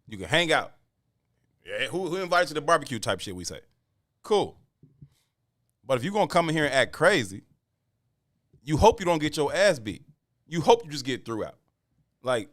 R: You can hang out. Yeah, who invited you to the barbecue type shit, we say. Cool. But if you're going to come in here and act crazy, you hope you don't get your ass beat. You hope you just get through out. Like,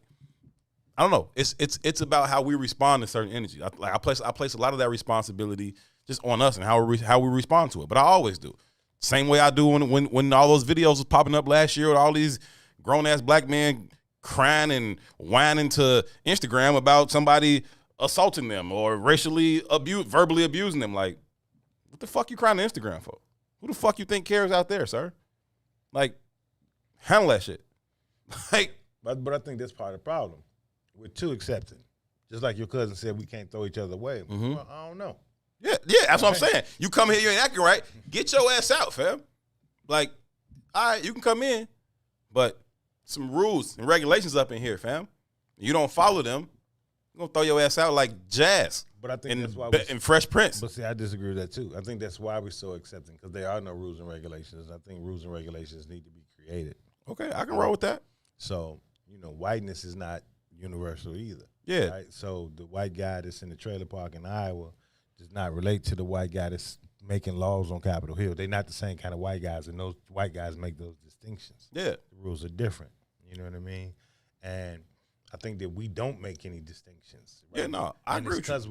R: I don't know. It's about how we respond to certain energy. I place a lot of that responsibility just on us and how we respond to it. But I always do. Same way I do when all those videos was popping up last year with all these grown-ass black men crying and whining to Instagram about somebody assaulting them or verbally abusing them. Like, what the fuck you crying to Instagram for? Who the fuck you think cares out there, sir? Like, handle that shit. Like,
S: but I think that's part of the problem. We're too accepting. Just like your cousin said, we can't throw each other away. Well, I don't know.
R: Yeah, that's what I'm saying. You come here, you ain't acting right. Get your ass out, fam. Like, all right, you can come in, but some rules and regulations up in here, fam. you don't follow them, you're gonna throw your ass out like Jazz.
S: But I think
R: and,
S: that's why
R: and Fresh Prince.
S: But see, I disagree with that too. I think that's why we're so accepting, because there are no rules and regulations. I think rules and regulations need to be created.
R: Okay, I can roll with that.
S: So, whiteness is not universal either.
R: Yeah.
S: Right? So the white guy that's in the trailer park in Iowa does not relate to the white guy that's making laws on Capitol Hill. They're not the same kind of white guys, and those white guys make those distinctions.
R: Yeah.
S: The rules are different. You know what I mean? And I think that we don't make any distinctions. Right?
R: Yeah, no, I agree with you.
S: Because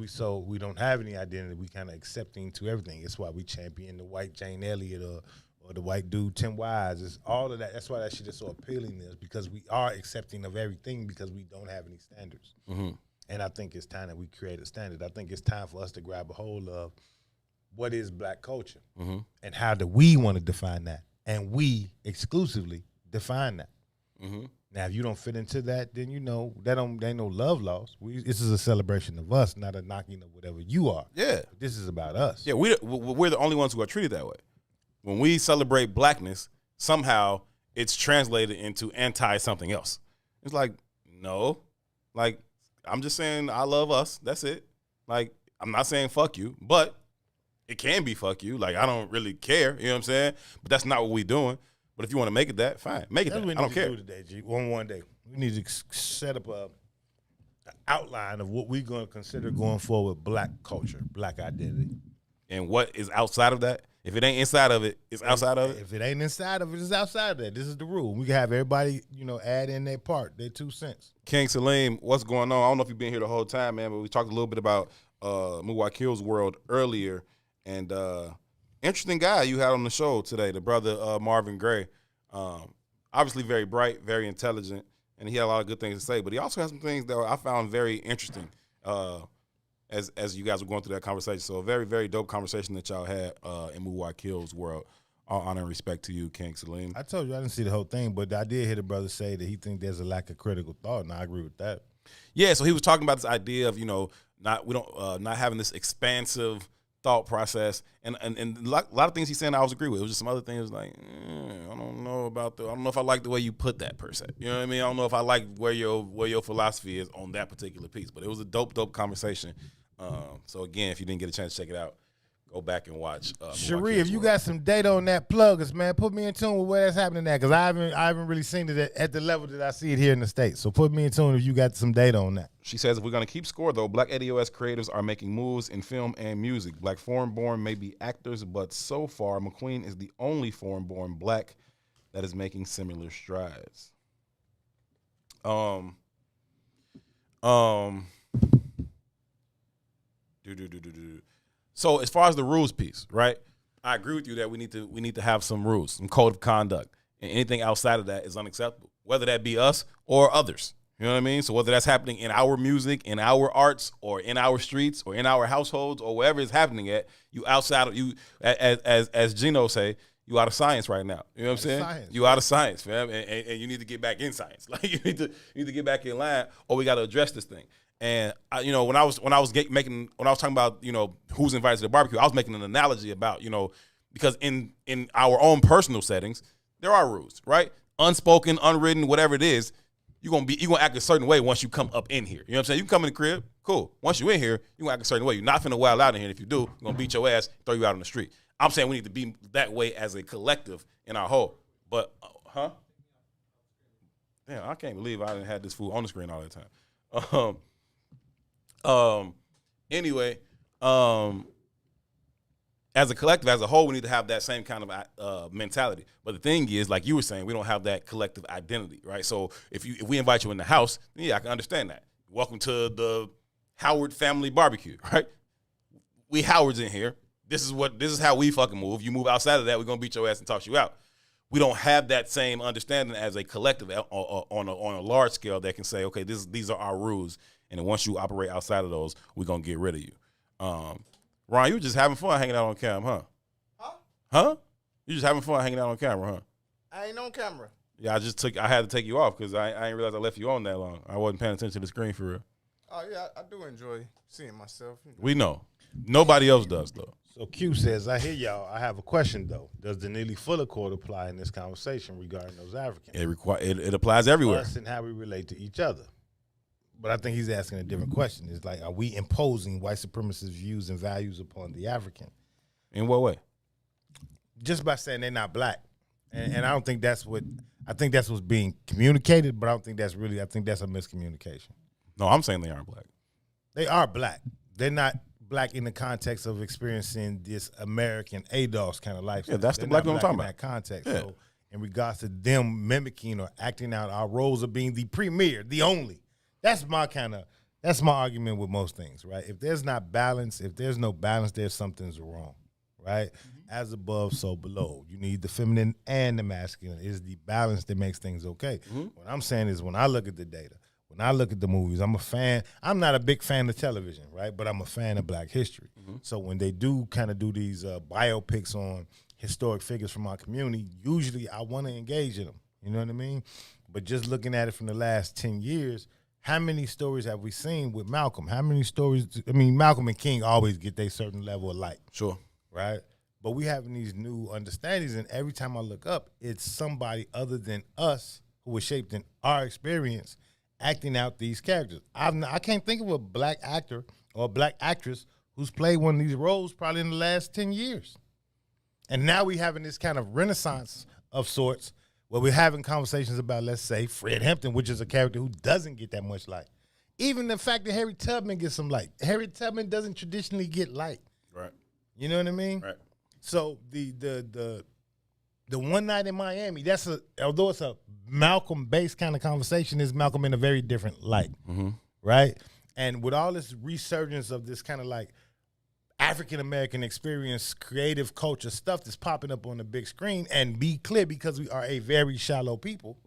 S: we don't have any identity, we kind of accepting to everything. It's why we champion the white Jane Elliott or the white dude Tim Wise. It's all of that. That's why that shit is so appealing to us, because we are accepting of everything because we don't have any standards.
R: Mm-hmm.
S: And I think it's time that we create a standard. I think it's time for us to grab a hold of what is black culture,
R: mm-hmm.
S: and how do we want to define that, and we exclusively define that.
R: Mm-hmm.
S: Now, if you don't fit into that, then there ain't no love lost. This is a celebration of us, not a knocking of whatever you are.
R: Yeah,
S: this is about us.
R: Yeah, we're the only ones who are treated that way. When we celebrate blackness, somehow it's translated into anti something else. It's like, no, like I'm just saying I love us. That's it. Like I'm not saying fuck you, but it can be fuck you. Like I don't really care. You know what I'm saying? But that's not what we're doing. But if you want to make it that, fine, make it that. I don't care.
S: Do today, G. One day we need to set up an outline of what we're going to consider going forward: black culture, black identity,
R: and what is outside of that. If it ain't inside of it, it's outside of it.
S: If it ain't inside of it, it's outside of that. This is the rule. We can have everybody, add in their part, their 2 cents.
R: King Salim, what's going on? I don't know if you've been here the whole time, man, but we talked a little bit about Muwakil's world earlier, and interesting guy you had on the show today, the brother Marvin Gray. Obviously very bright, very intelligent, and he had a lot of good things to say, but he also had some things that I found very interesting as you guys were going through that conversation. So a very, very dope conversation that y'all had in Muwakil's world. All honor and respect to you, King Salim.
S: I told you I didn't see the whole thing, but I did hear the brother say that he think there's a lack of critical thought, and I agree with that.
R: Yeah, so he was talking about this idea of not having this expansive thought process, and a lot of things he's saying I always agree with. It was just some other things like I don't know if I like the way you put that per se. You know what I mean? I don't know if I like where your philosophy is on that particular piece. But it was a dope conversation. So again, if you didn't get a chance to check it out, go back and watch.
S: Cherie, if you got some data on that pluggers, man, put me in tune with where that's happening at, because I haven't really seen it at the level that I see it here in the States. So put me in tune if you got some data on that.
R: She says, if we're going to keep score, though, black ADOS creatives are making moves in film and music. Black foreign-born may be actors, but so far, McQueen is the only foreign-born black that is making similar strides. So as far as the rules piece, right? I agree with you that we need to have some rules, some code of conduct, and anything outside of that is unacceptable, whether that be us or others. You know what I mean? So whether that's happening in our music, in our arts, or in our streets, or in our households, or wherever it's happening at, you outside of you, as Gino say, you out of science right now. You know what I'm saying?
S: Science,
R: you out of science, fam, and you need to get back in science. Like you need to get back in line, or we got to address this thing. And when I was talking about who's invited to the barbecue, I was making an analogy about because in our own personal settings there are rules, right? Unspoken, unwritten, whatever it is. You're gonna act a certain way once you come up in here. You know what I'm saying? You can come in the crib, cool. Once you in here, you gonna act a certain way. You're not finna wild out in here. If you do, you're gonna beat your ass, throw you out on the street. I'm saying we need to be that way as a collective in our whole. But damn, I can't believe I didn't have this food on the screen all the time. Anyway, as a collective, as a whole, we need to have that same kind of mentality. But the thing is, like you were saying, we don't have that collective identity, right? So if we invite you in the house, then yeah, I can understand that. Welcome to the Howard family barbecue, right? We Howards in here. This is how we fucking move. You move outside of that, we're gonna beat your ass and toss you out. We don't have that same understanding as a collective on a large scale that can say, okay, these are our rules, and then once you operate outside of those, we're gonna get rid of you. Ron, you were just having fun hanging out on cam, huh? Huh? You just having fun hanging out on camera, huh?
D: I ain't on camera.
R: Yeah, I had to take you off because I didn't realize I left you on that long. I wasn't paying attention to the screen for real.
D: Oh yeah, I do enjoy seeing myself.
R: We know. Nobody else does though.
S: So Q says, I hear y'all. I have a question though. Does the Neely Fuller Court apply in this conversation regarding those Africans?
R: It applies everywhere.
S: Us and how we relate to each other. But I think he's asking a different question. It's like, are we imposing white supremacist views and values upon the African?
R: In what way?
S: Just by saying they're not black. And I don't think that's what, I think that's what's being communicated, but I don't think that's really, I think that's a miscommunication.
R: No, I'm saying they aren't black.
S: They are black. They're not black in the context of experiencing this American ADOS kind of lifestyle.
R: Yeah, that's
S: They're
R: the black
S: not
R: people I'm talking
S: in
R: about.
S: that context.
R: Yeah.
S: So in regards to them mimicking or acting out our roles of being the premier, the only, that's my argument with most things, right? If there's not balance, if there's no balance, there's something's wrong, right? As above, so below. You need the feminine and the masculine. It's the balance that makes things okay. What I'm saying is when I look at the data, when I look at the movies, I'm a fan. I'm not a big fan of television, right? But I'm a fan of black history. So when they do kind of do these biopics on historic figures from our community, usually I want to engage in them. You know what I mean? But just looking at it from the last 10 years, how many stories have we seen with Malcolm? How many stories? I mean, Malcolm and King always get their certain level of light.
R: Sure.
S: Right? But we having these new understandings, and every time I look up, it's somebody other than us who was shaped in our experience acting out these characters. I can't think of a black actor or a black actress who's played one of these roles probably in the last 10 years. And now we having this kind of renaissance of sorts where we're having conversations about, let's say, Fred Hampton, which is a character who doesn't get that much light. Even the fact that Harriet Tubman gets some light. Harriet Tubman doesn't traditionally get light.
R: Right.
S: You know what I mean?
R: Right.
S: So the One Night in Miami, although it's a Malcolm-based kind of conversation, is Malcolm in a very different light, right? And with all this resurgence of this kind of like African-American experience, creative culture stuff that's popping up on the big screen, and be clear, because we are a very shallow people,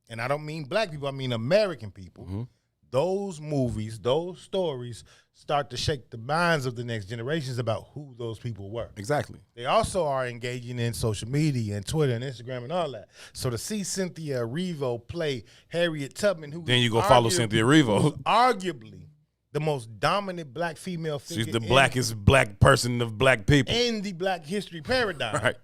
S: and I don't mean black people, I mean American people, those movies, those stories start to shake the minds of the next generations about who those people were.
R: Exactly.
S: They also are engaging in social media and Twitter and Instagram and all that. So to see Cynthia Erivo play Harriet Tubman, who
R: Then you go follow Cynthia Erivo.
S: who's arguably the most dominant black female figure.
R: She's the blackest black person of black people
S: in the black history paradigm.
R: Right.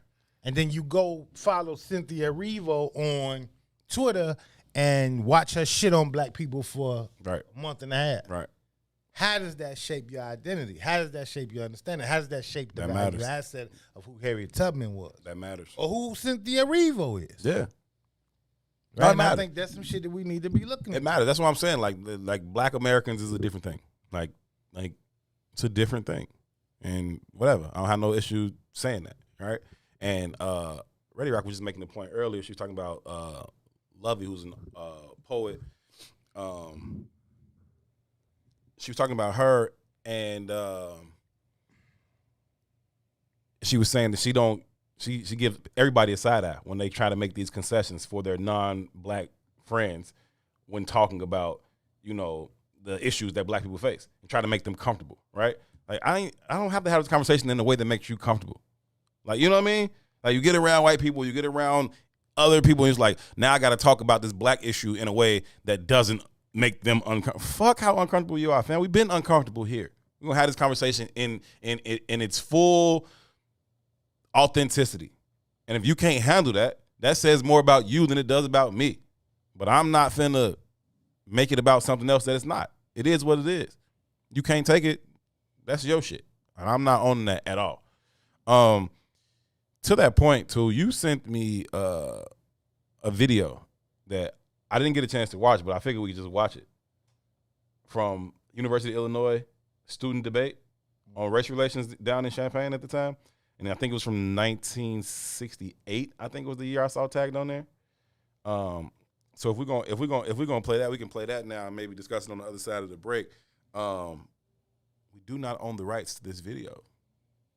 S: And then you go follow Cynthia Erivo on Twitter and watch her shit on black people for a month and a half.
R: Right.
S: How does that shape your identity? How does that shape your understanding? How does that shape the value asset of who Harriet Tubman was?
R: That matters.
S: Or who Cynthia Erivo is?
R: Yeah.
S: Right? And I think that's some shit that we need to be looking at.
R: It matters. That's what I'm saying. Like black Americans is a different thing. Like it's a different thing. And whatever. I don't have no issue saying that. Right. And Ready Rock was just making the point earlier. She was talking about Lovey, who's a poet. She was talking about her, and she was saying that she gives everybody a side eye when they try to make these concessions for their non-black friends when talking about, the issues that black people face and try to make them comfortable, right? Like I don't have to have this conversation in a way that makes you comfortable. Like, you know what I mean? Like you get around white people, you get around other people, and it's like, now I got to talk about this black issue in a way that doesn't make them uncomfortable. Fuck how uncomfortable you are, fam. We've been uncomfortable here. We're going to have this conversation in its full authenticity. And if you can't handle that, that says more about you than it does about me. But I'm not finna make it about something else that it's not. It is what it is. You can't take it. That's your shit. And I'm not owning that at all. To that point, too, you sent me a video that I didn't get a chance to watch, but I figured we could just watch it. From University of Illinois student debate on race relations down in Champaign at the time. And I think it was from 1968, I think was the year I saw tagged on there. So if we're gonna play that, we can play that now and maybe discuss it on the other side of the break. We do not own the rights to this video.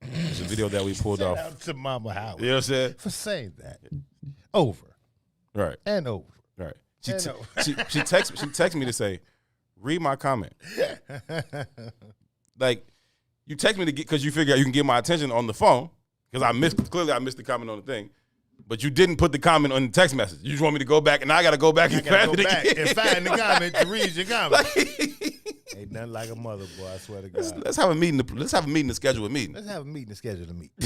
R: It's a video that we pulled off.
S: Shout out to Mama Howard.
R: You know what I'm saying?
S: For saying that. Over.
R: Right.
S: And over.
R: Right. She texted me to say, read my comment. Like, you text me to get, because you figure out you can get my attention on the phone, because I missed the comment on the thing, but you didn't put the comment on the text message. You just want me to go back, and now I got to go back and find it again.
S: And find the comment to read your comment. Ain't nothing like a mother, boy, I swear to God.
R: Let's have a meeting. Let's have a meeting to schedule a meeting.
S: Let's have a meeting to schedule a meeting.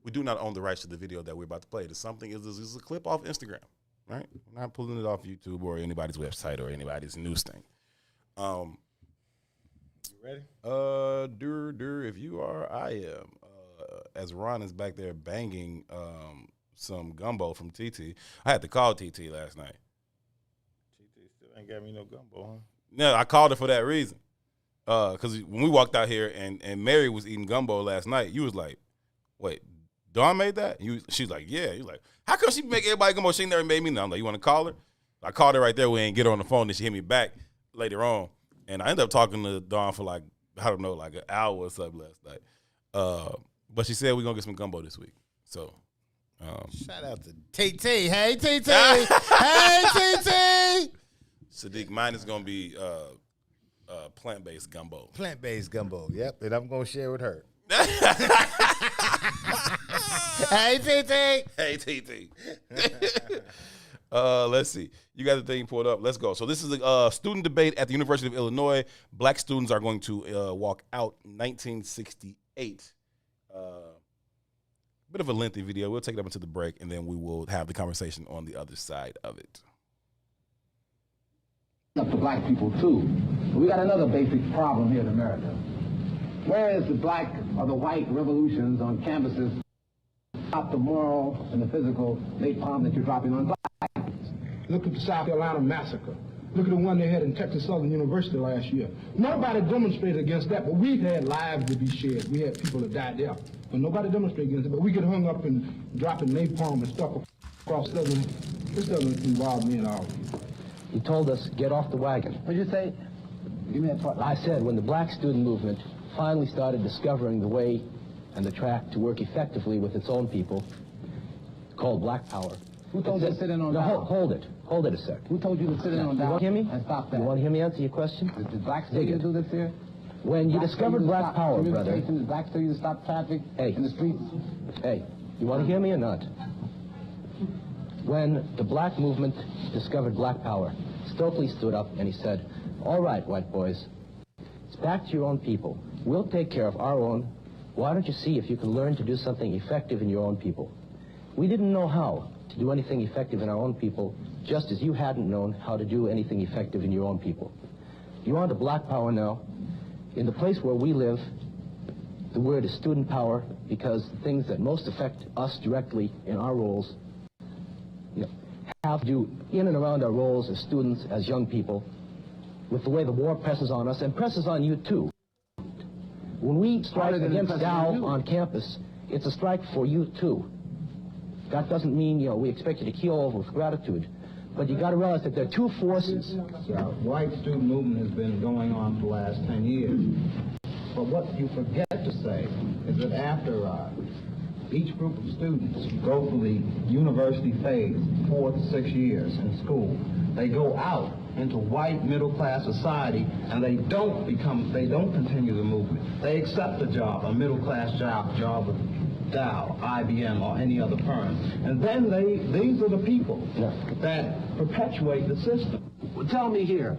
R: We do not own the rights to the video that we're about to play. It's a clip off Instagram. right? I'm not pulling it off YouTube or anybody's website or anybody's news thing.
S: You ready?
R: If you are, I am. As Ron is back there banging some gumbo from TT. I had to call TT last night.
S: TT still ain't got me no gumbo, huh?
R: No, I called her for that reason. Because when we walked out here and Mary was eating gumbo last night, you was like, wait, Dawn made that? She's like, yeah. You like, how come she make everybody gumbo? She never made me none. I'm like, you want to call her? I called her right there. We ain't get her on the phone. Then she hit me back later on. And I ended up talking to Dawn for like, I don't know, like an hour or something last night. But she said we're going to get some gumbo this week. So.
S: Shout out to TT. Hey, TT. Hey, TT.
R: Sadiq, mine is going to be plant-based gumbo.
S: Plant-based gumbo, yep. And I'm going to share with her. Hey, TT.
R: Hey, TT. Let's see. You got the thing pulled up. Let's go. So this is a student debate at the University of Illinois. Black students are going to walk out 1968. Bit of a lengthy video. We'll take it up into the break, and then we will have the conversation on the other side of it.
C: Up to black people too. We got another basic problem here in America. Whereas the black or the white revolutions on campuses stop the moral and the physical napalm that you're dropping on black.
N: Look at the South Carolina massacre. Look at the one they had in Texas Southern University last year. Nobody demonstrated against that, but we've had lives to be shed. We had people that died there, but nobody demonstrated against it. But we get hung up in dropping napalm and stuff across Southern. This doesn't involve me at all.
C: He told us, get off the wagon. What did you say? Give me that part. I said, when the black student movement finally started discovering the way and the track to work effectively with its own people, called black power. Who told you to sit in on down? Hold it. Hold it a sec. Who told you to sit in on down? You want to hear me? And stop that. You want to hear me answer your question? Did black students do this here? When you discovered black power, brother. Did black students stop traffic in the streets? Hey, you want to hear me or not? When the black movement discovered black power, Stokely stood up and he said, all right, white boys, it's back to your own people. We'll take care of our own. Why don't you see if you can learn to do something effective in your own people? We didn't know how to do anything effective in our own people, just as you hadn't known how to do anything effective in your own people. You're on to black power now. In the place where we live, the word is student power, because the things that most affect us directly in our roles have to do in and around our roles as students, as young people, with the way the war presses on us and presses on you too. When we strike against Dow on campus, it's a strike for you too. That doesn't mean, we expect you to keel over with gratitude, but you got to realize that there are two forces.
N: The white student movement has been going on for the last 10 years. But what you forget to say is that after each group of students go through the university phase, 4 to 6 years in school, they go out into white middle-class society, and they don't continue the movement. They accept a job, a middle-class job with Dow, IBM, or any other firm. And then these are the people that perpetuate the system.
C: Well, tell me here,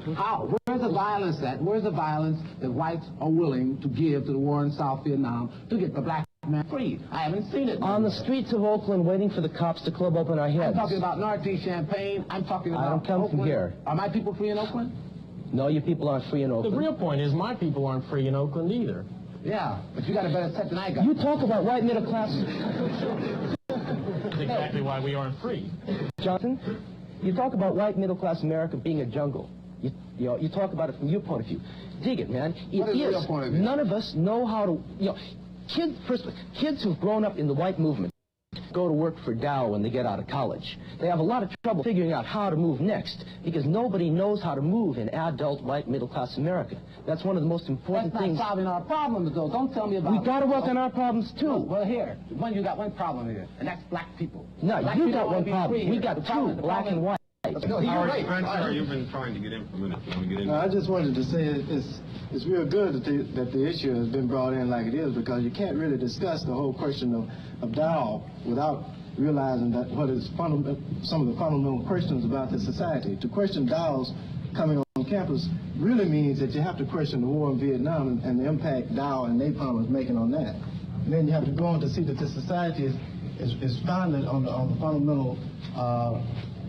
C: where's the violence at? Where's the violence that whites are willing to give to the war in South Vietnam to get the black man free? I haven't seen it. On the streets of Oakland, waiting for the cops to club open our heads. I'm talking about Northeast Champaign. I'm talking about I don't come Oakland. From here. Are my people free in Oakland? No, your people aren't free in Oakland.
U: The real point is my people aren't free in Oakland either.
C: Yeah, but you got a better set than I got.
U: You talk about white middle class. That's exactly why we aren't free.
C: Johnson, you talk about white middle class America being a jungle. You talk about it from your point of view. Dig it, man. What is your point of view? None of us know how to, kids who've grown up in the white movement go to work for Dow when they get out of college. They have a lot of trouble figuring out how to move next because nobody knows how to move in adult white middle class America. That's one of the most important things. That's not solving our problems, though. Don't tell me about it. We got to work on our problems, too. Well, here, you got one problem here, and that's black people. No, you got one problem. We got two, black and white.
W: No, you're right. You've been trying to get in for a minute. You want to get in?
N: I just wanted to say it's real good that the issue has been brought in like it is, because you can't really discuss the whole question of Dow without realizing that what is some of the fundamental questions about the society. To question Dow's coming on campus really means that you have to question the war in Vietnam and the impact Dow and napalm is making on that. And then you have to go on to see that this society is founded on the fundamental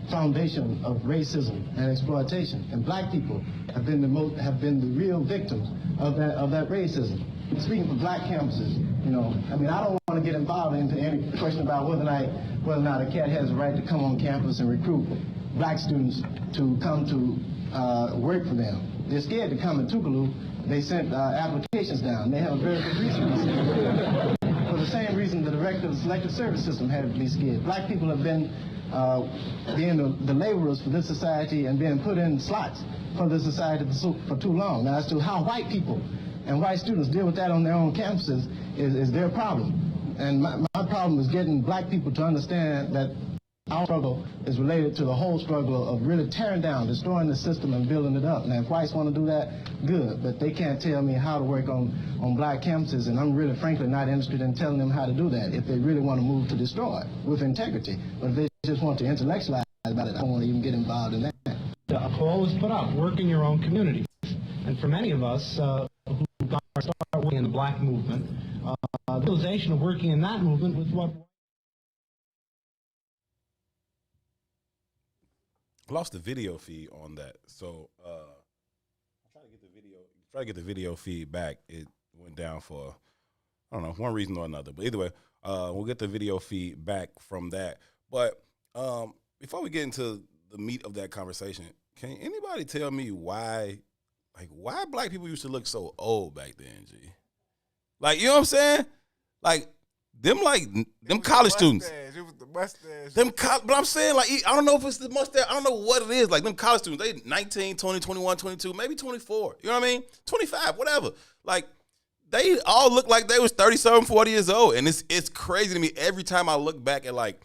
F: foundation of racism and exploitation, and black people have been the real victims of that racism. Speaking for black campuses, you know, I mean, I don't want to get involved into any question about whether or not a cat has a right to come on campus and recruit black students to come to work for them. They're scared to come in Tougaloo. They sent applications down. They have a very good reason to be scared. For the same reason the director of the selective service system had to be scared. Black people have been being the laborers for this society and being put in slots for this society for too long. Now, as to how white people and white students deal with that on their own campuses is their problem. And my problem is getting black people to understand that our struggle is related to the whole struggle of really tearing down, destroying the system and building it up. Now, if whites want to do that, good, but they can't tell me how to work on black campuses, and I'm really, frankly, not interested in telling them how to do that if they really want to move to destroy it with integrity. But if they just want to intellectualize about it, I don't want to even get involved in that.
U: A call is put out, work in your own community. And for many of us who got our start working in the black movement, the realization of working in that movement was what...
R: Lost the video feed on that, so I try to get the video feed back. It went down for, I don't know, one reason or another. But either way, we'll get the video feed back from that. But before we get into the meat of that conversation, can anybody tell me why black people used to look so old back then, G? Like, you know what I'm saying? Like them college students.
D: It was the mustache.
R: But I'm saying, like, I don't know if it's the mustache. I don't know what it is. Like, them college students, they 19, 20, 21, 22, maybe 24. You know what I mean? 25, whatever. Like, they all look like they was 37, 40 years old. And it's crazy to me every time I look back at, like,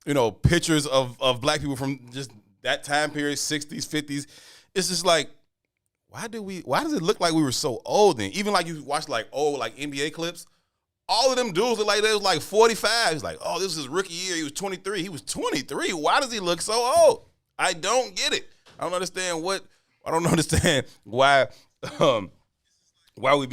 R: you know, pictures of black people from just that time period, 60s, 50s. It's just like, why does it look like we were so old then? Even like you watch, like, old, like, NBA clips. All of them dudes look like they was like 45. He's like, oh, this is his rookie year. He was 23. He was 23. Why does he look so old? I don't get it. I don't understand why why we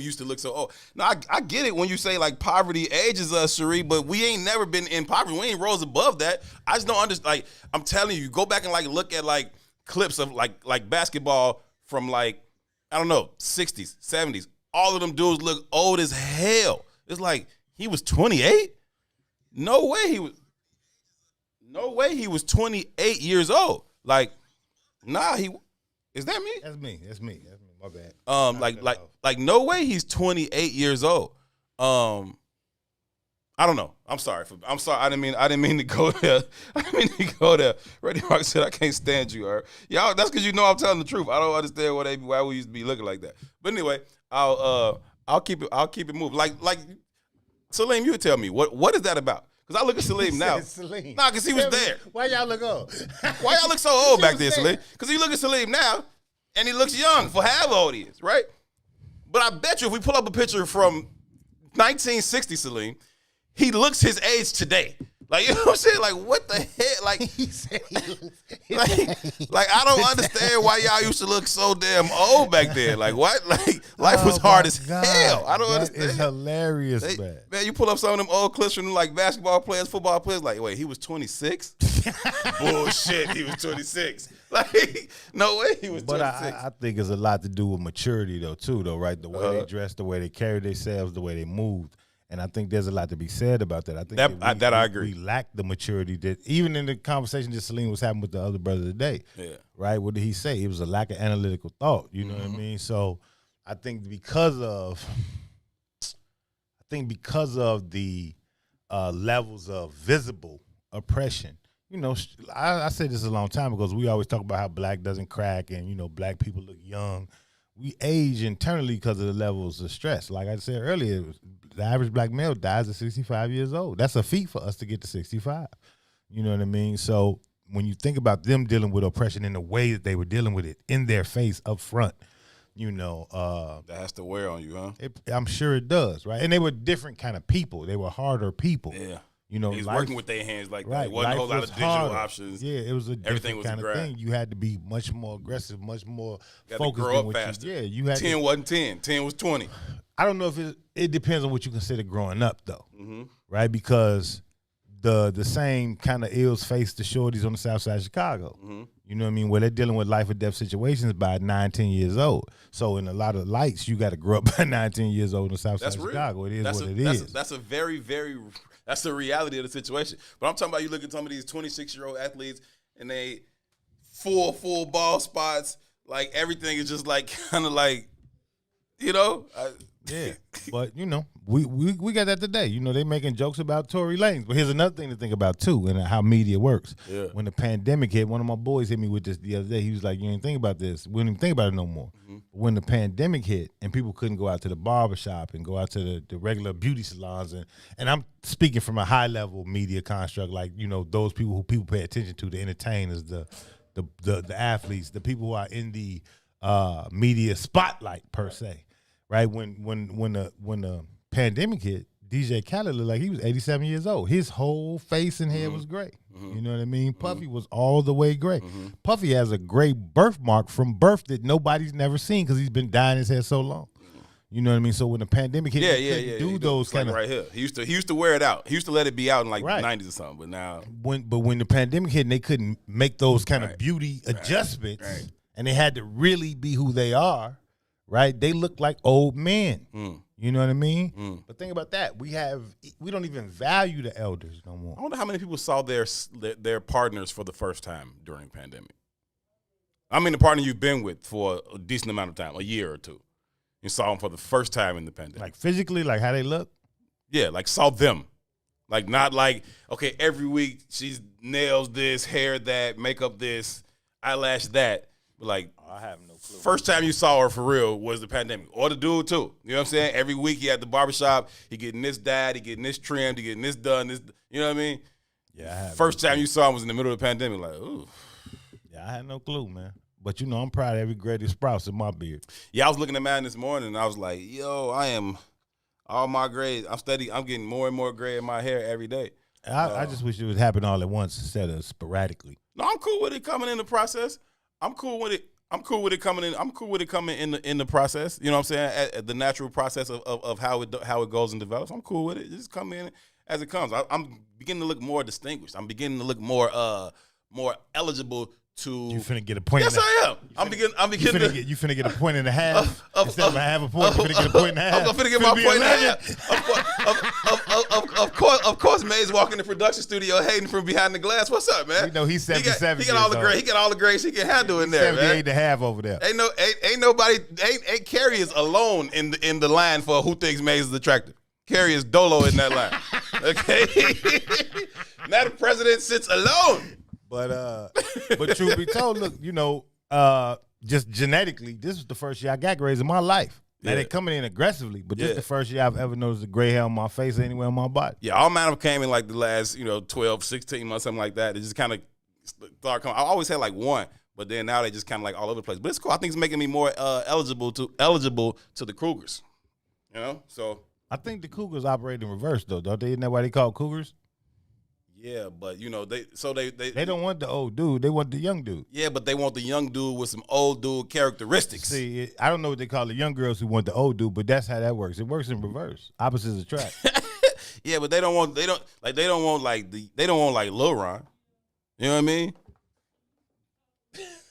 R: used to look so old. No, I get it when you say like poverty ages us, Cherie, but we ain't never been in poverty. We ain't rose above that. I just don't understand. Like, I'm telling you, go back and like look at like clips of like basketball from like, I don't know, 60s, 70s. All of them dudes look old as hell. It's like, he was 28? No way he was 28 years old. Like, nah, is that me?
S: That's me. My bad.
R: Like no way he's 28 years old. I don't know. I'm sorry. I didn't mean to go there. Reddy Rock said, I can't stand you, y'all. That's because you know I'm telling the truth. I don't understand why we used to be looking like that. But anyway, I'll keep it moving. Like Salim, you would tell me what is that about? Because I look at Salim now.
S: Salim.
R: Nah, because he was there.
S: Why y'all look old?
R: Why y'all look so old back then, Salim? Because you look at Salim now, and he looks young for how old he is, right? But I bet you if we pull up a picture from 1960, Salim, he looks his age today. Like, you know what I'm saying? Like, what the hell? Like, like I don't understand why y'all used to look so damn old back then. Like, what? Like, life was hard as hell. I don't understand.
S: It's hilarious, man.
R: Man, you pull up some of them old clips from like basketball players, football players. Like, wait, he was 26? Bullshit, he was 26. Like, no way he was 26.
S: But I think it's a lot to do with maturity, though, right? The way they dressed, the way they carried themselves, the way they moved. And I think there's a lot to be said about that. I think that
R: I agree.
S: We lack the maturity that even in the conversation that Celine was having with the other brother today. Yeah. Right? What did he say? It was a lack of analytical thought. You know what I mean? So I think because of the levels of visible oppression, you know, I said this a long time ago. We always talk about how black doesn't crack and, you know, black people look young. We age internally because of the levels of stress. Like I said earlier, the average black male dies at 65 years old. That's a feat for us to get to 65. You know what I mean? So when you think about them dealing with oppression in the way that they were dealing with it, in their face, up front, you know.
R: That has to wear on you, huh?
S: I'm sure it does, right? And they were different kind of people. They were harder people.
R: Yeah.
S: You know,
R: he's working with their hands like
S: right,
R: that. It wasn't a whole lot of digital options.
S: Yeah, it was a different kind of thing. You had to be much more aggressive, much more focused.
R: Grow up faster.
S: You had
R: 10 wasn't 10. 10 was 20.
S: I don't know if it depends on what you consider growing up, though, right? Because the same kind of ills face the shorties on the south side of Chicago. You know what I mean? Where they're dealing with life or death situations by 9, 10 years old. So in a lot of lights, you got to grow up by 9, 10 years old in the south side of Chicago. It is what it is.
R: That's a very, very, that's the reality of the situation. But I'm talking about, you look at some of these 26-year-old athletes and they full ball spots. Like everything is just like kind of like, you know.
S: Yeah, but you know, we got that today. You know, they making jokes about Tory Lanez. But here's another thing to think about too, and how media works.
R: Yeah.
S: When the pandemic hit, one of my boys hit me with this the other day. He was like, "You ain't think about this. We don't even think about it no more." When the pandemic hit and people couldn't go out to the barbershop and go out to the regular beauty salons, and I'm speaking from a high level media construct, like, you know, those people who people pay attention to, the entertainers, the athletes, the people who are in the media spotlight per se. Right, when the pandemic hit, DJ Khaled looked like he was 87 years old. His whole face and hair was gray. You know what I mean? Puffy was all the way gray. Puffy has a gray birthmark from birth that nobody's never seen because he's been dyeing his hair so long. You know what I mean? So when the pandemic hit, he couldn't do those kind of
R: right here. He used to wear it out. He used to let it be out in like the 90s or something. But now,
S: when the pandemic hit and they couldn't make those kind of beauty adjustments, and they had to really be who they are. Right, they look like old men. You know what I mean? But think about that. We don't even value the elders no more.
R: I wonder how many people saw their partners for the first time during the pandemic. I mean, the partner you've been with for a decent amount of time, a year or two. You saw them for the first time in the pandemic.
S: Like physically, like how they look?
R: Yeah, like saw them. Like not like, okay, every week she's nails this, hair that, makeup this, eyelash that. But like,
S: I have no clue.
R: First time you saw her for real was the pandemic. Or the dude too. You know what I'm saying? Every week he at the barbershop, he getting this dyed, he getting this trimmed, he getting this done, this, you know what I mean?
S: Yeah, I have.
R: First time you saw him was in the middle of the pandemic, like, ooh.
S: Yeah, I had no clue, man. But you know, I'm proud of every grade of sprouts in my beard.
R: Yeah, I was looking at mine this morning and I was like, yo, I am all my grades. I'm getting more and more gray in my hair every day.
S: I just wish it would happen all at once instead of sporadically.
R: No, I'm cool with it coming in the process. I'm cool with it coming in the process. You know what I'm saying? At the natural process of how it goes and develops. I'm cool with it. Just come in as it comes. I'm beginning to look more distinguished. I'm beginning to look more eligible to.
S: You finna get a point.
R: Yes, I am. I'm beginning.
S: You finna get a point and a half instead of a half a point. You finna get a point and a half.
R: I'm finna get my point and a half. Of course, May's walking the production studio hating from behind the glass. What's up, man?
S: You know he's 77.
R: He got all the grades. He got all the grades he can handle in there,
S: 78
R: man.
S: and a half over there.
R: Ain't Carrie is alone in the line for who thinks Mays is attractive. Carrie is dolo in that line. Okay, now the president sits alone.
S: But truth be told, look, you know, just genetically, this is the first year I got grays in my life. Now they coming in aggressively, but this is the first year I've ever noticed a gray hair on my face or anywhere on my body.
R: Yeah, all mine came in like the last, 12, 16 months, something like that. It just kind of started coming. I always had like one, but then now they just kind of like all over the place. But it's cool. I think it's making me more eligible to the Cougars. You know, so
S: I think the Cougars operate in reverse though, don't they? Isn't that why they call Cougars?
R: Yeah, but they
S: don't want the old dude. They want the young dude.
R: Yeah, but they want the young dude with some old dude characteristics.
S: See, I don't know what they call the young girls who want the old dude, but that's how that works. It works in reverse. Opposites attract.
R: Yeah, but they don't want like Lil Ron. You know what I mean?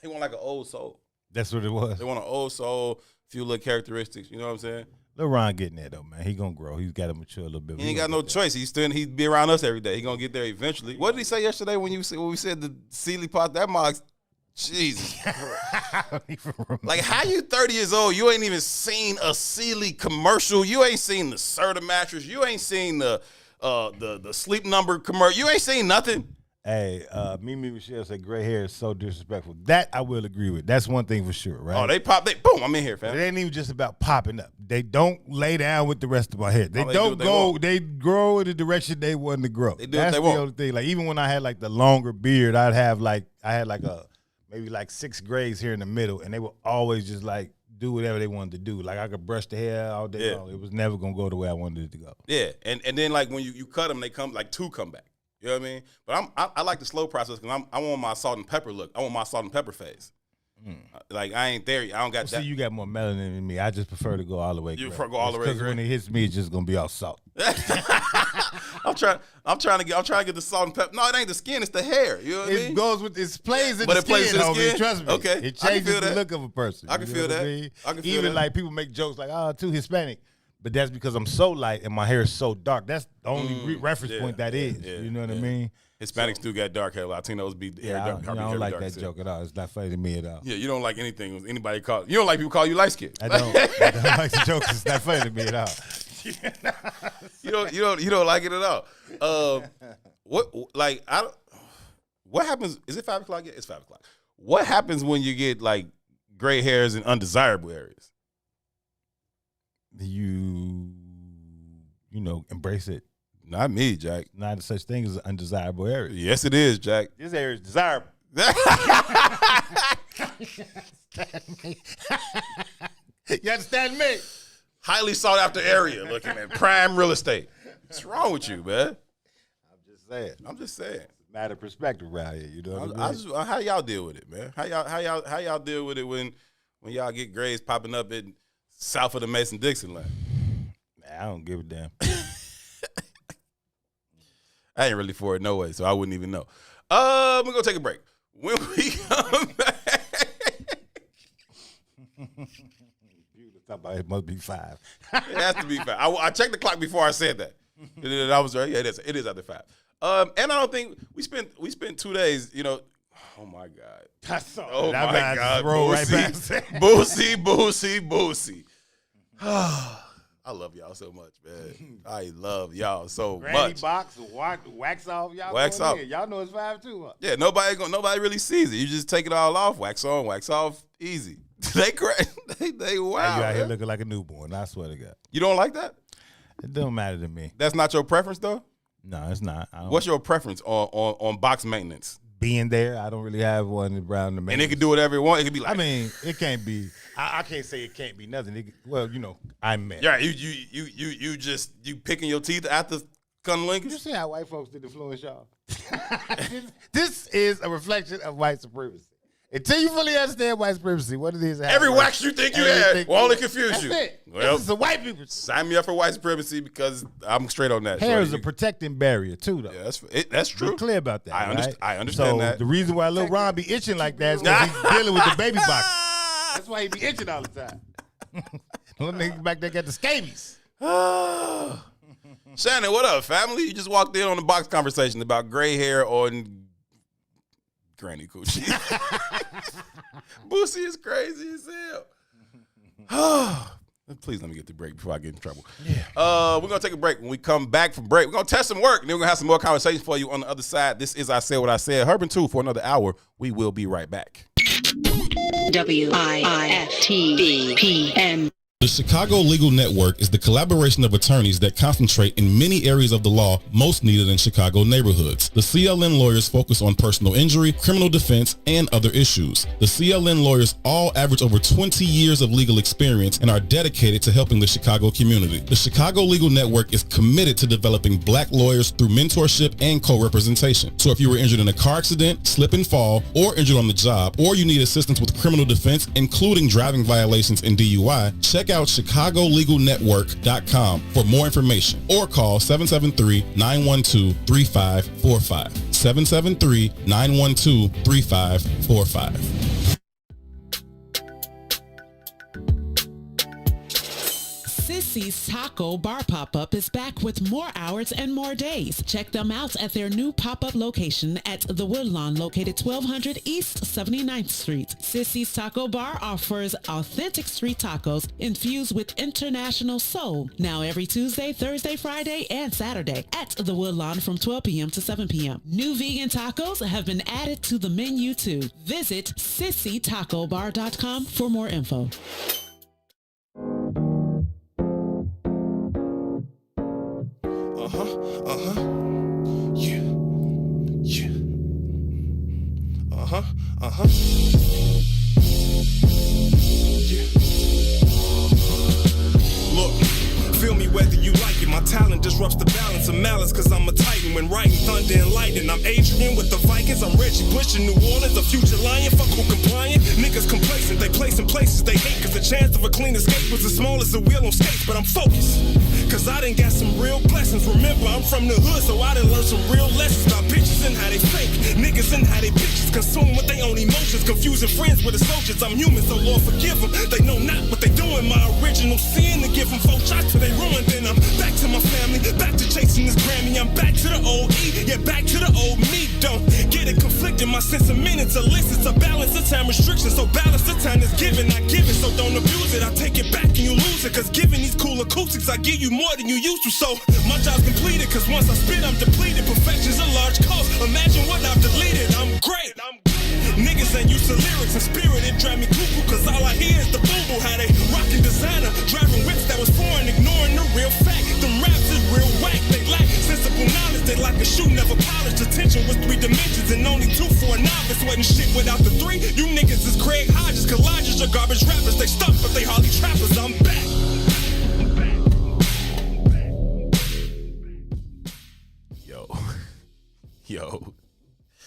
R: They want like an old soul.
S: That's what it was.
R: They want an old soul, few little characteristics. You know what I'm saying?
S: Lil Ron getting there though, man. He gonna grow. He's got to mature a little bit.
R: He ain't got no choice. He'd be around us every day. He gonna get there eventually. What did he say yesterday when we said the Sealy pot? That Mox, Jesus. Like how you 30 years old? You ain't even seen a Sealy commercial. You ain't seen the Serta mattress. You ain't seen the Sleep Number commercial. You ain't seen nothing.
S: Hey, Mimi Michelle said gray hair is so disrespectful. That I will agree with. That's one thing for sure, right?
R: Oh, they boom, I'm in here, fam.
S: It ain't even just about popping up. They don't lay down with the rest of my hair. They they grow in the direction they want to grow.
R: They do
S: That's
R: what they
S: the only thing. Like even when I had like the longer beard, I had like maybe like 6 grays here in the middle, and they would always just like do whatever they wanted to do. Like I could brush the hair all day long. It was never gonna go the way I wanted it to go.
R: Yeah, and then like when you cut them, they come like 2 come back. You know what I mean? But I like the slow process because I want my salt and pepper look. I want my salt and pepper phase. Like I ain't there. I don't got that.
S: See, you got more melanin than me. I just prefer to go all the way.
R: You prefer to go all the way.
S: Because when it hits me, it's just gonna be all salt.
R: I'm trying to get the salt and pepper. No, it ain't the skin, it's the hair. You know what I mean?
S: It goes with it plays in
R: But
S: the
R: it plays
S: skin,
R: in the
S: homie.
R: skin?
S: Trust me.
R: Okay.
S: It
R: I can
S: changes
R: feel
S: the
R: that.
S: look of a person.
R: I can
S: You
R: feel
S: know what
R: that.
S: I mean?
R: I can feel
S: Even
R: that.
S: like people make jokes like, "Oh, too Hispanic," but that's because I'm so light and my hair is so dark. That's the only reference point that is. You know what I mean?
R: Hispanics do got dark hair. Latinos be hair
S: Yeah,
R: dark.
S: I don't like that joke at all. It's not funny to me at all.
R: Yeah, you don't like anything when anybody call you don't like people call you light skinned.
S: I don't like the jokes. It's not funny to me at all.
R: You don't like it at all. What happens? Is it 5 o'clock yet? It's 5 o'clock. What happens when you get like gray hairs in undesirable areas?
S: You embrace it.
R: Not me, Jack.
S: Not such thing as an undesirable area.
R: Yes, it is, Jack.
S: This area is desirable. You understand me?
R: Highly sought after area, looking at prime real estate. What's wrong with you, man?
S: I'm just saying.
R: It's
S: a matter of perspective around here. You know what I mean?
R: How y'all deal with it, man? How y'all deal with it when y'all get grays popping up in south of the Mason-Dixon line?
S: I don't give a damn.
R: I ain't really for it no way, so I wouldn't even know. We're gonna take a break. When we come back,
S: it must be 5.
R: It has to be 5. I checked the clock before I said that. And I was right. Yeah, it is after 5. And I don't think we spent 2 days. You know, oh my God. Oh my God, Boosie. I love y'all so much, man. I love y'all so
S: Granny
R: much.
S: box, wax off. Y'all
R: Wax off.
S: Y'all know it's 5 too. Huh?
R: Yeah, nobody really sees it. You just take it all off, wax on, wax off, easy. They crazy. They wow.
S: You out here
R: man.
S: looking like a newborn. I swear to God.
R: You don't like that?
S: It don't matter to me.
R: That's not your preference, though.
S: No, it's not.
R: What's your preference on box maintenance?
S: Being there, I don't really have one around the.
R: And it can do whatever it wants. It can be like.
S: I mean, it can't be. I can't say it can't be nothing. I'm mad.
R: Yeah, you picking your teeth after cunnilingus?
S: You see how white folks did influence y'all? This is a reflection of white supremacy. Until you fully understand white supremacy, what it is.
R: Every wax you think you had will only confuse you.
S: That's it.
R: Well,
S: this is the white people.
R: Sign me up for white supremacy because I'm straight on that.
S: Hair is a protecting barrier too, though.
R: Yeah, that's true.
S: Be clear about that.
R: I understand
S: so
R: that.
S: The reason why Lil Ron be itching like that is because he's dealing with the baby box. That's why he be itching all the time. Little nigga back there got the scabies.
R: Shannon, what up, family? You just walked in on the box conversation about gray hair on Granny Coochie. Boosie is crazy as hell. Please let me get the break before I get in trouble. Yeah. We're going to take a break. When we come back from break, we're going to test some work, and then we're going to have some more conversations for you on the other side. This is I Said What I Said. Herb and 2 for another hour. We will be right back.
I: WIFTBPM.
T: The Chicago Legal Network is the collaboration of attorneys that concentrate in many areas of the law most needed in Chicago neighborhoods. The CLN lawyers focus on personal injury, criminal defense, and other issues. The CLN lawyers all average over 20 years of legal experience and are dedicated to helping the Chicago community. The Chicago Legal Network is committed to developing black lawyers through mentorship and co-representation. So if you were injured in a car accident, slip and fall, or injured on the job, or you need assistance with criminal defense, including driving violations and DUI, check out ChicagoLegalNetwork.com for more information or call 773-912-3545. 773-912-3545.
K: Sissy's Taco Bar Pop-Up is back with more hours and more days. Check them out at their new pop-up location at The Woodlawn, located 1200 East 79th Street. Sissy's Taco Bar offers authentic street tacos infused with international soul. Now every Tuesday, Thursday, Friday, and Saturday at The Woodlawn from 12 p.m. to 7 p.m. New vegan tacos have been added to the menu too. Visit SissyTacoBar.com for more info.
T: Look, feel me whether you like it. My talent disrupts the balance of malice, cause I'm a titan when writing thunder and lightning. I'm Adrian with the Vikings, I'm Reggie Bush in New Orleans, a future lion, fuck who compliant. Niggas complacent, they place in places they hate, cause the chance of a clean escape was as small as a wheel on skates, but I'm focused. Cause I done got some real blessings. Remember, I'm from the hood, so I done learned some real lessons about bitches and how they fake, niggas and how they bitches consume with their own emotions, confusing friends with the soldiers. I'm human, so Lord forgive them. They know not what they doing. My original sin to give them 4 shots till they ruined. Then I'm back to my family, back to chasing this Grammy. I'm back to the old E, yeah, back to the old me. Don't get it conflicted. My sense of minutes elicits a balance of time restrictions. So balance the time is given, not given. So don't abuse it. I take it back and you lose it. Cause giving these cool acoustics, I give you more than you used to. So my job's completed. Cause once I spit, I'm depleted. Perfection's a large cost. Imagine what I've deleted. I'm great. Niggas ain't used to lyrics and spirit. It drive me cuckoo. Cause all I hear is the boo-boo. How they rockin' designer, driving whips that was foreign, ignoring the real fact. Them raps is real whack. They lack sensible knowledge. They like a shoe, never polished. Attention was 3 dimensions and only 2 for a novice. Wasn't shit without the 3. You niggas is Craig Hodges, collages, or garbage rappers. They stuck, but they hardly trappers. I'm back.
R: Yo,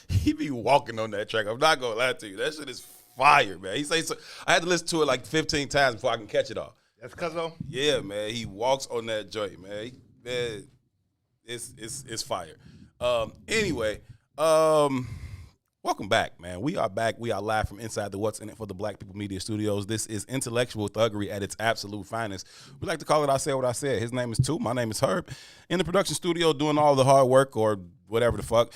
R: he be walking on that track. I'm not gonna lie to you. That shit is fire, man. He say so. I had to listen to it like 15 times before I can catch it all.
S: That's cuz though?
R: Yeah, man. He walks on that joint, man. Man, it's fire. Anyway, welcome back, man. We are back. We are live from inside the What's in It for the Black People Media Studios. This is intellectual thuggery at its absolute finest. We like to call it I Said What I Said. His name is Tu. My name is Herb. In the production studio doing all the hard work or whatever the fuck.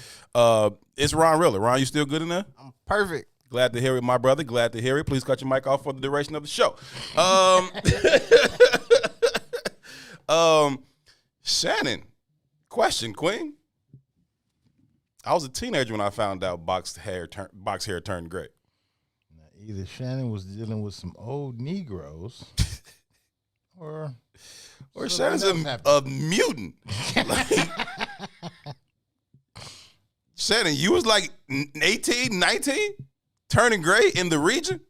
R: It's Ron Riller. Ron, you still good in there?
D: I'm perfect.
R: Glad to hear it, my brother. Glad to hear it. Please cut your mic off for the duration of the show. Shannon, question, Queen. I was a teenager when I found out box hair turned gray.
S: Now, either Shannon was dealing with some old Negroes, or
R: Shannon's a mutant. Like, Shannon, you was like 18, 19, turning gray in the region?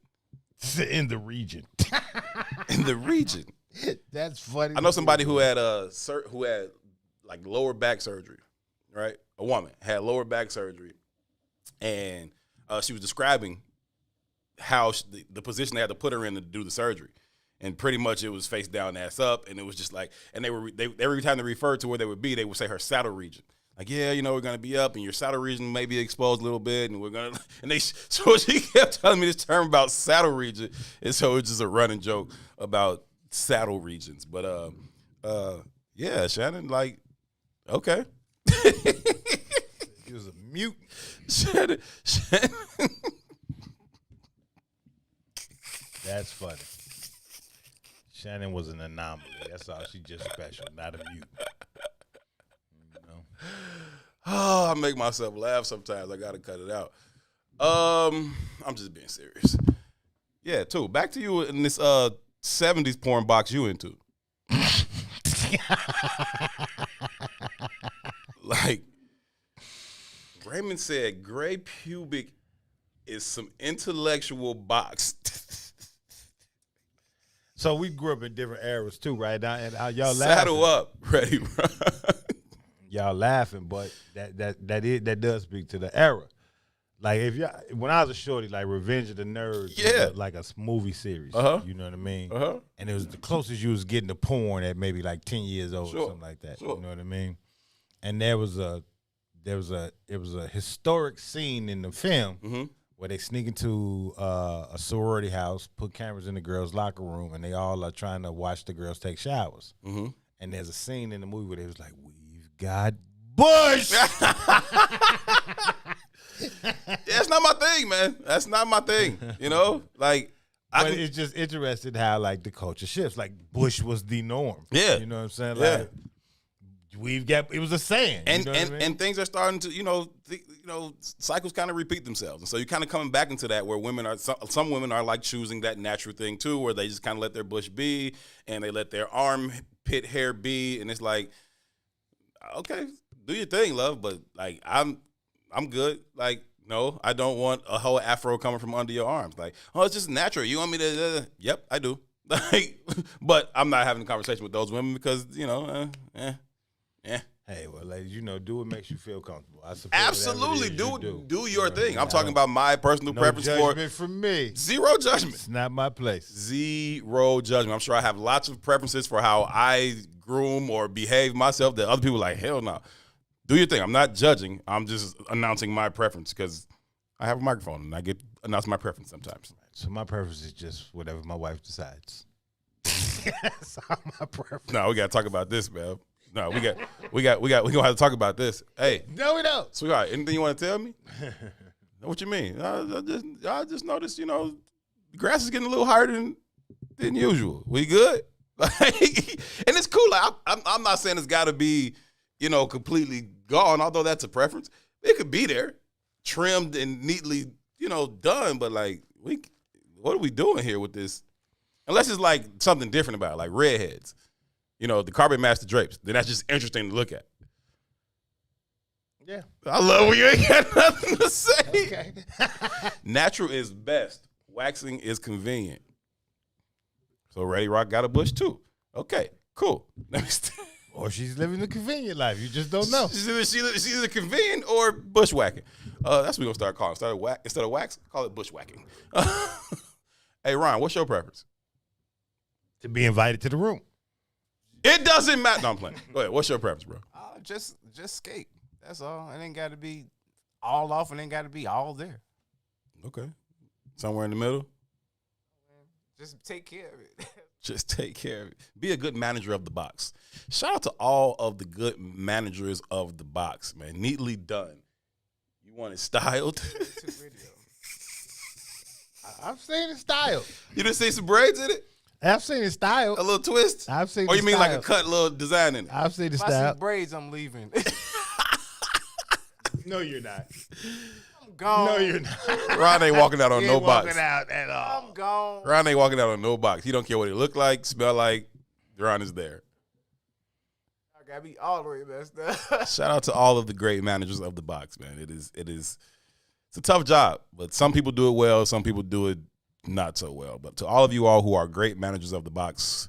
S: In the region.
R: In the region.
S: That's funny.
R: I know somebody who had like lower back surgery, right? A woman had lower back surgery, and she was describing how the position they had to put her in to do the surgery, and pretty much it was face down, ass up, and it was just like, and every time they referred to where they would be, they would say her saddle region. Like, yeah, you know, we're gonna be up, and your saddle region may be exposed a little bit, and we're gonna, and so she kept telling me this term about saddle region, and so it's just a running joke about saddle regions. But yeah, Shannon, like, okay.
S: He was a mutant.
R: Shannon.
S: That's funny. Shannon was an anomaly. That's all. She's just special, not a mutant. You know?
R: Oh, I make myself laugh sometimes. I gotta cut it out. I'm just being serious. Yeah, too. Back to you in this 70s porn box you into. Like, Raymond said, gray pubic is some intellectual box.
S: So we grew up in different eras too, right? Now, and y'all
R: saddle
S: laughing.
R: up, ready, run.
S: Y'all laughing, but that does speak to the era. Like when I was a shorty, like Revenge of the Nerds,
R: yeah,
S: was like a movie series. You know what I mean? And it was the closest you was getting to porn at maybe like 10 years old or something like that. You know what I mean? And it was a historic scene in the film where they sneak into a sorority house, put cameras in the girls' locker room, and they all are trying to watch the girls take showers. And there's a scene in the movie where they was like, "We've got Bush."
R: That's not my thing, man. That's not my thing. You know, like.
S: But it's just interesting how like the culture shifts. Like Bush was the norm.
R: Yeah,
S: you know what I'm saying.
R: Yeah.
S: Like, it was a saying,
R: and
S: you know what I mean?
R: And things are starting to cycles kind of repeat themselves, and so you're kind of coming back into that where some women are like choosing that natural thing too, where they just kind of let their bush be and they let their armpit hair be, and it's like, okay, do your thing, love, but like I'm good. Like, no, I don't want a whole afro coming from under your arms. Like, oh, it's just natural. You want me to? Yep, I do. Like, but I'm not having a conversation with those women because
S: Hey, well, ladies, do what makes you feel comfortable. I support
R: Absolutely, do your thing. I'm talking
S: about
R: about my personal preference for
S: judgment from me.
R: Zero judgment.
S: It's not my place.
R: Zero judgment. I'm sure I have lots of preferences for how I groom or behave myself that other people are like, hell no. Do your thing. I'm not judging. I'm just announcing my preference because I have a microphone and I get announce my preference sometimes.
S: So my preference is just whatever my wife decides. That's all my preference.
R: No, we gotta talk about this, man. No, we gonna have to talk about this. Hey,
S: no, we don't.
R: Sweetheart, anything you want to tell me? What you mean? I just noticed, the grass is getting a little higher than usual. We good? And it's cool. Like, I'm not saying it's got to be, completely gone. Although that's a preference, it could be there, trimmed and neatly, done. But like, what are we doing here with this? Unless it's like something different about it, like redheads. The Carbon Master drapes. Then that's just interesting to look at.
S: Yeah.
R: I love when you ain't got nothing to say.
S: Okay.
R: Natural is best. Waxing is convenient. So Ready Rock got a bush too. Okay, cool.
S: Or she's living the convenient life. You just don't know.
R: She's either convenient or bushwhacking. That's what we're going to start calling. Instead of wax, call it bushwhacking. Hey, Ron, what's your preference?
S: To be invited to the room.
R: It doesn't matter. No, I'm playing. Go ahead. What's your preference, bro?
D: Just skate. That's all. It ain't got to be all off and ain't got to be all there.
R: Okay. Somewhere in the middle?
D: Just take care of it.
R: Just take care of it. Be a good manager of the box. Shout out to all of the good managers of the box, man. Neatly done. You want it styled?
S: I've seen it styled.
R: You didn't see some braids in it?
S: I've seen it styled.
R: A little twist?
S: I've seen it
R: Or you mean
S: styled.
R: like a cut little design in it?
S: I've seen it
D: If I
S: styled.
D: see braids, I'm leaving.
S: No, you're not.
D: I'm gone.
S: No, you're not.
R: Ron ain't walking out on
S: He
R: no
S: ain't
R: box.
S: walking out at all.
D: I'm gone.
R: Ron ain't walking out on no box. He don't care what it look like, smell like. Ron is there.
D: I got to be all the way messed up.
R: Shout out to all of the great managers of the box, man. It's a tough job, but some people do it well, some people do it not so well. But to all of you all who are great managers of the box,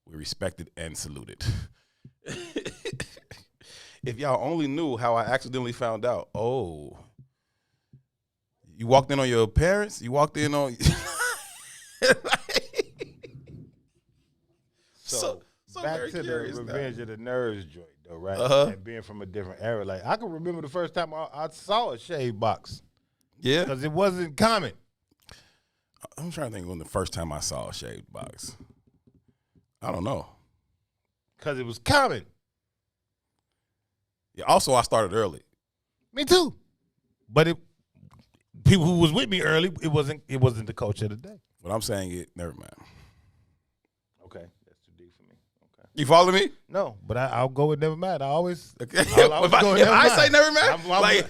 R: we respect it and salute it. If y'all only knew how I accidentally found out. Oh. You walked in on your parents? You walked in on
S: So back
R: very
S: to the
R: curious now.
S: Revenge of the Nerds joint, though, right?
R: Uh-huh.
S: And being from a different era. Like, I can remember the first time I saw a shave box.
R: Yeah.
S: Because it wasn't common.
R: I'm trying to think when the first time I saw a shaved box. I don't know.
S: Because it was common.
R: Yeah, also, I started early.
S: Me too. But people who was with me early, it wasn't the culture of the day.
R: But I'm saying it, never mind.
S: Okay. That's too deep for me. Okay.
R: You follow me?
S: No, but I'll go with never mind. I always
R: Okay.
S: I'll
R: If I say never mind,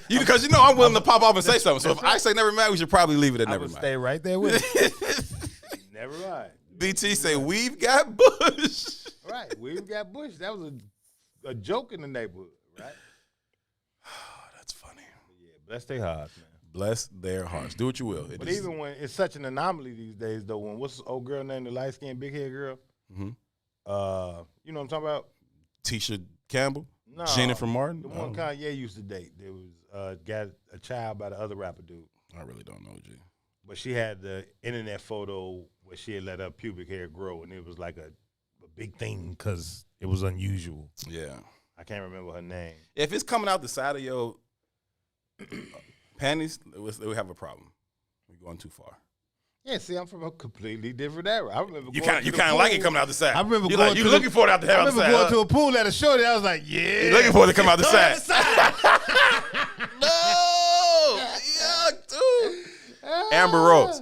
R: because I'm willing to pop off and say something. So if I say never mind, we should probably leave it at never mind.
S: Stay right there with it. Never mind.
R: BT say we've got Bush.
S: Right, we've got Bush. That was a joke in the neighborhood, right?
R: That's funny.
S: Yeah, bless their hearts, man.
R: Bless their hearts. Do what you will.
S: But even when it's such an anomaly these days, though, when what's the old girl named the light skinned big head girl?
R: Mm-hmm.
S: You know what I'm talking about?
R: Tisha Campbell?
S: No,
R: Jennifer Martin?
S: The one Kanye used to date. There was got a child by the other rapper dude.
R: I really don't know, G.
S: But she had the internet photo where she had let her pubic hair grow, and it was like a big thing because it was unusual.
R: Yeah.
S: I can't remember her name.
R: If it's coming out the side of your panties, we have a problem. We're going too far.
S: Yeah, see, I'm from a completely different era. I remember
R: You kind of like it coming out the side.
S: I remember
R: you looking for it out the side.
S: I remember going to a pool at a shorty. I was like, yeah.
R: You're looking for it to come out the side. No! Yuck, dude. Amber Rose.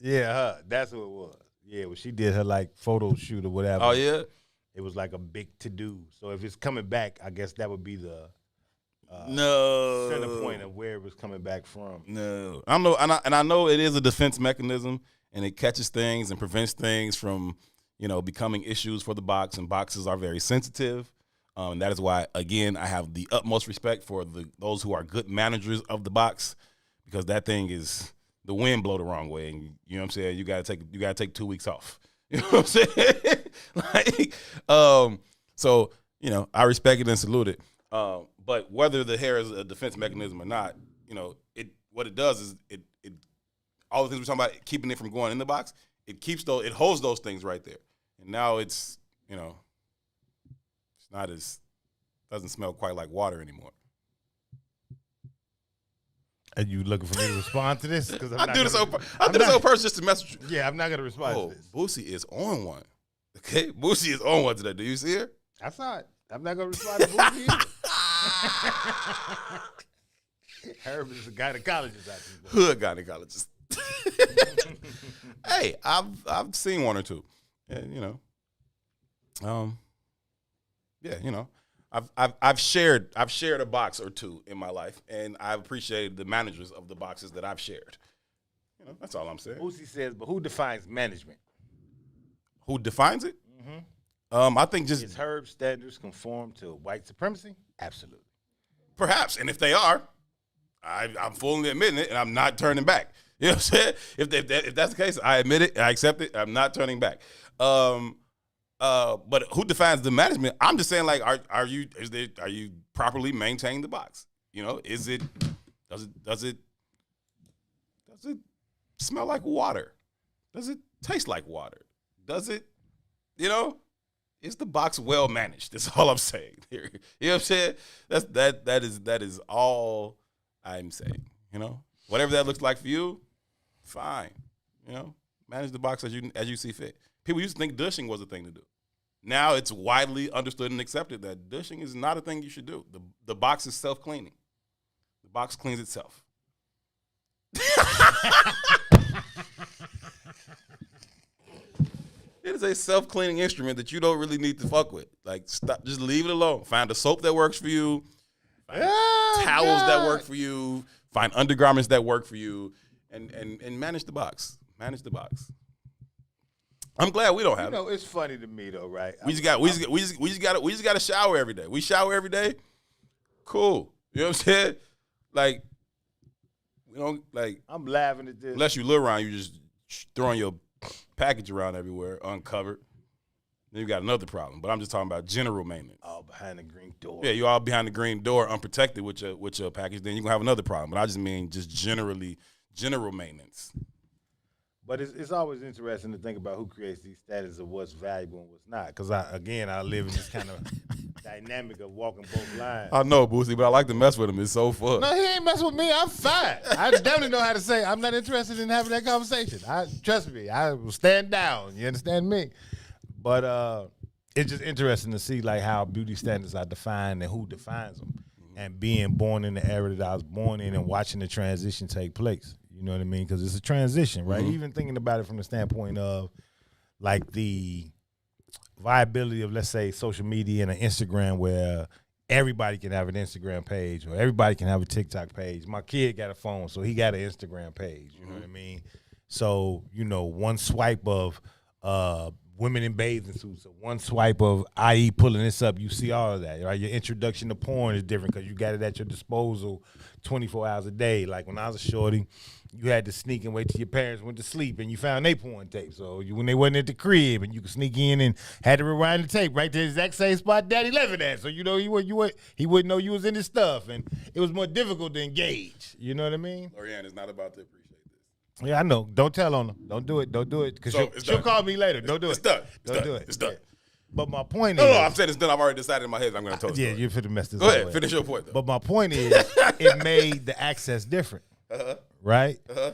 S: Yeah, that's who it was. Yeah, when she did her like photo shoot or whatever.
R: Oh, yeah?
S: It was like a big to-do. So if it's coming back, I guess that would be the center point of where it was coming back from.
R: No. I know, and I know it is a defense mechanism, and it catches things and prevents things from, becoming issues for the box, and boxes are very sensitive. And that is why, again, I have the utmost respect for those who are good managers of the box, because that thing is the wind blow the wrong way, and you know what I'm saying. You gotta take 2 weeks off. You know what I'm saying? So you know, I respect it and salute it. But whether the hair is a defense mechanism or not, you know, what it does is it all the things we're talking about, keeping it from going in the box, it holds those things right there. And now it's, you know, doesn't smell quite like water anymore.
S: Are you looking for me to respond to this? Because
R: I do this on purpose just to mess with you.
S: Yeah, I'm not gonna respond to this.
R: Boosie is on one. Okay, Boosie is on one today. Do you see her?
S: I saw it. I'm not gonna respond to Boosie either. Herb is a gynecologist.
R: Hood gynecologist. Hey, I've seen one or two, and you know, yeah, you know, I've shared a box or two in my life, and I've appreciated the managers of the boxes that I've shared. You know, that's all I'm saying.
S: Boosie says, but who defines management?
R: Who defines it? Mm-hmm. I think just
S: is Herb standards conform to white supremacy? Absolutely.
R: Perhaps, and if they are, I'm fully admitting it, and I'm not turning back. You know what I'm saying? If that's the case, I admit it, I accept it. I'm not turning back. But who defines the management? I'm just saying, like, are you properly maintaining the box? You know, does it smell like water? Does it taste like water? Does it, you know, is the box well managed? That's all I'm saying. You know what I'm saying? That is all I'm saying. You know, whatever that looks like for you, fine. You know, manage the box as you see fit. People used to think douching was a thing to do. Now it's widely understood and accepted that douching is not a thing you should do. The box is self-cleaning. The box cleans itself. It is a self-cleaning instrument that you don't really need to fuck with. Like, stop, just leave it alone. Find a soap that works for you. Find towels that work for you. Find undergarments that work for you, and manage the box. Manage the box. I'm glad we don't have it.
S: You know, it's funny to me though, right?
R: We just got to shower every day. We shower every day. Cool. You know what I'm saying? Like, we don't like.
S: I'm laughing at this.
R: Unless you live around, you just throwing your package around everywhere, uncovered. Then you got another problem. But I'm just talking about general maintenance.
S: All behind the green door.
R: Yeah, you all behind the green door, unprotected with your package. Then you're gonna have another problem. But I just mean just general maintenance.
S: But it's always interesting to think about who creates these status of what's valuable and what's not. Because I live in this kind of dynamic of walking both lines.
R: I know, Boosie, but I like to mess with him. It's so fun.
S: No, he ain't messing with me. I'm fine. I definitely know how to say I'm not interested in having that conversation. Trust me, I will stand down. You understand me? But it's just interesting to see like how beauty standards are defined and who defines them. And being born in the era that I was born in and watching the transition take place. You know what I mean? Because it's a transition, right? Mm-hmm. Even thinking about it from the standpoint of like the viability of, let's say, social media and an Instagram where everybody can have an Instagram page or everybody can have a TikTok page. My kid got a phone, so he got an Instagram page. You know what I mean? So, you know, one swipe of women in bathing suits, or one swipe of IE pulling this up, you see all of that, right? Your introduction to porn is different because you got it at your disposal 24 hours a day. Like when I was a shorty, you had to sneak and wait till your parents went to sleep and you found their porn tape. So when they wasn't at the crib and you could sneak in and had to rewind the tape right to the exact same spot Daddy left it at. So, you know, he wouldn't know you was in his stuff. And it was more difficult to engage. You know what I mean?
R: Lorianne, it's not about to appreciate this.
S: Yeah, I know. Don't tell on her. Don't do it. Don't do it. Because she'll call me later. Don't do it.
R: It's done.
S: Don't do it.
R: It's done.
S: Yeah. But my point is...
R: No, I'm saying it's done. I've already decided in my head I'm going to tell you.
S: Yeah, you're finna mess this
R: up. Go ahead.
S: Way.
R: Finish your point, though.
S: But my point is it made the access different.
R: Uh-huh.
S: Right?
R: Uh-huh.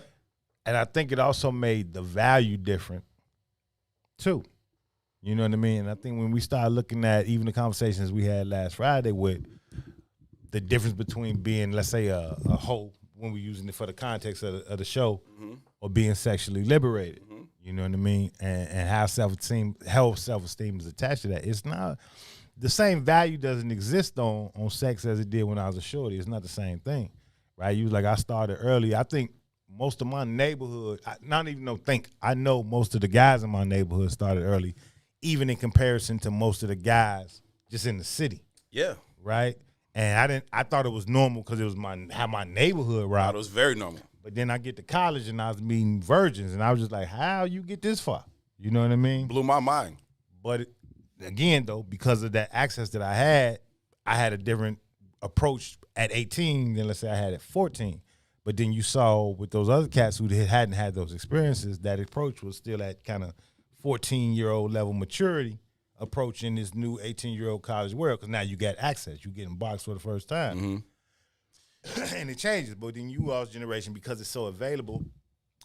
S: And I think it also made the value different, too. You know what I mean? And I think when we start looking at even the conversations we had last Friday with the difference between being, let's say, a hoe, when we're using it for the context of the show, mm-hmm. or being sexually liberated, mm-hmm. you know what I mean? And how self-esteem is attached to that. It's not, the same value doesn't exist on sex as it did when I was a shorty. It's not the same thing, right? You was like, I started early. I think most of my neighborhood, I know most of the guys in my neighborhood started early, even in comparison to most of the guys just in the city.
R: Yeah.
S: Right? And I thought it was normal because it was how my neighborhood rocked.
R: It was very normal.
S: But then I get to college and I was meeting virgins and I was just like, how you get this far? You know what I mean?
R: Blew my mind.
S: But again, though, because of that access that I had a different approach at 18 than, let's say, I had at 14. But then you saw with those other cats who hadn't had those experiences, that approach was still at kind of 14-year-old level maturity, approaching this new 18-year-old college world, because now you got access. You getting boxed for the first time. And it changes. But then you all's generation, because it's so available,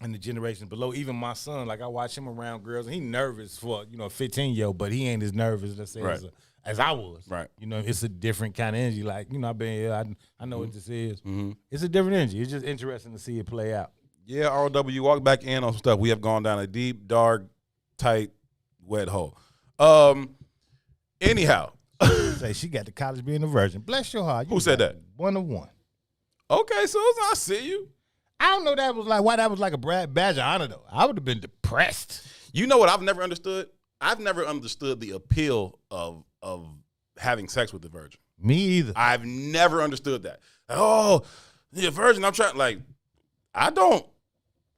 S: and the generation below, even my son, like I watch him around girls, and he nervous for, a 15-year-old, but he ain't as nervous, let's say, as I was.
R: Right.
S: It's a different kind of energy. Like, I've been here, I know what this is. It's a different energy. It's just interesting to see it play out.
R: Yeah, ROW, you walk back in on some stuff. We have gone down a deep, dark, tight, wet hole. Anyhow.
S: Say she got the college being a virgin. Bless your heart.
R: Who said that?
S: 1 to 1.
R: Okay, so I see you.
S: I don't know why that was like a badge of honor, though. I would have been depressed.
R: You know what I've never understood? I've never understood the appeal of having sex with the virgin.
S: Me either.
R: I've never understood that. Oh, you're a virgin. I'm trying, I don't,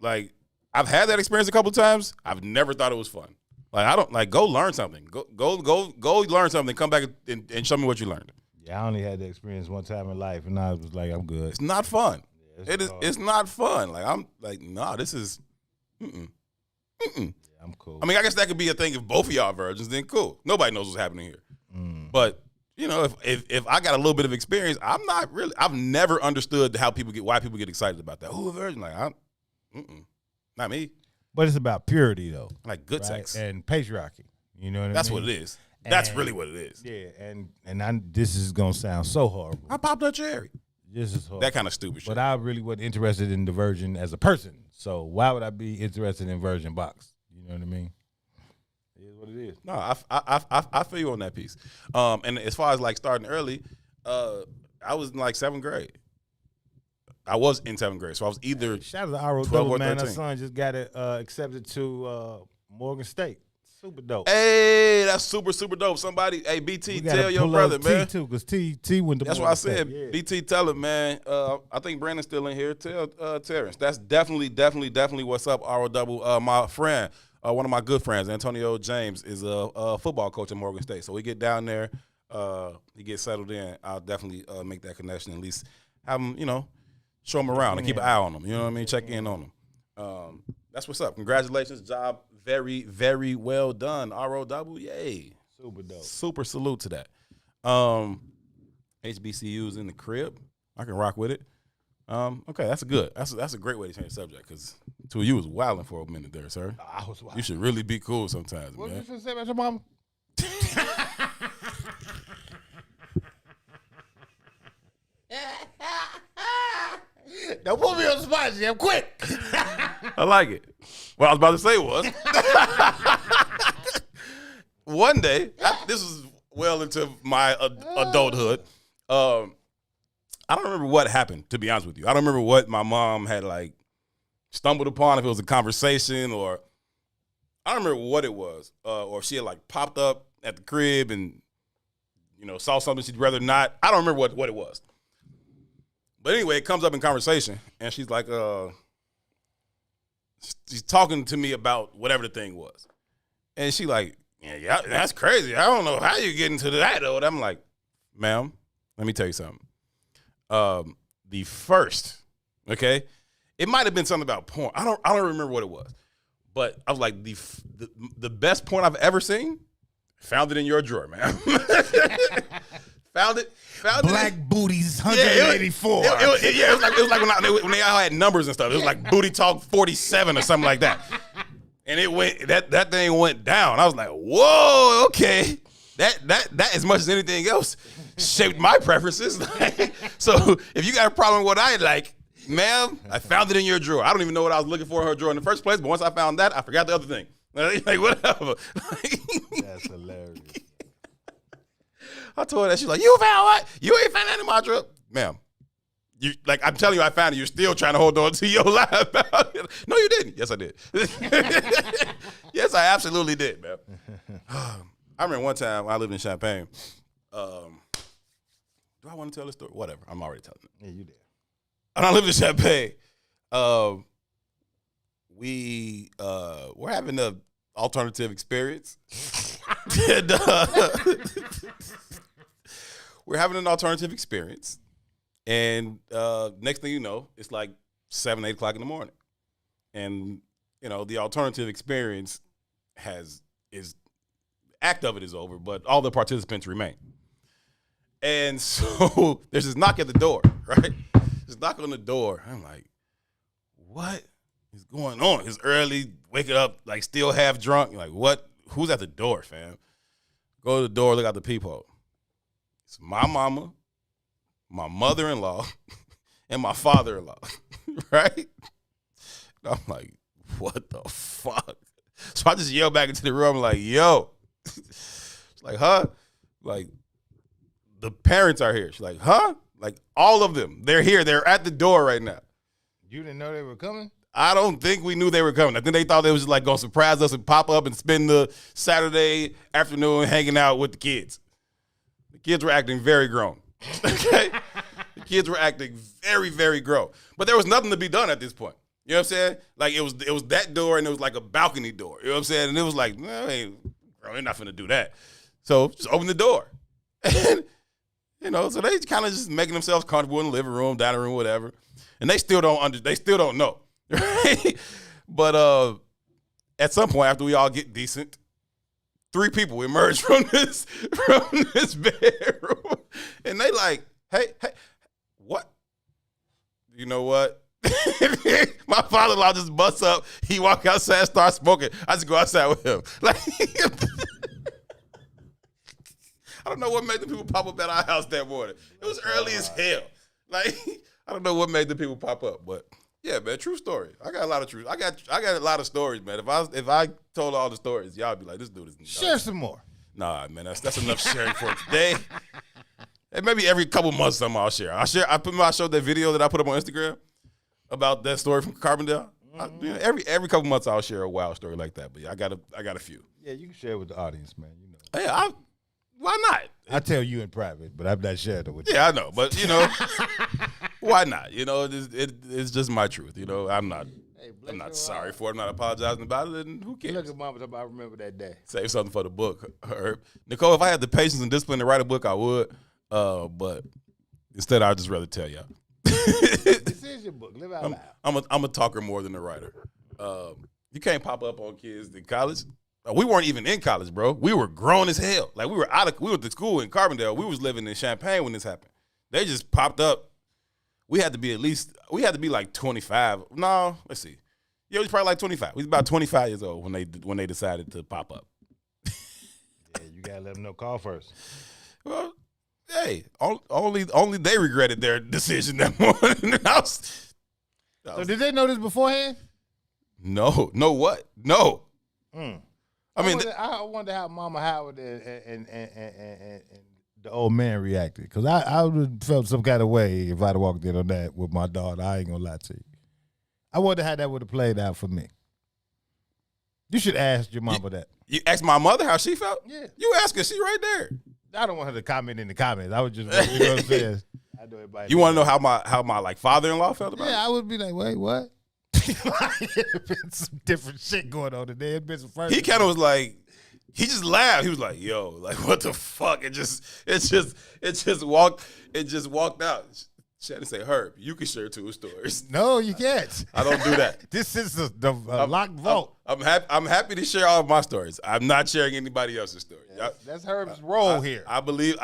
R: I've had that experience a couple of times. I've never thought it was fun. I don't, go learn something. Go learn something. Come back and show me what you learned.
S: Yeah, I only had the experience one time in life, and I was like, I'm good.
R: It's not fun. It's not fun. I'm like, nah, this is, Yeah,
S: I'm cool.
R: I mean, I guess that could be a thing if both of y'all are virgins, then cool. Nobody knows what's happening here. But, if I got a little bit of experience, I've never understood why people get excited about that. Who a virgin? Not me.
S: But it's about purity, though.
R: Like good sex.
S: And patriarchy. You know what I mean?
R: That's what it is. That's really what it is.
S: Yeah, this is going to sound so horrible.
R: I popped a cherry.
S: This is horrible.
R: That kind of stupid shit.
S: But I really wasn't interested in the virgin as a person. So why would I be interested in virgin box? You know what I mean? It is what it is.
R: No, I feel you on that piece. And as far as starting early, I was in 7th grade. I was in 7th grade, so I was either
S: shout out to ROW,
R: 12 or
S: man.
R: 13.
S: Our son just got it accepted to Morgan State. Super dope.
R: Hey, that's super dope. Somebody, hey BT, tell your brother, man.
S: T too, because T went to.
R: That's what I said. Yeah. BT, tell him, man. I think Brandon's still in here. Tell Terrence. That's definitely what's up. ROW, my friend, one of my good friends, Antonio James, is a football coach at Morgan State. So we get down there, he gets settled in. I'll definitely make that connection. At least have him, show him around and keep an eye on him. You know what I mean? Check in on him. That's what's up. Congratulations, job. Very, very well done. ROW, yay.
S: Super dope.
R: Super salute to that. HBCU's in the crib. I can rock with it. Okay, that's good. That's a great way to change the subject, because two of you was wilding for a minute there, sir.
S: I was wilding.
R: You should really be cool sometimes,
S: what
R: man.
S: What you say about your mama? Now put me on the spot, Jim. Quick.
R: I like it. What I was about to say was, one day, this was well into my adulthood. I don't remember what happened, to be honest with you. I don't remember what my mom had stumbled upon, if it was a conversation, or I don't remember what it was, or she had popped up at the crib and saw something she'd rather not. I don't remember what it was. But anyway, it comes up in conversation, and she's like, she's talking to me about whatever the thing was. And she yeah, that's crazy. I don't know how you get into that, though. And I'm like, ma'am, let me tell you something. The first, okay, it might have been something about porn. I don't remember what it was. But I was like, the best porn I've ever seen, found it in your drawer, man. Found it.
S: Black booties 184.
R: It was like when they all had numbers and stuff. It was like Booty Talk 47 or something like that. And it went that thing went down. I was like, whoa, okay. That as much as anything else shaped my preferences. So if you got a problem with what I like, ma'am, I found it in your drawer. I don't even know what I was looking for in her drawer in the first place, but once I found that, I forgot the other thing. Whatever.
S: That's hilarious.
R: I told her that. She's like, you found what? You ain't found that in my drawer. Ma'am, I'm telling you, I found it. You're still trying to hold on to your lie about it. No, you didn't. Yes, I did. Yes, I absolutely did, man. I remember one time I lived in Champaign. Do I want to tell this story? Whatever. I'm already telling it.
S: Yeah, you did.
R: And I lived in Champaign. We were having an alternative experience. And, we're having an alternative experience. And next thing you know, it's like 7, 8 o'clock in the morning. And, you know, the alternative experience act of it is over, but all the participants remain. And so there's this knock at the door, right? This knock on the door. I'm like, what is going on? It's early, waking up, like still half drunk. Like, what? Who's at the door, fam? Go to the door, look out the peephole. It's my mama, my mother-in-law, and my father-in-law, right? And I'm like, what the fuck? So I just yell back into the room, like, yo. She's like, huh? Like, the parents are here. She's like, huh? Like, all of them. They're here. They're at the door right now.
S: You didn't know they were coming?
R: I don't think we knew they were coming. I think they thought they was just like going to surprise us and pop up and spend the Saturday afternoon hanging out with the kids. The kids were acting very grown. Okay? The kids were acting very, very grown. But there was nothing to be done at this point. You know what I'm saying? Like, it was that door, and it was like a balcony door. You know what I'm saying? And it was like, no, they're not finna do that. So just open the door. And, you know, so they kind of just making themselves comfortable in the living room, dining room, whatever. And they still don't know. Right? But at some point, after we all get decent, 3 people emerge from this bedroom. And they like, hey, what? You know what? My father-in-law just busts up. He walk outside, start smoking. I just go outside with him. Like, I don't know what made the people pop up at our house that morning. It was early as hell. Like, I don't know what made the people pop up, but yeah, man, true story. I got a lot of truth. I got a lot of stories, man. If I told all the stories, y'all be like, this dude is nuts.
S: Share some more.
R: Nah, man, that's enough sharing for today. And maybe every couple months, something I'll share. I showed that video that I put up on Instagram about that story from Carbondale. Every couple months I'll share a wild story like that. But yeah, I got a few.
S: Yeah, you can share it with the audience, man. You know.
R: Hey, why not?
S: I tell you in private, but I'm not sharing it with you.
R: Yeah, I know, but you know, why not? You know, it's just my truth. You know, I'm not sorry for it. I'm not apologizing about it, and who cares?
S: Look at Mama, I remember that day.
R: Save something for the book, Herb. Nicole, if I had the patience and discipline to write a book, I would. But instead, I'd just rather tell y'all.
S: This is your book. Live out loud.
R: I'm a talker more than a writer. You can't pop up on kids in college. We weren't even in college, bro. We were grown as hell. Like, we went to school in Carbondale. We was living in Champaign when this happened. They just popped up. We had to be like 25. No, let's see. Yeah, we was probably like 25. We was about 25 years old when they decided to pop up.
S: Yeah, you gotta let them know. Call first.
R: Well, hey, only they regretted their decision that morning.
S: So did they know this beforehand?
R: No. No what? No.
S: I mean, I wonder how Mama Howard and the old man reacted, because I would have felt some kind of way if I'd have walked in on that with my daughter. I ain't gonna lie to you. I wonder how that would have played out for me. You should ask your mama that.
R: You asked my mother how she felt?
S: Yeah.
R: You ask her. She right there.
S: I don't want her to comment in the comments. I would just, you know what I'm saying? I know everybody.
R: You want to know how my like father-in-law felt about it?
S: Yeah, I would be like, wait, what? It'd been some different shit going on today. It'd been some first.
R: He kind of was like, he just laughed. He was like, "Yo, like what the fuck?" It just walked out. She had to say, "Herb, you can share 2 stories."
S: No, you can't.
R: I don't do that.
S: This is the locked vault.
R: I'm happy to share all of my stories. I'm not sharing anybody else's story.
S: That's Herb's role here.
R: I believe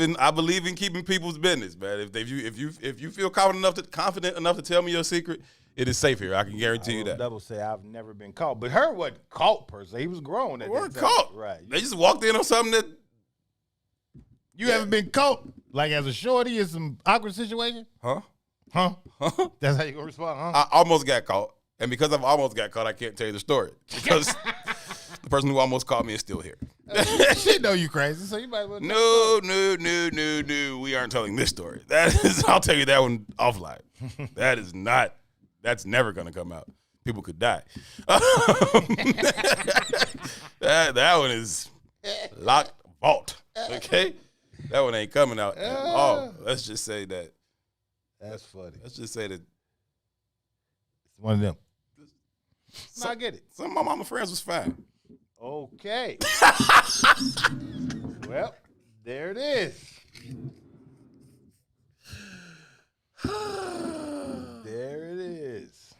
R: in keeping people's business, man. If you feel confident enough to tell me your secret, it is safe here. I can guarantee you that.
S: Double say I've never been caught, but Herb wasn't caught per se. He was grown. At
R: weren't caught.
S: Right.
R: They just walked in on something that
S: you haven't been caught. Like as a shorty in some awkward situation?
R: Huh?
S: That's how you gonna respond, huh?
R: I almost got caught. And because I've almost got caught, I can't tell you the story. Because the person who almost caught me is still here.
S: She know you crazy, so you might well
R: No. We aren't telling this story. I'll tell you that one offline. That's never gonna come out. People could die. That one is locked vault. Okay? That one ain't coming out at all. Let's just say that.
S: That's funny.
R: Let's just say that.
S: It's one of them.
R: I get it. Some of my mama friends was fine.
S: Okay. Well, there it is. There it is.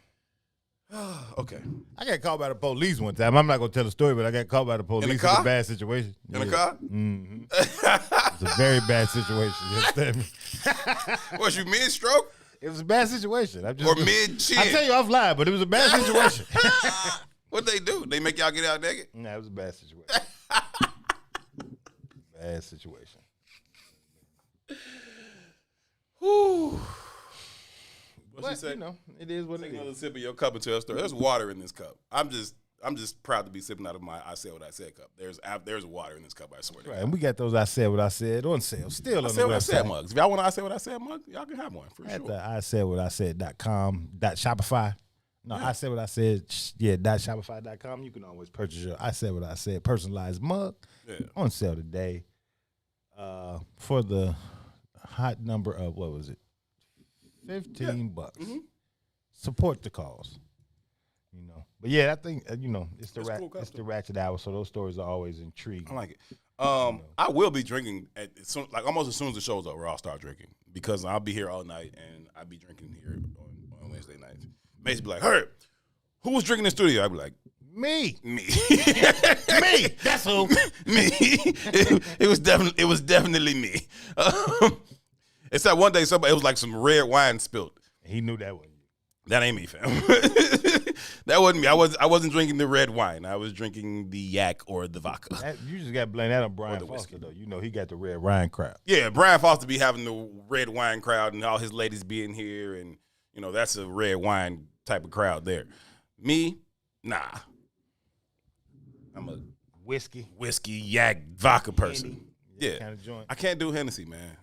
Q: Okay.
S: I got caught by the police one time. I'm not gonna tell the story, but I got caught by the police.
Q: In a
S: It's
Q: car?
S: a bad situation.
Q: In a car?
S: Mm-hmm. It's a very bad situation. You understand me?
Q: Was you mid-stroke?
S: It was a bad situation.
Q: Or mid-chin?
S: I tell you offline, but it was a bad situation.
Q: What'd they do? They make y'all get out naked?
S: Nah, it was a bad situation. Bad situation.
Q: Whew. What
S: But,
Q: she say?
S: you know, it is what
Q: Take
S: it
Q: another
S: is.
Q: sip of your cup and tell a story. There's water in this cup. I'm just proud to be sipping out of my I Said What I Said cup. There's water in this cup, I swear to
S: Right,
Q: God.
S: and we got those I Said What I Said on sale. Still
Q: I
S: on the
Q: Said What I Said
S: website.
Q: mugs. If y'all want I Said What I Said mug, y'all can have one for
S: At
Q: sure.
S: the I Said What I Said.com, .shopify. No,
Q: Yeah.
S: I Said What I Said, .shopify.com. You can always purchase your I Said What I Said personalized mug on sale today for the hot number of, what was it? $15.
Q: Mm-hmm.
S: Support the cause. You know. But yeah, I think, it's the
Q: It's cool
S: it's the ratchet hour, so those stories are always intriguing.
Q: I like it. I will be drinking almost as soon as the show's over. I'll start drinking because I'll be here all night and I'll be drinking here on Wednesday nights. Mace be like, "Hey, who was drinking in the studio?" I'd be like,
S: Me.
Q: "Me,
S: Me. That's who.
Q: me." It was definitely me. Except one day, it was like some red wine spilled.
S: He knew that wasn't you.
Q: That ain't me, fam. That wasn't me. I wasn't drinking the red wine. I was drinking the yak or the vodka.
S: You just got to blame that on Brian Foster, though. You know, he got the red wine crowd.
Q: Yeah, Brian Foster be having the red wine crowd and all his ladies being here, and that's a red wine type of crowd there. Me, nah. I'm a
S: whiskey,
Q: yak, vodka person. Yeah,
S: kind of joint.
Q: I can't do Hennessy, man.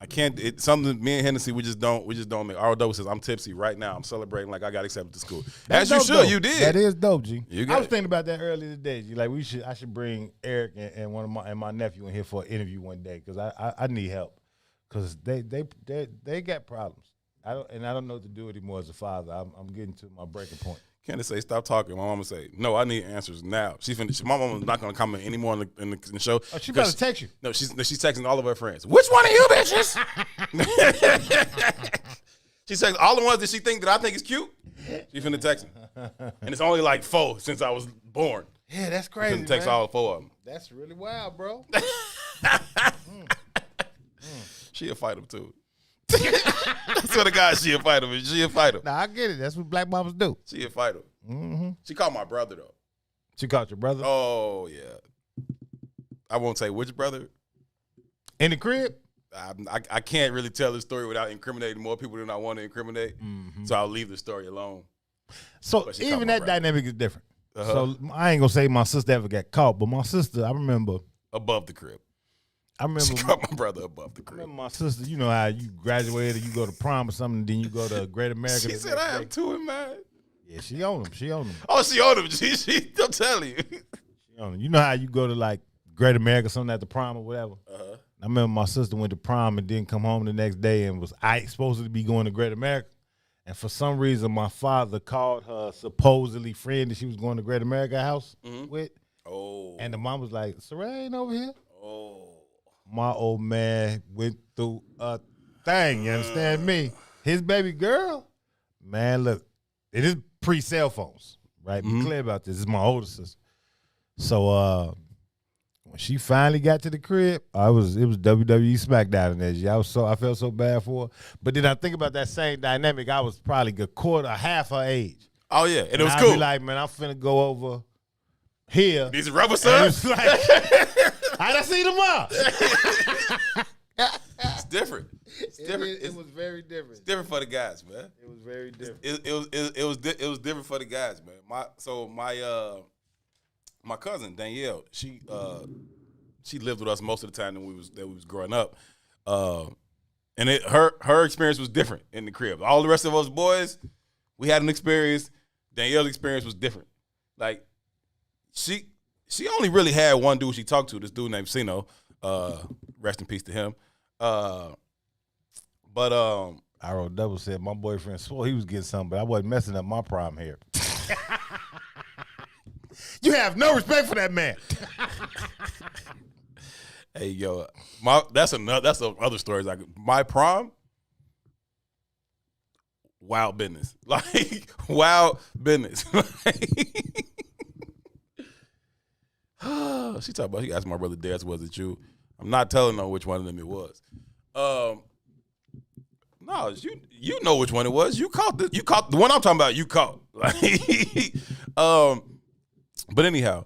Q: I can't. It's something me and Hennessy we just don't make. Although says I'm tipsy right now. I'm celebrating like I got accepted to school.
S: That's
Q: As you
S: dope,
Q: should.
S: though.
Q: You did.
S: That is dope, G.
Q: You
S: I
Q: got
S: was
Q: it.
S: thinking about that earlier today. Like I should bring Eric and my nephew in here for an interview one day because I need help because they got problems. I don't know what to do anymore as a father. I'm getting to my breaking point.
Q: Candace say, "Stop talking." My mama say, "No, I need answers now." My mama's not gonna comment anymore in the show.
S: Oh, she about to text you.
Q: No, she's texting all of her friends. Which one of you bitches? She texts all the ones that she think that I think is cute. She finna text them, and it's only like 4 since I was born.
S: Yeah, that's
Q: She
S: crazy.
Q: finna text
S: man.
Q: all 4 of them.
S: That's really wild, bro.
Q: She a fighter too. I swear to God, she a fighter. She a fighter.
S: Nah, I get it. That's what black mamas do.
Q: She a fighter.
S: Mm-hmm.
Q: She called my brother though.
S: She called your brother?
Q: Oh yeah. I won't say which brother.
S: In the crib?
Q: I can't really tell the story without incriminating more people than I want to incriminate.
S: Mm-hmm.
Q: So I'll leave the story alone.
S: So
Q: But she
S: even
Q: caught my
S: that
Q: brother.
S: dynamic is different.
Q: Uh-huh.
S: So I ain't gonna say my sister ever got caught, but my sister, I remember
Q: Above the crib.
S: I remember
Q: She caught my brother above the crib.
S: I remember my sister, you know how you graduated, you go to prom or something, then you go to Great America.
Q: She
S: the
Q: said
S: next
Q: I
S: day.
Q: have 2 in mind.
S: Yeah, she own them. She own them.
Q: Oh, she owed him. She I'm telling you.
S: She own them. You know how you go to like Great America, something at the prom or whatever.
Q: Uh-huh.
S: I remember my sister went to prom and didn't come home the next day and was supposed to be going to Great America. And for some reason, my father called her supposedly friend that she was going to Great America house with.
Q: Oh.
S: And the mom was like, Saray ain't over here.
Q: Oh.
S: My old man went through a thing. You understand me? His baby girl, man, look, it is pre-cell phones, right? Be clear about this. This is my older sister. So when she finally got to the crib, it was WWE SmackDown in there. I felt so bad for her. But then I think about that same dynamic. I was probably half her age.
Q: Oh yeah, and it was
S: I'd
Q: cool.
S: be like, man, I'm finna go over here.
Q: These rubber
S: And
Q: subs.
S: it's like, I done seen them all.
Q: It's different. It's different.
S: It was very different.
Q: It's different for the guys, man.
S: It was very different.
Q: It was different for the guys, man. My cousin Danielle, she lived with us most of the time that we was growing up, and her experience was different in the crib. All the rest of us boys, we had an experience. Danielle's experience was different. Like she only really had one dude she talked to. This dude named Sino. Rest in peace to him. But
S: I wrote double said my boyfriend swore he was getting something, but I wasn't messing up my prom hair. You have no respect for that man.
R: Hey, yo, that's the other stories. Like my prom, wild business. Like wild business. She talked about. He asked my brother Daz, was it you? I'm not telling her which one of them it was. No, you know which one it was. You caught the one I'm talking about. You caught. Like, but anyhow,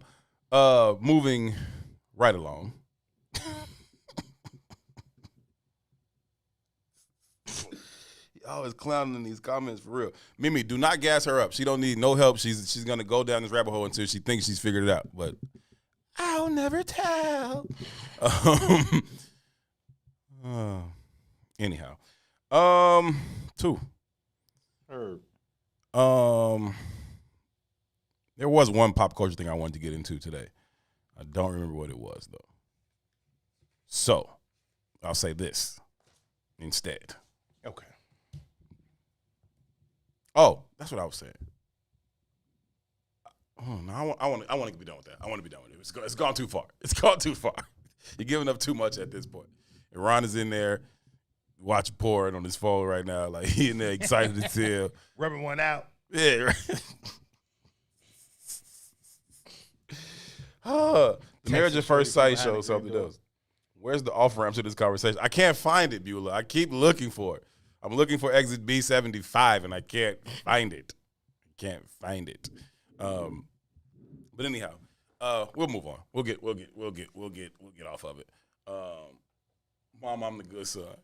R: moving right along. Always clowning in these comments for real. Mimi, do not gas her up. She don't need no help. She's gonna go down this rabbit hole until she thinks she's figured it out. But I'll never tell. Anyhow, two. Herb. There was one pop culture thing I wanted to get into today. I don't remember what it was though. So I'll say this instead.
S: Okay.
R: Oh, that's what I was saying. Oh no, I want to be done with that. I want to be done with it. It's gone too far. It's gone too far. You're giving up too much at this point. And Ron is in there watching porn on his phone right now, like he in there excited as hell,
S: rubbing one out.
R: Yeah. Right. The Marriage at First Sight show something else. Where's the off ramp to this conversation? I can't find it, Beulah. I keep looking for it. I'm looking for exit B75 and I can't find it. But anyhow, we'll move on. We'll get off of it. Mom, I'm the good son.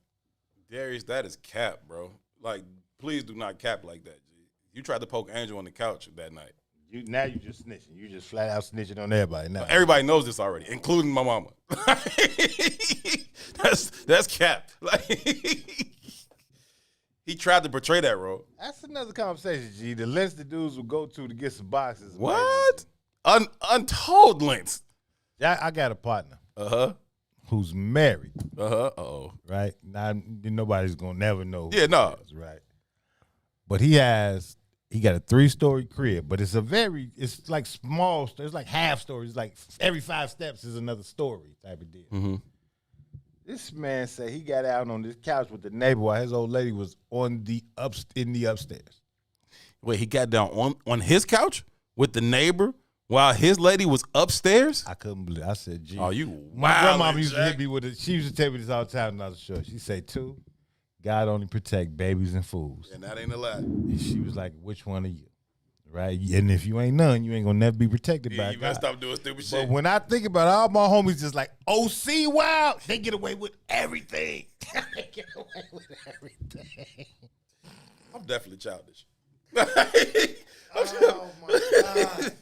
R: Darius, that is cap, bro. Like, please do not cap like that. G. You tried to poke Angel on the couch that night.
S: Now you just snitching. You just flat out snitching on everybody. Now
R: everybody knows this already, including my mama. That's cap. Like he tried to portray that role.
S: That's another conversation, G. The lengths the dudes will go to get some boxes.
R: What? Untold lengths.
S: Yeah, I got a partner. Who's married. Right? Now nobody's gonna never know.
R: Yeah, no.
S: Is, right. But he got a 3-story crib, but it's like small. It's like half stories. Like every 5 steps is another story type of deal.
R: Mm-hmm.
S: This man said he got out on this couch with the neighbor while his old lady was in the upstairs.
R: Wait, he got down on his couch with the neighbor while his lady was upstairs?
S: I couldn't believe it. I said, gee.
R: Oh, you
S: My grandma used to hit me with it. She used to tell me this all the time when I was short. She say, 2, God only protect babies and fools.
R: And that ain't a lie.
S: And she was like, which one are you? Right? And if you ain't none, you ain't gonna never be protected by
R: you
S: God.
R: better stop doing stupid shit.
S: But when I think about it, all my homies just like, OC, wow, they get away with everything. They get away with everything.
R: I'm definitely childish.
S: Oh my God.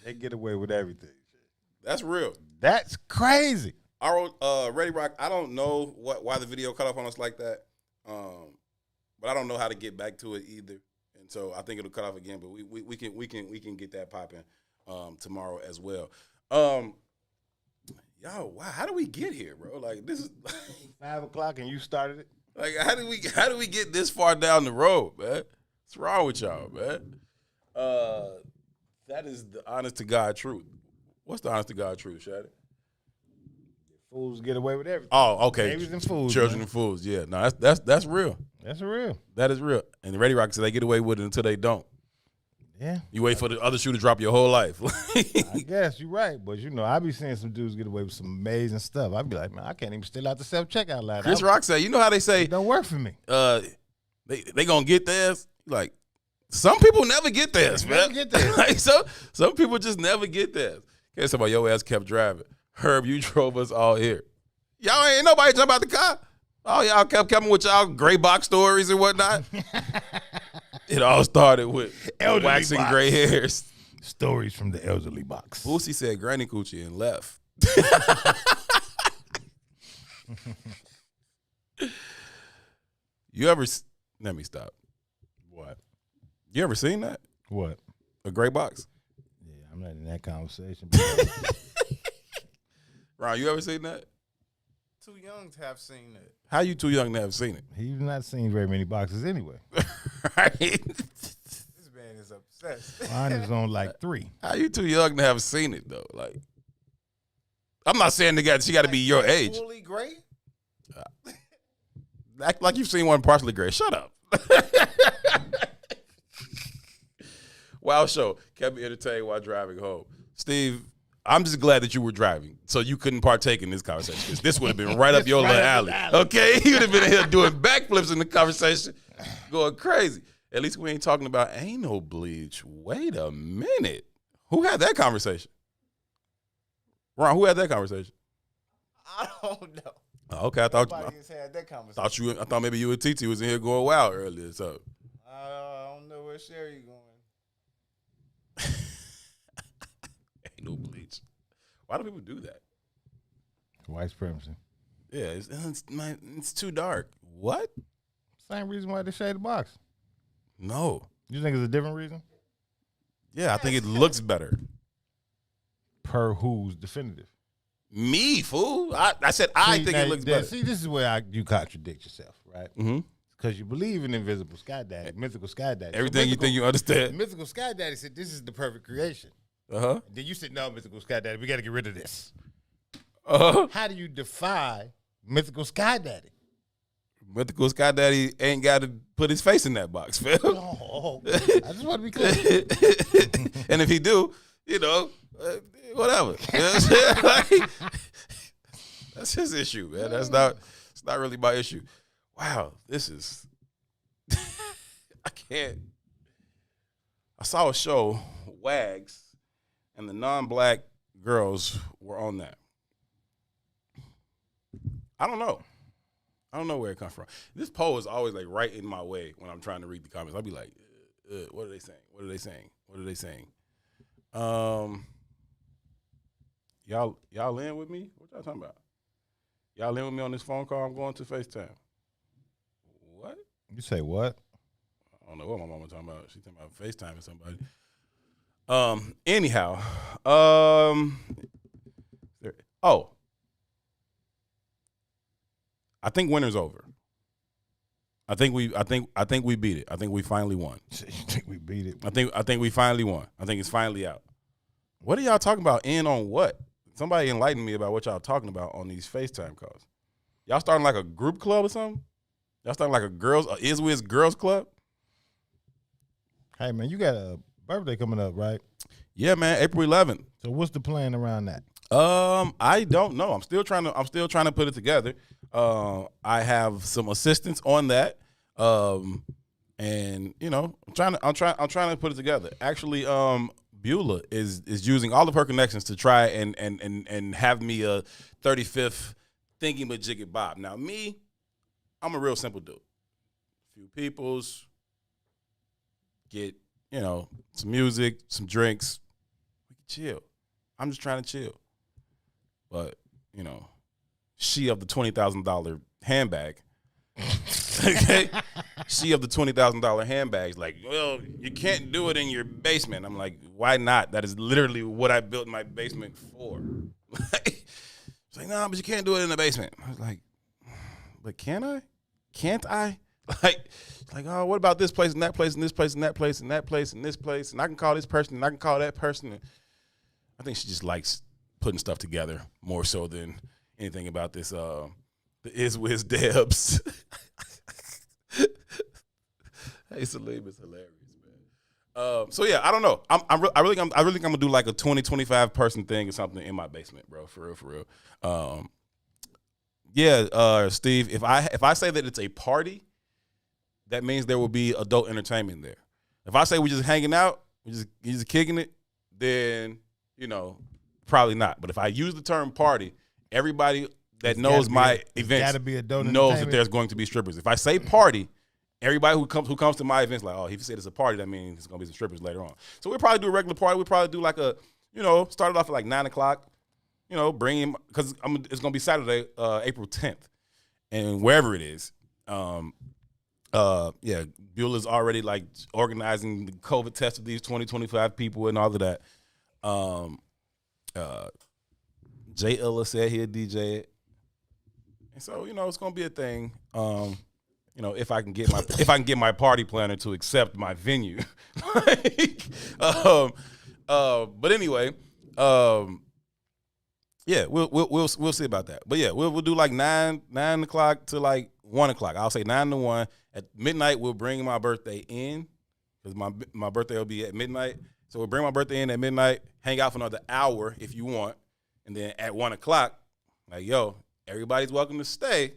S: They get away with everything.
R: That's real.
S: That's crazy.
R: Ready Rock, I don't know why the video cut off on us like that. But I don't know how to get back to it either. And so I think it'll cut off again, but we can get that popping tomorrow as well. Yo, wow, how do we get here, bro? Like this is
S: 5 o'clock and you started it?
R: Like how do we get this far down the road, man? What's wrong with y'all, man? That is the honest to God truth. What's the honest to God truth, Shady?
S: Fools get away with everything.
R: Oh, okay.
S: Babies and fools.
R: Children
S: man.
R: and fools. Yeah, no, that's real.
S: That's real.
R: That is real. And the Ready Rock said they get away with it until they don't.
S: Yeah.
R: You wait for the other shoe to drop your whole life.
S: I guess you're right, but I be seeing some dudes get away with some amazing stuff. I be like, man, I can't even steal out the self-checkout line.
R: Chris Rock said, you know how they say
S: it don't work for me.
R: They gonna get theirs. Like some people never get theirs, man.
S: Never get theirs.
R: Like some people just never get theirs. Can't say about your ass kept driving. Herb, you drove us all here. Y'all ain't nobody jump out the car. Oh, y'all kept coming with y'all gray box stories and whatnot. It all started with
S: elderly
R: waxing
S: box.
R: gray hairs.
S: Stories from the elderly box.
R: Boosie said granny coochie and left. You ever? Let me stop.
S: What?
R: You ever seen that?
S: What?
R: A gray box?
S: Yeah, I'm not in that conversation.
R: Ron, you ever seen that?
D: Too young to have seen it.
R: How you too young to have seen it?
S: He's not seen very many boxes anyway.
R: Right?
D: This man is obsessed.
S: Mine is on like 3.
R: How you too young to have seen it though? Like, I'm not saying she got to be your age.
D: Fully gray?
R: Act like you've seen one partially gray. Shut up. Wild show kept me entertained while driving home. Steve, I'm just glad that you were driving, so you couldn't partake in this conversation, because this would have been right up your little alley. Okay, you would have been here doing backflips in the conversation, going crazy. At least we ain't talking about anal bleach. Wait a minute, who had that conversation? Ron, who had that conversation?
D: I don't know.
R: Oh, okay, I thought
D: Nobody's had that conversation.
R: I thought maybe you and TT was in here going wild earlier. So
D: I don't know where Sherry going.
R: Ain't no bleach. Why do people do that?
S: White supremacy.
R: Yeah, it's too dark. What?
S: Same reason why they shade the box.
R: No.
S: You think it's a different reason?
R: Yeah, I think it looks better.
S: Per who's definitive?
R: Me, fool. I said I think it looks better.
S: See, this is where you contradict yourself, right?
R: Mm-hmm.
S: Because you believe in invisible sky daddy, mythical sky daddy.
R: Everything you think you understand.
S: Mythical sky daddy said this is the perfect creation.
R: Uh-huh.
S: Then you said, no, mythical sky daddy, we got to get rid of this.
R: Uh-huh.
S: How do you defy mythical sky daddy?
R: Mythical Sky Daddy ain't got to put his face in that box, fam.
S: Oh, I just want to be clear.
R: And if he do, whatever. You know what I'm saying? Like, that's his issue, man. It's not really my issue. Wow, this is I can't. I saw a show, Wags, and the non-black girls were on that. I don't know where it comes from. This poll is always like right in my way when I'm trying to read the comments. I'll be like, what are they saying? What are they saying? What are they saying? Y'all in with me? What y'all talking about? Y'all in with me on this phone call? I'm going to FaceTime. What?
S: You say what?
R: I don't know what my mama talking about. She talking about FaceTiming somebody. Anyhow, I think winter's over. I think we beat it. I think we finally won.
S: You think we beat it?
R: I think we finally won. I think it's finally out. What are y'all talking about? In on what? Somebody enlighten me about what y'all talking about on these FaceTime calls. Y'all starting like a group club or something? Y'all starting like a Iswiz girls club?
S: Hey man, you got a birthday coming up, right?
R: Yeah, man, April 11th.
S: So what's the plan around that?
R: I don't know. I'm still trying to put it together. I have some assistance on that. And I'm trying to put it together. Actually, Beulah is using all of her connections to try and have me a 35th thinking but jiggy bob. Now me, I'm a real simple dude. Few peoples, get, some music, some drinks, we can chill. I'm just trying to chill. But, she of the $20,000 handbag. Okay? She of the $20,000 handbags, like, well, you can't do it in your basement. I'm like, why not? That is literally what I built my basement for. It's like, no, but you can't do it in the basement. I was like, but can I? Can't I? Like, oh, what about this place and that place and this place and that place and that place and this place? And I can call this person and I can call that person. And I think she just likes putting stuff together more so than anything about this, the Iswiz Debs. Hey, Salim is hilarious, man. So yeah, I don't know. I really think I'm gonna do like a 20-25 person thing or something in my basement, bro. For real. Steve, if I say that it's a party, that means there will be adult entertainment there. If I say we're just hanging out, you're just kicking it, then probably not. But if I use the term party, everybody that knows my events knows that there's going to be strippers. If I say party, everybody who comes to my events like, oh, he said it's a party, that means it's gonna be some strippers later on. So we'll probably do a regular party. We'll probably do like a, start it off at like 9:00. Bring him because it's gonna be Saturday, April 10th, and wherever it is. Beulah's already like organizing the COVID test of these 20-25 people and all of that. Jay Illa said he'll DJ it. And so, it's going to be a thing. you know, if I can get my party planner to accept my venue. But anyway, yeah, we'll see about that. But yeah, we'll do like 9 o'clock to like 1 o'clock. I'll say 9 to 1. At midnight, we'll bring my birthday in because my birthday will be at midnight. So we'll bring my birthday in at midnight, hang out for another hour if you want, and then at 1 o'clock, like, yo, everybody's welcome to stay.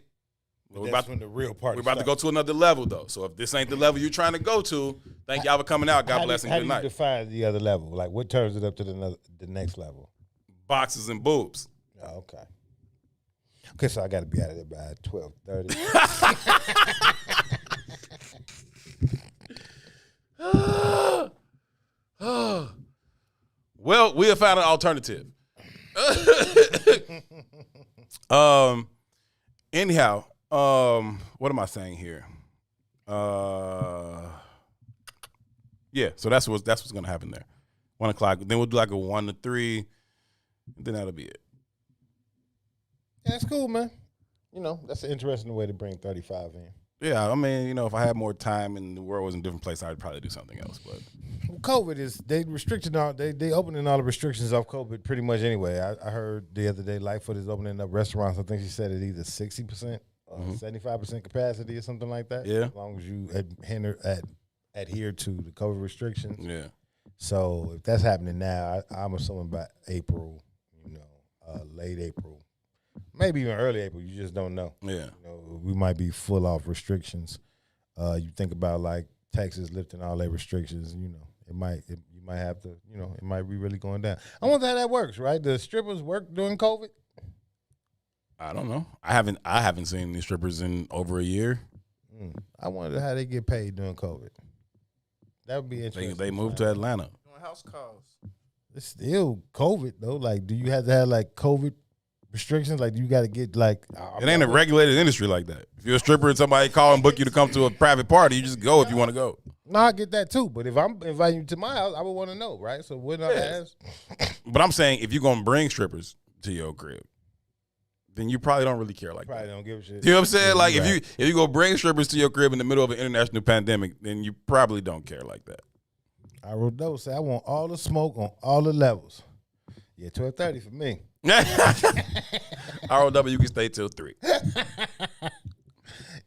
S: We're about when the real party.
R: We're about to go to another level though. So if this ain't the level you're trying to go to, thank y'all for coming out. God bless and good night.
S: How do you define the other level? Like what turns it up to the next level?
R: Boxes and boobs.
S: Oh, okay. Okay, so I got to be out of there by 12:30.
R: Well, we have found an alternative. Anyhow, what am I saying here? Yeah, so that's what's gonna happen there. 1 o'clock. Then we'll do like a 1 to 3. Then that'll be it.
S: Yeah, that's cool, man. You know, that's an interesting way to bring 35 in.
R: Yeah, I mean, you know, if I had more time and the world was in a different place, I'd probably do something else. But
S: COVID is they opening all the restrictions off COVID pretty much anyway. I heard the other day Lightfoot is opening up restaurants. I think she said it either 60% or 75% capacity or something like that.
R: Yeah,
S: as long as you adhere to the COVID restrictions.
R: Yeah.
S: So if that's happening now, I'm assuming by April, late April. Maybe even early April, you just don't know.
R: Yeah.
S: You know, we might be full off restrictions. You think about like Texas lifting all their restrictions, you might have to, it might be really going down. I wonder how that works, right? The strippers work during COVID?
R: I don't know. I haven't seen these strippers in over a year.
S: I wonder how they get paid during COVID. That would be interesting.
R: They moved to Atlanta.
D: Doing house calls.
S: It's still COVID though. Like, do you have to have like COVID restrictions? Like, do you got to get like?
R: It ain't a regulated industry like that. If you're a stripper and somebody call and book you to come to a private party, you just go if you want to go.
S: No, I get that too. But if I'm inviting you to my house, I would want to know, right? So wouldn't I ask?
R: But I'm saying if you're gonna bring strippers to your crib, then you probably don't really care like
S: probably
R: that.
S: Don't give a shit.
R: You know what I'm saying?
S: Yeah,
R: Like
S: right.
R: if you go bring strippers to your crib in the middle of an international pandemic, then you probably don't care like that.
S: I wrote those. Say I want all the smoke on all the levels. Yeah, 12:30 for me.
R: ROW, you can stay till 3.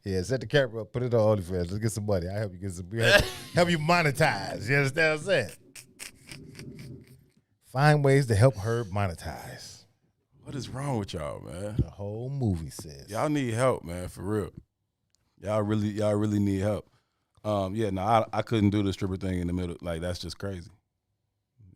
S: Yeah, set the camera up, put it on OnlyFans. Let's get some money. I help you get some. Help you monetize. You understand what I'm saying? Find ways to help her monetize.
R: What is wrong with y'all, man?
S: The whole movie says
R: y'all need help, man. For real, y'all really need help. I couldn't do the stripper thing in the middle. Like that's just crazy.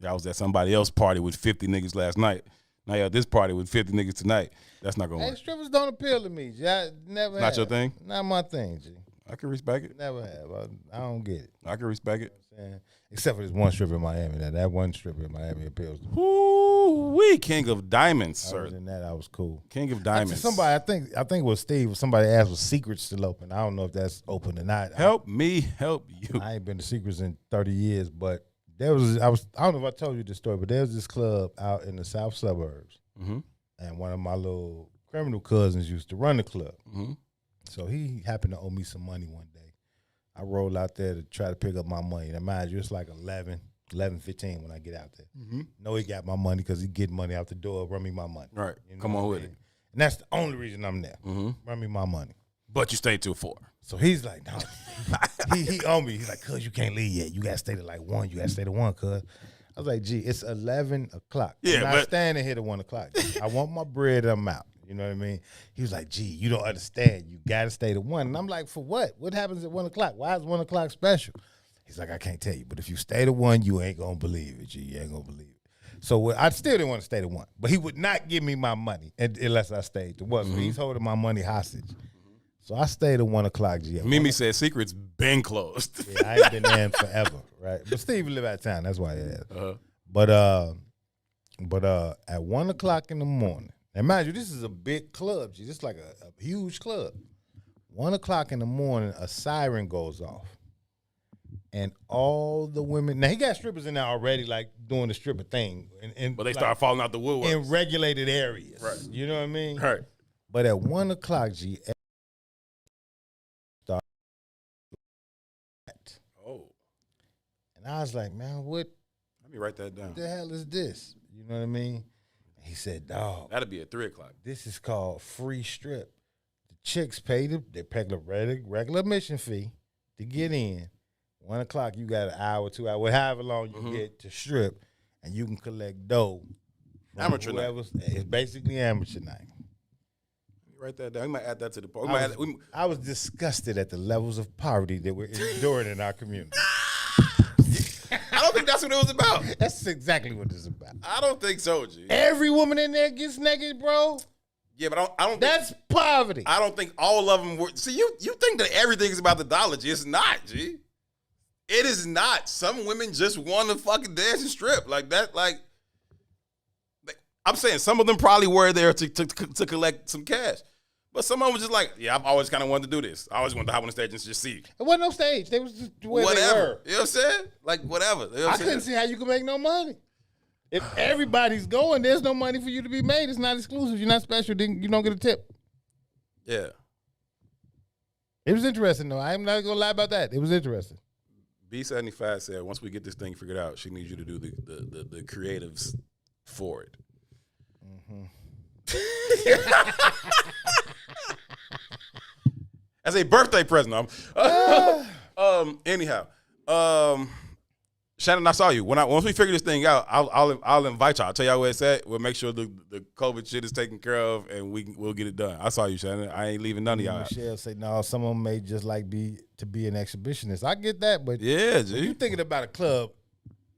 R: Y'all was at somebody else's party with 50 niggas last night. Now y'all at this party with 50 niggas tonight. That's not gonna work.
S: Strippers don't appeal to me. I never.
R: Not
S: have.
R: your thing.
S: Not my thing, G.
R: I can respect it.
S: Never have. I don't get it.
R: I can respect it.
S: You know what I'm saying? Except for this one stripper in Miami. That one stripper in Miami appeals to me.
R: Ooh, King of Diamonds, sir.
S: Other than that, I was cool.
R: King of Diamonds.
S: Somebody, I think it was Steve. Somebody asked was Secrets still open. I don't know if that's open or not.
R: Help me help you.
S: I ain't been to Secrets in 30 years, but I don't know if I told you this story, but there was this club out in the south suburbs, and one of my little criminal cousins used to run the club. So he happened to owe me some money one day. I rolled out there to try to pick up my money. Now, mind you, it's like 11:15 when I get out there. Know he got my money because he get money out the door, run me my money.
R: Right.
S: You know
R: Come on
S: what
R: with
S: I mean?
R: it.
S: And that's the only reason I'm there. Run me my money.
R: But you stayed till 4.
S: So he's like, no. he on me. He's like, cuz you can't leave yet. You got to stay to like 1. You got to stay to 1, cuz. I was like, gee, it's 11 o'clock.
R: Yeah,
S: I'm not
R: but
S: standing here to 1 o'clock. I want my bread, I'm out. You know what I mean? He was like, gee, you don't understand. You got to stay to 1. And I'm like, for what? What happens at 1 o'clock? Why is 1 o'clock special? He's like, I can't tell you. But if you stay to 1, you ain't going to believe it, G. You ain't going to believe it. So I still didn't want to stay to 1. But he would not give me my money unless I stayed to 1. So he's holding my money hostage. So I stayed at 1 o'clock, G.
R: Mimi said Secret's been closed.
S: Yeah, I ain't been there in forever, right? But Steve live out of town. That's why he asked. But at 1 o'clock in the morning, and mind you, this is a big club, G. This is like a huge club. 1 o'clock in the morning, a siren goes off. And all the women, now he got strippers in there already, like doing the stripper thing.
R: But they start falling out the woodwork.
S: In regulated areas.
R: Right.
S: You know what I mean?
R: Right.
S: But at 1 o'clock, G, And I was like, man, what?
R: Let me write that down.
S: What the hell is this? You know what I mean? He said, dog.
R: That'll be at 3 o'clock.
S: This is called free strip. The chicks pay they pay the regular admission fee to get in. 1 o'clock, you got an hour, 2 hours, however long you get to strip, and you can collect dough.
R: Amateur night.
S: It's basically amateur night.
R: Write that down. We might add that to the post.
S: I was disgusted at the levels of poverty that we're enduring in our community.
R: I don't think that's what it was about.
S: That's exactly what it's about.
R: I don't think so, G.
S: Every woman in there gets naked, bro.
R: Yeah, but I don't.
S: That's poverty.
R: I don't think all of them were. See, you think that everything is about the dollar, G. It's not, G. It is not. Some women just want to fucking dance and strip like that. Like, I'm saying some of them probably were there to collect some cash. But some of them was just like, yeah, I've always kind of wanted to do this. I always wanted to hop on the stage and just see.
S: It wasn't no stage. They was just where
R: whatever.
S: they were.
R: You know what I'm saying? Like, whatever. You know what
S: I couldn't see how you could make no money. If everybody's going, there's no money for you to be made. It's not exclusive. You're not special. Then you don't get a tip.
R: Yeah.
S: It was interesting, though. I'm not going to lie about that. It was interesting.
R: B75 said, once we get this thing figured out, she needs you to do the creatives for it. As a birthday present. Anyhow, Shannon, I saw you. Once we figure this thing out, I'll invite y'all. I'll tell y'all where it's at. We'll make sure the COVID shit is taken care of, and we'll get it done. I saw you, Shannon. I ain't leaving none of y'all out.
S: Michelle say, no, some of them may just like be an exhibitionist. I get that, but
R: yeah,
S: when you thinking about a club,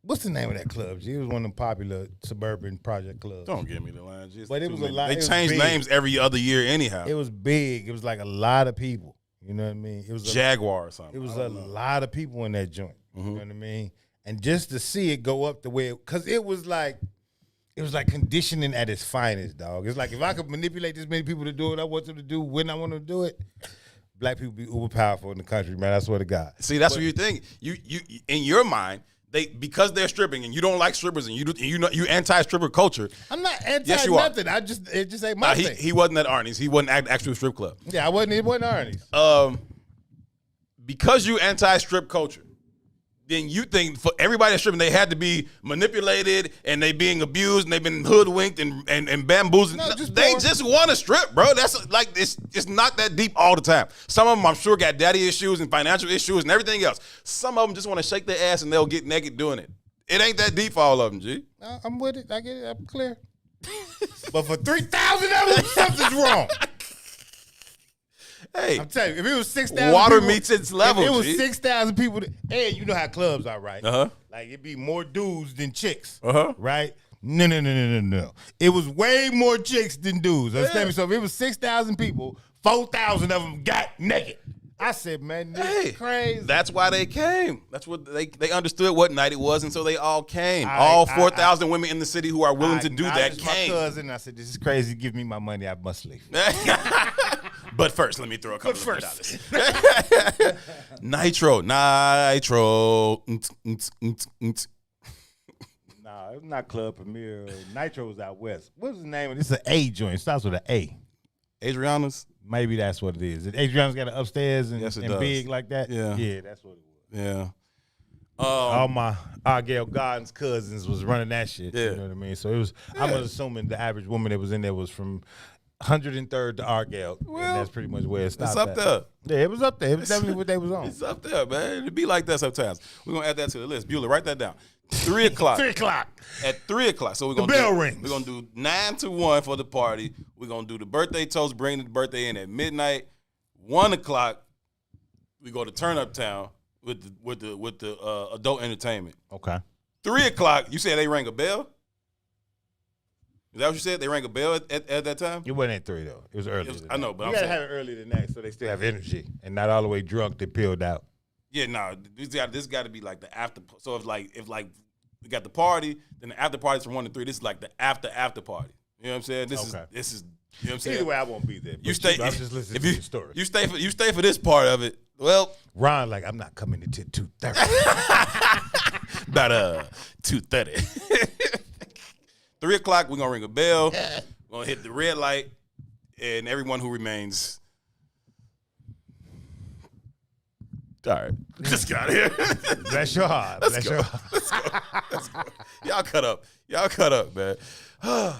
S: what's the name of that club? G? It was one of them popular suburban project clubs.
R: Don't give me the line. G.
S: But it was a lot.
R: They change names every other year anyhow.
S: It was big. It was like a lot of people. You know what I mean? It was
R: Jaguar or something.
S: It was a lot of people in that joint. You know what I mean? And just to see it go up the way, because it was like conditioning at its finest, dog. It's like if I could manipulate this many people to do what I want them to do when I want them to do it, black people be uber powerful in the country, man. I swear to God.
R: See, that's what you think. You in your mind, because they're stripping and you don't like strippers and you anti-stripper culture.
S: I'm not anti
R: yes, you
S: nothing. It just ain't my thing.
R: He wasn't at Arnie's. He wasn't at actual strip club.
S: Yeah, it wasn't Arnie's.
R: Because you anti-strip culture, then you think for everybody that's stripping, they had to be manipulated and they being abused and they've been hoodwinked and bamboozled. No, they just want to strip, bro. That's like it's not that deep all the time. Some of them, I'm sure, got daddy issues and financial issues and everything else. Some of them just want to shake their ass and they'll get naked doing it. It ain't that deep for all of them, G.
S: I'm with it. I get it. I'm clear. But for 3,000 of them, something's wrong.
R: Hey,
S: I'm telling you, if it was 6,000
R: water
S: people,
R: meets its level.
S: If it was 6,000 people, hey, you know how clubs are, right? Like it'd be more dudes than chicks, right? No. It was way more chicks than dudes. Understand me? So if it was 6,000 people, 4,000 of them got naked. I said, man, this is crazy.
R: That's why they came. That's what they understood what night it was, and so they all came. All 4,000 women in the city who are willing to do that came.
S: My cousin, I said, this is crazy. Give me my money. I must leave.
R: But first, let me throw a couple of dollars. Nitro.
S: Nah, it's not Club Premier. Nitro was out west. What's the name of this? It's an A joint. It starts with an A.
R: Adriana's?
S: Maybe that's what it is. Adriana's got it upstairs and,
R: yes,
S: and big like that?
R: Yeah,
S: that's what it was.
R: Yeah.
S: All my Argyle Gardens cousins was running that shit.
R: Yeah.
S: You know what I mean? So it was. Yeah. I'm assuming the average woman that was in there was from 103rd to Argyle. Well, and that's pretty much where it stopped.
R: It's up there.
S: Yeah, it was up there. It was definitely what they was on.
R: It's up there, man. It'd be like that sometimes. We're gonna add that to the list. Bueller, write that down. 3 o'clock.
S: 3 o'clock.
R: At 3 o'clock. So we're gonna
S: bell rings.
R: We're gonna do 9 to 1 for the party. We're gonna do the birthday toast, bring the birthday in at midnight. 1 o'clock, we go to Turn Up Town with the adult entertainment.
S: Okay.
R: 3 o'clock, you said they rang a bell? Is that what you said? They rang a bell at that time?
S: It wasn't at 3 though. It was early.
R: I know, but
S: you
R: I'm
S: gotta
R: saying,
S: have it earlier than that so they still have energy and not all the way drunk. They peeled out.
R: Yeah, no, this got to be like the after. So if we got the party, then the after party's from 1 to 3. This is like the after party. You know what I'm saying? This is you know what I'm saying?
S: Either way, I won't be there.
R: You stay.
S: I'm just listening to your story.
R: You stay for this part of it. Well,
S: Ron, like I'm not coming until 2:30.
R: About 2:30. 3 o'clock, we're gonna ring a bell. We're gonna hit the red light, and everyone who remains All right. Just get out of here.
S: Bless your heart.
R: Let's go. Let's go. Y'all cut up. Y'all cut up, man. I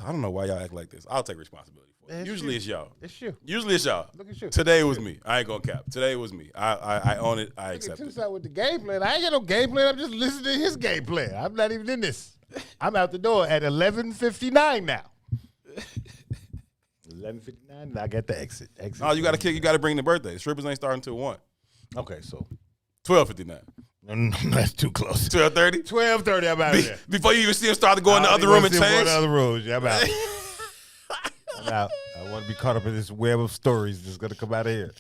R: don't know why y'all act like this. I'll take responsibility for it. Usually it's y'all.
S: It's you.
R: Usually it's y'all.
S: Look at you.
R: Today it was me. I ain't gonna cap. Today it was me. I own it. I accept it.
S: With the game plan. I ain't got no game plan. I'm just listening to his game plan. I'm not even in this. I'm out the door at 11:59 now. 11:59. I got the exit.
R: Oh, you got to kick. You got to bring the birthday. Strippers ain't starting until 1.
S: Okay, so
R: 12:59.
S: No, that's too close.
R: 12:30.
S: 12:30. I'm out of there.
R: Before you even see him start to go in the other room and change.
S: Go in the other rooms. Yeah, I'm out. I'm out. I want to be caught up in this web of stories that's gonna come out of here.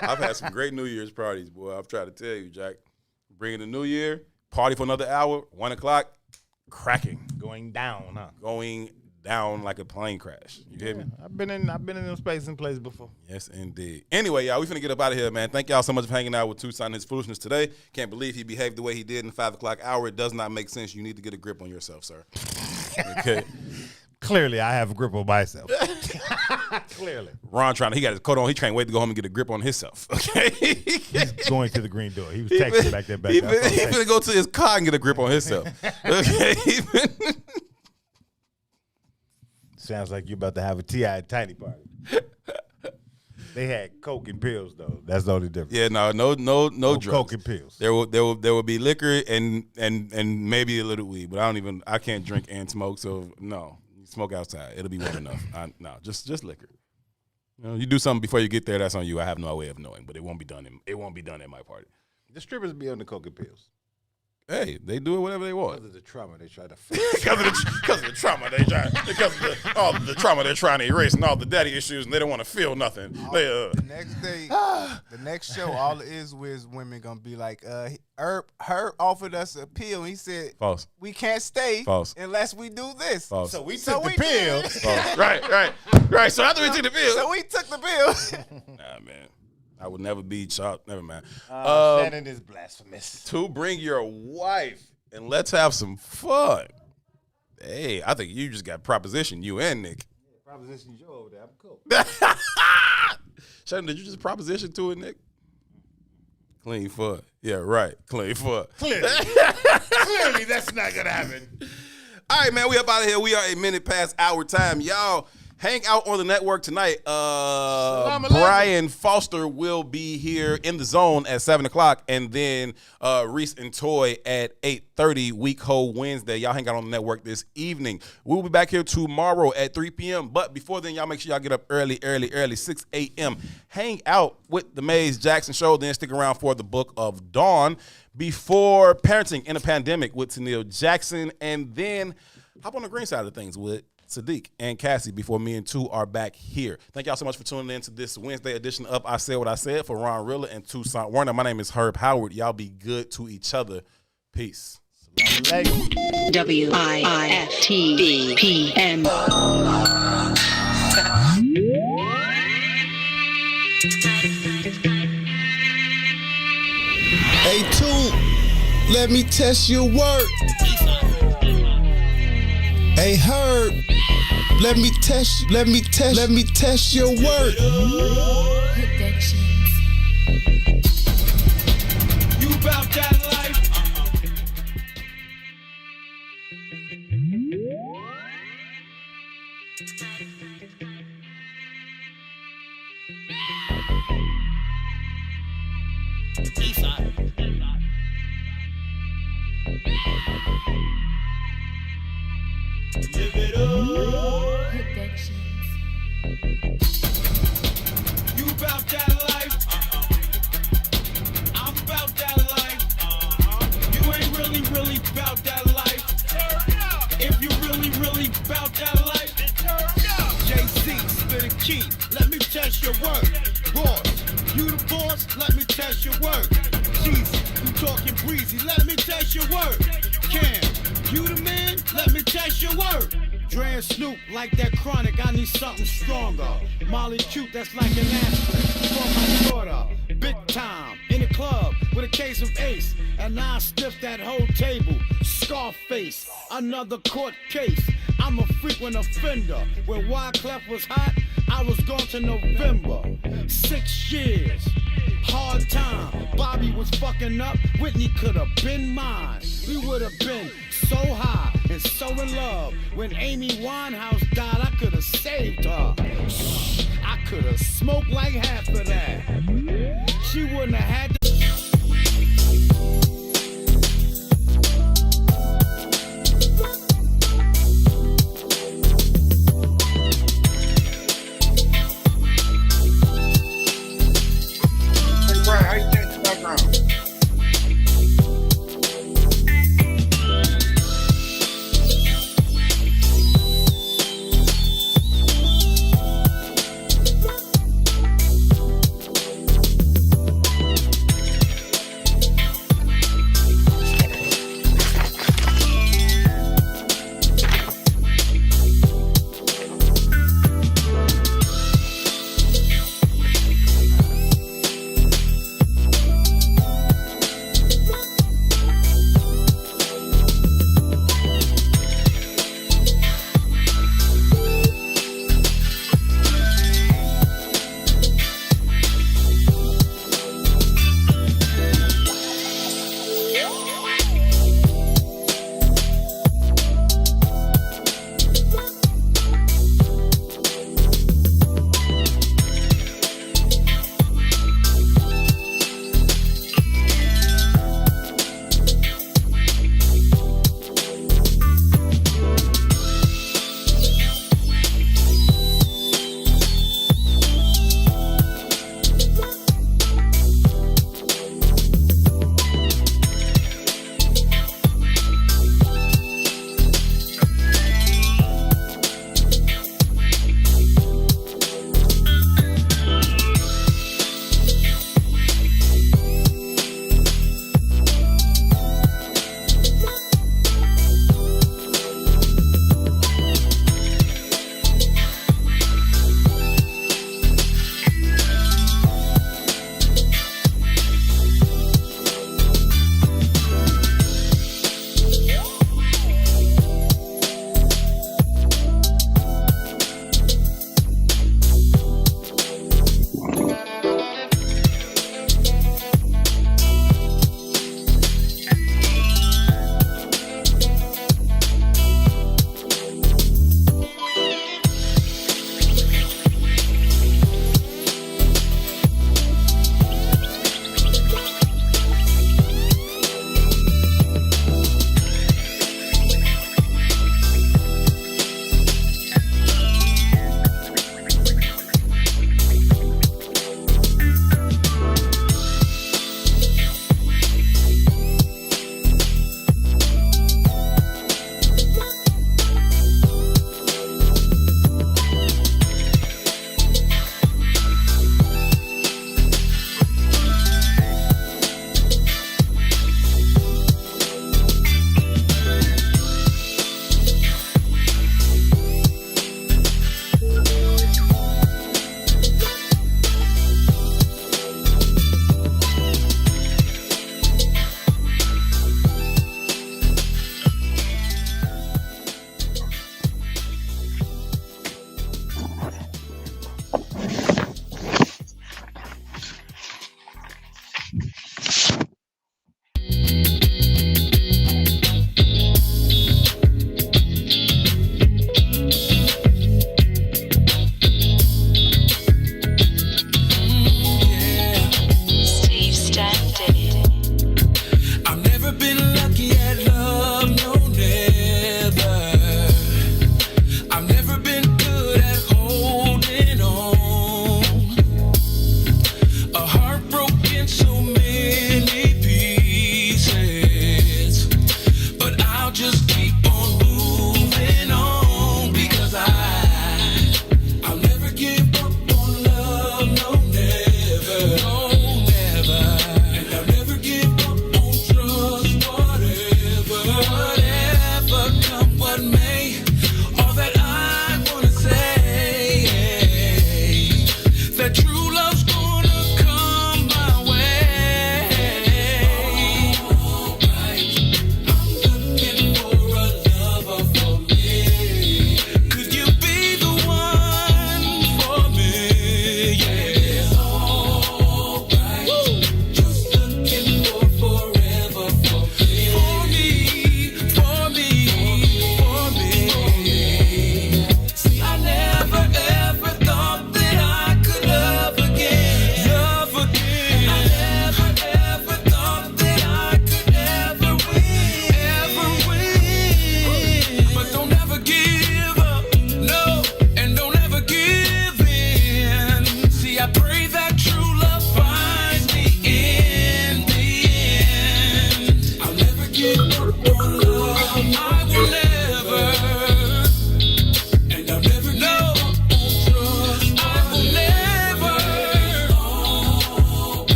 R: I've had some great New Year's parties, boy. I've tried to tell you, Jack. Bringing the New Year, party for another hour, 1 o'clock, cracking,
S: going down, huh?
R: Going down like a plane crash. You hear me?
S: I've been in them spaces and places before.
R: Yes, indeed. Anyway, y'all, we finna get up out of here, man. Thank y'all so much for hanging out with Tucson and his foolishness today. Can't believe he behaved the way he did in the 5 o'clock hour. It does not make sense. You need to get a grip on yourself, sir. Okay.
S: Clearly, I have a grip on myself. Clearly.
R: Ron he got his coat on. He can't wait to go home and get a grip on himself. Okay.
S: He's going to the green door. He was texting back there.
R: He finna go to his car and get a grip on himself. Okay.
S: Sounds like you're about to have a T.I. Tiny party. They had Coke and pills though. That's the only difference.
R: Yeah, no drugs.
S: Coke and pills.
R: There will be liquor and maybe a little weed, but I can't drink and smoke. So no, you smoke outside. It'll be warm enough. No, just liquor. You know, you do something before you get there. That's on you. I have no way of knowing, but it won't be done. It won't be done at my party.
S: The strippers be on the Coke and pills.
R: Hey, they do it whatever they want.
S: Because of the trauma they try to
R: because of the trauma the trauma they're trying to erase and all the daddy issues, and they don't want to feel nothing.
D: The next day, the next show, all it is women gonna be like, Herb offered us a pill. And he said,
R: false.
D: We can't stay unless we do this.
R: False.
D: So
S: we took the pill.
R: Right. So after we took the pill.
D: So we took the pill.
R: Nah, man. I would never be chopped. Never mind.
S: Shannon is blasphemous.
R: To bring your wife and let's have some fun. Hey, I think you just got proposition, you and Nick.
S: Yeah, proposition Joe over there. I'm cool.
R: Shannon, did you just proposition to it, Nick? Clean foot. Yeah, right. Clean foot.
S: Clearly, that's not going to happen.
R: All right, man, we up out of here. We are a minute past our time. Y'all hang out on the network tonight. Brian Foster will be here in the zone at 7 o'clock, and then Reese and Toy at 8:30, Week Ho Wednesday. Y'all hang out on the network this evening. We'll be back here tomorrow at 3 p.m. But before then, y'all make sure y'all get up early, 6 a.m. Hang out with the Maze Jackson Show, then stick around for the Book of Dawn before Parenting in a Pandemic with Tennille Jackson, and then hop on the green side of things with Sadiq and Cassie before me and two are back here. Thank y'all so much for tuning in to this Wednesday edition of I Said What I Said. For Ron Rilla and Tucson Warner, my name is Herb Howard. Y'all be good to each other. Peace.
I: WIIFTBPM.
T: Hey, Tool, let me test your work. Hey, Herb, let me test your work.
E: You about that life? Live it up. You about that life? I'm about that life. You ain't really about that life. If you really about that life, JC, spit a key. Let me test your work. Boss, you the boss? Let me test your work. Jeezy, you talking breezy? Let me test your work. Cam, you the man? Let me test your work. Dre and Snoop, like that chronic, I need something stronger. Molly cute, that's like an aspirin for my daughter. Big time, in the club, with a case of Ace. And I stiff that whole table. Scarface, another court case. I'm a frequent offender. Where Wyclef was hot,
L: I was gone to November, 6 years. Hard time, Bobby was fucking up, Whitney could have been mine. We would have been so high and so in love. When Amy Winehouse died, I could have saved her. I could have smoked like half of that. She wouldn't have had to.
V: How you change the background?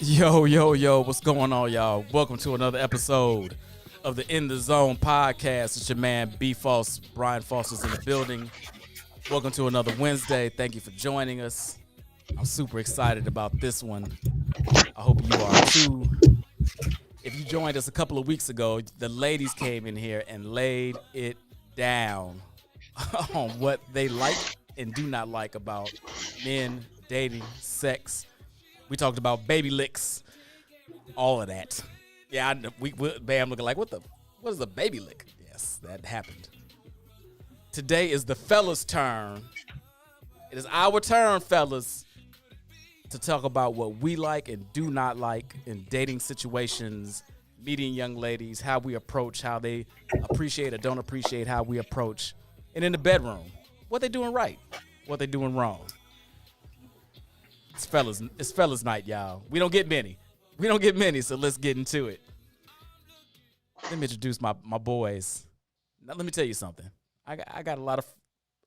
A: Yo, what's going on, y'all? Welcome to another episode of the In the Zone podcast. It's your man, B False. Brian Foster's in the building. Welcome to another Wednesday. Thank you for joining us. I'm super excited about this one. I hope you are too. If you joined us a couple of weeks ago, the ladies came in here and laid it down on what they like and do not like about men, dating, sex. We talked about baby licks, all of that. Yeah, Bam looking like, what is a baby lick? Yes, that happened. Today is the fellas' turn. It is our turn, fellas, to talk about what we like and do not like in dating situations, meeting young ladies, how we approach, how they appreciate or don't appreciate how we approach. And in the bedroom, what they doing right, what they doing wrong. It's fellas night, y'all. We don't get many, so let's get into it. Let me introduce my boys. Now, let me tell you something. I got a lot of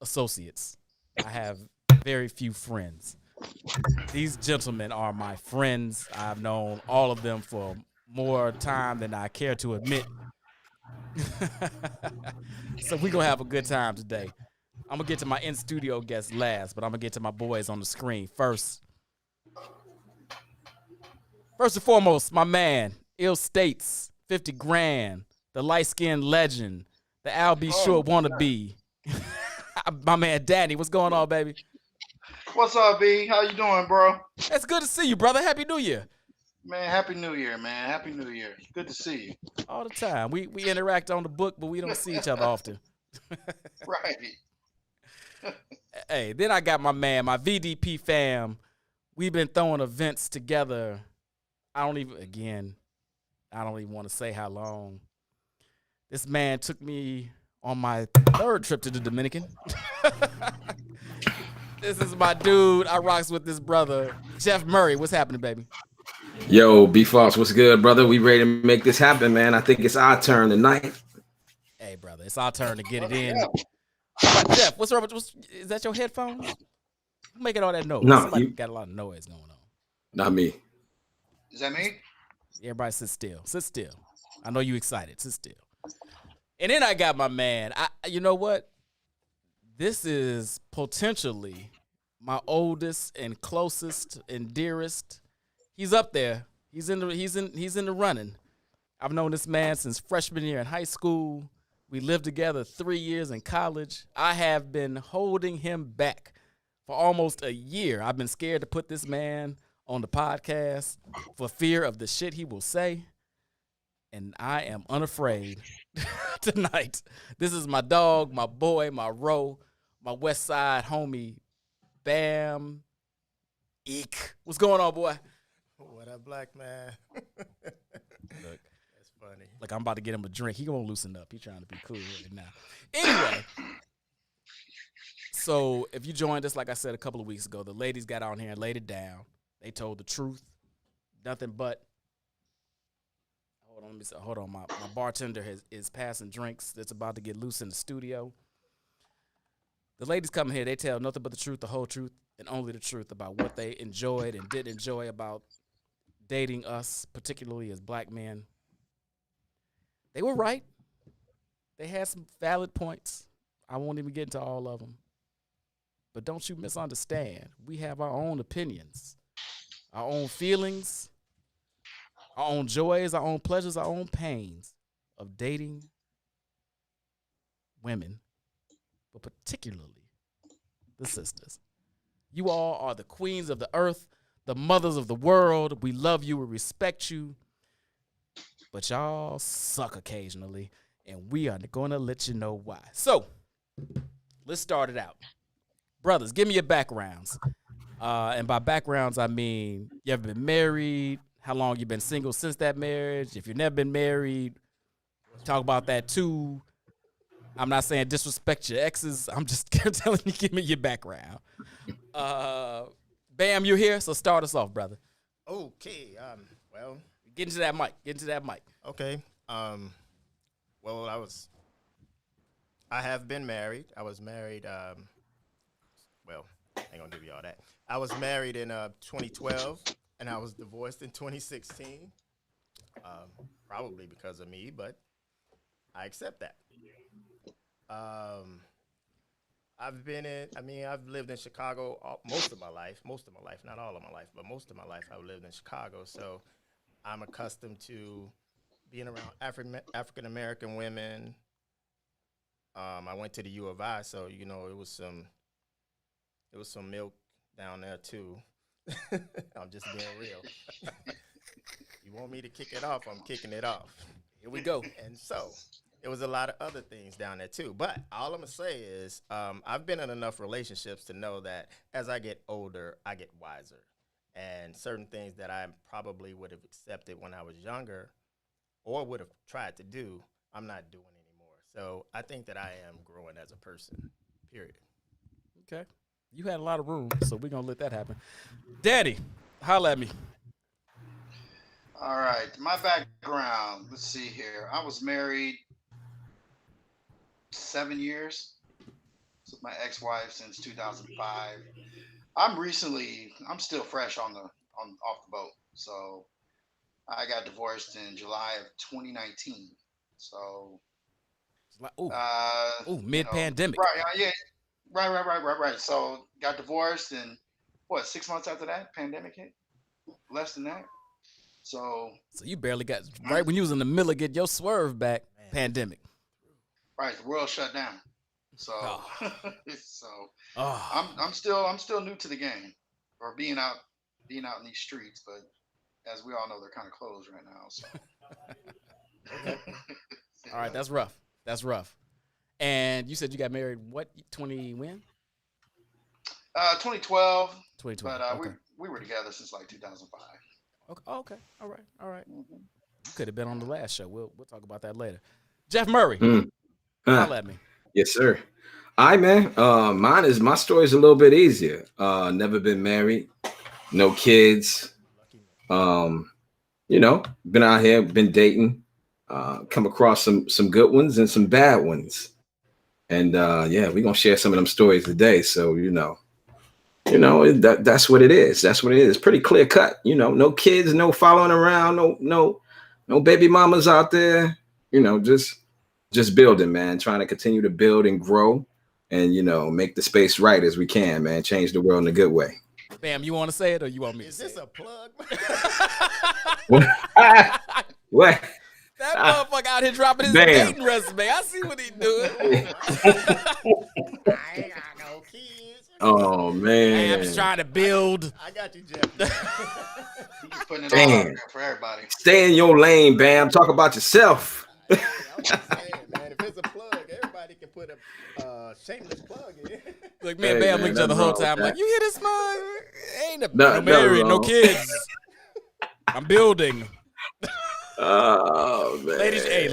A: associates. I have very few friends. These gentlemen are my friends. I've known all of them for more time than I care to admit. So we're going to have a good time today. I'm going to get to my in-studio guests last, but I'm going to get to my boys on the screen first. First and foremost, my man, Ill States, 50 grand, the light-skinned legend, the Al B. Short wannabe. My man, Danny, what's going on, baby?
M: What's up, B? How you doing, bro?
A: It's good to see you, brother. Happy New Year.
M: Man, Happy New Year, man. Happy New Year. Good to see you.
A: All the time. We interact on the book, but we don't see each other often.
M: Right.
A: Hey, then I got my man, my VDP fam. We've been throwing events together. I don't even want to say how long. This man took me on my third trip to the Dominican. This is my dude. I rocks with this brother, Jeff Murray. What's happening, baby?
O: Yo, B Fox, what's good, brother? We ready to make this happen, man. I think it's our turn tonight.
A: Hey, brother, it's our turn to get it in. Jeff, what's wrong with is that your headphones? Who making all that noise?
O: No,
A: Somebody got a lot of noise going on.
O: Not me.
M: Is that me?
A: Everybody sit still. Sit still. I know you excited. Sit still. And then I got my man. You know what? This is potentially my oldest and closest and dearest. He's up there. He's in the running. I've known this man since freshman year in high school. We lived together 3 years in college. I have been holding him back for almost a year. I've been scared to put this man on the podcast for fear of the shit he will say. And I am unafraid tonight. This is my dog, my boy, my Ro, my West Side homie, Bam Eek. What's going on, boy?
P: What up, black man?
A: Look,
P: that's funny.
A: Like, I'm about to get him a drink. He gonna loosen up. He trying to be cool right now. Anyway, so if you joined us, like I said a couple of weeks ago, the ladies got on here and laid it down. They told the truth. Nothing but. Hold on. My bartender is passing drinks. That's about to get loose in the studio. The ladies come here. They tell nothing but the truth, the whole truth, and only the truth about what they enjoyed and didn't enjoy about dating us, particularly as black men. They were right. They had some valid points. I won't even get into all of them. But don't you misunderstand. We have our own opinions, our own feelings, our own joys, our own pleasures, our own pains of dating women, but particularly the sisters. You all are the queens of the earth, the mothers of the world. We love you, we respect you, but y'all suck occasionally, and we are going to let you know why. So, let's start it out. Brothers, give me your backgrounds. And by backgrounds, I mean, you ever been married? How long you been single since that marriage? If you've never been married, talk about that too. I'm not saying disrespect your exes. I'm just telling you, give me your background. Bam, you're here, so start us off, brother.
P: Okay. Well,
A: get into that mic.
P: Okay. Well, I have been married. I was married. Well, I ain't gonna give you all that. I was married in 2012 and I was divorced in 2016. Probably because of me, but I accept that. I've lived in Chicago most of my life, not all of my life, but most of my life I've lived in Chicago. So I'm accustomed to being around African American women. I went to the U of I, so it was some milk down there too. I'm just being real. You want me to kick it off? I'm kicking it off.
A: Here we go.
P: And so there was a lot of other things down there too. But all I'm gonna say is I've been in enough relationships to know that as I get older, I get wiser. And certain things that I probably would have accepted when I was younger or would have tried to do, I'm not doing anymore. So I think that I am growing as a person, period.
A: Okay. You had a lot of room, so we're going to let that happen. Daddy, holla at me.
M: All right. My background, let's see here. I was married 7 years with my ex-wife since 2005. I'm still fresh off the boat. So I got divorced in July of 2019. So
A: mid-pandemic.
M: Right, yeah. Right. So got divorced, and 6 months after that, pandemic hit? Less than that. So
A: you barely got, right when you was in the middle of get your swerve back, pandemic.
M: Right, the world shut down. So I'm still new to the game, or being out in these streets, but as we all know, they're kind of closed right now. So
A: okay. All right, that's rough. And you said you got married, what, 20 when?
M: 2012.
A: 2012.
M: But
A: okay.
M: we were together since like 2005.
A: Okay. All right. You could have been on the last show. We'll talk about that later. Jeff Murray, holla at me.
O: Yes, sir. All right, man. My story is a little bit easier. Never been married, no kids. Been out here, been dating. Come across some good ones and some bad ones. And we're gonna share some of them stories today. So that's what it is. That's what it is. Pretty clear cut. No kids, no following around, no baby mamas out there. Just building, man. Trying to continue to build and grow, and make the space right as we can, man. Change the world in a good way.
A: Bam, you want to say it or you want me to say it?
P: Is this a plug?
O: What?
A: That motherfucker out here dropping his dating resume. I see what he doing.
P: I ain't got no kids.
O: Oh, man.
A: I'm just trying to build.
P: I got you, Jeff.
M: He's putting it all out there for everybody.
O: Stay in your lane, Bam. Talk about yourself.
P: I'm just saying, man. If it's a plug, everybody can put a shameless plug in.
A: Look, me and Bam look at each other the whole time. Like, you hear this mug? Ain't no married, no kids. I'm building.
O: Oh, man.
A: Ladies, hey,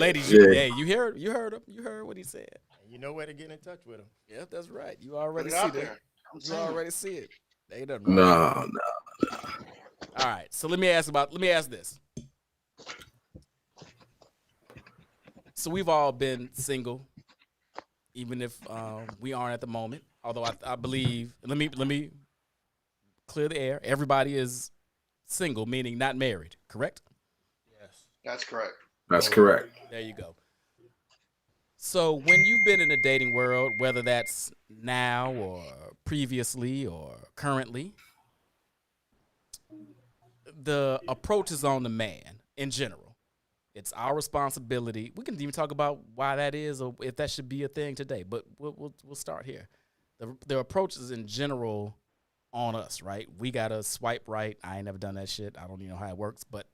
A: you heard him. You heard what he said.
P: You know where to get in touch with him.
A: Yeah, that's right. You already see that. You already see it. They done.
O: No.
A: All right. So let me ask this. So we've all been single, even if we aren't at the moment. Although I believe, let me clear the air. Everybody is single, meaning not married. Correct?
M: That's correct.
O: That's correct.
A: There you go. So when you've been in the dating world, whether that's now or previously or currently, the approach is on the man in general. It's our responsibility. We can even talk about why that is or if that should be a thing today, but we'll start here. The approach is in general on us, right? We got to swipe right. I ain't never done that shit. I don't even know how it works, but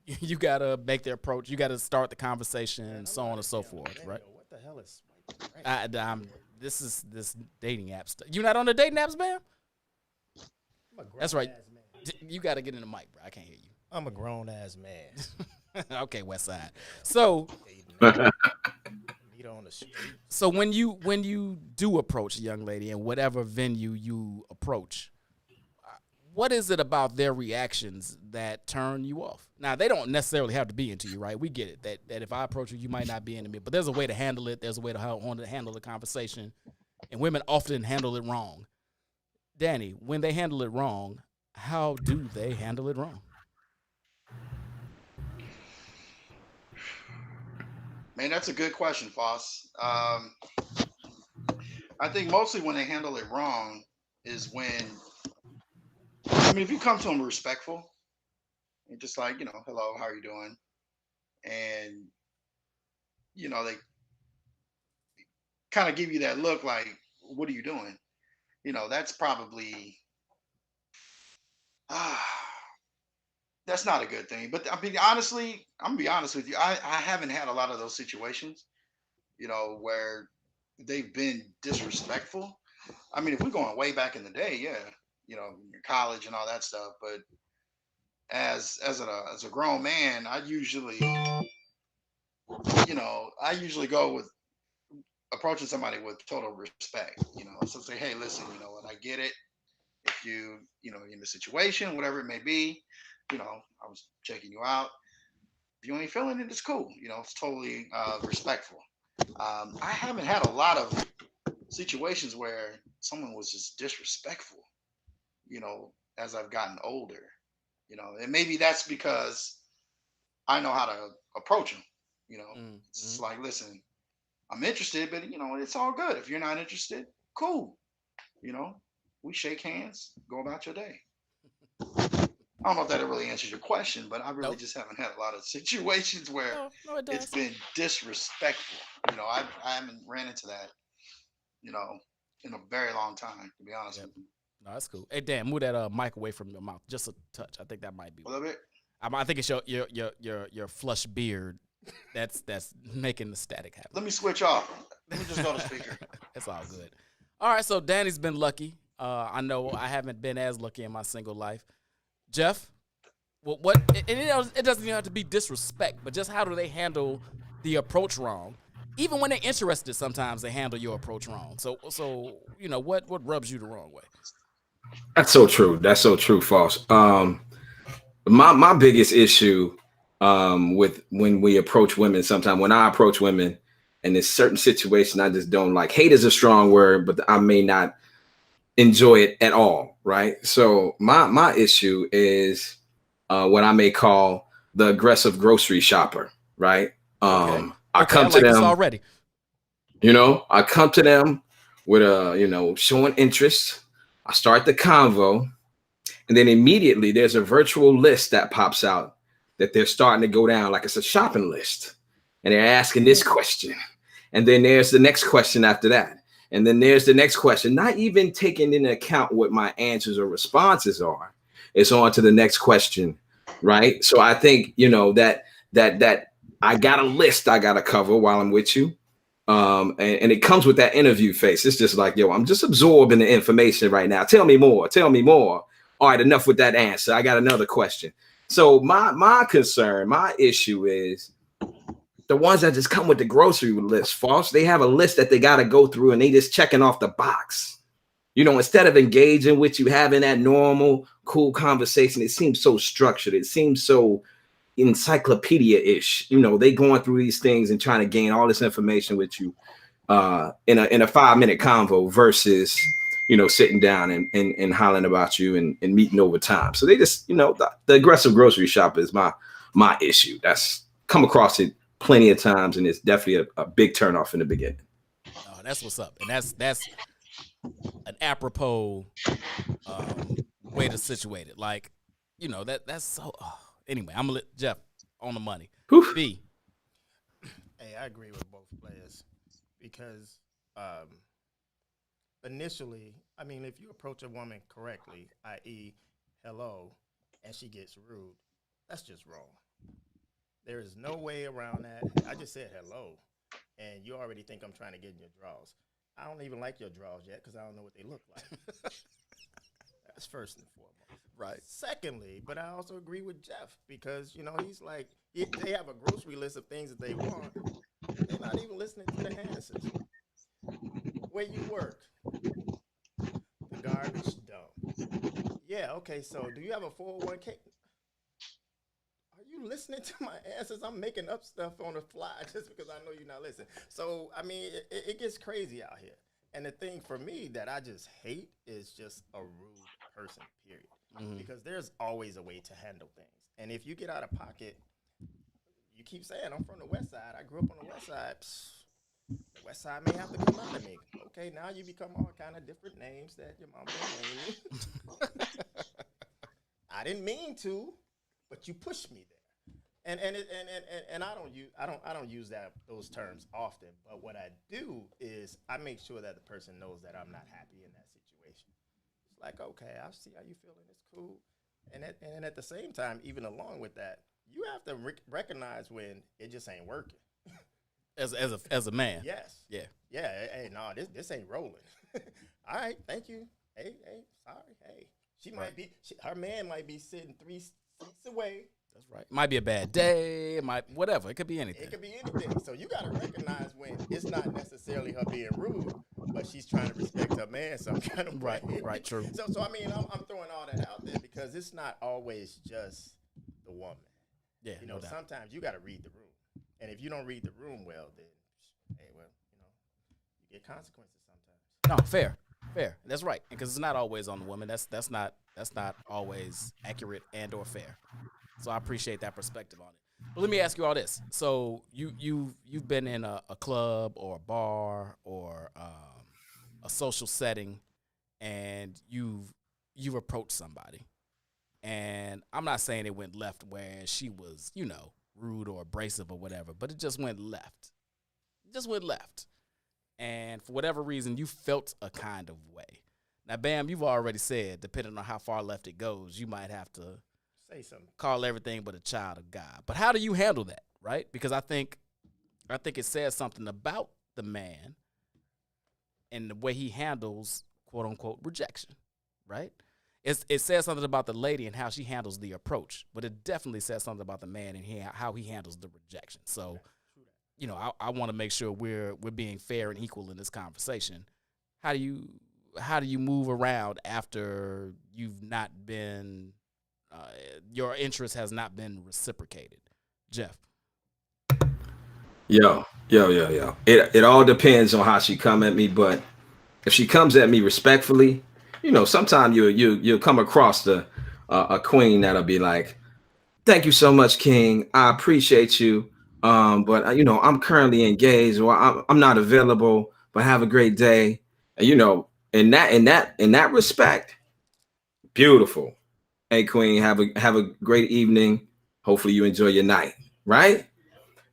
A: you got to make the approach. You got to start the conversation and so on and so forth, right?
P: What the hell is swiping right?
A: This is this dating app stuff. You not on the dating apps, man? That's right. You got to get in the mic, bro. I can't hear you.
P: I'm a grown-ass man.
A: Okay, West Side. So, so when you do approach a young lady in whatever venue you approach, what is it about their reactions that turn you off? Now, they don't necessarily have to be into you, right? We get it, that if I approach you, you might not be into me. But there's a way to handle it. There's a way to handle the conversation. And women often handle it wrong. Danny, when they handle it wrong, how do they handle it wrong?
M: Man, that's a good question, Foss. I think mostly when they handle it wrong is when, I mean, if you come to them respectful, and just like, hello, how are you doing? And, they kind of give you that look like, what are you doing? That's probably, that's not a good thing. But I mean, honestly, I'm gonna be honest with you. I haven't had a lot of those situations, where they've been disrespectful. I mean, if we're going way back in the day, yeah, your college and all that stuff. But as a grown man, I usually go with approaching somebody with total respect. So say, hey, listen, you know what, I get it. If in the situation, whatever it may be, I was checking you out. If you ain't feeling it, it's cool. It's totally respectful. I haven't had a lot of situations where someone was just disrespectful, as I've gotten older, and maybe that's because I know how to approach them. It's like, listen, I'm interested, but it's all good. If you're not interested, cool. We shake hands, go about your day. I don't know if that really answers your question, but I really just haven't had a lot of situations where it's been disrespectful. I haven't ran into that, in a very long time, to be honest with you.
A: No, that's cool. Hey, Dan, move that mic away from your mouth just a touch. I think that might be
M: a little bit.
A: I think it's your flush beard that's making the static happen.
M: Let me switch off. Let me just go to speaker.
A: It's all good. All right, so Danny's been lucky. I know I haven't been as lucky in my single life. Jeff, what? And it doesn't even have to be disrespect, but just how do they handle the approach wrong? Even when they're interested, sometimes they handle your approach wrong. So what rubs you the wrong way?
O: That's so true. That's so true, Foss. My biggest issue with when we approach women, sometimes when I approach women, and there's certain situations I just don't like. Hate is a strong word, but I may not enjoy it at all, right? So my issue is what I may call the aggressive grocery shopper, right? I come to them
A: already.
O: I come to them with showing interest. I start the convo, and then immediately there's a virtual list that pops out that they're starting to go down like it's a shopping list, and they're asking this question, and then there's the next question after that. And then there's the next question, not even taking into account what my answers or responses are. It's on to the next question, right? So I think, that I got a list I got to cover while I'm with you. And it comes with that interview face. It's just like, I'm just absorbing the information right now. Tell me more. All right, enough with that answer. I got another question. So my concern, my issue is the ones that just come with the grocery list, Foss. They have a list that they got to go through, and they just checking off the box. Instead of engaging with you, having that normal, cool conversation, it seems so structured. It seems so encyclopedia-ish. They going through these things and trying to gain all this information with you in a 5-minute convo versus sitting down and hollering about you and meeting over time. So they just the aggressive grocery shopper is my issue. That's come across it plenty of times, and it's definitely a big turnoff in the beginning.
A: Oh, that's what's up, and that's an apropos way to situate it. Like, that's so. Anyway, I'm gonna let Jeff on the money. B.
P: Hey, I agree with both players because initially, I mean, if you approach a woman correctly, i.e., hello, and she gets rude, that's just wrong. There is no way around that. I just said hello, and you already think I'm trying to get in your drawers. I don't even like your drawers yet because I don't know what they look like. That's first and foremost.
A: Right.
P: Secondly, but I also agree with Jeff because, he's like, they have a grocery list of things that they want. They're not even listening to the answers. Where you work? The garbage dump. Yeah, okay, so do you have a 401k? Are you listening to my answers? I'm making up stuff on the fly just because I know you're not listening. So, I mean, it gets crazy out here. And the thing for me that I just hate is just a rude person, period. because there's always a way to handle things. And if you get out of pocket, you keep saying, I'm from the West Side. I grew up on the West Side. The West Side may have to come under me. Okay, now you become all kind of different names that your mom didn't name you. I didn't mean to, but you pushed me there. And I don't use those terms often. But what I do is I make sure that the person knows that I'm not happy in that situation. It's like, okay, I see how you feeling. It's cool. And at the same time, even along with that, you have to recognize when it just ain't working.
A: As a man.
P: Yes.
A: Yeah.
P: Yeah. Hey, no, this ain't rolling. All right. Thank you. Hey, sorry. Hey, she might be. Her man might be sitting 3 seats away.
A: That's right. Might be a bad day. Whatever. It could be anything.
P: It could be anything. So you got to recognize when it's not necessarily her being rude, but she's trying to respect her man some kind of way.
A: Right. True.
P: So I mean, I'm throwing all that out there because it's not always just the woman.
A: Yeah.
P: You know, sometimes you got to read the room. And if you don't read the room well, then, hey, well, you get consequences sometimes.
A: No, fair. That's right. Because it's not always on the woman. That's not always accurate and or fair. So I appreciate that perspective on it. But let me ask you all this. So you've been in a club or a bar or a social setting, and you've approached somebody. And I'm not saying it went left where she was, rude or abrasive or whatever, but it just went left. And for whatever reason, you felt a kind of way. Now, Bam, you've already said, depending on how far left it goes, you might have to
P: say something.
A: Call everything but a child of God. But how do you handle that, right? Because I think it says something about the man and the way he handles, quote unquote, rejection, right? It says something about the lady and how she handles the approach, but it definitely says something about the man and how he handles the rejection. So, I want to make sure we're being fair and equal in this conversation. How do you move around after you've not been your interest has not been reciprocated, Jeff?
O: Yo. It all depends on how she come at me, but if she comes at me respectfully, sometimes you'll come across a queen that'll be like, "Thank you so much, King. I appreciate you. But I'm currently engaged, or I'm not available. But have a great day." And in that respect, beautiful. Hey, Queen, have a great evening. Hopefully you enjoy your night, right?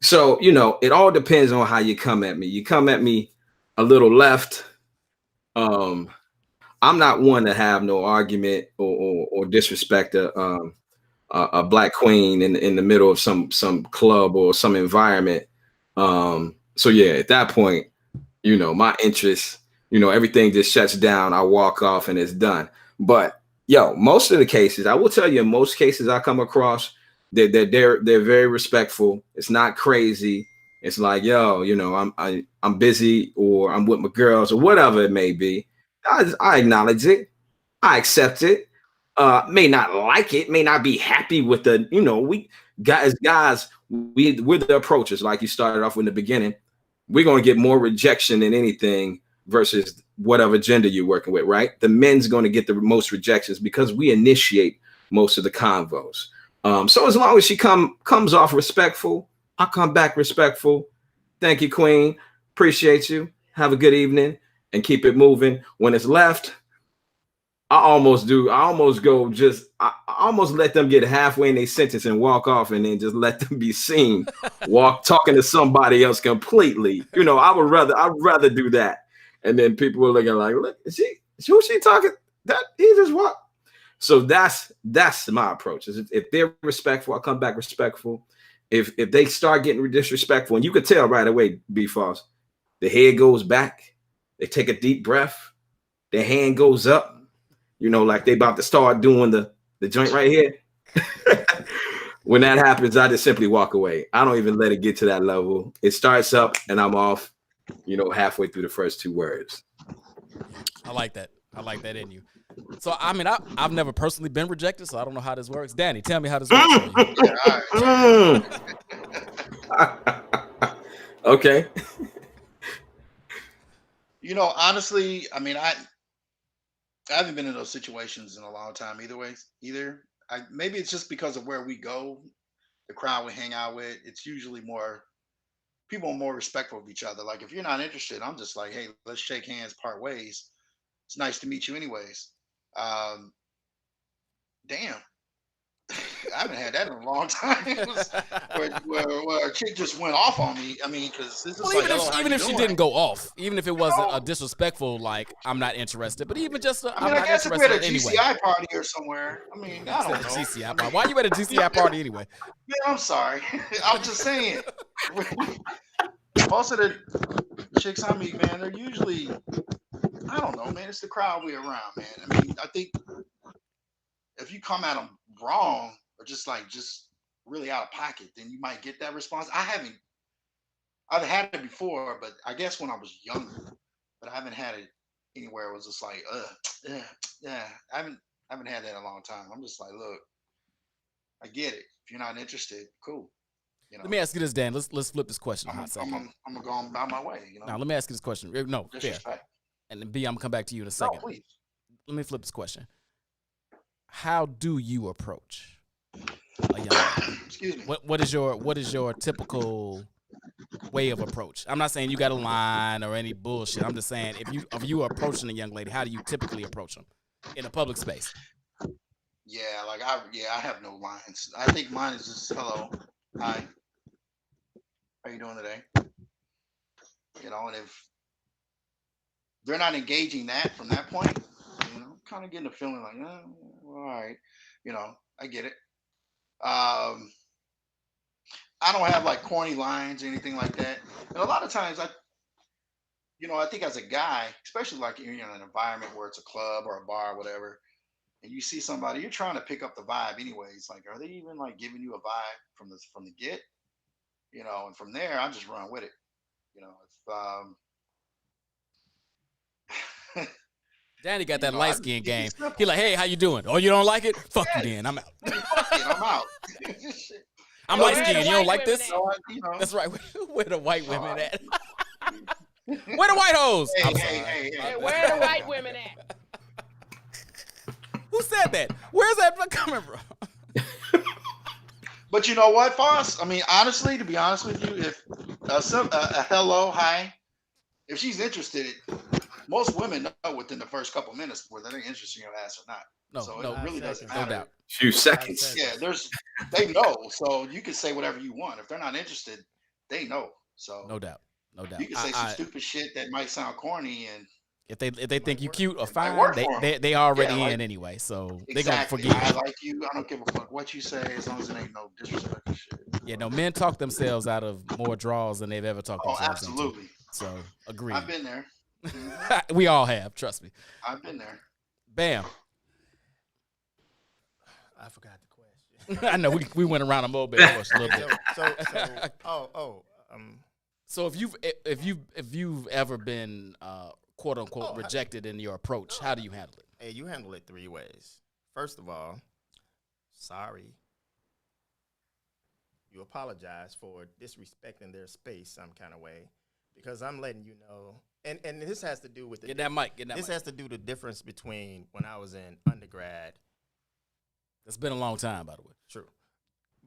O: So it all depends on how you come at me. You come at me a little left. I'm not one to have no argument or disrespect a black queen in the middle of some club or some environment. So yeah, at that point, my interest, everything just shuts down. I walk off and it's done. But most of the cases, I will tell you, in most cases I come across, they're very respectful. It's not crazy. It's like, I'm busy, or I'm with my girls, or whatever it may be. I acknowledge it. I accept it. May not like it, may not be happy with we guys, we're the approachers. Like you started off in the beginning, we're going to get more rejection than anything versus whatever gender you're working with, right? The men's going to get the most rejections because we initiate most of the convos. So as long as she comes off respectful, I come back respectful. Thank you, Queen. Appreciate you. Have a good evening and keep it moving. When it's left, I almost let them get halfway in their sentence and walk off, and then just let them be seen talking to somebody else completely. I'd rather do that. And then people were looking like, look, who she talking? That he just walked. So that's my approach. If they're respectful, I come back respectful. If they start getting disrespectful, and you could tell right away, be false, the head goes back, they take a deep breath, their hand goes up, like they about to start doing the joint right here. When that happens, I just simply walk away. I don't even let it get to that level. It starts up and I'm off, halfway through the first 2 words.
A: I like that. I like that in you. So, I mean, I've never personally been rejected, so I don't know how this works. Danny, tell me how this works.
O: Okay.
M: Honestly, I mean, I haven't been in those situations in a long time either. Maybe it's just because of where we go, the crowd we hang out with. It's usually more people are more respectful of each other. Like if you're not interested, I'm just like, hey, let's shake hands, part ways. It's nice to meet you, anyways. Um, damn, I haven't had that in a long time. Where a chick just went off on me. I mean, because this is
A: Well,
M: like,
A: even if she didn't go off, even if it wasn't a disrespectful, like I'm not interested, but even just
M: I mean, I guess if we're at a GCI party or somewhere, I mean, I don't know.
A: GCI party. Why are you at a GCI party anyway?
M: Yeah, I'm sorry. I'm just saying. Most of the chicks I meet, man, they're usually, I don't know, man. It's the crowd we're around, man. I mean, I think if you come at them wrong or just really out of pocket, then you might get that response. I've had it before, but I guess when I was younger, but I haven't had it anywhere. It was just like, yeah. I haven't had that in a long time. I'm just like, look, I get it. If you're not interested, cool. You know,
A: Let me ask you this, Dan. Let's flip this question.
M: I'm gonna go on about my way. You know.
A: Now let me ask you this question. No, fair.
M: Disrespect.
A: And then B, I'm gonna come back to you in a second.
M: No, please.
A: Let me flip this question. How do you approach a young man?
M: Excuse me.
A: What is your typical way of approach? I'm not saying you got a line or any bullshit. I'm just saying if you are approaching a young lady, how do you typically approach them in a public space?
M: Yeah, I have no lines. I think mine is just hello, hi, how you doing today? You know, and if they're not engaging that from that point, you know, kind of getting a feeling like, well, all right, you know, I get it. I don't have like corny lines or anything like that. And a lot of times I think as a guy, especially like you're in an environment where it's a club or a bar or whatever, and you see somebody, you're trying to pick up the vibe anyways. Like, are they even like giving you a vibe from the get? You know, and from there, I just run with it. You know, if
A: Danny got that light skin game. He like, hey, how you doing? Oh, you don't like it? Fuck you, then. I'm out.
M: I'm out.
A: I'm light skinned. You don't like this?
M: You know.
A: That's right. Where the white women at? Where the white hoes?
M: Hey,
G: where the white women at?
A: Who said that? Where's that coming from?
M: But you know what, Foss? I mean, honestly, to be honest with you, if a hello, hi, if she's interested, most women know within the first couple minutes whether they're interested in your ass or not. So it really doesn't matter.
A: No doubt.
O: Few seconds.
M: Yeah, they know. So you can say whatever you want. If they're not interested, they know. So
A: no doubt.
M: You can say some stupid shit that might sound corny, and
A: if they think you cute or fine, they already in anyway. So they gonna forgive you.
M: I like you. I don't give a fuck what you say as long as it ain't no disrespectful shit.
A: Yeah, no, men talk themselves out of more draws than they've ever talked themselves
M: absolutely.
A: into. So agree.
M: I've been there.
A: We all have, trust me.
M: I've been there.
A: Bam.
P: I forgot the question.
A: I know we went around a little bit. So if you've ever been quote unquote rejected in your approach, how do you handle it?
P: Hey, you handle it 3 ways. First of all, sorry. You apologize for disrespecting their space some kind of way, because I'm letting you know. And this has to do with this has to do the difference between when I was in undergrad.
A: It's been a long time, by the way.
P: True.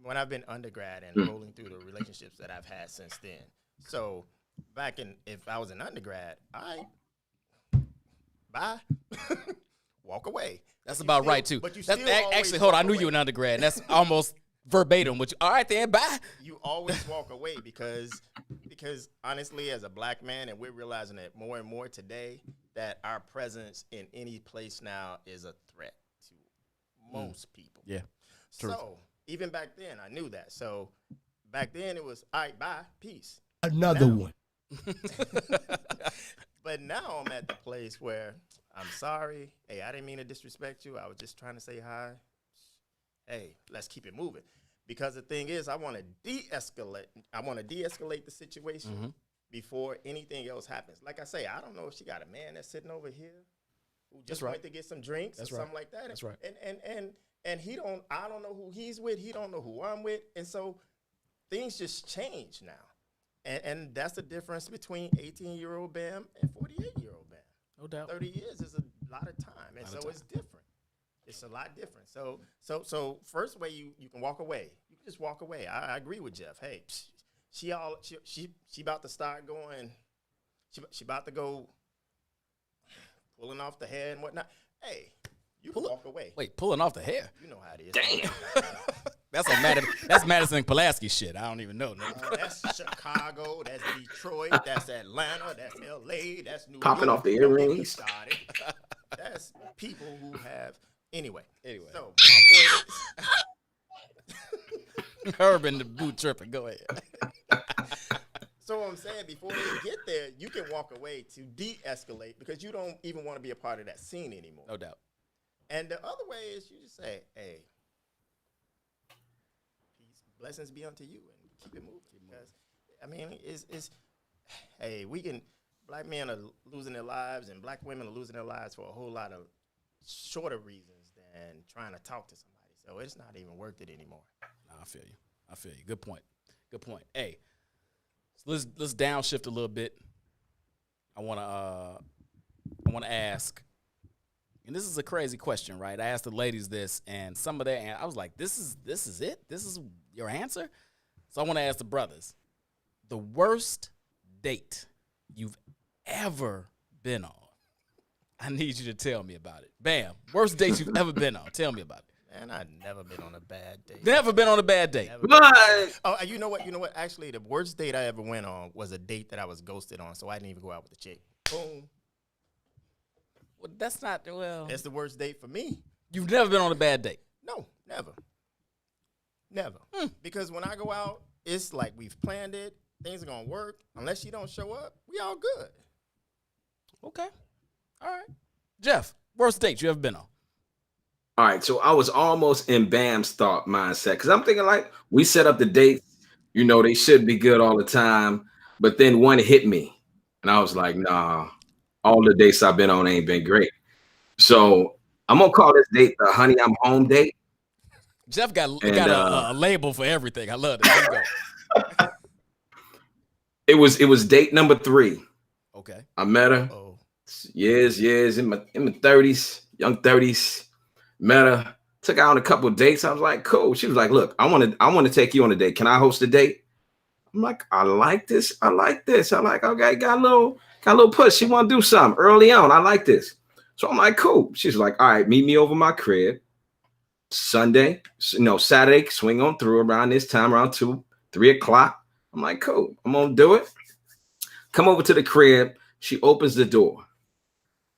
P: When I've been undergrad and rolling through the relationships that I've had since then. So if I was an undergrad, bye, walk away.
A: That's about right too.
P: But you
A: that's
P: still
A: actually hold on. I knew you were an undergrad. That's almost verbatim. Which all right then, bye.
P: You always walk away because honestly, as a black man, and we're realizing that more and more today, that our presence in any place now is a threat to most people.
A: Yeah, true.
P: So even back then, I knew that. So back then, it was all right, bye, peace.
H: Another one.
P: But now I'm at the place where I'm sorry. Hey, I didn't mean to disrespect you. I was just trying to say hi. Hey, let's keep it moving. Because the thing is, I want to de-escalate. I want to de-escalate the situation before anything else happens. Like I say, I don't know if she got a man that's sitting over here who just went to get some drinks or something like that.
A: That's right.
P: And I don't know who he's with. He don't know who I'm with. And so things just change now. And that's the difference between 18-year-old Bam and 48-year-old Bam.
A: No doubt.
P: 30 years is a lot of time, and so it's different. It's a lot different. So first way you can walk away. You can just walk away. I agree with Jeff. Hey, she about to start going. She about to go pulling off the hair and whatnot. Hey, you can walk away.
A: Wait, pulling off the hair?
P: You know how it is.
A: Damn. That's Madison Pulaski shit. I don't even know.
P: That's Chicago. That's Detroit. That's Atlanta. That's L.A. That's New York.
O: Popping off the earrings.
P: That's people who have. Anyway. So,
A: Herb and the boot tripping. Go ahead.
P: So what I'm saying, before they get there, you can walk away to de-escalate because you don't even want to be a part of that scene anymore.
A: No doubt.
P: And the other way is you just say, hey, peace, blessings be unto you, and keep it moving. Because, I mean, hey, black men are losing their lives and black women are losing their lives for a whole lot of shorter reasons than trying to talk to somebody. So it's not even worth it anymore.
A: Nah, I feel you. Good point. Hey, so let's downshift a little bit. I want to ask, and this is a crazy question, right? I asked the ladies this, and some of their, I was like, this is it? This is your answer? So I want to ask the brothers, the worst date you've ever been on. I need you to tell me about it. Bam. Worst date you've ever been on. Tell me about it.
P: Man, I've never been on a bad date.
A: Never been on a bad date.
P: Oh, you know what? Actually, the worst date I ever went on was a date that I was ghosted on, so I didn't even go out with the chick. Boom.
A: Well, that's not,
P: That's the worst date for me.
A: You've never been on a bad date?
P: No, never. Because when I go out, it's like we've planned it. Things are going to work. Unless you don't show up, we all good.
A: Okay. All right. Jeff, worst date you ever been on?
O: All right, so I was almost in Bam's thought mindset because I'm thinking like we set up the dates, they should be good all the time, but then one hit me, and I was like, nah, all the dates I've been on ain't been great. So I'm gonna call this date the "Honey, I'm Home" date.
A: Jeff got a label for everything. I love it.
O: It was date number 3.
A: Okay,
O: I met her. Years in my 30s, young 30s. Met her, took her on a couple of dates. I was like, cool. She was like, look, I want to take you on a date. Can I host a date? I'm like, I like this. I'm like, okay, got a little push. She want to do something early on. I like this. So I'm like, cool. She's like, all right, meet me over my crib. Saturday, swing on through around this time, around 2, 3 o'clock. I'm like, cool. I'm going to do it. Come over to the crib. She opens the door.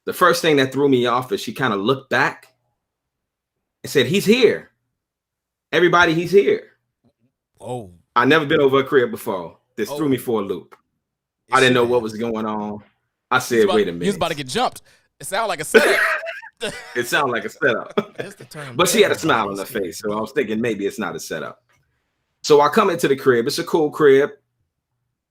O: The first thing that threw me off is she kind of looked back and said, he's here. Everybody, he's here.
A: Oh.
O: I never been over a crib before. This threw me for a loop. I didn't know what was going on. I said, wait a minute.
A: He was about to get jumped. It sounded like a setup.
O: It sounded like a setup.
P: That's the term.
O: But she had a smile on her face. So I was thinking maybe it's not a setup. So I come into the crib. It's a cool crib.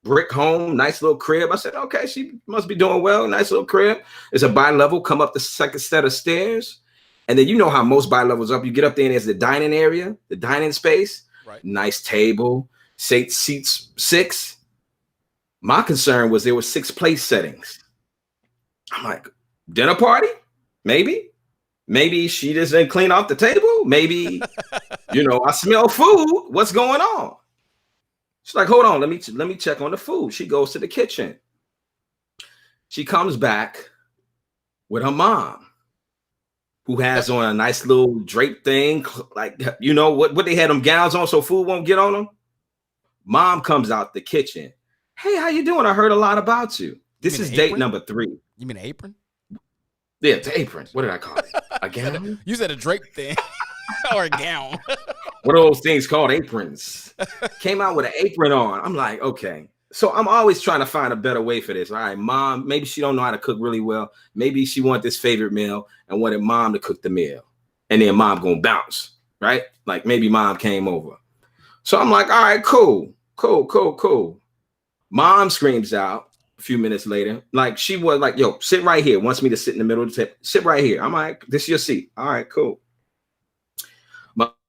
O: Brick home, nice little crib. I said, okay, she must be doing well. Nice little crib. It's a bi-level. Come up the second set of stairs. And then you know how most bi-levels up. You get up there and there's the dining area, the dining space.
A: Right.
O: Nice table. Seats 6. My concern was there were 6 place settings. I'm like, dinner party? Maybe she just didn't clean off the table. Maybe, I smell food. What's going on? She's like, hold on, let me check on the food. She goes to the kitchen. She comes back with her mom, who has on a nice little drape thing, like, what they had them gowns on so food won't get on them. Mom comes out the kitchen. Hey, how you doing? I heard a lot about you. This is date number 3.
A: You mean an apron?
O: Yeah, the apron. What did I call it? A gown?
A: You said a drape thing or a gown.
O: What are those things called? Aprons. Came out with an apron on. I'm like, okay. So I'm always trying to find a better way for this. All right, mom, maybe she don't know how to cook really well. Maybe she want this favorite meal and wanted mom to cook the meal. And then mom gonna bounce, right? Like maybe mom came over. So I'm like, all right, cool. Mom screams out a few minutes later. Like she was like, yo, sit right here. Wants me to sit in the middle of the table. Sit right here. I'm like, this is your seat. All right, cool.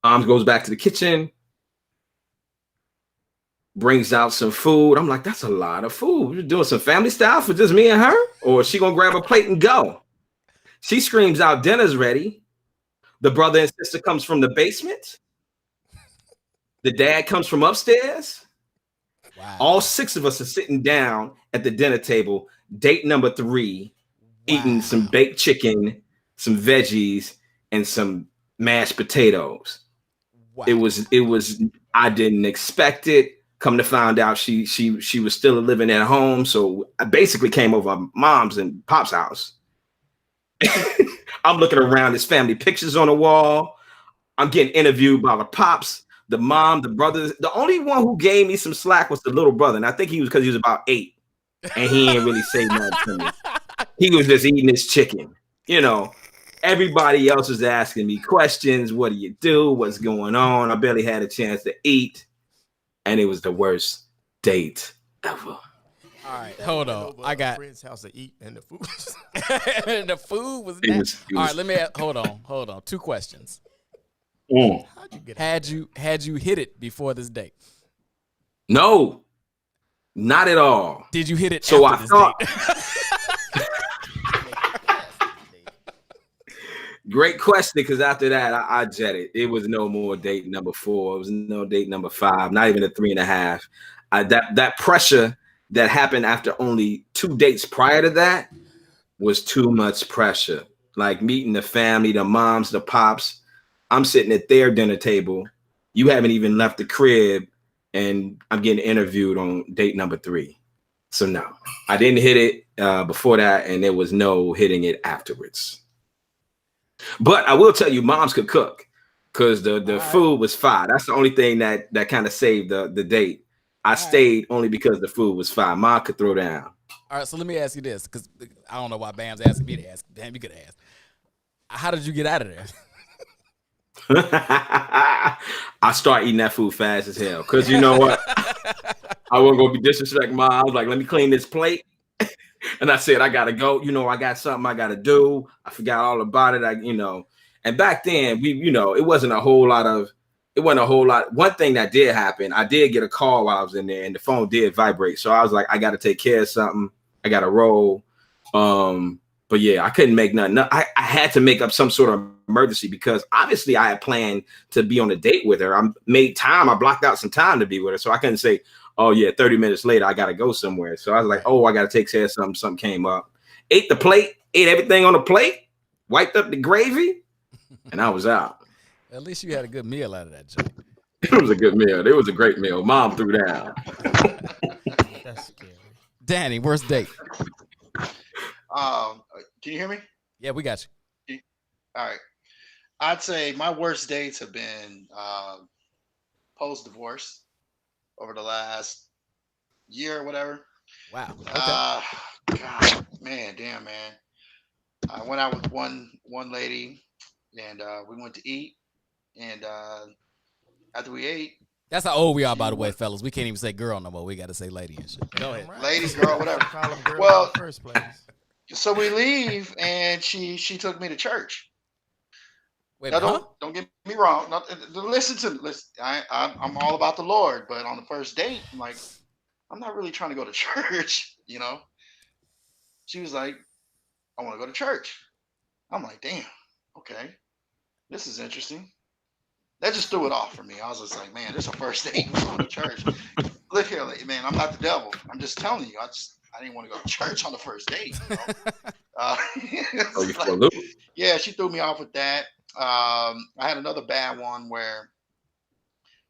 O: Mom goes back to the kitchen, brings out some food. I'm like, that's a lot of food. You're doing some family style for just me and her? Or is she going to grab a plate and go? She screams out, dinner's ready. The brother and sister comes from the basement. The dad comes from upstairs.
A: Wow.
O: All 6 of us are sitting down at the dinner table, date number 3, eating some baked chicken, some veggies, and some mashed potatoes.
A: Wow.
O: It was I didn't expect it. Come to find out she was still living at home. So I basically came over my mom's and pop's house. I'm looking around, there's family pictures on the wall. I'm getting interviewed by the pops, the mom, the brothers. The only one who gave me some slack was the little brother. And I think he was because he was about 8. And he ain't really say nothing to me. He was just eating his chicken. You know, everybody else was asking me questions. What do you do? What's going on? I barely had a chance to eat. And it was the worst date ever.
A: All right, hold on. I got
P: friend's house to eat, and the food,
A: and the food was. All right, let me hold on. 2 questions.
O: Mm.
P: How'd you get
A: Had you hit it before this date?
O: No, not at all.
A: Did you hit it?
O: So
A: after
O: I
A: this
O: thought.
P: date?
O: Great question, because after that I jetted. It was no more date number 4. It was no date number 5. Not even a 3.5. That pressure that happened after only 2 dates prior to that was too much pressure. Like meeting the family, the moms, the pops. I'm sitting at their dinner table. You haven't even left the crib, and I'm getting interviewed on date number 3. So no, I didn't hit it before that, and there was no hitting it afterwards. But I will tell you, moms could cook, because the food was fire. That's the only thing that kind of saved the date. I stayed only because the food was fire. Mom could throw down.
A: All right, so let me ask you this, because I don't know why Bam's asking me to ask. Bam, you could ask. How did you get out of there?
O: I start eating that food fast as hell, because you know what? I wasn't going to be disrespecting Mom. I was like, let me clean this plate. And I said, I got to go. You know, I got something I got to do. I forgot all about it. And back then, it wasn't a whole lot. One thing that did happen, I did get a call while I was in there, and the phone did vibrate. So I was like, I got to take care of something. I got to roll. But yeah, I couldn't make nothing. I had to make up some sort of emergency, because obviously I had planned to be on a date with her. I made time. I blocked out some time to be with her. So I couldn't say, oh yeah, 30 minutes later, I got to go somewhere. So I was like, oh, I got to take care of something. Something came up. Ate the plate, ate everything on the plate, wiped up the gravy, and I was out.
A: At least you had a good meal out of that joint.
O: It was a good meal. It was a great meal. Mom threw down.
P: That's scary.
A: Danny, worst date?
M: Can you hear me?
A: Yeah, we got you.
M: All right. I'd say my worst dates have been post-divorce over the last year or whatever.
A: Wow. Okay.
M: God, man. I went out with one lady, and we went to eat, and after we ate.
A: That's how old we are, by the way, fellas. We can't even say girl no more. We got to say lady and shit. Go ahead.
M: Ladies, girl, whatever.
P: Well, in the first place.
M: So we leave, and she took me to church.
A: Wait,
M: now, don't get me wrong. Listen. I'm all about the Lord, but on the first date, I'm like, I'm not really trying to go to church, She was like, I want to go to church. I'm like, damn, okay, this is interesting. That just threw it off for me. I was just like, man, this is a first date. We're going to church. Look here, man, I'm not the devil. I'm just telling you. I didn't want to go to church on the first date. Yeah, she threw me off with that. I had another bad one where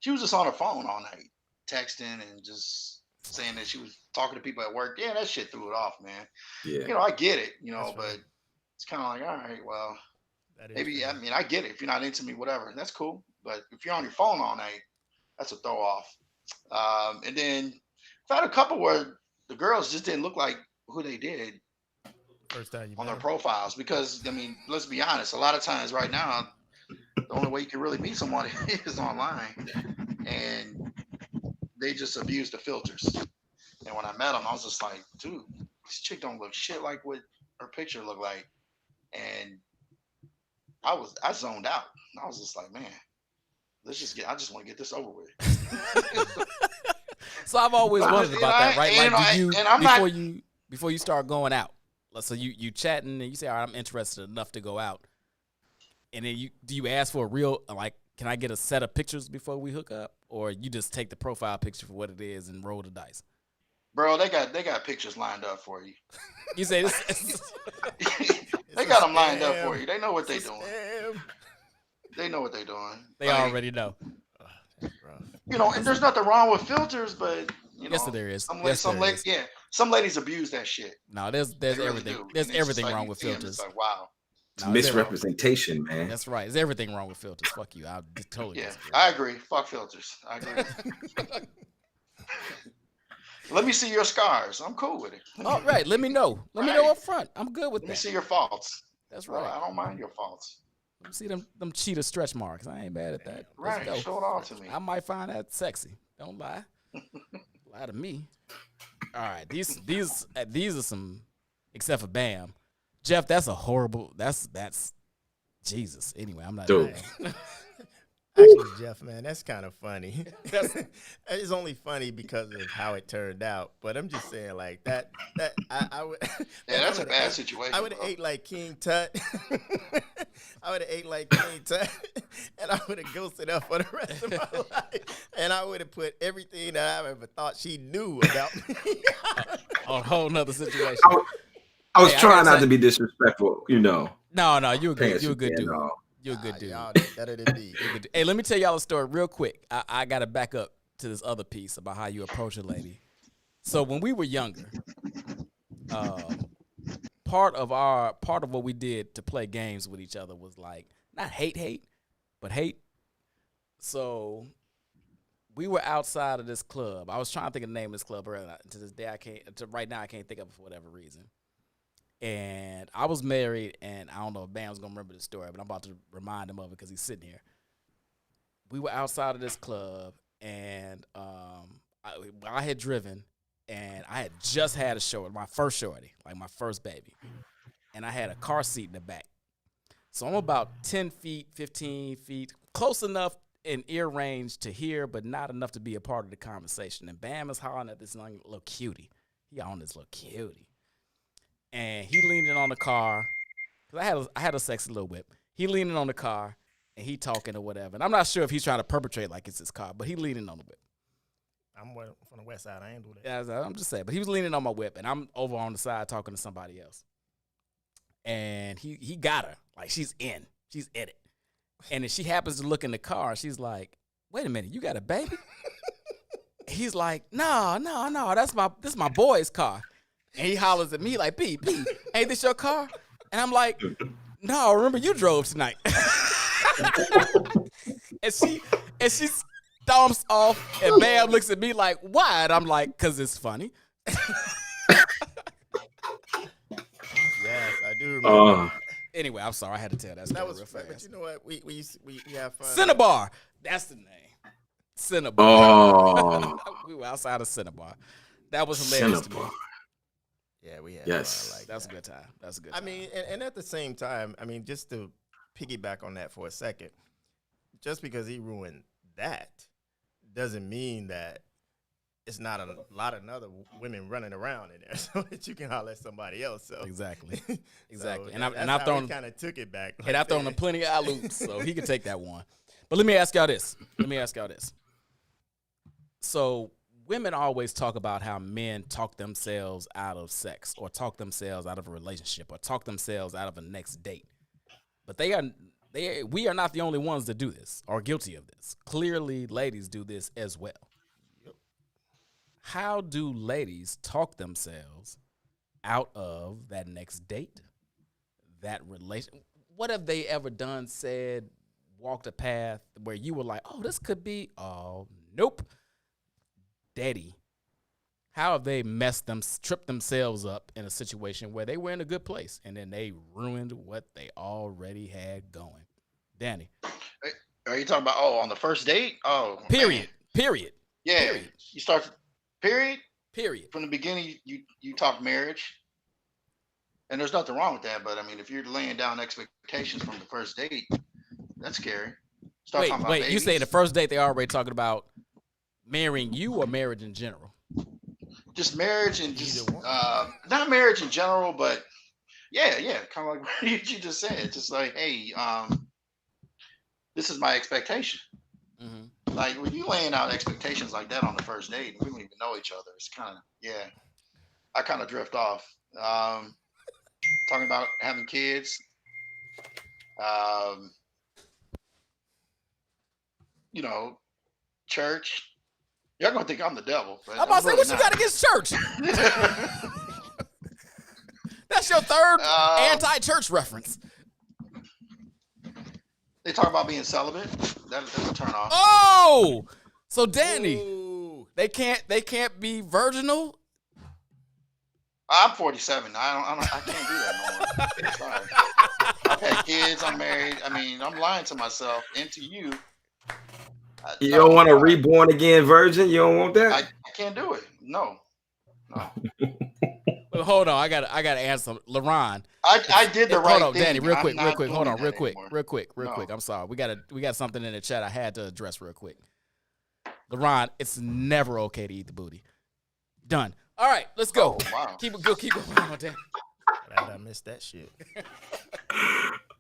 M: she was just on her phone all night, texting and just saying that she was talking to people at work. Yeah, that shit threw it off, man.
O: Yeah.
M: I get it, but it's kind of like, all right, well, maybe, I get it. If you're not into me, whatever, that's cool. But if you're on your phone all night, that's a throw off. And then I've had a couple where the girls just didn't look like who they did
P: first time
M: on their profiles, because let's be honest, a lot of times right now the only way you can really meet someone is online, and they just abuse the filters. And when I met them, I was just like, dude, this chick don't look shit like what her picture looked like. And I zoned out. I was just like, man, I just want to get this over with.
A: So I've always wondered about that, right? Like, before you start going out, So you chatting and you say, all right, I'm interested enough to go out. And then do you ask for a real, like, can I get a set of pictures before we hook up? Or you just take the profile picture for what it is and roll the dice?
M: Bro, they got pictures lined up for you.
A: You say this?
M: They got them lined up for you. They know what they're doing. They know what they're doing.
A: They already know.
M: You know, and there's nothing wrong with filters, but you know,
A: yes, there is.
M: Some ladies abuse that shit.
A: No, there's everything.
M: Really
A: there's everything
M: like
A: wrong with filters.
M: It's like, wow.
O: It's misrepresentation, man.
A: That's right. There's everything wrong with filters. Fuck you. I totally disagree.
M: I agree. Fuck filters. I agree. Let me see your scars. I'm cool with it.
A: All right. Let me know. Let me know up front. I'm good with that.
M: Let me see your faults.
A: That's right.
M: I don't mind your faults.
A: Let me see them cheetah stretch marks. I ain't bad at that.
M: Right. Show it all to me.
A: I might find that sexy. Don't lie. Lie to me. All right. These are some, except for Bam. Jeff, that's a horrible. That's Jesus. Anyway, I'm not.
P: Actually, Jeff, man, that's kind of funny. It's only funny because of how it turned out. But I'm just saying, like that I would.
M: Yeah, that's a bad situation.
P: I would have ate like King Tut. I would have ate like King Tut, and I would have ghosted her for the rest of my life. And I would have put everything that I ever thought she knew about me.
A: A whole nother situation.
O: I was trying not to be disrespectful, you know.
A: No, you a good dude. You're a good dude.
P: Y'all better than me.
A: Hey, let me tell y'all a story real quick. I got to back up to this other piece about how you approach a lady. So when we were younger, part of what we did to play games with each other was like not hate, but hate. So we were outside of this club. I was trying to think of the name of this club earlier. To this day, right now I can't think of it for whatever reason. And I was married, and I don't know if Bam's going to remember the story, but I'm about to remind him of it because he's sitting here. We were outside of this club, and I had driven, and I had just had a shorty, my first shorty, like my first baby. And I had a car seat in the back. So I'm about 10 feet, 15 feet, close enough in ear range to hear, but not enough to be a part of the conversation. And Bam is hollering at this little cutie. He on this little cutie. And he leaning on the car, because I had a sexy little whip. He leaning on the car, and he talking or whatever. And I'm not sure if he's trying to perpetrate like it's his car, but he leaning on the whip.
P: I'm from the west side. I ain't do that.
A: Yeah, I'm just saying. But he was leaning on my whip, and I'm over on the side talking to somebody else. And he got her. Like, she's in it. And then she happens to look in the car, and she's like, wait a minute, you got a baby? He's like, no, this my boy's car. And he hollers at me like, B, ain't this your car? And I'm like, no, remember you drove tonight. and she stomps off, and Bam looks at me like, why? And I'm like, because it's funny.
P: Yes, I do remember.
A: Anyway, I'm sorry, I had to tell that story
P: That was
A: real
P: fun,
A: fast.
P: but you know what? We have fun.
A: Cinnabar, that's the name. Cinnabar.
O: Oh.
A: We were outside of Cinnabar. That was hilarious to me.
P: Yeah, we had
O: yes.
P: fun like
A: That's a good time. That's a good time.
P: I mean, and at the same time, I mean, just to piggyback on that for a second, just because he ruined that doesn't mean that it's not a lot of other women running around in there, so that you can holler at somebody else. So
A: exactly.
P: So
A: and
P: that's
A: I've
P: how
A: thrown
P: he kind of took it back.
A: And I've thrown him plenty of alley-oops, so he can take that one. But let me ask y'all this. So women always talk about how men talk themselves out of sex, or talk themselves out of a relationship, or talk themselves out of a next date. But we are not the only ones that do this or guilty of this. Clearly, ladies do this as well. Yep. How do ladies talk themselves out of that next date, that relation? What have they ever done, said, walked a path where you were like, oh, this could be, oh, nope. Daddy, how have they tripped themselves up in a situation where they were in a good place and then they ruined what they already had going? Danny.
M: Are you talking about, on the first date? Oh,
A: Period.
M: Yeah.
A: Period.
M: You start, period?
A: Period.
M: From the beginning, you talk marriage. And there's nothing wrong with that. But, I mean, if you're laying down expectations from the first date, that's scary. Start talking about
A: Wait.
M: babies.
A: You say the first date they already talking about marrying you or marriage in general?
M: Just marriage and just not marriage in general, but Yeah, kind of like what you just said. Just like, hey, this is my expectation.
A: Mm-hmm.
M: Like when you laying out expectations like that on the first date, and we don't even know each other. It's kind of I kind of drift off. Talking about having kids. You know, church. Y'all gonna think I'm the devil. But
A: I'm about to say,
M: really
A: what you got against church? That's your third anti-church reference.
M: They talk about being celibate. That's a turn off.
A: Oh, so Danny, they can't be virginal.
M: I'm 47. I can't do that no more. Sorry. I've had kids. I'm married. I mean, I'm lying to myself and to you.
O: You don't want a reborn again virgin? You don't want that?
M: I can't do it. No.
A: Well, hold on. I got to answer LaRon.
M: I did the right
A: thing. Hold on, Danny, real quick. Hold on, real quick. I'm sorry. We got something in the chat I had to address real quick. LaRon, it's never okay to eat the booty. Done. All right, let's go.
M: Oh, wow.
A: Keep going on, Danny.
P: I missed that shit.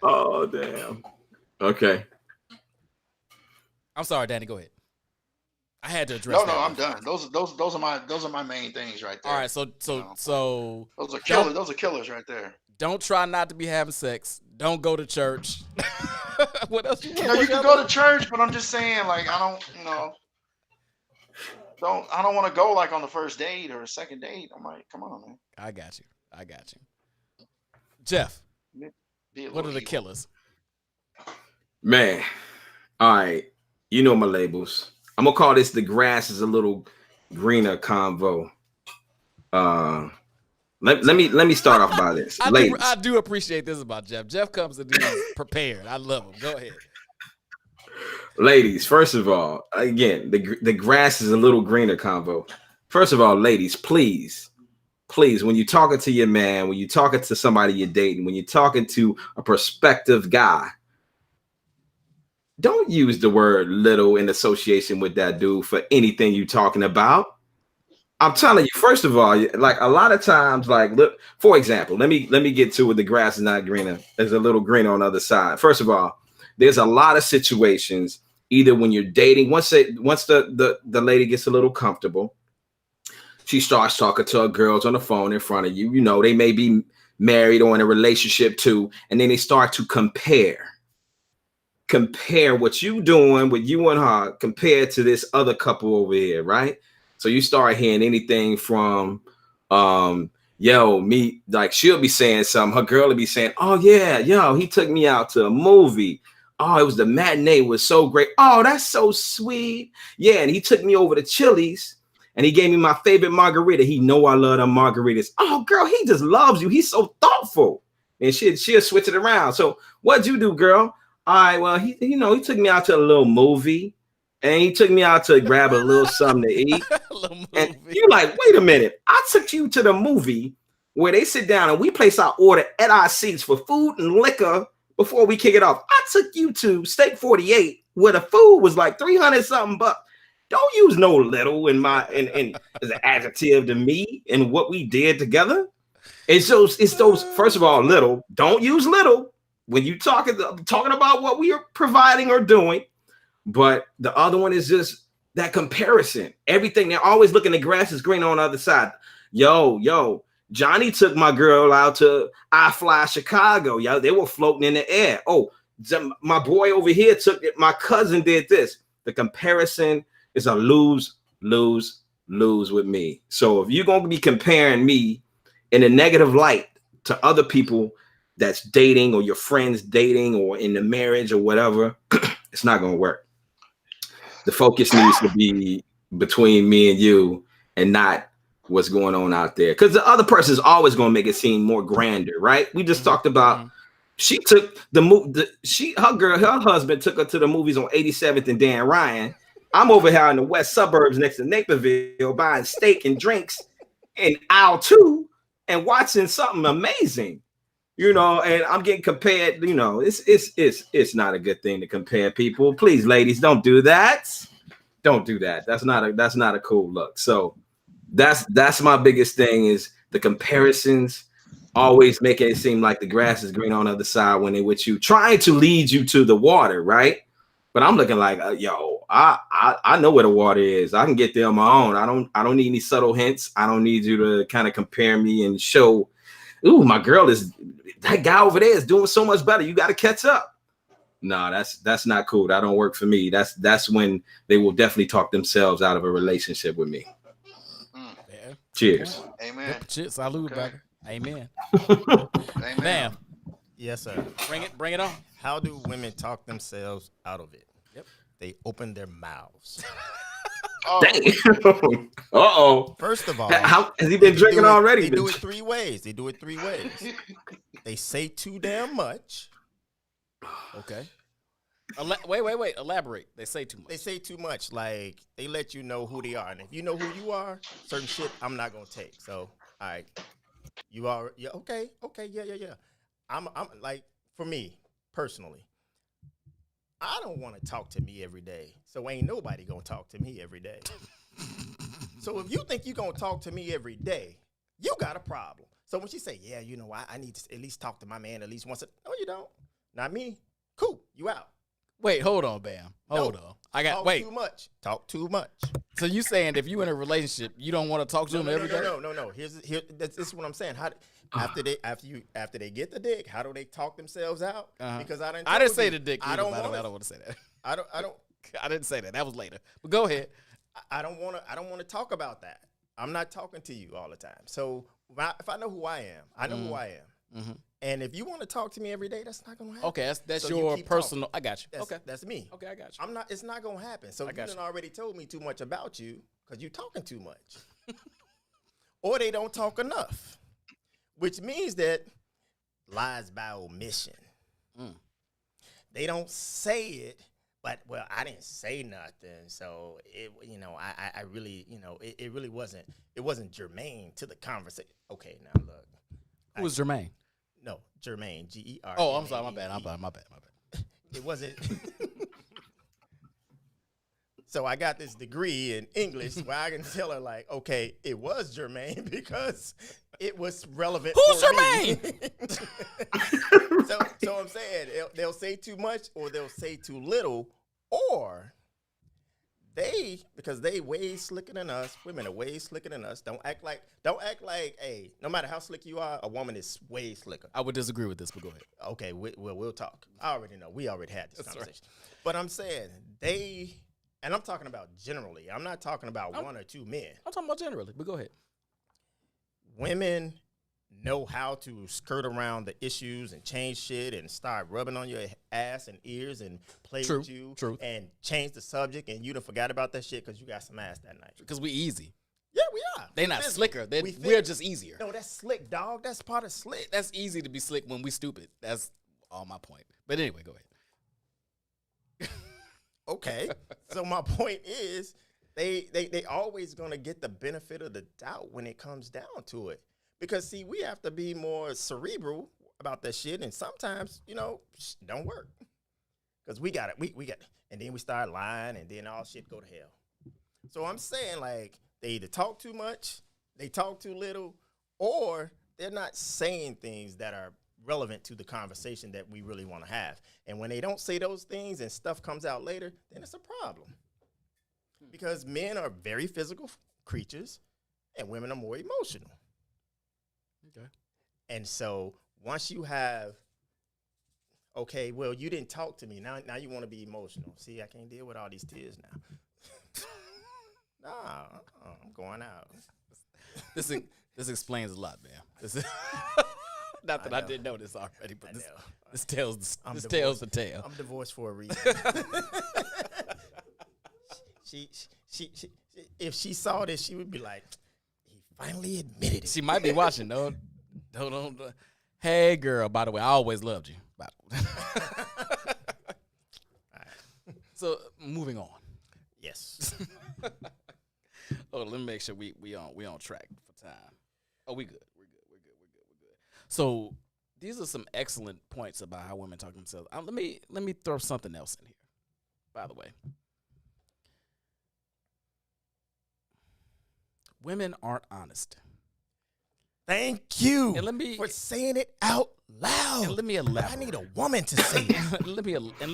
O: Oh, damn. Okay.
A: I'm sorry, Danny. Go ahead. I had to address.
M: No, I'm done. Those are my main things right there.
A: All right, so
M: those are killers. Those are killers right there.
A: Don't try not to be having sex. Don't go to church. What else?
M: You can go to church, but I'm just saying, like, I don't want to go like on the first date or a second date. I'm like, come on, man.
A: I got you. Jeff, what are the killers?
O: Man, all right. You know my labels. I'm gonna call this the grass is a little greener convo. Let me start off by this.
A: I do appreciate this about Jeff. Jeff comes to do prepared. I love him. Go ahead.
O: Ladies, first of all, again, the grass is a little greener convo. First of all, ladies, please, when you're talking to your man, when you're talking to somebody you're dating, when you're talking to a prospective guy, don't use the word little in association with that dude for anything you're talking about. I'm telling you, first of all, like a lot of times, like, look, for example, let me get to it. The grass is not greener. There's a little green on the other side. First of all, there's a lot of situations, either when you're dating, once the lady gets a little comfortable, she starts talking to her girls on the phone in front of you. You know, they may be married or in a relationship too, and then they start to compare what you doing with you and her compared to this other couple over here, right? So you start hearing anything from, me, like she'll be saying something, her girl will be saying, oh yeah, he took me out to a movie. Oh, it was the matinee was so great. Oh, that's so sweet. Yeah, and he took me over to Chili's and he gave me my favorite margarita. He know I love them margaritas. Oh, girl, he just loves you. He's so thoughtful. And she'll switch it around. So what'd you do, girl? All right, well, he took me out to a little movie. And he took me out to grab a little something to eat. And you're like, wait a minute. I took you to the movie where they sit down and we place our order at our seats for food and liquor before we kick it off. I took you to Steak 48 where the food was like 300 something bucks. Don't use no little in as an adjective to me and what we did together. It's those first of all, little. Don't use little when you talking about what we are providing or doing. But the other one is just that comparison. Everything, they're always looking, the grass is green on the other side. Yo, Johnny took my girl out to I Fly Chicago. Yo, they were floating in the air. Oh, my boy over here took it. My cousin did this. The comparison is a lose with me. So if you're going to be comparing me in a negative light to other people that's dating or your friends dating or in the marriage or whatever, it's not going to work. The focus needs to be between me and you and not what's going on out there. Because the other person is always going to make it seem more grander, right? We just talked about she took her husband took her to the movies on 87th and Dan Ryan. I'm over here in the west suburbs next to Naperville buying steak and drinks in aisle 2 and watching something amazing. You know, and I'm getting compared, you know, it's not a good thing to compare people. Please, ladies, don't do that. Don't do that. That's not a cool look. So that's my biggest thing is the comparisons always making it seem like the grass is green on the other side when they with you, trying to lead you to the water, right? But I'm looking like, yo, I know where the water is. I can get there on my own. I don't need any subtle hints. I don't need you to kind of compare me and show, ooh, my girl is, that guy over there is doing so much better. You got to catch up. No, that's not cool. That don't work for me. That's when they will definitely talk themselves out of a relationship with me.
A: Yeah.
O: Cheers.
M: Amen.
A: Cheers. Salute, brother. Amen.
M: Amen.
A: Bam.
P: Yes, sir.
A: Bring it on.
P: How do women talk themselves out of it?
A: Yep.
P: They open their mouths.
O: Uh-oh.
P: First of all,
O: how has he been drinking already?
P: They do it three ways. They say too damn much.
A: Okay. Wait. Elaborate. They say too much.
P: They say too much. Like, they let you know who they are. And if you know who you are, certain shit I'm not going to take. So, all right. You are, yeah, okay, yeah. I'm like, for me, personally, I don't want to talk to me every day. So ain't nobody going to talk to me every day. So if you think you're going to talk to me every day, you got a problem. So when she say, yeah, you know, I need to at least talk to my man at least once. No, you don't. Not me. Cool. You out.
A: Wait, hold on, Bam. Hold on.
P: Talk too much.
A: So you saying if you in a relationship, you don't want to talk to him every day?
P: No. This is what I'm saying. How after they get the dick, how do they talk themselves out? Because I didn't say the dick.
A: I don't want to say that.
P: I don't.
A: I didn't say that. That was later. But go ahead.
P: I don't want to talk about that. I'm not talking to you all the time. So if I know who I am, I know who I am.
A: Mm-hmm.
P: And if you want to talk to me every day, that's not going to happen.
A: Okay, that's
P: so
A: your personal.
P: Talking.
A: I got you.
P: That's me.
A: Okay, I got you.
P: It's not going to happen. So you done already told me too much about you because you're talking too much. Or they don't talk enough, which means that lies by omission. They don't say it, but, well, I didn't say nothing. So, I really, it really wasn't germane to the conversation. Okay, now look.
A: Who was Jermaine?
P: No, Jermaine, G-E-R.
A: Oh, I'm sorry. My bad.
P: It wasn't. So I got this degree in English where I can tell her, like, okay, it was Jermaine because it was relevant.
A: Who's
P: for
A: Jermaine?
P: So I'm saying they'll say too much or they'll say too little, or because they way slicker than us. Women are way slicker than us. Don't act like, hey, no matter how slick you are, a woman is way slicker.
A: I would disagree with this, but go ahead.
P: Okay, we'll talk. I already know. We already had this conversation. Right. But I'm saying and I'm talking about generally. I'm not talking about one or two men.
A: I'm talking about generally, but go ahead.
P: Women know how to skirt around the issues and change shit and start rubbing on your ass and ears and play with you and change the subject, and you done forgot about that shit because you got some ass that night.
A: Because we easy.
P: Yeah, we are.
A: They not slicker. We're just easier.
P: No, that's slick, dog. That's part of slick.
A: That's easy to be slick when we stupid. That's all my point. But anyway, go ahead.
P: Okay. So my point is they always going to get the benefit of the doubt when it comes down to it. Because, see, we have to be more cerebral about that shit, and sometimes, don't work. Because we got it. We got it. And then we start lying, and then all shit go to hell. So I'm saying, like, they either talk too much, they talk too little, or they're not saying things that are relevant to the conversation that we really want to have. And when they don't say those things and stuff comes out later, then it's a problem. Because men are very physical creatures, and women are more emotional.
A: Okay.
P: And so once you have, okay, well, you didn't talk to me. Now you want to be emotional. See, I can't deal with all these tears now. I'm going out.
A: This explains a lot, man. This is not that I didn't know this already, but this tells the tale.
P: I'm divorced for a reason. she if she saw this, she would be like, finally admitted it.
A: She might be watching. Don't. Hey, girl. By the way, I always loved you. So moving on.
P: Yes.
A: Oh, let me make sure we on track for time. Oh, we good. We're good. So these are some excellent points about how women talk to themselves. Let me throw something else in here. By the way, women aren't honest.
P: Thank you
A: And
P: for saying it out loud.
A: And let me elaborate.
P: I need a woman to say it.
A: let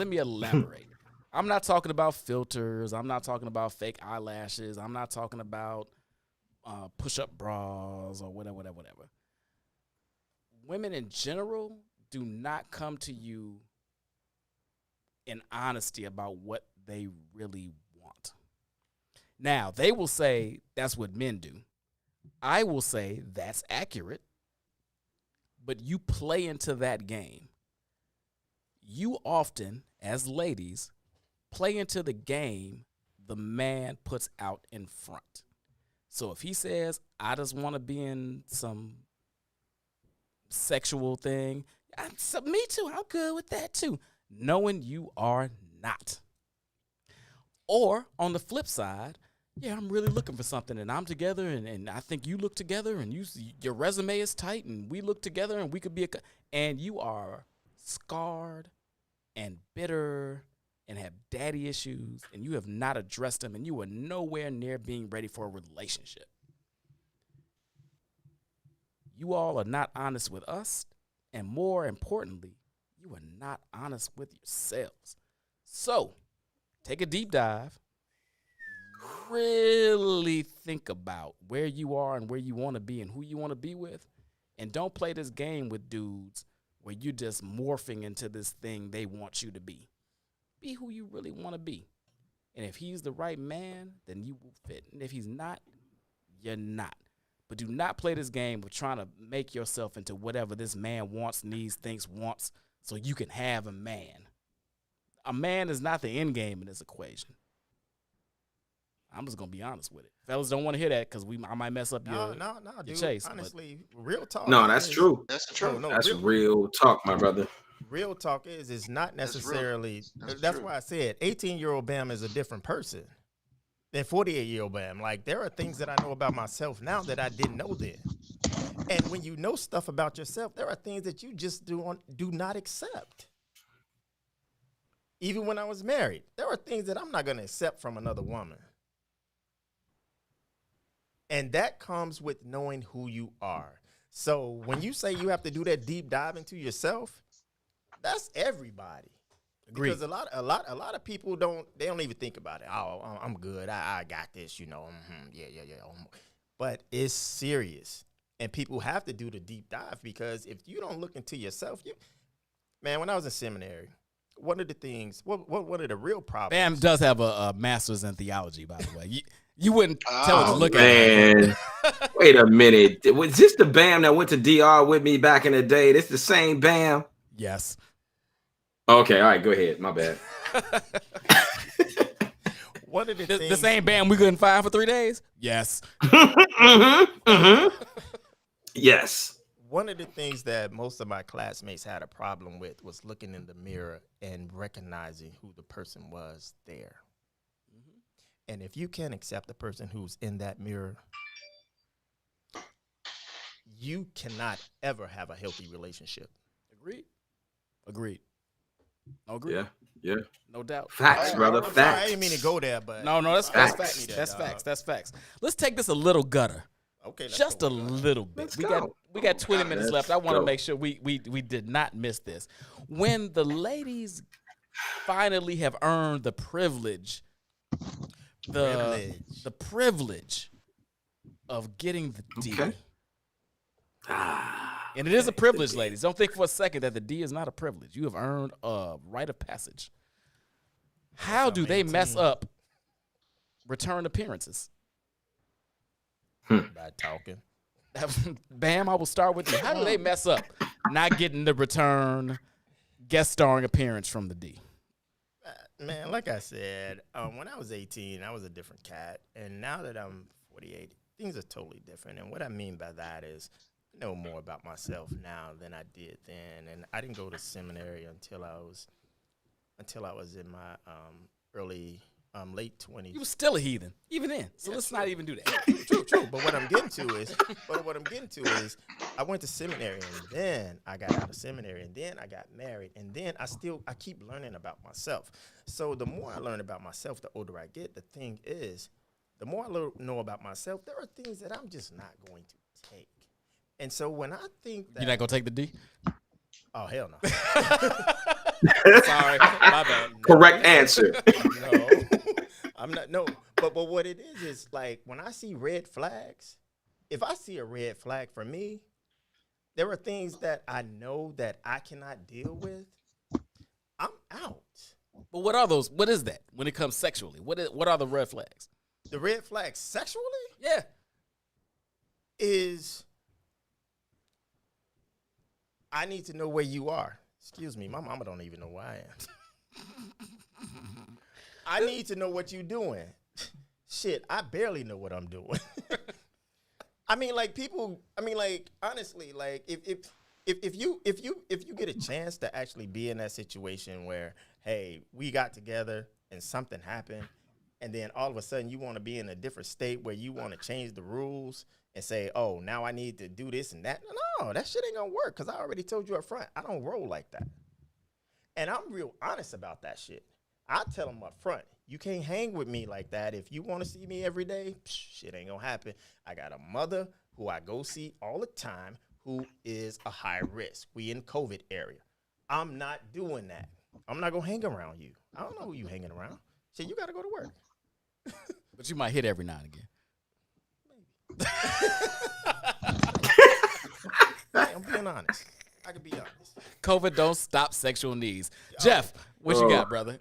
A: me elaborate. I'm not talking about filters. I'm not talking about fake eyelashes. I'm not talking about push-up bras or whatever. Women in general do not come to you in honesty about what they really want. Now, they will say that's what men do. I will say that's accurate, but you play into that game. You often, as ladies, play into the game the man puts out in front. So if he says, I just want to be in some sexual thing, me too, I'm good with that too, knowing you are not. Or on the flip side, yeah, I'm really looking for something, and I'm together, and I think you look together, and your resume is tight, and we look together, and we could be and you are scarred and bitter and have daddy issues, and you have not addressed them, and you are nowhere near being ready for a relationship. You all are not honest with us, and more importantly, you are not honest with yourselves. So, take a deep dive. Really think about where you are and where you want to be and who you want to be with. And don't play this game with dudes where you're just morphing into this thing they want you to be. Be who you really want to be. And if he's the right man, then you will fit. And if he's not, you're not. But do not play this game of trying to make yourself into whatever this man wants, needs, thinks, wants, so you can have a man. A man is not the end game in this equation. I'm just going to be honest with it. Fellas don't want to hear that because I might mess up your
P: dude.
A: chase.
P: Honestly, real talk.
O: No, that's true.
M: That's the truth.
O: That's real talk, my brother.
P: Real talk is not necessarily. That's why I said 18-year-old Bam is a different person than 48-year-old Bam. Like, there are things that I know about myself now that I didn't know then. And when you know stuff about yourself, there are things that you just do not accept. Even when I was married, there are things that I'm not going to accept from another woman. And that comes with knowing who you are. So when you say you have to do that deep dive into yourself, that's everybody.
A: Agreed.
P: Because a lot of people don't even think about it. Oh, I'm good. I got this, you know. Yeah. But it's serious. And people have to do the deep dive because if you don't look into yourself, man, when I was in seminary, one of the things, one of the real problems.
A: Bam does have a master's in theology, by the way. You wouldn't tell us to look at
O: it. Wait a minute. Was this the Bam that went to DR with me back in the day? This the same Bam?
A: Yes.
O: Okay, all right, go ahead. My bad.
P: One of
A: the same Bam we couldn't find for 3 days? Yes.
O: Yes.
P: One of the things that most of my classmates had a problem with was looking in the mirror and recognizing who the person was there. And if you can't accept the person who's in that mirror, you cannot ever have a healthy relationship.
A: Agreed. Agreed.
O: Yeah.
A: No doubt.
O: Facts, brother. Facts.
P: Sorry, I didn't mean to go there, but
A: no, that's facts. That's facts. Let's take this a little gutter.
P: Okay,
A: just a little bit. We got 20 minutes left. I want to make sure we did not miss this. When the ladies finally have earned the privilege of getting the D.
O: Okay.
A: And it is a privilege, ladies. Don't think for a second that the D is not a privilege. You have earned a rite of passage. How do they mess up return appearances?
P: By talking.
A: Bam, I will start with you. How do they mess up not getting the return guest starring appearance from the D?
P: Man, like I said, when I was 18, I was a different cat. And now that I'm 48, things are totally different. And what I mean by that is I know more about myself now than I did then. And I didn't go to seminary until I was in my late 20s.
A: You were still a heathen, even then. So let's not even do that.
P: True. But what I'm getting to is, I went to seminary, and then I got out of seminary, and then I got married, and then I keep learning about myself. So the more I learn about myself, the older I get. The thing is, the more I know about myself, there are things that I'm just not going to take And so when I think that
A: You're not gonna take the D?
P: oh hell no.
A: Sorry, my bad.
O: Correct answer.
P: No, I'm not. No, but what it is like when I see red flags. If I see a red flag for me, there are things that I know that I cannot deal with. I'm out.
A: But what are those? What is that when it comes sexually? What are the red flags?
P: The red flag sexually?
A: Yeah.
P: Is I need to know where you are. Excuse me, my mama don't even know where I am. I need to know what you're doing. Shit, I barely know what I'm doing. I mean, like people. I mean, like honestly, like if you get a chance to actually be in that situation where, hey, we got together and something happened, and then all of a sudden you want to be in a different state where you want to change the rules and say, oh, now I need to do this and that. No, that shit ain't gonna work because I already told you up front, I don't roll like that. And I'm real honest about that shit. I tell them up front, you can't hang with me like that. If you want to see me every day, shit ain't gonna happen. I got a mother who I go see all the time who is a high risk. We in COVID area. I'm not doing that. I'm not gonna hang around you. I don't know who you hanging around. Shit, you gotta go to work.
A: But you might hit every now and again.
P: I'm being honest. I can be honest.
A: COVID don't stop sexual needs. Jeff, what you got, brother?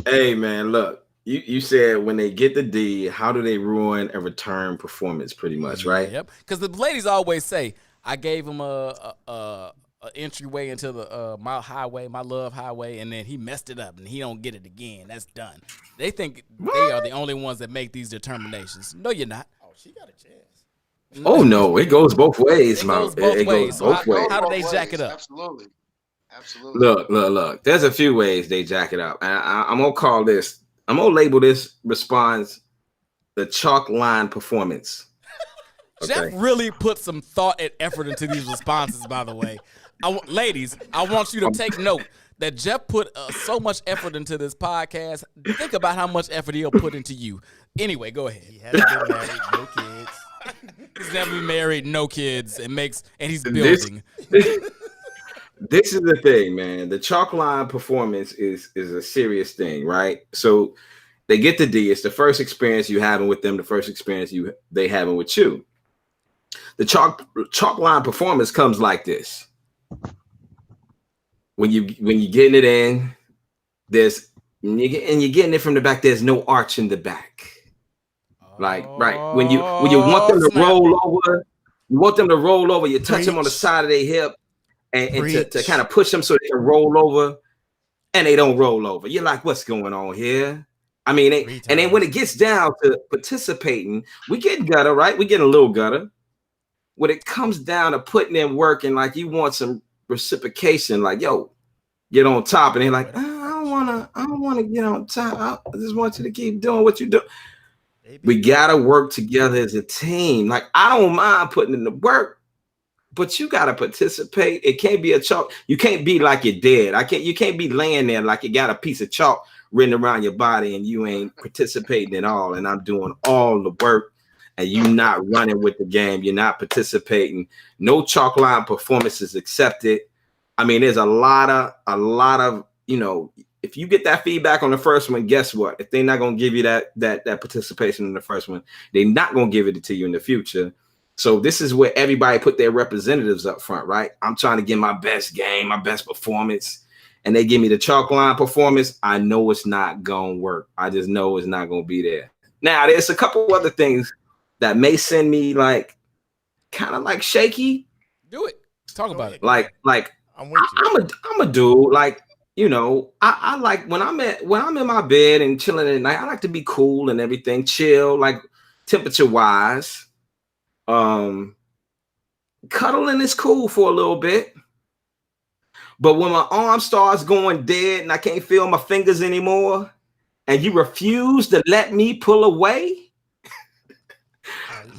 O: Hey man, look, you said when they get the D, how do they ruin a return performance? Pretty much, right?
A: Yep. Because the ladies always say, I gave him a entryway into the my love highway, and then he messed it up, and he don't get it again. That's done. They think they are the only ones that make these determinations. No, you're not.
P: Oh, she got a chance.
O: Oh no, it goes both ways,
A: It goes both ways.
O: Both ways.
A: How do they jack it up?
M: Absolutely.
O: Look. There's a few ways they jack it up. I'm gonna call this. I'm gonna label this response the chalk line performance.
A: Jeff really put some thought and effort into these responses. By the way, ladies, I want you to take note that Jeff put so much effort into this podcast. Think about how much effort he'll put into you. Anyway, go ahead.
P: He hasn't been married, no kids.
A: He's never been married, no kids, and he's building.
O: This is the thing, man. The chalk line performance is a serious thing, right? So they get the D. It's the first experience you having with them, the first experience they having with you. The chalk line performance comes like this. When you getting it in, you're getting it from the back. There's no arch in the back. Like right when you want them to roll over, you touch them on the side of their hip and to kind of push them so they can roll over, and they don't roll over. You're like, what's going on here? I mean, and then when it gets down to participating, we get gutter, right? We get a little gutter. When it comes down to putting in work and like you want some reciprocation, like yo, get on top, and they're like, I don't wanna get on top. I just want you to keep doing what you do. We gotta work together as a team. Like I don't mind putting in the work, but you gotta participate. It can't be a chalk. You can't be like you're dead. You can't be laying there like you got a piece of chalk written around your body and you ain't participating at all. And I'm doing all the work, and you not running with the game. You're not participating. No chalk line performances accepted. I mean, there's a lot of if you get that feedback on the first one, guess what? If they're not going to give you that participation in the first one, they're not going to give it to you in the future. So this is where everybody put their representatives up front, right? I'm trying to get my best game, my best performance, and they give me the chalk line performance. I know it's not going to work. I just know it's not going to be there. Now, there's a couple other things that may send me like kind of like shaky.
A: Do it. Talk about it.
O: Like
P: I'm with you.
O: I'm a dude like. I like when I'm in my bed and chilling at night, I like to be cool and everything, chill, like temperature wise. Cuddling is cool for a little bit. But when my arm starts going dead and I can't feel my fingers anymore, and you refuse to let me pull away,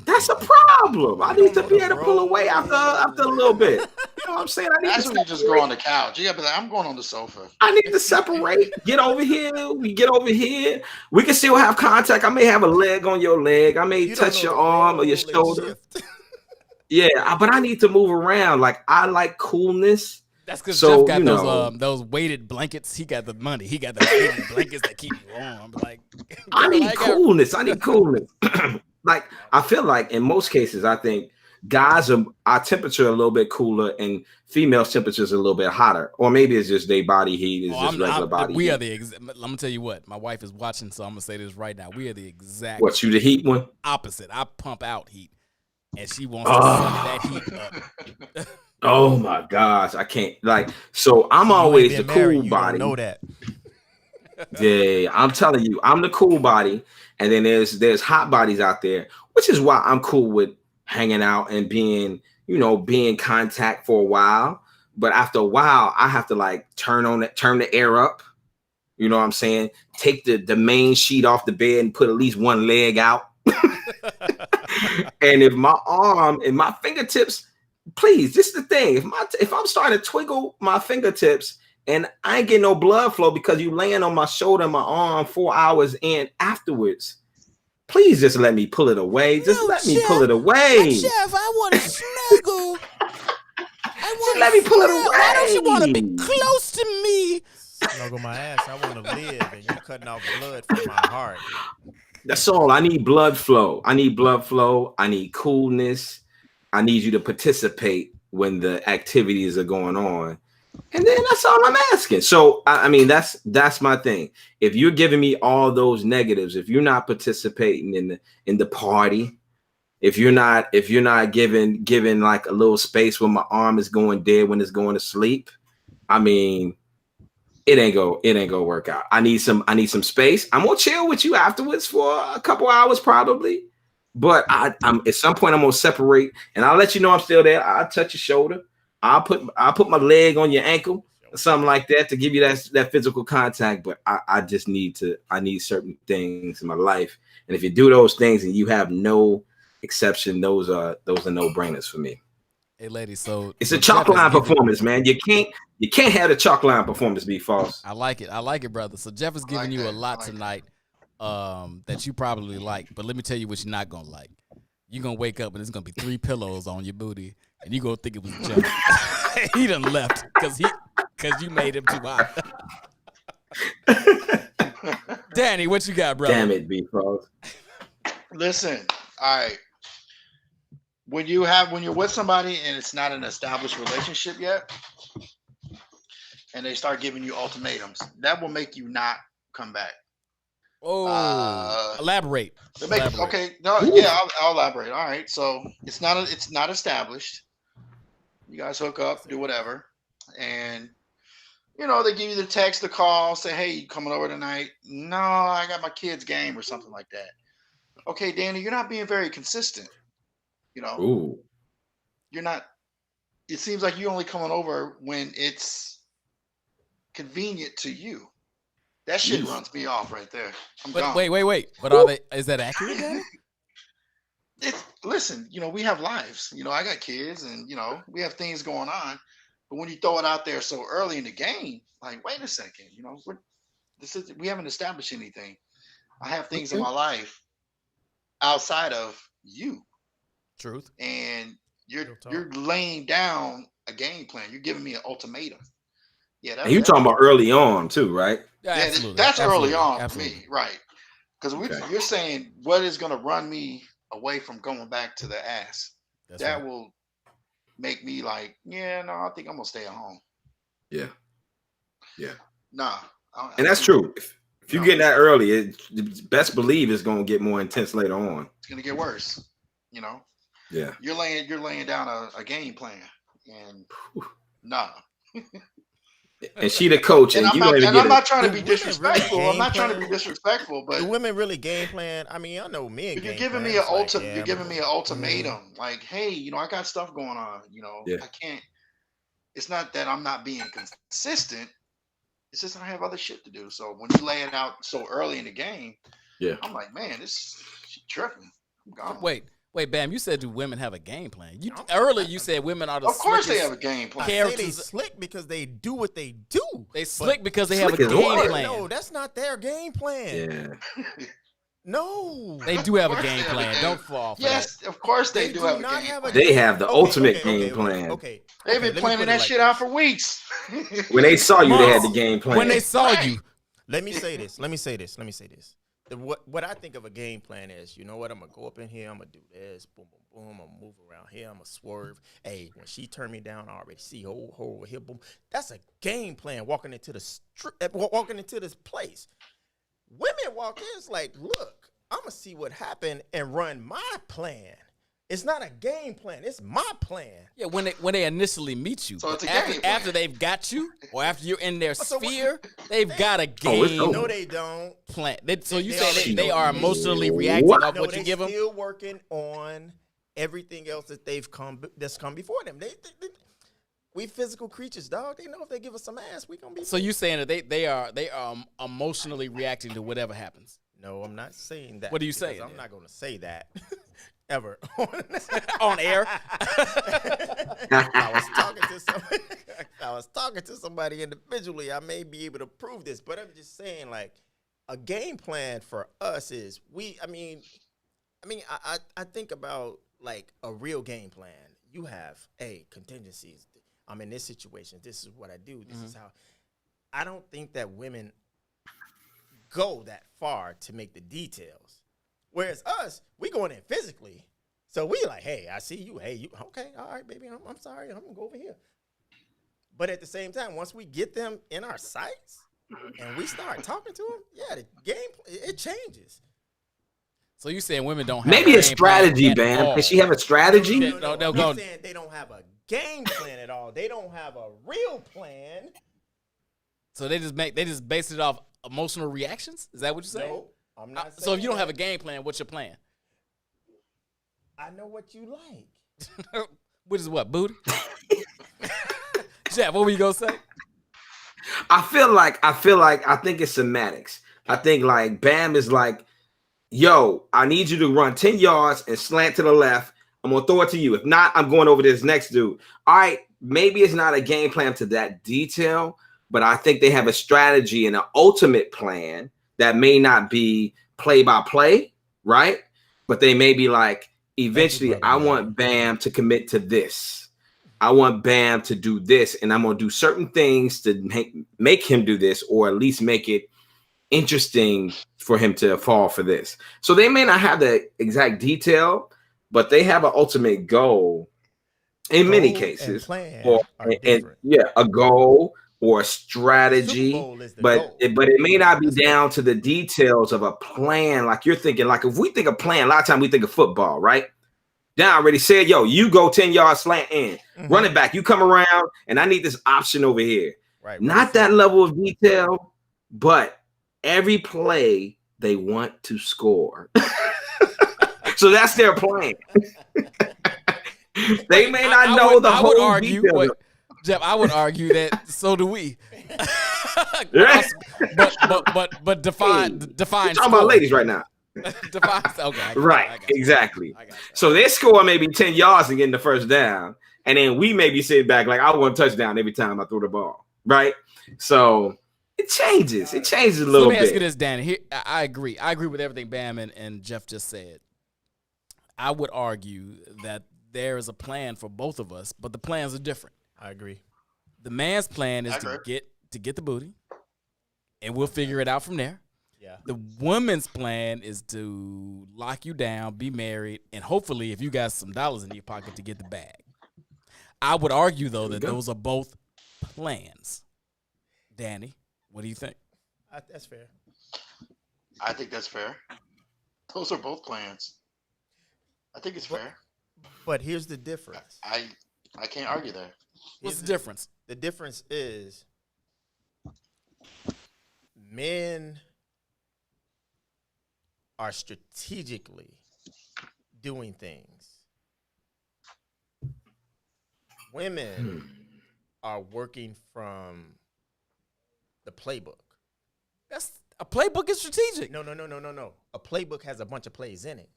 O: that's a problem. I need to be able to pull away after a little bit. You know what I'm saying?
M: That's when you just go on the couch. You gotta be like, I'm going on the sofa.
O: I need to separate. Get over here. We get over here. We can still have contact. I may have a leg on your leg. I may touch your arm or your shoulder. Yeah, but I need to move around. Like I like coolness.
A: That's because
O: so,
A: Jeff got those weighted blankets. He got the money. He got the weighted blankets that keep you warm. Like
O: I need coolness. I need coolness. Like I feel like in most cases, I think guys our temperature a little bit cooler and females' temperature is a little bit hotter, or maybe it's just their body heat is just regular body.
A: We
O: heat.
A: are the. I'm gonna tell you what. My wife is watching, so I'm gonna say this right now. We are the exact.
O: What, you the heat one?
A: Opposite. I pump out heat, and she wants to suck that heat up.
O: Oh my gosh, I can't like. So I'm always the cool body.
P: Know that.
O: Yeah, I'm telling you, I'm the cool body, and then there's hot bodies out there, which is why I'm cool with hanging out and being in contact for a while. But after a while, I have to like turn the air up. You know what I'm saying? Take the main sheet off the bed and put at least one leg out. And if my arm and my fingertips, please, this is the thing. If I'm starting to twiggle my fingertips and I ain't getting no blood flow because you laying on my shoulder and my arm 4 hours in afterwards, please just let me pull it away. Just let me pull it away.
P: Chef, I want to snuggle.
O: Just let me pull it away.
P: Why don't you want to be close to me? Snuggle my ass. I want to live, and you cutting off blood from my heart.
O: That's all. I need blood flow. I need coolness. I need you to participate when the activities are going on. And then that's all I'm asking. So, I mean, that's my thing. If you're giving me all those negatives, if you're not participating in the party, if you're not giving like a little space when my arm is going dead when it's going to sleep, I mean, it ain't gonna work out. I need some space. I'm gonna chill with you afterwards for a couple hours probably. But I'm at some point I'm gonna separate and I'll let you know I'm still there. I'll touch your shoulder. I'll put my leg on your ankle or something like that to give you that physical contact. But I need certain things in my life. And if you do those things and you have no exception, those are no-brainers for me.
A: Hey ladies, so
O: it's a chalk line performance, man. You can't have the chalk line performance be false.
A: I like it, brother. So Jeff is giving you a lot tonight that you probably like, but let me tell you what you're not gonna like. You're gonna wake up and there's gonna be 3 pillows on your booty, and you're gonna think it was Jeff. He done left because you made him too hot. Danny, what you got, brother?
O: Damn it, B false.
M: Listen, all right. When you're with somebody and it's not an established relationship yet, and they start giving you ultimatums, that will make you not come back.
A: Oh, elaborate.
M: Okay, no, yeah, I'll elaborate. All right, so it's not established. You guys hook up, do whatever, and they give you the text, the call, say, "Hey, you coming over tonight?" No, I got my kid's game or something like that. Okay, Danny, you're not being very consistent.
O: Ooh.
M: You're not. It seems like you're only coming over when it's convenient to you. That shit runs me off right there.
A: But wait. But is that accurate, Danny?
M: Listen, we have lives. I got kids, and we have things going on. But when you throw it out there so early in the game, like, wait a second, we haven't established anything. I have things in my life outside of you.
A: Truth.
M: And you're laying down a game plan. You're giving me an ultimatum. Yeah,
O: and you're talking about early on too, right?
M: Yeah, that's early on for me, right? Because you're saying what is going to run me away from going back to the ass. That will make me like, yeah, no, I think I'm gonna stay at home.
O: Yeah.
M: Nah.
O: And that's true. If you get that early, best believe it's gonna get more intense later on.
M: It's gonna get worse.
O: Yeah.
M: You're laying down a game plan, and nah.
O: And she the coach, and
M: I'm not trying to be disrespectful. I'm not trying to be disrespectful, but
P: do women really game plan? I mean, I know men.
M: You're giving me an ultimatum, like, hey, I got stuff going on. I can't. It's not that I'm not being consistent. It's just I have other shit to do. So when you lay it out so early in the game, I'm like, man, this she tripping. I'm gone.
A: Wait, Bam, you said do women have a game plan? Earlier you said women are the
M: Of course they have a game plan.
P: I say they slick because they do what they do.
A: They slick because they have a game plan.
P: No, that's not their game plan.
O: Yeah.
D: No.
A: They do have a game plan. Don't fall for
M: Yes,
A: that.
M: of course they do have a
D: not
M: game
D: have
M: plan.
O: They have the ultimate game plan.
D: Okay.
M: They've been planning that shit out for weeks.
O: When they saw you, they had the game plan.
A: When they saw you.
P: Let me say this. What I think of a game plan is, you know what? I'm gonna go up in here. I'm gonna do this. Boom, boom, boom. I'm gonna move around here. I'm gonna swerve. Hey, when she turned me down, I already see her over here. Boom. That's a game plan. Walking into this place. Women walk in. It's like, look, I'm gonna see what happened and run my plan. It's not a game plan. It's my plan.
A: Yeah, when they initially meet you,
M: So it's a
A: after,
M: game plan.
A: after they've got you, or after you're in their sphere, they've got a game.
P: No, they don't.
A: Plan. So you
P: They
A: say
P: already
A: they
P: know.
A: are emotionally reacting off what you give them?
P: Still working on everything else that that's come before them. We physical creatures, dog. They know if they give us some ass, we gonna be.
A: So you saying that they are emotionally reacting to whatever happens?
P: No, I'm not saying that.
A: What are you
P: because
A: saying?
P: I'm not gonna say that ever
A: on air.
P: I was talking to somebody individually. I may be able to prove this, but I'm just saying, like, a game plan for us is I think about like a real game plan. You have contingencies. I'm in this situation. This is what I do. This is how. I don't think that women go that far to make the details. Whereas us, we going in physically. So we like, hey, I see you. Hey, you okay? All right, baby. I'm sorry. I'm gonna go over here. But at the same time, once we get them in our sights and we start talking to them, yeah, the game it changes.
A: So you saying women don't have
O: maybe a
A: game plan
O: strategy,
A: at
O: Bam?
A: all?
O: Can she have a strategy?
A: No,
P: I'm not saying they don't have a game plan at all. They don't have a real plan.
A: So they just base it off emotional reactions? Is that what you're saying?
P: No, I'm not saying
A: So if you don't
P: that.
A: have a game plan, what's your plan?
P: I know what you like.
A: Which is what, booty? Jeff, what were you gonna say?
O: I think it's semantics. I think like Bam is like, yo, I need you to run 10 yards and slant to the left. I'm gonna throw it to you. If not, I'm going over to this next dude. All right, maybe it's not a game plan to that detail, but I think they have a strategy and an ultimate plan that may not be play by play, right? But they may be like, eventually, I want Bam to commit to this. I want Bam to do this, and I'm going to do certain things to make him do this, or at least make it interesting for him to fall for this. So they may not have the exact detail, but they have an ultimate goal in many cases, or a goal or a strategy. But it may not be down to the details of a plan. Like you're thinking, like if we think of plan, a lot of times we think of football, right? Dan already said, yo, you go 10 yards slant in, run it back. You come around, and I need this option over here.
P: Right.
O: Not that level of detail, but every play they want to score. So that's their plan. They may not know the whole detail.
A: Jeff, I would argue that so do we. but define.
O: You're talking about ladies right now.
A: Okay.
O: Exactly. So their score may be 10 yards and getting the first down, and then we may be sitting back like I want a touchdown every time I throw the ball, right? So it changes. It changes a little bit.
A: Let me ask you this, Danny. Here, I agree. I agree with everything Bam and Jeff just said. I would argue that there is a plan for both of us, but the plans are different.
P: I agree.
A: The man's plan is to get the booty, and we'll figure it out from there.
P: Yeah.
A: The woman's plan is to lock you down, be married, and hopefully, if you got some dollars in your pocket, to get the bag. I would argue, though, that those are both plans. Danny, what do you think?
P: That's fair.
M: I think that's fair. Those are both plans. I think it's fair.
P: But here's the difference.
M: I can't argue there.
A: What's the difference?
P: The difference is men are strategically doing things. Women are working from the playbook.
A: That's a playbook is strategic.
P: No. A playbook has a bunch of plays in it.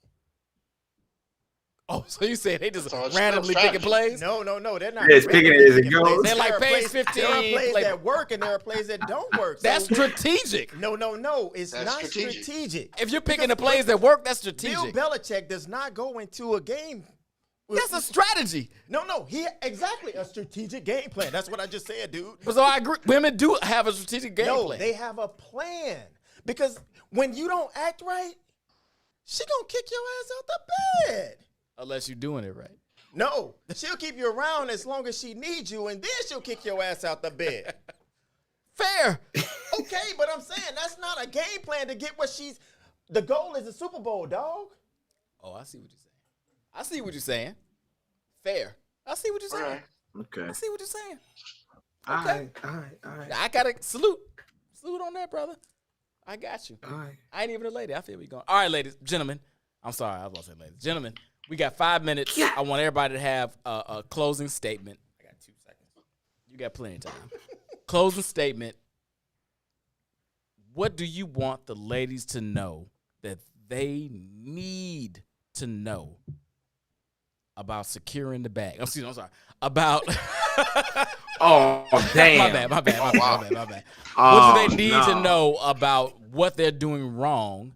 A: Oh, so you said they just
M: So it's
A: randomly
M: still
A: picking plays?
P: No, they're not.
O: Yeah, it's picking it as it goes.
A: They're like page 15.
P: There are plays
A: play-
P: that work and there are plays that don't work.
A: That's
P: So-
A: strategic.
P: No. It's
M: That's
P: not
M: strategic.
P: strategic.
A: If you're picking the plays that work, that's strategic.
P: Bill Belichick does not go into a game.
A: That's a strategy.
P: No. He exactly a strategic game plan. That's what I just said, dude.
A: So I agree. Women do have a strategic game
P: No,
A: plan.
P: they have a plan because when you don't act right, she gonna kick your ass out the bed.
A: Unless you're doing it right.
P: No, she'll keep you around as long as she needs you, and then she'll kick your ass out the bed.
A: Fair.
P: Okay, but I'm saying that's not a game plan to get what she's. The goal is the Super Bowl, dog.
A: Oh, I see what you're saying. I see what you're saying. Fair. I see what you're saying.
O: Okay.
A: I see what you're saying.
O: Okay. All right.
A: I gotta salute on that, brother. I got you.
O: All right.
A: I ain't even a lady. I feel we going. All right, ladies, gentlemen. I'm sorry, I was about to say ladies. Gentlemen, we got 5 minutes. I want everybody to have a closing statement. I got 2 seconds. You got plenty of time. Closing statement. What do you want the ladies to know that they need to know about securing the bag? I'm sorry. About
O: Oh, damn.
A: My bad.
O: Oh,
A: What do they need to
O: no.
A: know about what they're doing wrong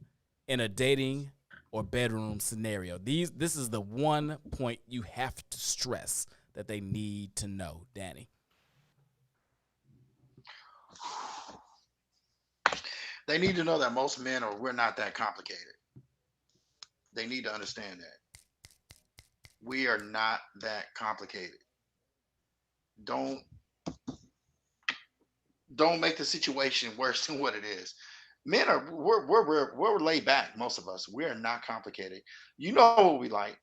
A: in a dating or bedroom scenario? This is the one point you have to stress that they need to know, Danny.
M: They need to know that most men we're not that complicated. They need to understand that. We are not that complicated. Don't make the situation worse than what it is. Men we're laid back, most of us. We are not complicated. You know what we like.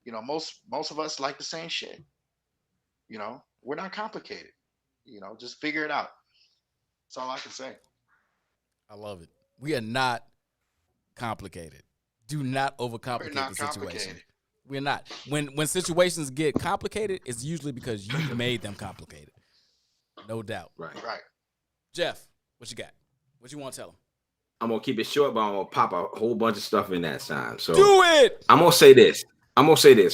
M: You know, most of us like the same shit. You know, we're not complicated. You know, just figure it out. That's all I can say.
A: I love it. We are not complicated. Do not overcomplicate
M: We're not
A: the situation.
M: complicated.
A: We're not. When situations get complicated, it's usually because you made them complicated. No doubt.
O: Right.
A: Jeff, what you got? What you want to tell them?
O: I'm gonna keep it short, but I'm gonna pop a whole bunch of stuff in that time. So
A: do it.
O: I'm gonna say this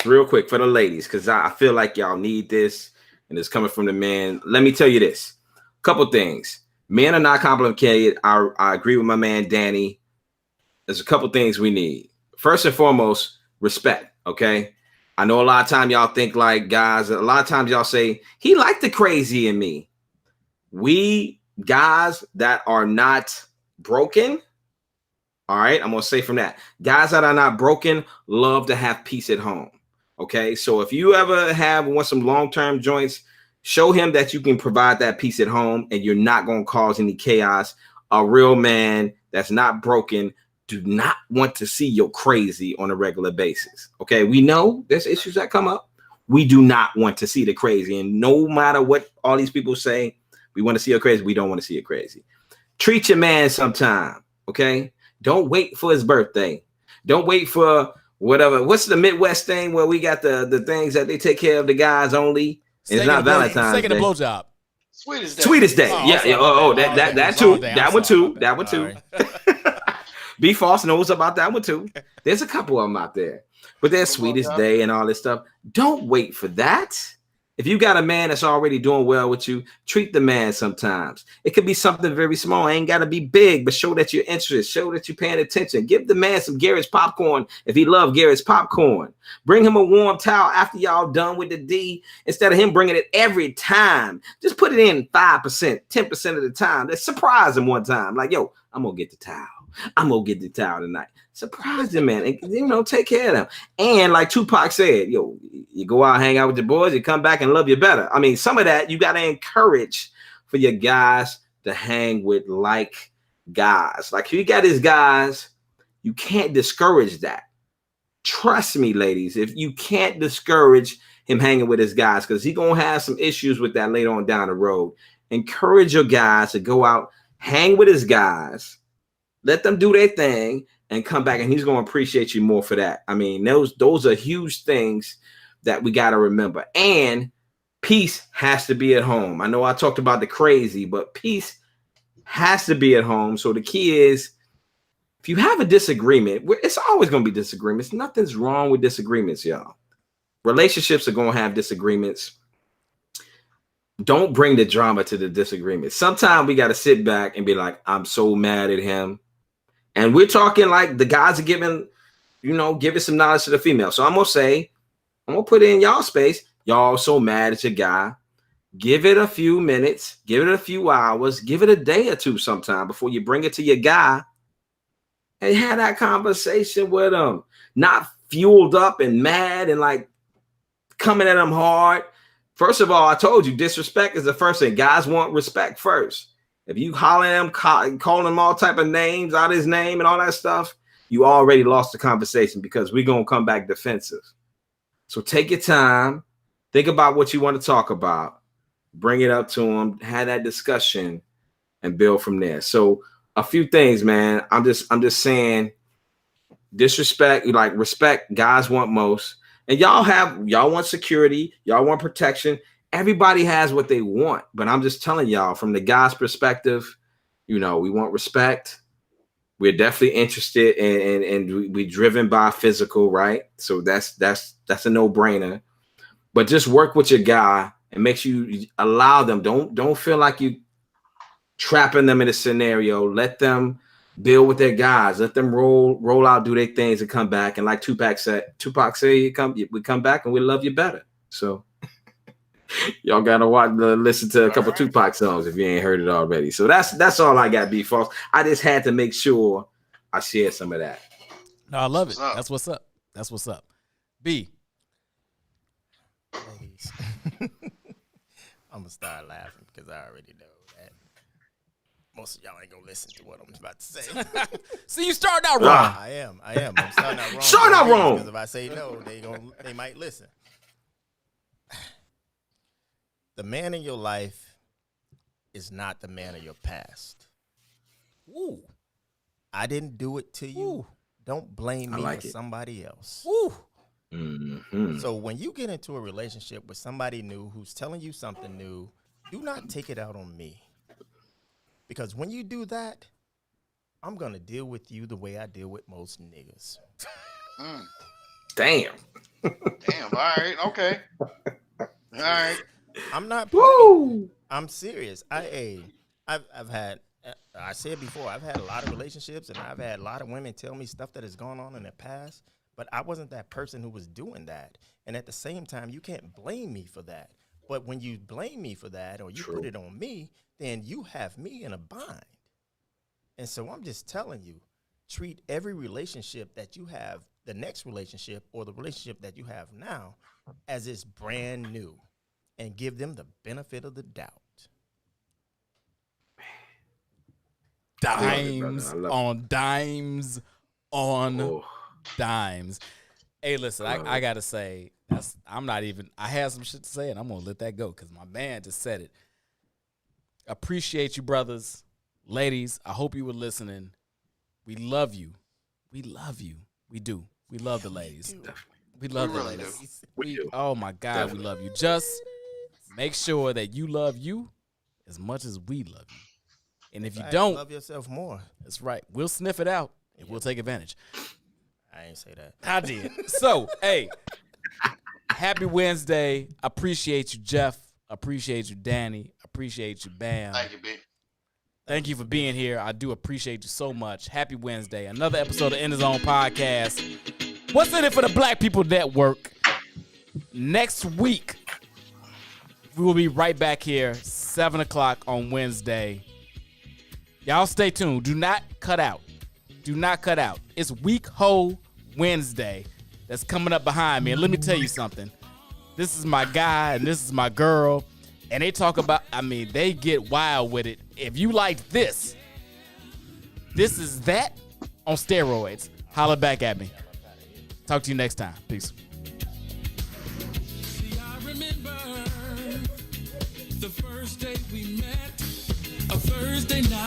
O: real quick for the ladies, because I feel like y'all need this, and it's coming from the man. Let me tell you this. Couple things. Men are not complicated. I agree with my man Danny. There's a couple things we need. First and foremost, respect. Okay. I know a lot of time y'all think like guys. A lot of times y'all say he liked the crazy in me. We guys that are not broken. All right. I'm going to say from that. Guys that are not broken love to have peace at home. Okay. So if you ever want some long-term joints, show him that you can provide that peace at home and you're not going to cause any chaos. A real man that's not broken do not want to see your crazy on a regular basis. Okay. We know there's issues that come up. We do not want to see the crazy. And no matter what all these people say, we want to see your crazy. We don't want to see it crazy. Treat your man sometime. Okay. Don't wait for his birthday. Don't wait for whatever. What's the Midwest thing where we got the things that they take care of the guys only? It's not Valentine's Day.
A: Second blowjob.
O: Sweetest day. Yeah. That too. That one too. Be False knows about that one too. There's a couple of them out there. But there's Sweetest Day and all this stuff. Don't wait for that. If you got a man that's already doing well with you, treat the man sometimes. It could be something very small. It ain't got to be big, but show that you're interested. Show that you're paying attention. Give the man some Garrett's popcorn if he loves Garrett's popcorn. Bring him a warm towel after y'all done with the D instead of him bringing it every time. Just put it in 5%, 10% of the time. Let's surprise him one time. Like, yo, I'm going to get the towel. I'm going to get the towel tonight. Surprise him, man. And, take care of them. And like Tupac said, yo, you go out, hang out with your boys, you come back and love you better. I mean, some of that you got to encourage for your guys to hang with like guys. Like if you got his guys, you can't discourage that. Trust me, ladies, if you can't discourage him hanging with his guys, because he's going to have some issues with that later on down the road. Encourage your guys to go out, hang with his guys, let them do their thing, and come back, and he's going to appreciate you more for that. I mean, those are huge things that we got to remember. And peace has to be at home. I know I talked about the crazy, but peace has to be at home. So the key is, if you have a disagreement, it's always going to be disagreements. Nothing's wrong with disagreements, y'all. Relationships are going to have disagreements. Don't bring the drama to the disagreement. Sometimes we got to sit back and be like, I'm so mad at him. And we're talking like the guys are giving some knowledge to the female. So I'm going to put it in y'all space. Y'all so mad at your guy. Give it a few minutes, give it a few hours, give it a day or two sometime before you bring it to your guy and have that conversation with him. Not fueled up and mad and like coming at him hard. First of all, I told you, disrespect is the first thing. Guys want respect first. If you holler at him, calling him all type of names, out his name and all that stuff, you already lost the conversation because we're going to come back defensive. So take your time. Think about what you want to talk about. Bring it up to him, have that discussion, and build from there. So a few things, man. I'm just saying, disrespect, like respect, guys want most. And y'all want security, y'all want protection. Everybody has what they want. But I'm just telling y'all, from the guy's perspective, we want respect. We're definitely interested and we're driven by physical, right? So that's a no-brainer. But just work with your guy. And make sure you allow them. Don't feel like you trapping them in a scenario. Let them build with their guys. Let them roll out, do their things, and come back. And like Tupac said, we come back and we love you better. So y'all gotta listen to a couple Tupac songs if you ain't heard it already. So that's all I got, B-False. I just had to make sure I shared some of that.
A: No, I love it. That's what's up. That's what's up. B.
P: I'm gonna start laughing because I already know that most of y'all ain't gonna listen to what I'm about to say.
A: See, you starting out wrong.
P: I am. I'm starting out wrong.
O: Starting out wrong.
P: Because if I say no, they might listen. The man in your life is not the man of your past.
A: Ooh.
P: I didn't do it to you.
A: Ooh.
P: Don't blame me
O: like
P: for
O: it.
P: somebody else.
A: Ooh.
O: Mm-hmm.
P: So when you get into a relationship with somebody new who's telling you something new, do not take it out on me. Because when you do that, I'm going to deal with you the way I deal with most niggas.
O: Damn.
M: Damn. All right. Okay. All right.
P: I'm not playing. I'm serious. I've had, I said before, I've had a lot of relationships and I've had a lot of women tell me stuff that has gone on in the past. But I wasn't that person who was doing that. And at the same time, you can't blame me for that. But when you blame me for that or you put it on me, then you have me in a bind. And so I'm just telling you, treat every relationship that you have, the next relationship or the relationship that you have now, as it's brand new and give them the benefit of the doubt.
A: Dimes on dimes on dimes. Hey, listen, I gotta say, I had some shit to say, and I'm gonna let that go because my man just said it. Appreciate you, brothers, ladies. I hope you were listening. We love you. We love you. We do. We love the ladies. We love the ladies. Oh my God, definitely. We love you. Just make sure that you love you as much as we love you. And if you don't,
P: love yourself more.
A: That's right. We'll sniff it out and we'll take advantage.
P: I ain't say that.
A: I did. So, hey, happy Wednesday. Appreciate you, Jeff. Appreciate you, Danny. Appreciate you, Bam.
M: Thank you, B.
A: Thank you for being here. I do appreciate you so much. Happy Wednesday. Another episode of In the Zone Podcast. What's in it for the Black People Network? Next week, we will be right back here, 7 o'clock on Wednesday. Y'all stay tuned. Do not cut out. Do not cut out. It's Week Ho Wednesday that's coming up behind me. And let me tell you something. This is my guy and this is my girl. And they talk about, they get wild with it. If you like this is that on steroids. Holla back at me. Talk to you next time. Peace.
G: The first day we met, a Thursday night.